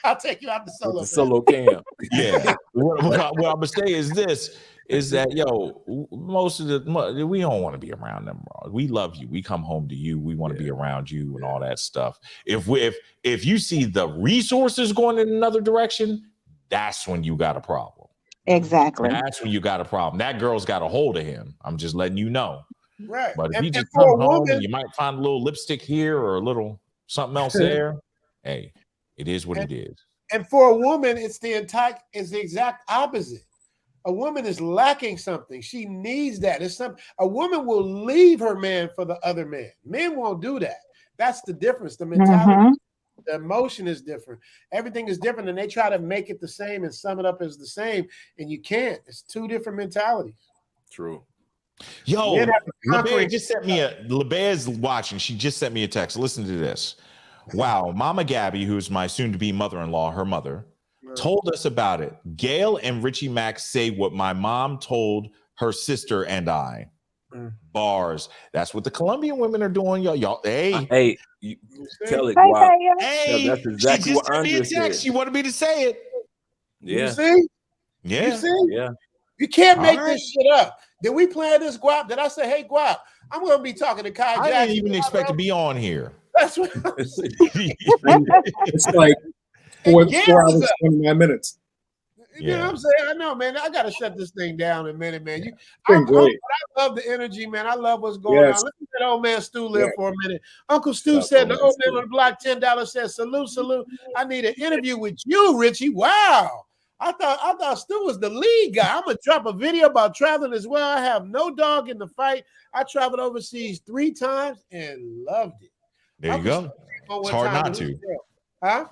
Speaker 1: I'll take you out the solo.
Speaker 12: The solo cam.
Speaker 11: Yeah. What I'm gonna say is this. Is that most of we don't want to be around them, bro. We love you. We come home to you. We want to be around you and all that stuff. If you see the resources going in another direction, that's when you got a problem.
Speaker 5: Exactly.
Speaker 11: That's when you got a problem. That girl's got a hold of him. I'm just letting you know.
Speaker 1: Right.
Speaker 11: But if you just come home and you might find a little lipstick here or a little something else there, hey, it is what it is.
Speaker 1: And for a woman, it's the exact opposite. A woman is lacking something. She needs that. A woman will leave her man for the other man. Men won't do that. That's the difference. The mentality, the emotion is different. Everything is different, and they try to make it the same and sum it up as the same, and you can't. It's two different mentalities.
Speaker 12: True.
Speaker 11: Yo, LeBear just sent me LeBear's watching. She just sent me a text. Listen to this. Wow, Mama Gabby, who's my soon-to-be mother-in-law, her mother, told us about it. Gail and Richie Mack say what my mom told her sister and I. Bars. That's what the Colombian women are doing, y'all.
Speaker 12: Hey, you tell it. Wow.
Speaker 11: Hey,
Speaker 12: that's exactly what Andre said.
Speaker 11: She wanted me to say it.
Speaker 12: Yeah.
Speaker 1: You see?
Speaker 11: Yeah.
Speaker 1: You see?
Speaker 12: Yeah.
Speaker 1: You can't make this shit up. Did we plan this, Guap? Did I say, hey, Guap, I'm going to be talking to Kai Jackson?
Speaker 11: I didn't even expect to be on here.
Speaker 1: That's what I'm saying.
Speaker 4: It's like 4 hours, 29 minutes.
Speaker 1: You know what I'm saying? I know, man. I got to shut this thing down in a minute, man.
Speaker 4: Been great.
Speaker 1: love the energy, man. I love what's going on. Let me let old man Stu live for a minute. Uncle Stu said the old man on the block, $10 says, salute. I need an interview with you, Richie. Wow. I thought Stu was the lead guy. I'm gonna drop a video about traveling as well. I have no dog in the fight. I traveled overseas 3 times and loved it.
Speaker 11: There you go. It's hard not to.
Speaker 1: Huh?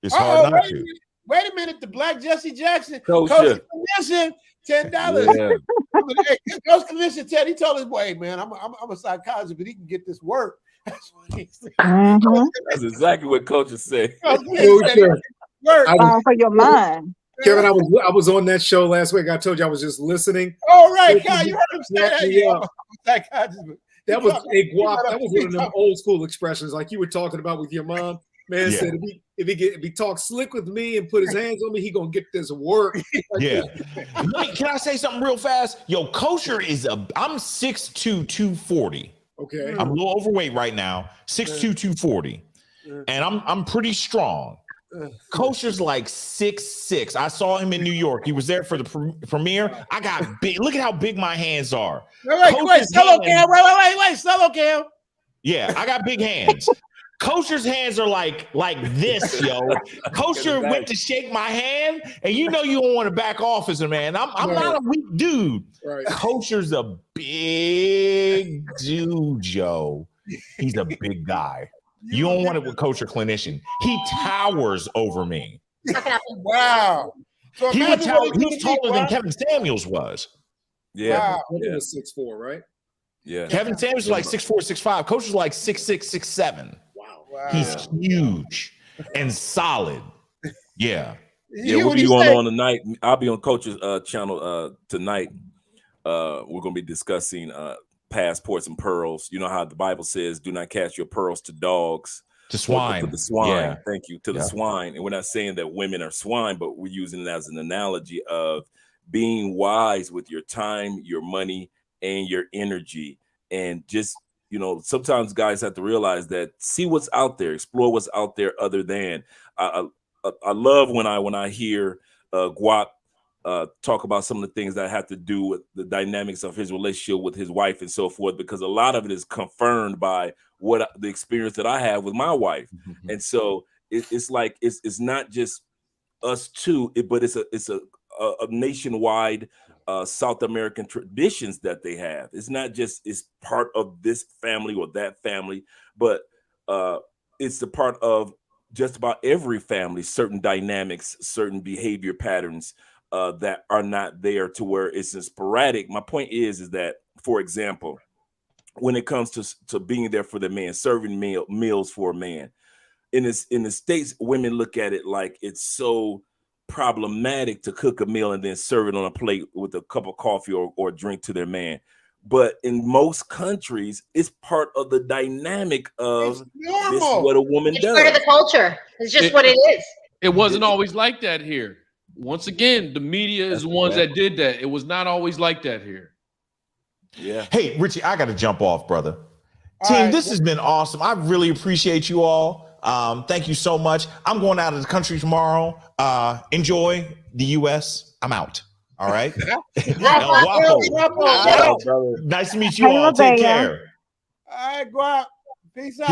Speaker 11: It's hard not to.
Speaker 1: Wait a minute. The Black Jesse Jackson.
Speaker 12: Coach
Speaker 1: Commission, $10.
Speaker 12: Yeah.
Speaker 1: Coach Commission, Ted, he told his boy, hey, man, I'm a psychologist, but he can get this work. That's what he said.
Speaker 12: That's exactly what coaches say.
Speaker 5: For your mind.
Speaker 4: Kevin, I was on that show last week. I told you I was just listening.
Speaker 1: Oh, right. God, you heard him say that.
Speaker 4: That was a guap. That was one of them old school expressions like you were talking about with your mom. Man said if he talks slick with me and put his hands on me, he gonna get this work.
Speaker 11: Yeah. Can I say something real fast? Yo, Kosher is I'm 6'2", 240.
Speaker 4: Okay.
Speaker 11: I'm a little overweight right now. 6'2", 240. And I'm pretty strong. Kosher's like 6'6". I saw him in New York. He was there for the premiere. I got big. Look at how big my hands are.
Speaker 1: Wait, solo cam. Wait, solo cam.
Speaker 11: Yeah, I got big hands. Kosher's hands are like this, yo. Kosher went to shake my hand, and you know you don't want to back off as a man. I'm not a weak dude.
Speaker 4: Right.
Speaker 11: Kosher's a big dude, Joe. He's a big guy. You don't want it with Kosher clinician. He towers over me.
Speaker 1: Wow. So
Speaker 11: he's taller than Kevin Samuels was.
Speaker 12: Yeah.
Speaker 1: Wow.
Speaker 4: Kevin was 6'4", right?
Speaker 12: Yeah.
Speaker 11: Kevin Samuels was like 6'4", 6'5". Kosher's like 6'6", 6'7".
Speaker 4: Wow.
Speaker 11: He's huge and solid. Yeah.
Speaker 12: Yeah, we'll be going on tonight. I'll be on Coach's channel tonight. We're going to be discussing passports and pearls. You know how the Bible says, do not cast your pearls to dogs.
Speaker 11: To swine.
Speaker 12: To the swine.
Speaker 11: Yeah.
Speaker 12: Thank you. To the swine. And we're not saying that women are swine, but we're using it as an analogy of being wise with your time, your money, and your energy. And just, you know, sometimes guys have to realize that, see what's out there, explore what's out there other than. I love when I hear Guap talk about some of the things that have to do with the dynamics of his relationship with his wife and so forth, because a lot of it is confirmed by the experience that I have with my wife. Mm-hmm. And so it's like, it's not just us two, but it's a nationwide South American traditions that they have. It's not just it's part of this family or that family, but it's the part of just about every family, certain dynamics, certain behavior patterns that are not there to where it's sporadic. My point is that, for example, when it comes to being there for the man, serving meals for a man, in the States, women look at it like it's so problematic to cook a meal and then serve it on a plate with a cup of coffee or drink to their man. But in most countries, it's part of the dynamic of this is what a woman does.
Speaker 9: It's part of the culture. It's just what it is.
Speaker 6: It wasn't always like that here. Once again, the media is the ones that did that. It was not always like that here.
Speaker 12: Yeah.
Speaker 11: Hey, Richie, I got to jump off, brother. Team, this has been awesome. I really appreciate you all. Thank you so much. I'm going out of the country tomorrow. Enjoy the U.S. I'm out. All right. Nice to meet you all. Take care.
Speaker 1: All right, Guap. Peace out.